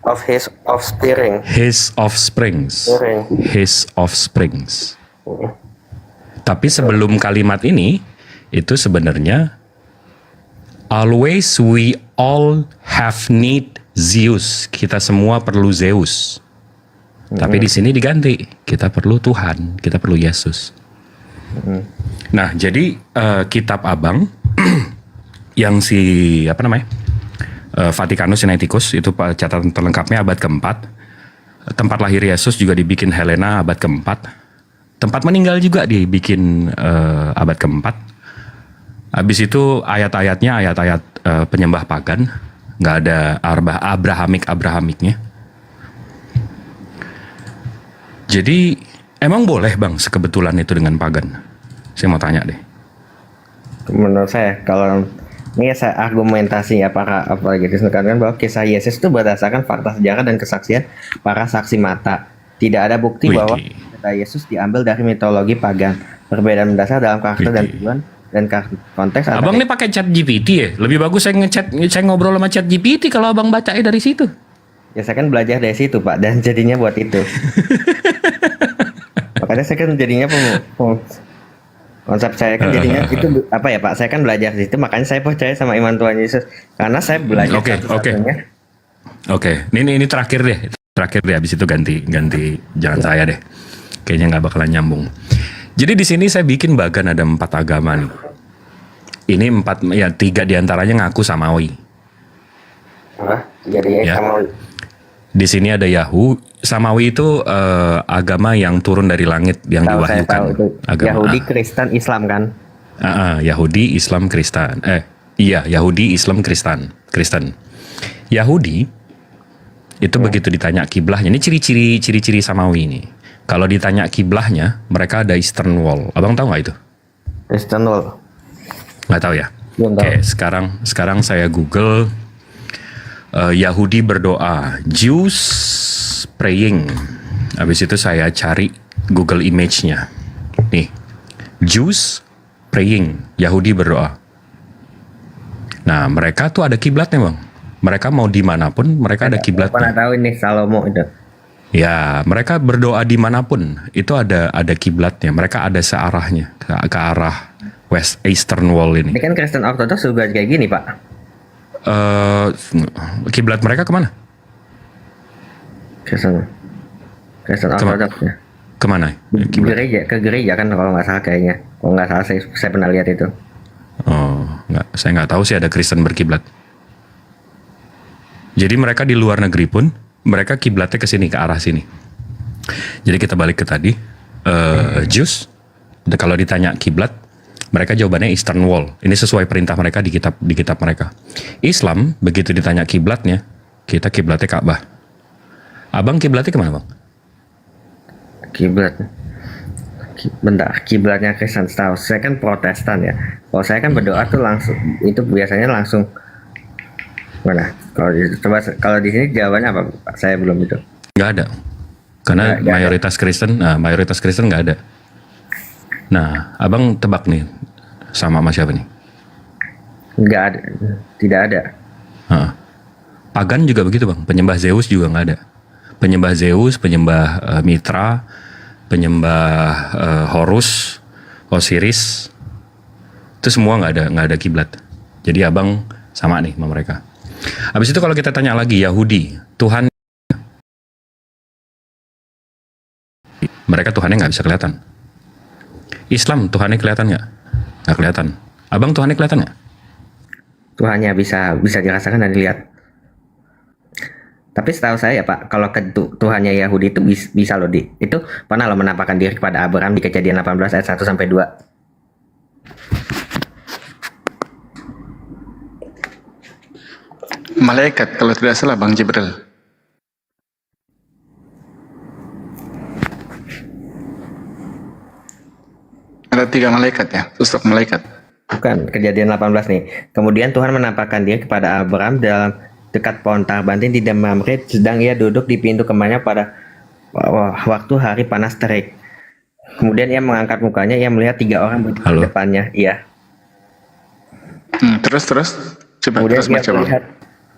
of his offspring. His offsprings. Tapi sebelum kalimat ini, itu sebenarnya always we all have need Zeus. Kita semua perlu Zeus. Tapi di sini diganti, kita perlu Tuhan, kita perlu Yesus. Nah, jadi kitab abang yang Vaticanus Sinaiticus itu catatan terlengkapnya abad keempat. Tempat lahir Yesus juga dibikin Helena abad keempat. Tempat meninggal juga dibikin abad keempat. Habis itu ayat-ayatnya ayat-ayat penyembah pagan, nggak ada Abrahamiknya. Jadi emang boleh bang sekebetulan itu dengan pagan? Saya mau tanya deh. Menurut saya, kalau ini saya argumentasi apa gitu kan bahwa kisah Yesus itu berdasarkan fakta sejarah dan kesaksian para saksi mata. Tidak ada bukti bahwa kisah Yesus diambil dari mitologi pagan. Perbedaan mendasar dalam karakter dan tujuan dan konteks. Abang nih pakai chat GPT ya? Lebih bagus saya ngobrol sama chat GPT kalau abang bacanya dari situ. Ya saya kan belajar dari situ Pak, dan jadinya buat itu. Makanya saya kan jadinya konsep saya kan jadinya itu apa ya Pak? Saya kan belajar di situ, makanya saya percaya sama iman Tuhan Yesus karena saya belajar satu-satunya. Oke. Ini terakhir deh. Habis itu ganti jangan saya deh. Kayaknya nggak bakalan nyambung. Jadi di sini saya bikin bagan ada 4 agama nih. Ini 3 diantaranya ngaku samawi. Jadi samawi. Di sini ada Samawi itu agama yang turun dari langit yang diwahyukan. Yahudi, Kristen, Islam kan? Yahudi, Islam, Kristen. Yahudi, Islam, Kristen. Yahudi itu begitu ditanya kiblahnya. Ini ciri-ciri Samawi ini. Kalau ditanya kiblahnya, mereka ada Eastern Wall. Abang tahu nggak itu? Eastern Wall. Nggak tahu ya? Oke, sekarang saya Google Yahudi berdoa, Jews praying. Habis itu saya cari Google image-nya. Nih, Jews praying, Yahudi berdoa. Nah, mereka tuh ada kiblatnya bang. Mereka mau dimanapun, mereka ada kiblatnya. Pernah tahu ini Salomo itu? Ya, mereka berdoa dimanapun, itu ada kiblatnya. Mereka ada searahnya ke arah West Eastern Wall ini. Ini kan Kristen Ortodoks juga kayak gini Pak. Kiblat mereka kemana? Kristen Ortodoks ya. Kemana? Ke gereja kan kalau nggak salah kayaknya. Kalau nggak salah saya pernah lihat itu. Saya nggak tahu sih ada Kristen berkiblat. Jadi mereka di luar negeri pun mereka kiblatnya ke sini, ke arah sini. Jadi kita balik ke tadi, Jews kalau ditanya kiblat, mereka jawabannya Eastern Wall. Ini sesuai perintah mereka di kitab mereka. Islam begitu ditanya kiblatnya, kita kiblatnya Ka'bah. Abang kiblatnya kemana bang? Kiblatnya Kristen, setahu saya kan Protestan ya. Kalau saya kan berdoa tuh langsung, itu biasanya langsung mana? Kalau di sini jawabannya apa Pak? Saya belum itu. Nggak ada, karena mayoritas Kristen nggak ada. Nah, abang tebak nih sama siapa nih? Nggak ada, tidak ada. Pagan juga begitu bang, penyembah Zeus juga nggak ada. Penyembah Zeus, penyembah Mitra, penyembah Horus, Osiris, itu semua nggak ada kiblat. Jadi abang sama nih sama mereka. Habis itu kalau kita tanya lagi Yahudi, Tuhan, mereka Tuhannya nggak bisa kelihatan. Islam Tuhannya kelihatan nggak? Nggak kelihatan. Abang Tuhannya kelihatan nggak? Tuhannya bisa dirasakan dan dilihat. Tapi setahu saya Pak, kalau Tuhannya Yahudi itu bisa loh itu pernah lo menampakkan diri kepada Abraham di Kejadian 18 ayat 1 sampai 2. Malaikat kalau tidak salah Bang Jibril. Ada 3 malaikat ya, sosok malaikat. Bukan, Kejadian 18 nih. Kemudian Tuhan menampakkan diri kepada Abraham dalam dekat pohon terbang di Mamre, sedang ia duduk di pintu kemahnya pada waktu hari panas terik. Kemudian ia mengangkat mukanya, ia melihat 3 orang berdiri di depannya. Iya. Terus coba Kemudian terus ia baca Bang. melihat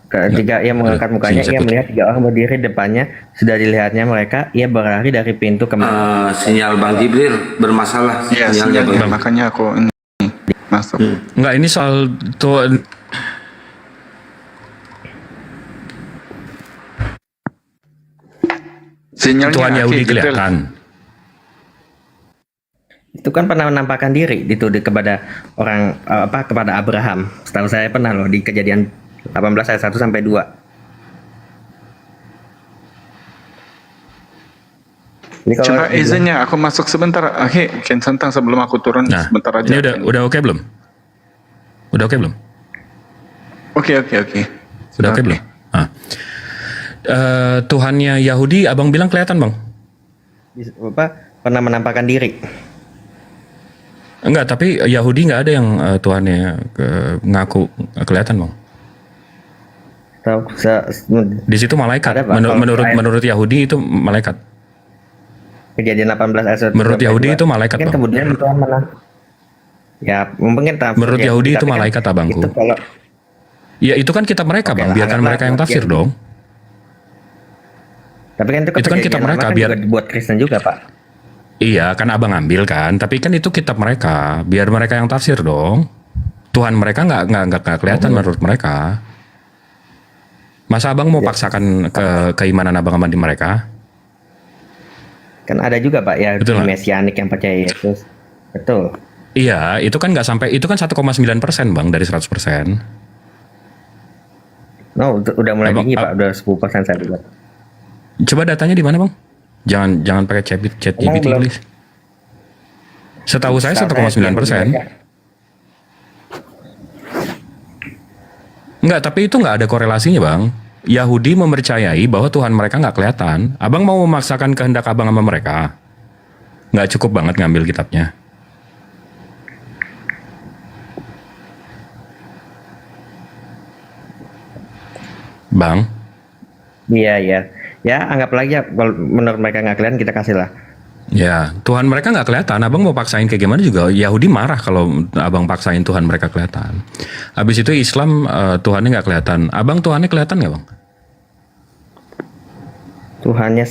ketika ia mengangkat mukanya, ia melihat 3 orang berdiri di depannya. Sudah dilihatnya mereka, ia berlari dari pintu kemah. Sinyal Bang Jibril bermasalah. Iya, sinyalnya, makanya aku ini masuk. Enggak, ini soal tuh Sinyalnya Tuhan Yahudi Jibril. kelihatan. Itu kan pernah menampakkan diri dituduh kepada orang kepada Abraham. Setahu saya pernah loh di Kejadian 18 ayat 1 sampai 2. Jadi kalau Coba izinnya aku masuk sebentar. Oke, Ken Santang sebelum aku turun sebentar aja. Ini udah oke belum? Udah oke belum? Oke. Udah oke belum? Nah. Tuhannya Yahudi, abang bilang kelihatan bang? Pernah menampakkan diri? Enggak, tapi Yahudi nggak ada yang Tuhannya ngaku kelihatan bang. Di situ malaikat. Menurut Yahudi itu malaikat. Kejadian 18 ayat 1. Menurut Yahudi itu malaikat bang. Kemudian Tuhan mungkin menurut Yahudi itu malaikat abangku. Itu kalau ya itu kan kitab mereka bang. Biarkan mereka yang tafsir dong. Tapi kan itu kan kitab mereka, biar buat Kristen juga pak. Iya, kan abang ambil kan. Tapi kan itu kitab mereka. Biar mereka yang tafsir dong. Tuhan mereka nggak kelihatan menurut mereka. Masa abang mau paksakan keimanan abang sama di mereka? Kan ada juga pak ya Betul, mesianik yang percaya Yesus. Betul. Iya, itu kan nggak sampai. Itu kan 1,9% bang dari 100%. No, udah mulai tinggi pak. Udah 10% saya lihat. Coba datanya di mana bang? Jangan pakai chat GPT please. Setahu saya 1,9%. Enggak, tapi itu nggak ada korelasinya bang. Yahudi mempercayai bahwa Tuhan mereka nggak kelihatan. Abang mau memaksakan kehendak abang sama mereka? Nggak cukup banget ngambil kitabnya. Bang? Iya. Ya anggap lagi ya, kalau menurut mereka nggak kelihatan kita kasih lah. Ya, Tuhan mereka nggak kelihatan. Abang mau paksain kayak gimana juga. Yahudi marah kalau abang paksain Tuhan mereka kelihatan. Habis itu Islam Tuhannya nggak kelihatan. Abang Tuhannya kelihatan nggak bang? Tuhannya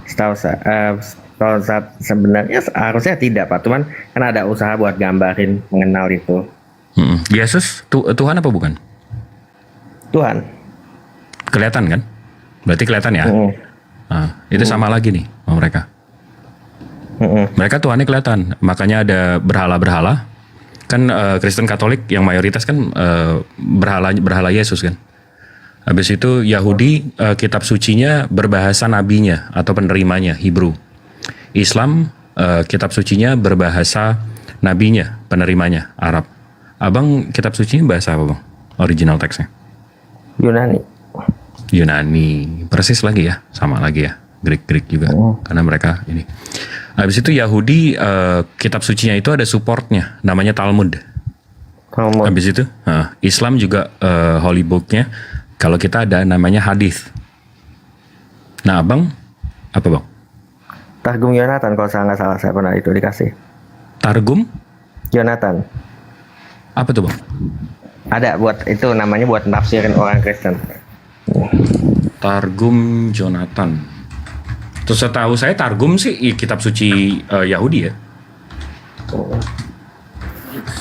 setahu saya sebenarnya harusnya tidak pak. Cuman kan ada usaha buat gambarin mengenal itu. Yesus Tuhan apa bukan? Tuhan. Kelihatan kan? Berarti kelihatan ya? Nah, itu sama lagi nih sama mereka. Mereka Tuhannya kelihatan, makanya ada berhala-berhala. Kan Kristen Katolik yang mayoritas kan berhala Yesus kan. Habis itu Yahudi kitab sucinya berbahasa nabinya atau penerimanya Hebrew. Islam kitab sucinya berbahasa nabinya, penerimanya Arab. Abang kitab sucinya bahasa apa bang? Original teksnya? Yunani, persis lagi ya, sama lagi ya, Greek juga, karena mereka ini. Habis itu Yahudi kitab sucinya itu ada supportnya, namanya Talmud. Habis itu Islam juga Holy Book-nya, kalau kita ada namanya hadis. Nah abang, apa bang? Targum Yonatan kalau saya nggak salah, saya pernah itu dikasih. Targum? Yonatan. Apa tuh bang? Ada buat itu namanya buat nafsirin orang Kristen. Targum Jonathan. Terus setahu saya Targum sih kitab suci Yahudi ya.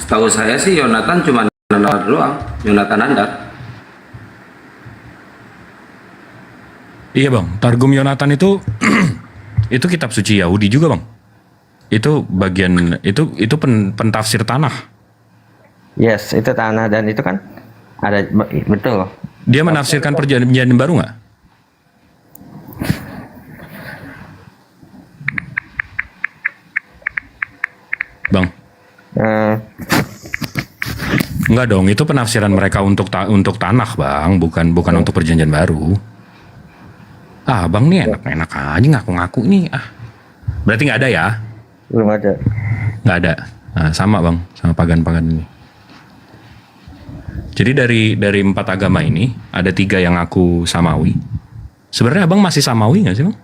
Setahu saya sih Yonatan cuma Nandar doang, Yonatan Nandar. Iya bang, Targum Yonatan itu itu kitab suci Yahudi juga bang. Itu bagian itu pentafsir tanah. Yes, itu tanah dan itu kan ada betul. Dia menafsirkan perjanjian baru nggak? Bang? Enggak dong, itu penafsiran mereka untuk tanah, Bang, bukan untuk perjanjian baru. Ah, Bang nih enak-enak aja ngaku-ngaku nih. Ah. Berarti nggak ada ya? Belum ada. Nggak ada. Nah, sama Bang, sama pagan-pagan ini. Jadi dari 4 agama ini ada 3 yang ngaku samawi. Sebenarnya Abang masih samawi nggak sih, Bang?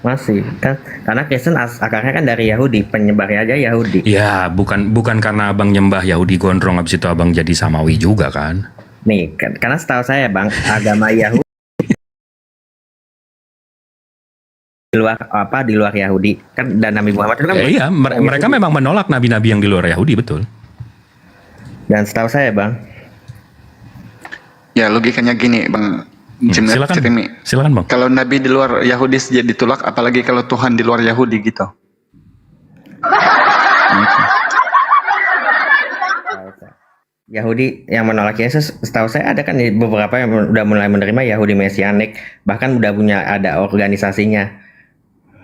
Masih kan, karena Kristen akarnya kan dari Yahudi, penyebarnya aja Yahudi. Ya, bukan karena Abang nyembah Yahudi gondrong habis itu Abang jadi samawi juga kan? Nih, karena setahu saya Bang, agama Yahudi di luar Yahudi kan, dan Nabi Muhammad itu kan iya, mereka memang menolak nabi-nabi yang di luar Yahudi, betul. Dan setahu saya Bang, Ya logikanya gini Bang silakan. Jeremy. Silakan Bang. Kalau Nabi di luar Yahudi saja ditolak, apalagi kalau Tuhan di luar Yahudi gitu. Yahudi yang menolak Yesus, setahu saya ada kan beberapa yang udah mulai menerima Yahudi Mesianik, bahkan udah punya ada organisasinya.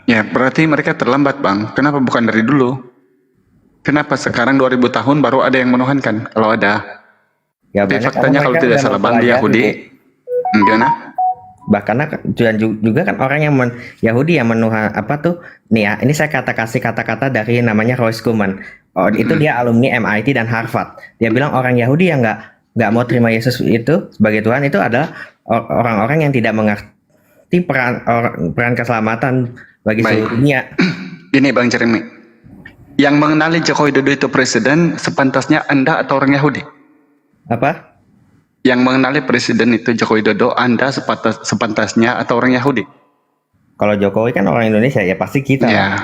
Ya berarti mereka terlambat Bang. Kenapa bukan dari dulu? Kenapa sekarang 2000 tahun baru ada yang menuhankan? Kalau ada. Ya, tapi faktanya kalau tidak salah Bang di Yahudi, gimana? Bahkan juga kan orang yang Yahudi yang menuhan apa tuh nih ya, ini saya kasih kata-kata dari namanya Royce Kuhlman. Oh, itu dia alumni MIT dan Harvard. Dia bilang orang Yahudi yang nggak mau terima Yesus itu sebagai Tuhan itu adalah orang-orang yang tidak mengerti peran keselamatan bagi seluruh dunia. Gini Bang Jeremy, yang mengenali Joko Widodo itu presiden sepantasnya Anda atau orang Yahudi? Apa? Yang mengenali presiden itu Joko Widodo, Anda sepantasnya atau orang Yahudi? Kalau Jokowi kan orang Indonesia, ya pasti kita. Ya.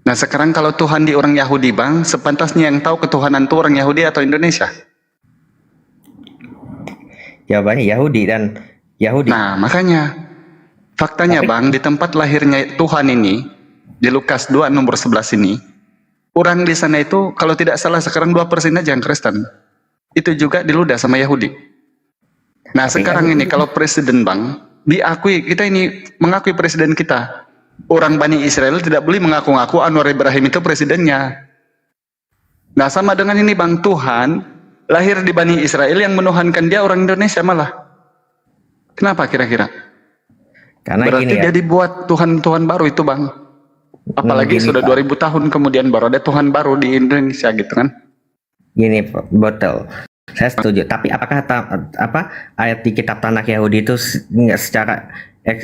Nah sekarang kalau Tuhan di orang Yahudi Bang, sepantasnya yang tahu ketuhanan itu orang Yahudi atau Indonesia? Jawabannya Yahudi dan Yahudi. Nah makanya, faktanya Bang, di tempat lahirnya Tuhan ini, di Lukas 2 nomor 11 ini, orang di sana itu kalau tidak salah sekarang 2% aja yang Kristen. Itu juga diludah sama Yahudi. Nah sekarang ini kalau presiden Bang, diakui, kita ini mengakui presiden kita. Orang Bani Israel tidak boleh mengaku-ngaku Anwar Ibrahim itu presidennya. Nah sama dengan ini Bang, Tuhan lahir di Bani Israel yang menuhankan dia orang Indonesia malah. Kenapa kira-kira? Karena berarti gini ya, dia dibuat Tuhan-Tuhan baru itu Bang. Apalagi sudah 2000 tahun kemudian baru ada Tuhan baru di Indonesia gitu kan. Gini betul, saya setuju. Tapi apakah ayat di kitab Tanakh Yahudi itu secara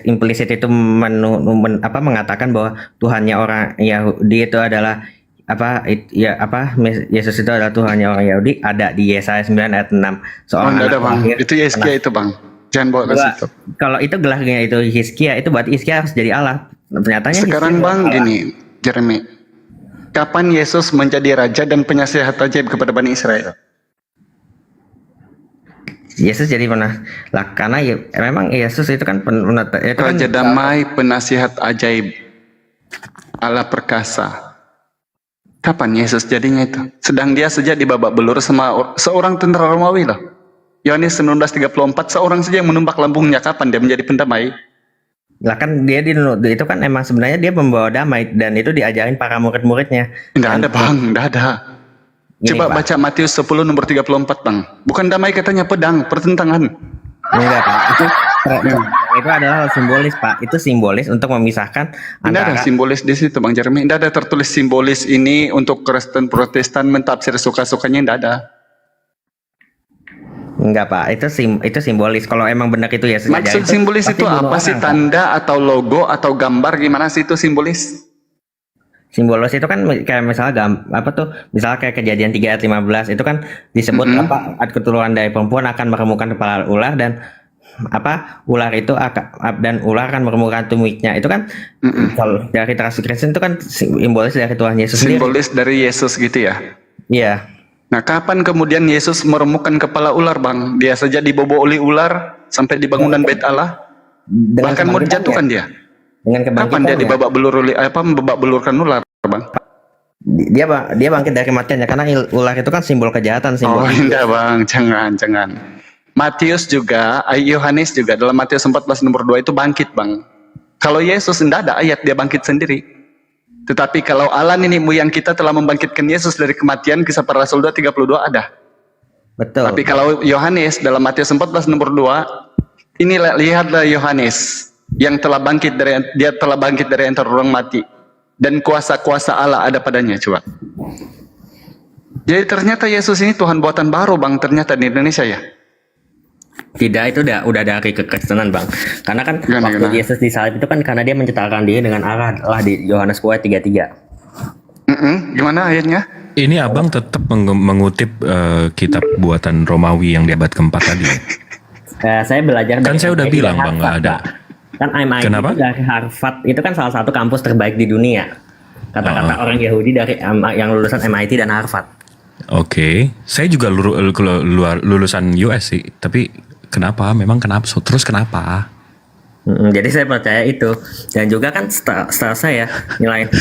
implisit itu mengatakan bahwa Tuhannya orang Yahudi itu adalah Yesus itu adalah Tuhannya orang Yahudi? Ada di Yesaya 9 ayat 6. Seorang ada Bang, itu Yesaya itu Bang. Jangan bawa ke situ. Kalau itu gelarnya itu Hizkia, itu berarti Hizkia harus jadi Allah. Ternyatanya sekarang Bang gini, Jeremy, kapan Yesus menjadi raja dan penyasihat ajaib kepada Bani Israel? Yesus jadi karena memang Yesus itu kan Raja damai, penasihat ajaib, Allah perkasa. Kapan Yesus jadinya itu? Sedang dia sejak dibabak belur sama seorang tentara Romawi loh. Yohanes 19:34, seorang saja yang menumpak lambungnya. Kapan dia menjadi pendamai? Lah kan dia itu kan emang sebenarnya dia membawa damai dan itu diajarin para murid-muridnya. Enggak ada Bang, enggak ada. Coba baca Matius 10 nomor 34 Bang. Bukan damai katanya, pedang, pertentangan. Enggak Pak, itu adalah simbolis Pak. Itu simbolis untuk memisahkan antara. Tidak ada simbolis di situ Bang Jeremy. Tidak ada tertulis simbolis ini untuk Kristen Protestan mentafsir suka-sukanya, tidak ada. Enggak Pak, itu simbolis. Kalau emang benar itu ya sejajar. Maksud simbolis itu apa sih? Tanda atau logo atau gambar, gimana sih itu simbolis? Simbolis itu kan kayak misalnya misalnya kayak Kejadian 3 ayat 15 itu kan disebut keturunan dari perempuan akan meremukkan kepala ular dan ular itu ular akan meremukkan tumitnya. Itu kan kalau dari tradisi Kristen itu kan simbolis dari Tuhan Yesus sendiri. Simbolis dari Yesus gitu ya? Iya. Nah kapan kemudian Yesus meremukkan kepala ular Bang? Dia saja dibobo oleh ular sampai di bangunan Bait Allah. Bahkan mau dijatuhkan dia. Kapan dia dibabak belur oleh membabak belurkan ular Bang? Dia bangkit dari kematiannya karena ular itu kan simbol kejahatan, simbol. Oh enggak Bang, jangan. Matius juga, Yohanes juga dalam Matius 14 nomor 2 itu bangkit Bang. Kalau Yesus enggak ada ayat dia bangkit sendiri. Tetapi kalau Allah nenek moyang kita telah membangkitkan Yesus dari kematian, Kisah Para Rasul 2:32 ada. Betul. Tapi kalau Yohanes dalam Matius 14 nomor 2, inilah lihatlah Yohanes yang telah bangkit dari antara orang mati dan kuasa-kuasa Allah ada padanya, coba. Jadi ternyata Yesus ini Tuhan buatan baru, Bang, ternyata di Indonesia ya. Tidak, itu udah dari kekristenan, Bang. Karena kan waktu Yesus disalib itu kan karena dia menciptakan diri dengan Allah di Yohanes 3:3. Gimana ayatnya? Ini abang tetap mengutip kitab buatan Romawi yang di abad keempat tadi. Saya belajar Kan dari saya udah MIT bilang dan bang nggak Harvard, ada. Pak. Kan MIT Kenapa? itu dari Harvard itu kan salah satu kampus terbaik di dunia. Kata-kata orang Yahudi dari yang lulusan MIT dan Harvard. Oke, saya juga lulusan US sih. Tapi kenapa? Memang kenapa? Terus kenapa? Jadi saya percaya itu. Dan juga kan setelah saya nilai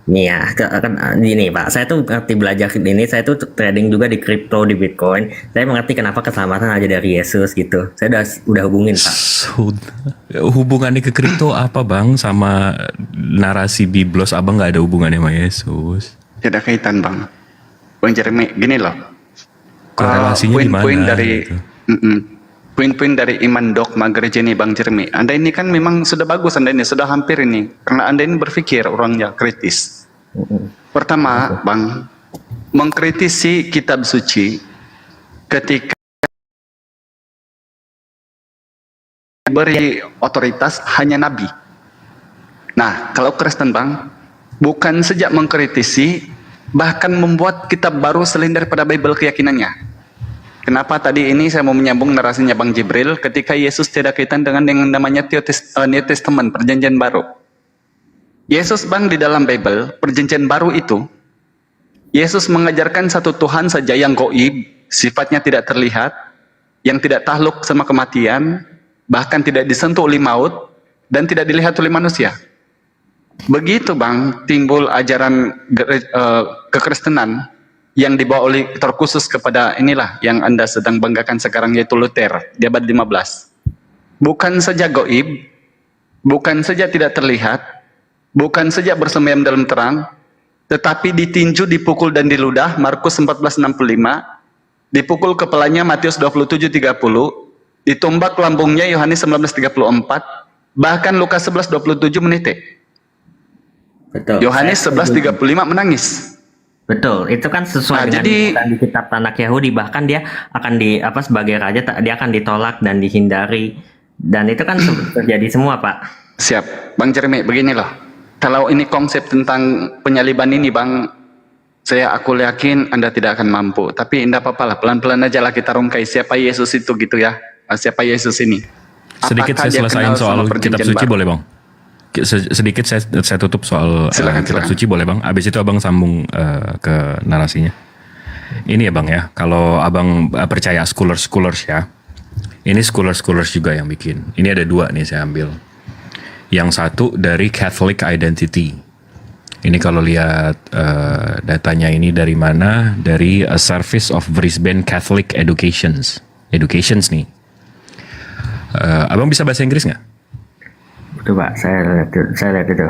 Nih ya, kan gini Pak, saya tuh ngerti belajar ini, saya tuh trading juga di kripto, di Bitcoin. Saya mengerti kenapa keselamatan aja dari Yesus gitu. Saya udah hubungin Pak. Hubungannya ke kripto apa bang sama narasi biblos? Abang nggak ada hubungannya sama Yesus. Tidak kaitan, Bang. Bang Jeremy, gini loh. Korelasinya di mana? Poin-poin dari gitu. poin-poin dari iman dogma gereja ini, Bang Jeremy. Anda ini kan memang sudah bagus, Anda ini sudah hampir ini, karena Anda ini berpikir orangnya kritis. Pertama, Bang, mengkritisi kitab suci ketika beri otoritas hanya nabi. Nah, kalau Kristen, Bang, bukan sejak mengkritisi, bahkan membuat kitab baru selain daripada Bible keyakinannya. Kenapa tadi ini saya mau menyambung narasinya Bang Jibril ketika Yesus tidak kaitan dengan yang namanya New Testament, perjanjian baru. Yesus, Bang, di dalam Bible, perjanjian baru itu, Yesus mengajarkan satu Tuhan saja yang gaib, sifatnya tidak terlihat, yang tidak takluk sama kematian, bahkan tidak disentuh oleh maut, dan tidak dilihat oleh manusia. Begitu, Bang, timbul ajaran kekristenan yang dibawa oleh terkhusus kepada inilah yang Anda sedang banggakan sekarang, yaitu Luther di abad 15. Bukan saja gaib, bukan saja tidak terlihat, bukan saja bersemayam dalam terang, tetapi ditinju, dipukul dan diludah, Markus 14:65, dipukul kepalanya, Matius 27:30, ditumbak lambungnya, Yohanes 19:34, bahkan Lukas 11:27 menitik. Betul. Yohanes 11:35 menangis. Betul, itu kan sesuai dengan di kitab Tanakh Yahudi, bahkan dia akan sebagai raja dia akan ditolak dan dihindari, dan itu kan terjadi semua, Pak. Siap, Bang Jeremy, begini loh. Kalau ini konsep tentang penyaliban ini, Bang, aku yakin Anda tidak akan mampu. Tapi tidak apa-apa lah, pelan-pelan aja lah kita rungkai siapa Yesus itu gitu ya. Siapa Yesus ini? Sedikit Apakah saya dia selesain kenal soal sama kitab perjanjian suci, baru? boleh bang? Sedikit saya tutup soal kitab suci, boleh bang? Abis itu abang sambung ke narasinya. Ini ya bang ya, kalau abang percaya scholars ya, ini scholars juga yang bikin. Ini ada dua nih saya ambil. Yang satu dari Catholic Identity. Ini kalau lihat datanya ini dari mana? Dari A Service of Brisbane Catholic Educations nih. Abang bisa bahasa Inggris nggak? Betul Pak, saya lihat itu.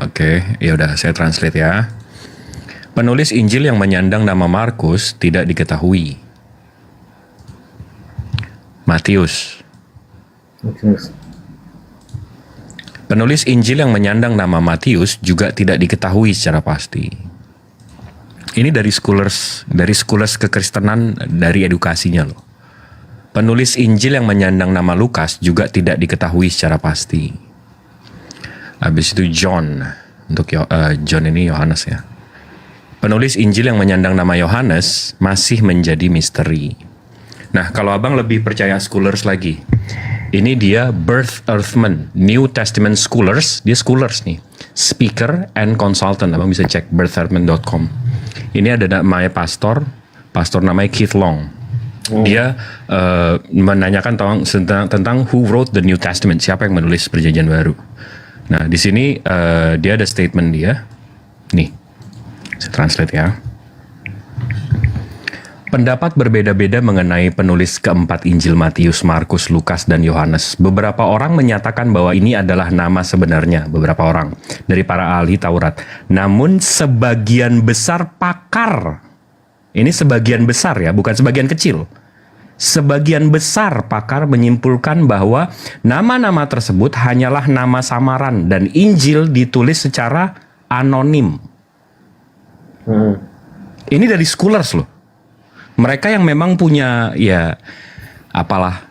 Oke, ya udah saya translate ya. Penulis Injil yang menyandang nama Markus tidak diketahui. Matius. Penulis Injil yang menyandang nama Matius juga tidak diketahui secara pasti. Ini dari scholars kekristenan, dari edukasinya loh. Penulis Injil yang menyandang nama Lukas juga tidak diketahui secara pasti. Habis itu John, untuk John ini Yohanes ya. Penulis Injil yang menyandang nama Yohanes masih menjadi misteri. Nah, kalau abang lebih percaya scholars lagi, ini dia Birth Earthman, New Testament Scholars, dia scholars nih, speaker and consultant. Abang bisa cek birthearthman.com. Ini ada namanya pastor namanya Keith Long. Dia menanyakan tentang who wrote the New Testament, siapa yang menulis Perjanjian Baru. Nah, di sini dia ada statement dia. Nih, saya translate ya. Pendapat berbeda-beda mengenai penulis keempat Injil Matius, Markus, Lukas, dan Yohanes. Beberapa orang menyatakan bahwa ini adalah nama sebenarnya, beberapa orang dari para ahli Taurat. Namun sebagian besar pakar, ini sebagian besar ya, bukan sebagian kecil. Sebagian besar pakar menyimpulkan bahwa nama-nama tersebut hanyalah nama samaran dan Injil ditulis secara anonim. Ini dari scholars loh. Mereka yang memang punya ya apalah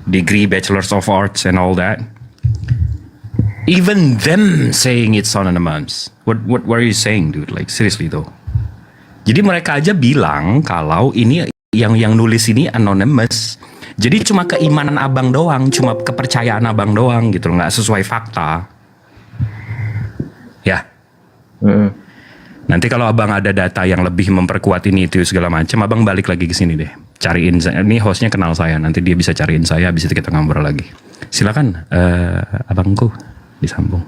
degree Bachelors of Arts and all that. Even them saying it's anonymous. What are you saying, dude? Like seriously though. Jadi mereka aja bilang kalau ini yang nulis ini anonymous. Jadi cuma keimanan abang doang, cuma kepercayaan abang doang gitu, nggak sesuai fakta. Ya. Nanti kalau abang ada data yang lebih memperkuat ini itu segala macam, abang balik lagi ke sini deh. Cariin, ini hostnya kenal saya, nanti dia bisa cariin saya, habis itu kita ngobrol lagi. Silakan, abangku disambung.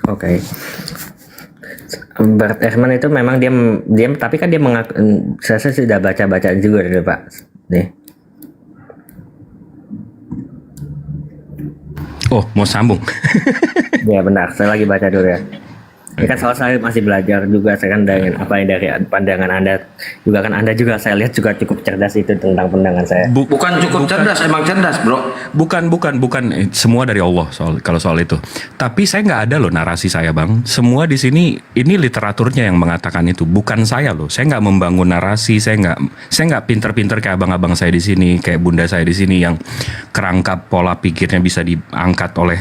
Oke. Bart Ehrman itu memang dia tapi kan dia mengaku, saya sudah baca juga deh Pak. Nih. Oh, mau sambung? Ya benar, saya lagi baca dulu ya. Ini kan soal saya masih belajar juga, saya kan dengan apa yang dari pandangan Anda juga kan Anda juga saya lihat juga cukup cerdas itu tentang pandangan saya. Bukan cukup cerdas, emang cerdas bro. Bukan semua dari Allah kalau soal itu. Tapi saya nggak ada loh narasi saya bang. Semua di sini ini literaturnya yang mengatakan itu, bukan saya loh. Saya nggak membangun narasi, saya nggak pinter-pinter kayak abang-abang saya di sini, kayak bunda saya di sini yang kerangkap pola pikirnya bisa diangkat oleh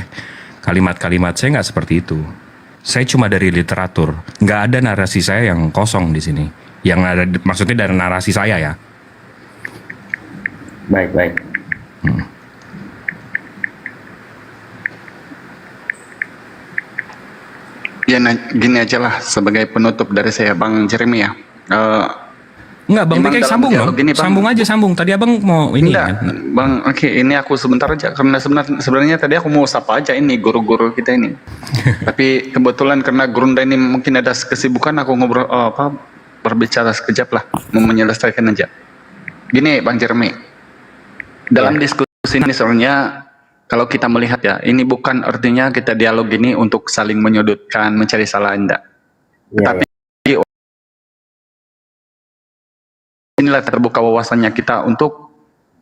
kalimat-kalimat. Saya nggak seperti itu. Saya cuma dari literatur, nggak ada narasi saya yang kosong di sini. Yang ada maksudnya dari narasi saya ya. Baik. Ya gini aja lah sebagai penutup dari saya Bang Jeremy ya. Enggak Bang PK sambung dong. Sambung aja sambung. Tadi abang mau ini enggak, kan? Bang, oke, ini aku sebentar aja karena sebenarnya tadi aku mau sapa aja ini guru-guru kita ini. Tapi kebetulan karena Gurunda ini mungkin ada kesibukan, aku ngobrol berbicara sekejap lah, mau menyelesaikan aja. Gini Bang Jeremy, dalam diskusi ini soalnya kalau kita melihat ya, ini bukan artinya kita dialog ini untuk saling menyudutkan, mencari salah Anda. Tapi inilah terbuka wawasannya kita untuk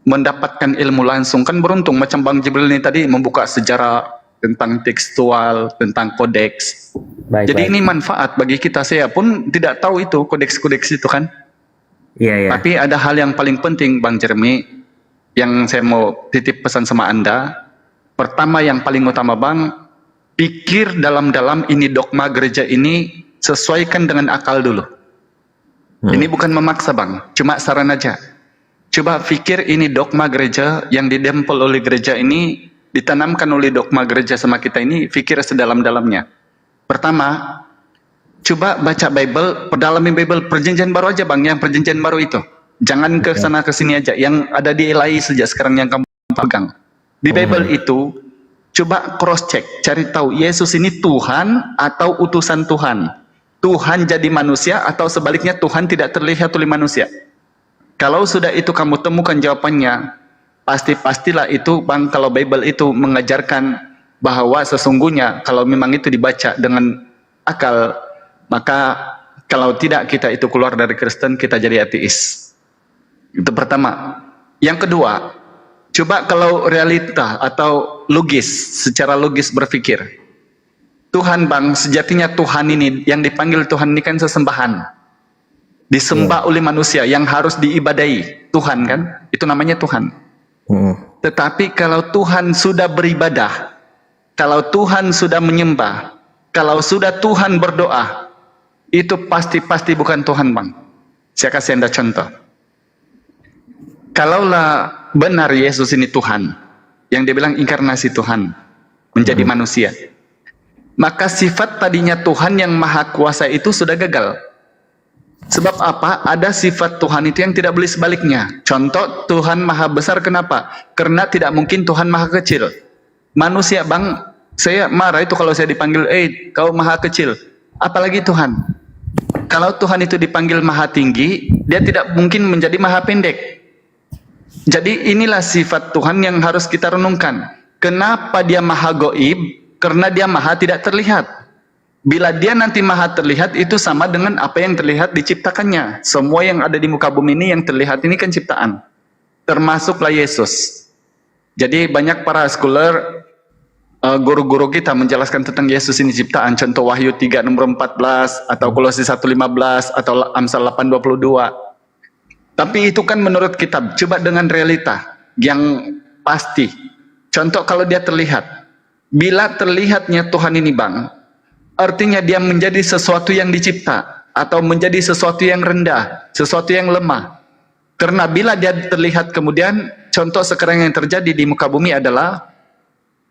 mendapatkan ilmu langsung. Kan beruntung macam Bang Jibril ini tadi membuka sejarah tentang tekstual, tentang kodeks. Jadi ini manfaat bagi kita. Saya pun tidak tahu itu kodeks-kodeks itu kan. Iya. Tapi ada hal yang paling penting Bang Jeremy yang saya mau titip pesan sama Anda. Pertama yang paling utama Bang, pikir dalam-dalam ini dogma gereja ini sesuaikan dengan akal dulu. Ini bukan memaksa Bang, cuma saran aja. Coba pikir ini dogma gereja yang didempel oleh gereja ini, ditanamkan oleh dogma gereja sama kita ini, pikir sedalam-dalamnya. Pertama, coba baca Bible, perdalamin Bible perjanjian baru aja Bang, yang perjanjian baru itu. Jangan ke sana ke sini aja, yang ada di Ilahi saja sekarang yang kamu pegang. Di Bible itu, coba cross check, cari tahu Yesus ini Tuhan atau utusan Tuhan. Tuhan jadi manusia atau sebaliknya Tuhan tidak terlihat oleh manusia. Kalau sudah itu kamu temukan jawabannya, pastilah itu Bang, kalau Bible itu mengajarkan bahwa sesungguhnya kalau memang itu dibaca dengan akal, maka kalau tidak kita itu keluar dari Kristen, kita jadi ateis. Itu pertama. Yang kedua, coba kalau realita atau logis, secara logis berpikir. Tuhan Bang, sejatinya Tuhan ini, yang dipanggil Tuhan ini kan sesembahan. Disembah oleh manusia, yang harus diibadahi. Tuhan kan, itu namanya Tuhan. Tetapi kalau Tuhan sudah beribadah, kalau Tuhan sudah menyembah, kalau sudah Tuhan berdoa, itu pasti bukan Tuhan Bang. Saya kasih Anda contoh. Kalaulah benar Yesus ini Tuhan, yang dia bilang inkarnasi Tuhan, menjadi manusia, maka sifat tadinya Tuhan yang maha kuasa itu sudah gagal. Sebab apa? Ada sifat Tuhan itu yang tidak boleh sebaliknya. Contoh, Tuhan maha besar, kenapa? Karena tidak mungkin Tuhan maha kecil. Manusia Bang, saya marah itu kalau saya dipanggil, kau maha kecil. Apalagi Tuhan. kalau Tuhan itu dipanggil maha tinggi, dia tidak mungkin menjadi maha pendek. Jadi inilah sifat Tuhan yang harus kita renungkan. Kenapa dia maha goib? Karena dia maha tidak terlihat. Bila dia nanti maha terlihat, itu sama dengan apa yang terlihat diciptakannya. Semua yang ada di muka bumi ini yang terlihat ini kan ciptaan. Termasuklah Yesus. Jadi banyak para scholar, guru-guru kita menjelaskan tentang Yesus ini ciptaan. Contoh Wahyu 3 nomor 14, atau Kolose 1:15, atau Amsal 8:22. Tapi itu kan menurut kitab. Coba dengan realita yang pasti. Contoh kalau dia terlihat. Bila terlihatnya Tuhan ini bang, artinya dia menjadi sesuatu yang dicipta, atau menjadi sesuatu yang rendah, sesuatu yang lemah. Karena bila dia terlihat kemudian, contoh sekarang yang terjadi di muka bumi adalah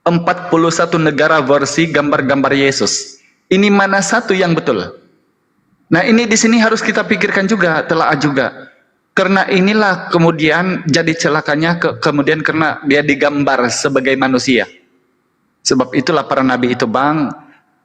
41 negara versi gambar-gambar Yesus. Ini mana satu yang betul? Nah ini di sini harus kita pikirkan juga, telaah juga. Karena inilah kemudian jadi celakanya kemudian karena dia digambar sebagai manusia. Sebab itulah para nabi itu bang,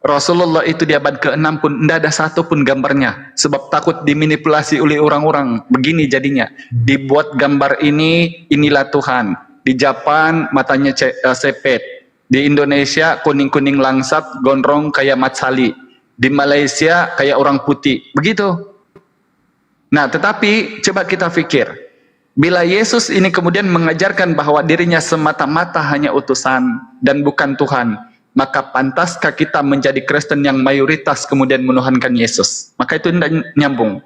Rasulullah itu di abad ke-6 pun tidak ada satu pun gambarnya. Sebab takut dimanipulasi oleh orang-orang. Begini jadinya. Dibuat gambar ini, inilah Tuhan. Di Japan matanya sepet. Di Indonesia kuning-kuning langsat, gondrong kayak Mat Sali. Di Malaysia kayak orang putih. Begitu. Nah tetapi coba kita pikir. Bila Yesus ini kemudian mengajarkan bahwa dirinya semata-mata hanya utusan dan bukan Tuhan, maka pantaskah kita menjadi Kristen yang mayoritas kemudian menuhankan Yesus? Maka itu tidak nyambung.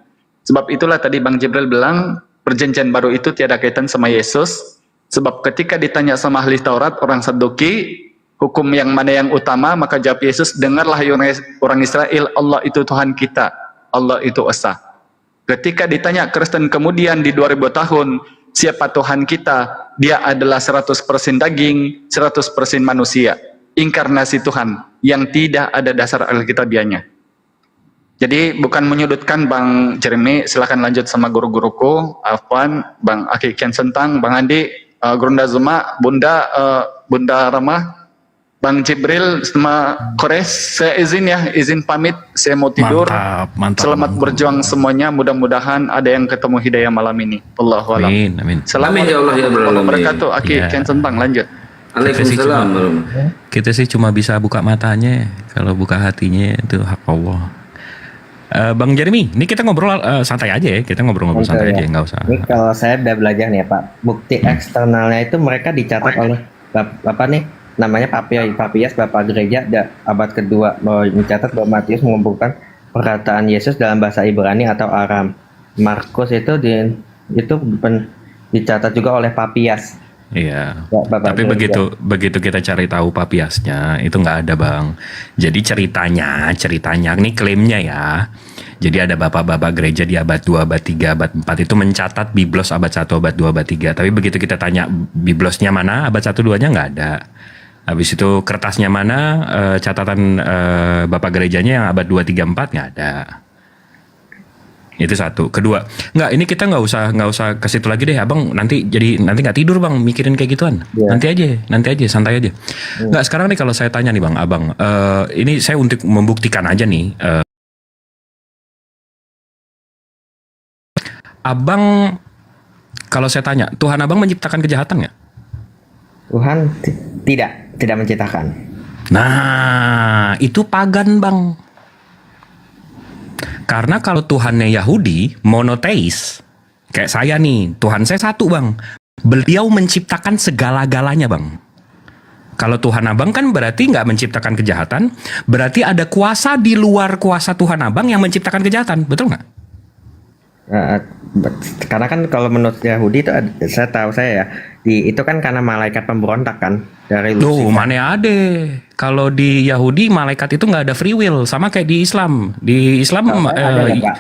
Sebab itulah tadi Bang Jibril bilang, perjanjian baru itu tiada kaitan sama Yesus. Sebab ketika ditanya sama ahli Taurat, orang Saduki, hukum yang mana yang utama, maka jawab Yesus, dengarlah orang Israel, Allah itu Tuhan kita, Allah itu Esa. Ketika ditanya Kristen kemudian di 2000 tahun, siapa Tuhan kita? Dia adalah 100% daging, 100% manusia. Inkarnasi Tuhan yang tidak ada dasar alkitabiahnya. Jadi bukan menyudutkan Bang Jeremy, silakan lanjut sama guru-guruku, Afwan, Bang Aki Kian Sentang, Bang Andi, Gurunda Zuma, Bunda Ramah, Bang Jibril sama Kores, saya izin pamit, saya mau tidur. Mantap, Selamat berjuang semuanya, mudah-mudahan ada yang ketemu hidayah malam ini. Allahu a'lam. Amin. Selamat ya Allah ya beralamin. wabarakatuh. Aki Kian Sentang lanjut. Waalaikumsalam. Kita sih cuma bisa buka matanya, kalau buka hatinya itu hak Allah. Bang Jeremy, ini kita ngobrol santai aja ya, kita ngobrol-ngobrol santai aja, nggak usah. Ini kalau saya udah belajar nih ya Pak, bukti eksternalnya itu mereka dicatat oleh Bapak nih, namanya Papias, Bapak Gereja, abad kedua, bahwa mencatat bahwa Matius mengumpulkan perkataan Yesus dalam bahasa Ibrani atau Aram. Markus itu dicatat juga oleh Papias. Iya. Tapi begitu kita cari tahu Papiasnya itu nggak ada bang. Jadi ceritanya ini klaimnya ya. Jadi ada bapak-bapak gereja di abad 2, abad 3, abad 4 itu mencatat Biblos abad 1, abad 2, abad 3. Tapi begitu kita tanya Biblosnya mana, abad 1, 2-nya nggak ada. Habis itu kertasnya mana, catatan bapak gerejanya yang abad 2, 3, 4 nggak ada. Itu satu. Kedua, ini kita nggak usah ke situ lagi deh, abang. Nanti nggak tidur bang, mikirin kayak gituan. Yeah. Nanti aja, santai aja. Nggak sekarang nih kalau saya tanya nih bang, abang, ini saya untuk membuktikan aja nih. Abang, kalau saya tanya, Tuhan abang menciptakan kejahatan nggak? Tuhan tidak menciptakan. Nah, itu pagan bang. Karena kalau Tuhannya Yahudi, monoteis, kayak saya nih, Tuhan saya satu bang. Beliau menciptakan segala-galanya bang. Kalau Tuhan abang kan berarti nggak menciptakan kejahatan, berarti ada kuasa di luar kuasa Tuhan abang yang menciptakan kejahatan, betul nggak? Karena kan kalau menurut Yahudi itu saya tahu ya itu kan karena malaikat pemberontak kan dari Lucifer. Mana ada? Kalau di Yahudi malaikat itu nggak ada free will, sama kayak di Islam. Di Islam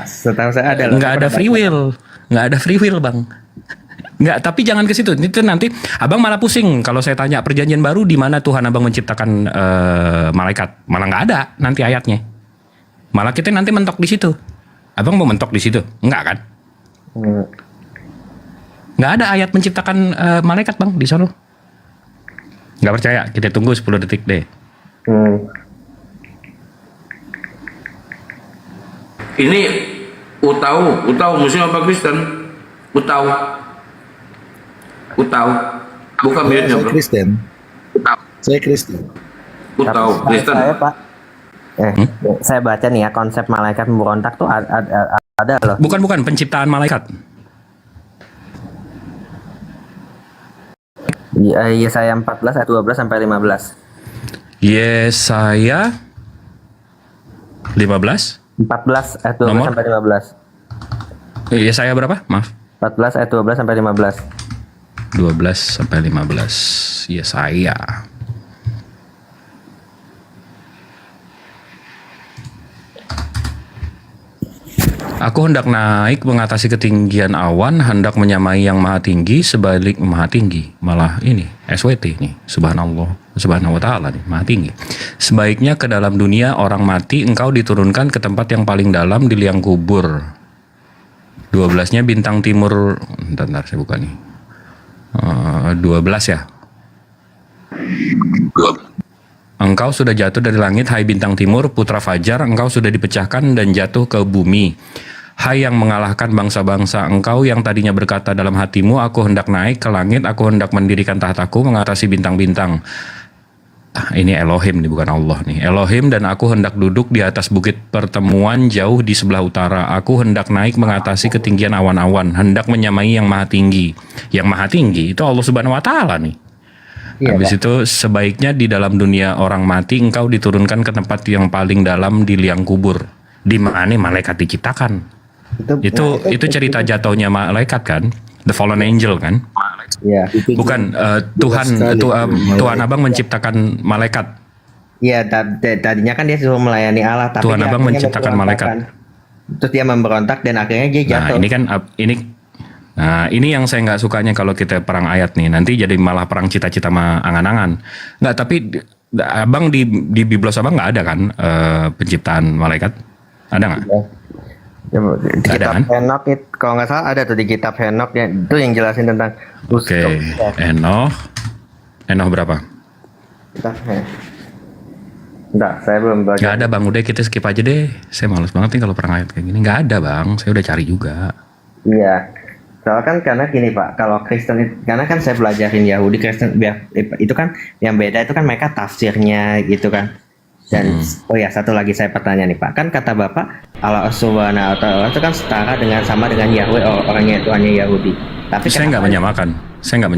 setahu saya ada. Nggak ada free will bang. Nggak, tapi jangan ke situ. Itu nanti abang malah pusing kalau saya tanya perjanjian baru di mana Tuhan abang menciptakan malaikat, malah nggak ada nanti ayatnya. Malah kita nanti mentok di situ. Abang mau mentok di situ? Enggak kan? Nggak ada ayat menciptakan malaikat bang di sana. Nggak percaya? Kita tunggu 10 detik deh. Ini Utau Muslim apa Kristen? Utau. Bukan mute-nya, bro. Kristen. Saya Kristen. Utau Kristen. Saya Pak, saya baca nih ya konsep malaikat memberontak tuh ada loh. Bukan penciptaan malaikat. Yesaya 14 ayat 12 sampai 15. Yesaya 15 14 ayat 12 Nomor? sampai 15. Yesaya berapa? Maaf. 14 ayat 12 sampai 15. 12 sampai 15. Yesaya. Aku hendak naik mengatasi ketinggian awan, hendak menyamai yang maha tinggi, sebalik maha tinggi. Malah ini, SWT nih, subhanallah, subhanahu wa ta'ala nih, maha tinggi. Sebaiknya ke dalam dunia orang mati, engkau diturunkan ke tempat yang paling dalam di liang kubur. 12-nya bintang timur, bentar saya buka nih. 12 ya. Engkau sudah jatuh dari langit, hai bintang timur, putra fajar, engkau sudah dipecahkan dan jatuh ke bumi. Hai yang mengalahkan bangsa-bangsa, engkau yang tadinya berkata dalam hatimu, aku hendak naik ke langit, aku hendak mendirikan tahtaku mengatasi bintang-bintang. Ini Elohim nih, bukan Allah nih. Elohim, dan aku hendak duduk di atas bukit pertemuan jauh di sebelah utara. Aku hendak naik mengatasi ketinggian awan-awan, hendak menyamai yang maha tinggi. Yang maha tinggi itu Allah Subhanahu wa Ta'ala nih. Habis itu sebaiknya di dalam dunia orang mati engkau diturunkan ke tempat yang paling dalam di liang kubur. Di mana malaikat diciptakan? Itu cerita jatuhnya malaikat kan? The fallen angel kan? Iya. Bukan Tuhan Abang menciptakan malaikat. Iya, tadinya kan dia suruh melayani Allah, tapi Tuhan dia Abang akhirnya menciptakan memberontak malaikat. kan. Terus dia memberontak dan akhirnya dia jatuh. Nah ini yang saya nggak sukanya kalau kita perang ayat nih, nanti jadi malah perang cita-cita sama angan-angan. Nggak, tapi Abang di Biblos Abang nggak ada kan penciptaan malaikat? Ada nggak? Di kitab Henok itu, kalau nggak salah ada tuh di kitab Henok ya, itu yang jelasin tentang Enoch berapa? Enggak, saya belum baca. Nggak ada Bang, udah kita skip aja deh. Saya males banget nih kalau perang ayat kayak gini. Nggak ada Bang, saya udah cari juga. Iya, soalnya kan karena gini Pak, kalau Kristen karena kan saya belajarin Yahudi Kristen itu kan yang beda itu kan mereka tafsirnya gitu kan. Dan oh ya, satu lagi saya bertanya nih Pak, kan kata Bapak Allah Subhanahu wa Ta'ala itu kan setara dengan sama dengan Yahweh, orangnya Tuhannya Yahudi. Tapi saya nggak menyamakan. Nggak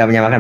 menyamakan